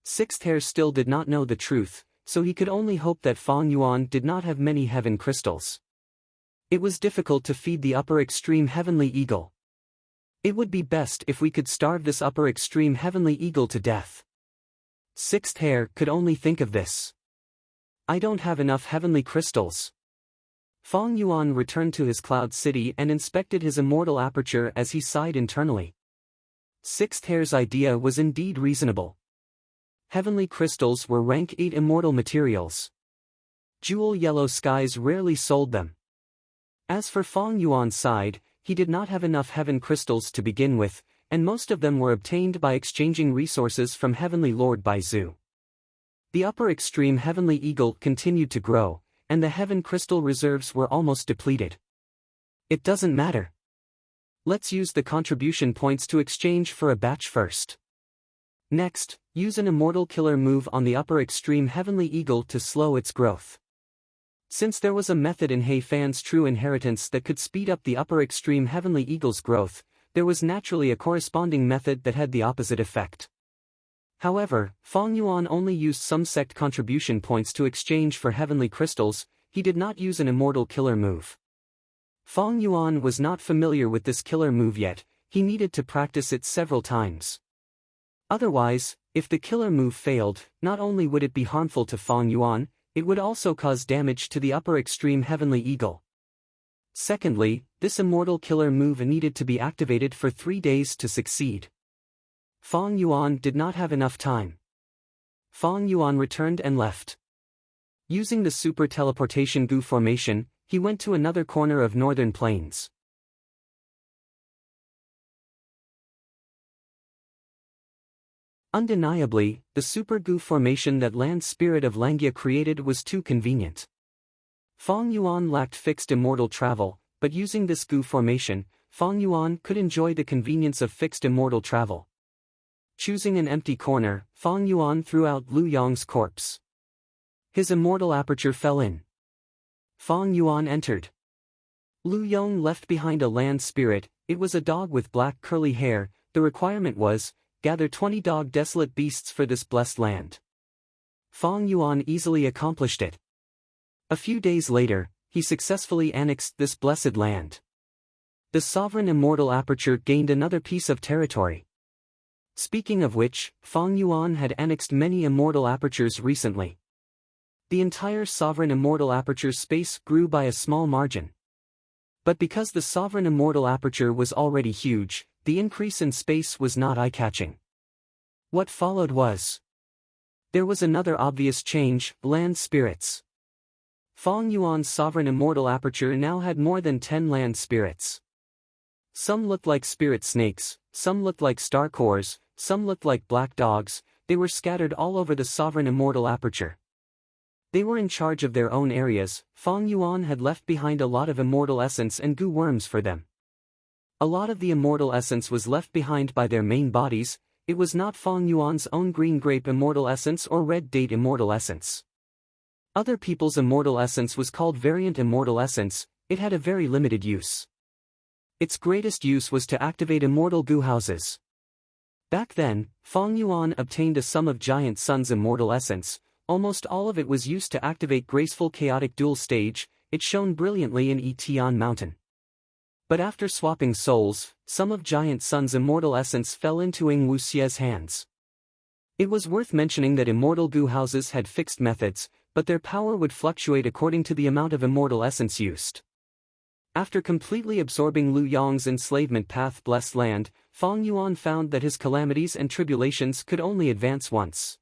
Sixth Hair still did not know the truth, so he could only hope that Fang Yuan did not have many heaven crystals. It was difficult to feed the upper extreme heavenly eagle. It would be best if we could starve this upper extreme heavenly eagle to death. Sixth Hair could only think of this. I don't have enough heavenly crystals. Fang Yuan returned to his cloud city and inspected his immortal aperture as he sighed internally. Sixth Hair's idea was indeed reasonable. Heavenly crystals were rank 8 immortal materials. Jewel Yellow Skies rarely sold them. As for Fang Yuan's side, he did not have enough heaven crystals to begin with, and most of them were obtained by exchanging resources from Heavenly Lord Baizu. The upper extreme heavenly eagle continued to grow, and the heaven crystal reserves were almost depleted. It doesn't matter. Let's use the contribution points to exchange for a batch first. Next, use an immortal killer move on the upper extreme heavenly eagle to slow its growth. Since there was a method in He Fan's true inheritance that could speed up the upper extreme heavenly eagle's growth, there was naturally a corresponding method that had the opposite effect. However, Fang Yuan only used some sect contribution points to exchange for heavenly crystals, he did not use an immortal killer move. Fang Yuan was not familiar with this killer move yet, he needed to practice it several times. Otherwise, if the killer move failed, not only would it be harmful to Fang Yuan, it would also cause damage to the upper extreme heavenly eagle. Secondly, this immortal killer move needed to be activated for 3 days to succeed. Fang Yuan did not have enough time. Fang Yuan returned and left. Using the super teleportation goo formation, he went to another corner of northern plains. Undeniably, the super goo formation that land spirit of Langia created was too convenient. Fang Yuan lacked fixed immortal travel, but using this goo formation, Fang Yuan could enjoy the convenience of fixed immortal travel. Choosing an empty corner, Fang Yuan threw out Lu Yong's corpse. His immortal aperture fell in. Fang Yuan entered. Lu Yong left behind a land spirit. It was a dog with black curly hair. The requirement was, gather 20 dog desolate beasts for this blessed land. Fang Yuan easily accomplished it. A few days later, he successfully annexed this blessed land. The sovereign immortal aperture gained another piece of territory. Speaking of which, Fang Yuan had annexed many immortal apertures recently. The entire sovereign immortal aperture space grew by a small margin. But because the sovereign immortal aperture was already huge, the increase in space was not eye-catching. What followed was. There was another obvious change: land spirits. Fang Yuan's sovereign immortal aperture now had more than 10 land spirits. Some looked like spirit snakes, some looked like star cores, some looked like black dogs. They were scattered all over the sovereign immortal aperture. They were in charge of their own areas. Fang Yuan had left behind a lot of immortal essence and goo worms for them. A lot of the immortal essence was left behind by their main bodies. It was not Fang Yuan's own green grape immortal essence or red date immortal essence. Other people's immortal essence was called variant immortal essence. It had a very limited use. Its greatest use was to activate immortal goo houses. Back then, Fang Yuan obtained a sum of Giant Sun's immortal essence. Almost all of it was used to activate graceful chaotic dual stage. It shone brilliantly in Etian Mountain. But after swapping souls, some of Giant Sun's immortal essence fell into Ing Wuxie's hands. It was worth mentioning that immortal goo houses had fixed methods, but their power would fluctuate according to the amount of immortal essence used. After completely absorbing Lu Yong's enslavement path blessed land, Fang Yuan found that his calamities and tribulations could only advance once.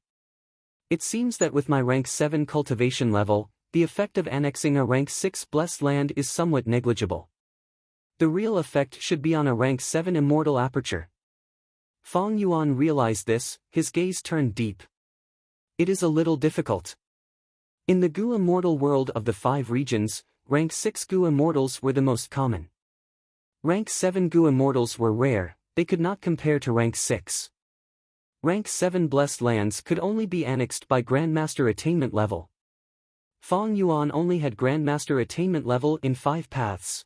It seems that with my rank 7 cultivation level, the effect of annexing a rank 6 blessed land is somewhat negligible. The real effect should be on a rank 7 immortal aperture. Fang Yuan realized this. His gaze turned deep. It is a little difficult. In the goo immortal world of the 5 regions, rank 6 goo immortals were the most common. Rank 7 goo immortals were rare. They could not compare to rank 6. Rank 7 blessed lands could only be annexed by Grandmaster attainment level. Fang Yuan only had Grandmaster attainment level in 5 paths.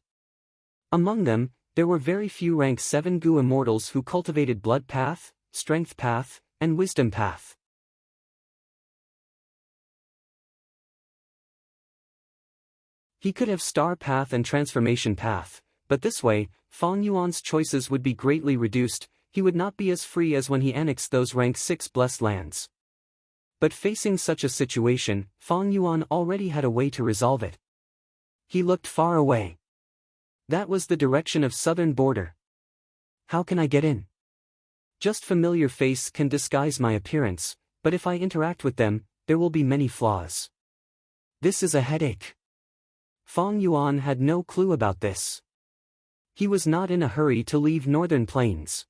Among them, there were very few rank 7 goo immortals who cultivated blood path, strength path, and wisdom path. He could have star path and transformation path, but this way, Fang Yuan's choices would be greatly reduced. He would not be as free as when he annexed those rank 6 blessed lands. But facing such a situation, Fang Yuan already had a way to resolve it. He looked far away. That was the direction of southern border. How can I get in? Just familiar face can disguise my appearance, but if I interact with them, there will be many flaws. This is a headache. Fang Yuan had no clue about this. He was not in a hurry to leave northern plains.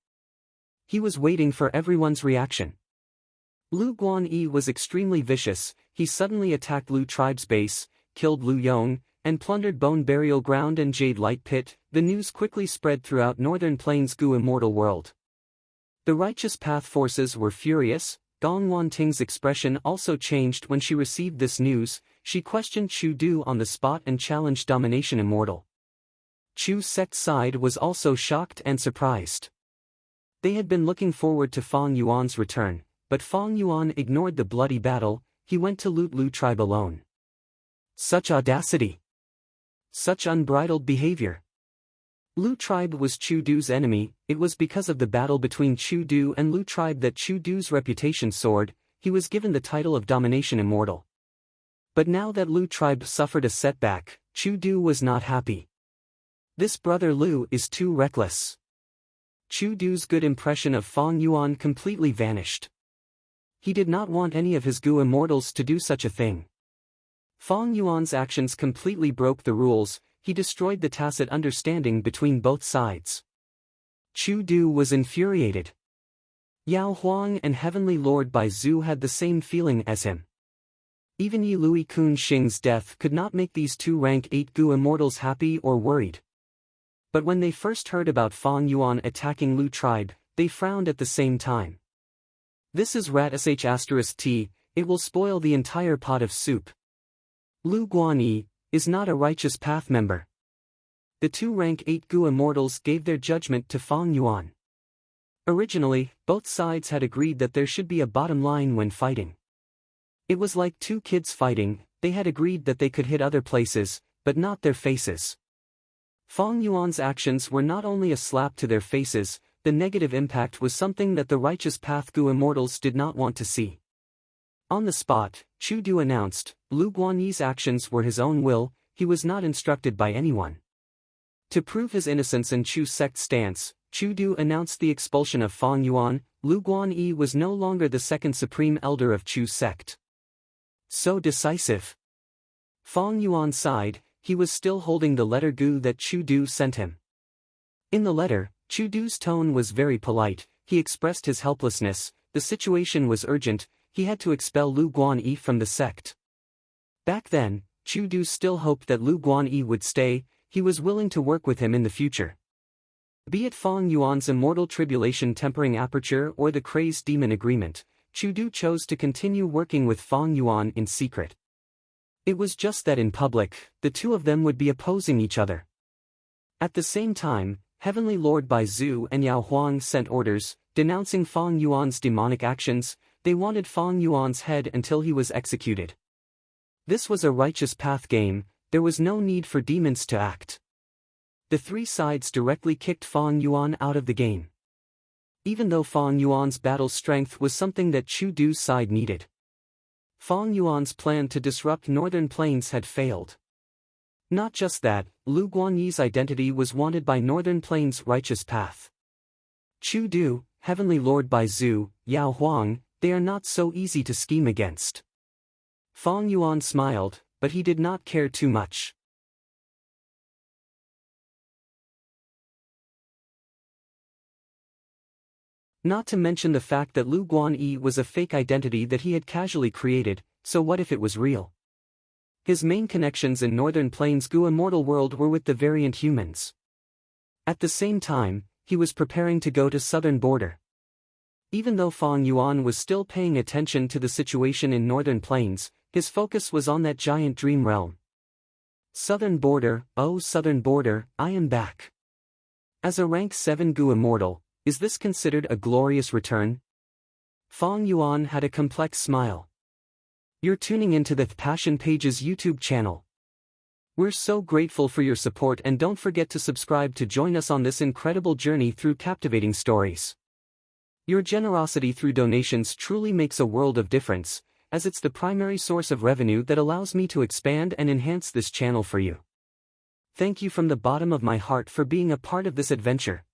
He was waiting for everyone's reaction. Lu Guanyi was extremely vicious. He suddenly attacked Lu tribe's base, killed Lu Yong, and plundered Bone Burial Ground and Jade Light Pit. The news quickly spread throughout northern plains goo immortal world. The righteous path forces were furious. Gong Wanting's expression also changed when she received this news. She questioned Chu Du on the spot and challenged Domination Immortal. Chu's sect side was also shocked and surprised. They had been looking forward to Fang Yuan's return, but Fang Yuan ignored the bloody battle. He went to loot Lu tribe alone. Such audacity! Such unbridled behavior! Lu tribe was Chu Du's enemy. It was because of the battle between Chu Du and Lu tribe that Chu Du's reputation soared. He was given the title of Domination Immortal. But now that Lu tribe suffered a setback, Chu Du was not happy. This brother Lu is too reckless. Chu Du's good impression of Fong Yuan completely vanished. He did not want any of his Gu immortals to do such a thing. Fong Yuan's actions completely broke the rules, he destroyed the tacit understanding between both sides. Chu Du was infuriated. Yao Huang and Heavenly Lord Bai Zhu had the same feeling as him. Even Yi Lui Kun Xing's death could not make these two rank 8 Gu immortals happy or worried. But when they first heard about Fong Yuan attacking Lu tribe, they frowned at the same time. This is rat **t, it will spoil the entire pot of soup. Lu Guanyi is not a righteous path member. The two rank 8 Gu immortals gave their judgment to Fong Yuan. Originally, both sides had agreed that there should be a bottom line when fighting. It was like two kids fighting, they had agreed that they could hit other places, but not their faces. Fong Yuan's actions were not only a slap to their faces, the negative impact was something that the righteous path Gu immortals did not want to see. On the spot, Chu Du announced, Lu Guanyi's actions were his own will, he was not instructed by anyone. To prove his innocence and Chu's sect stance, Chu Du announced the expulsion of Fong Yuan. Lu Guanyi was no longer the second supreme elder of Chu's sect. So decisive. Fong Yuan sighed, he was still holding the letter Gu that Chu Du sent him. In the letter, Chu Du's tone was very polite, he expressed his helplessness, the situation was urgent, he had to expel Lu Guanyi from the sect. Back then, Chu Du still hoped that Lu Guanyi would stay, he was willing to work with him in the future. Be it Fong Yuan's immortal tribulation tempering aperture or the crazed demon agreement, Chu Du chose to continue working with Fong Yuan in secret. It was just that in public, the two of them would be opposing each other. At the same time, Heavenly Lord Bai Zhu and Yao Huang sent orders, denouncing Fong Yuan's demonic actions, they wanted Fong Yuan's head until he was executed. This was a righteous path game, there was no need for demons to act. The three sides directly kicked Fong Yuan out of the game. Even though Fong Yuan's battle strength was something that Chu Du's side needed. Fong Yuan's plan to disrupt Northern Plains had failed. Not just that, Lu Guanyi's identity was wanted by Northern Plains' righteous path. Chu Du, Heavenly Lord Bai Zhu, Yao Huang, they are not so easy to scheme against. Fong Yuan smiled, but he did not care too much. Not to mention the fact that Lu Guanyi was a fake identity that he had casually created, so what if it was real? His main connections in Northern Plains' Gu immortal world were with the variant humans. At the same time, he was preparing to go to Southern Border. Even though Fong Yuan was still paying attention to the situation in Northern Plains, his focus was on that giant dream realm. Southern Border, oh Southern Border, I am back. As a rank 7 Gu immortal, is this considered a glorious return? Fong Yuan had a complex smile. You're tuning into the Passion Pages YouTube channel. We're so grateful for your support and don't forget to subscribe to join us on this incredible journey through captivating stories. Your generosity through donations truly makes a world of difference, as it's the primary source of revenue that allows me to expand and enhance this channel for you. Thank you from the bottom of my heart for being a part of this adventure.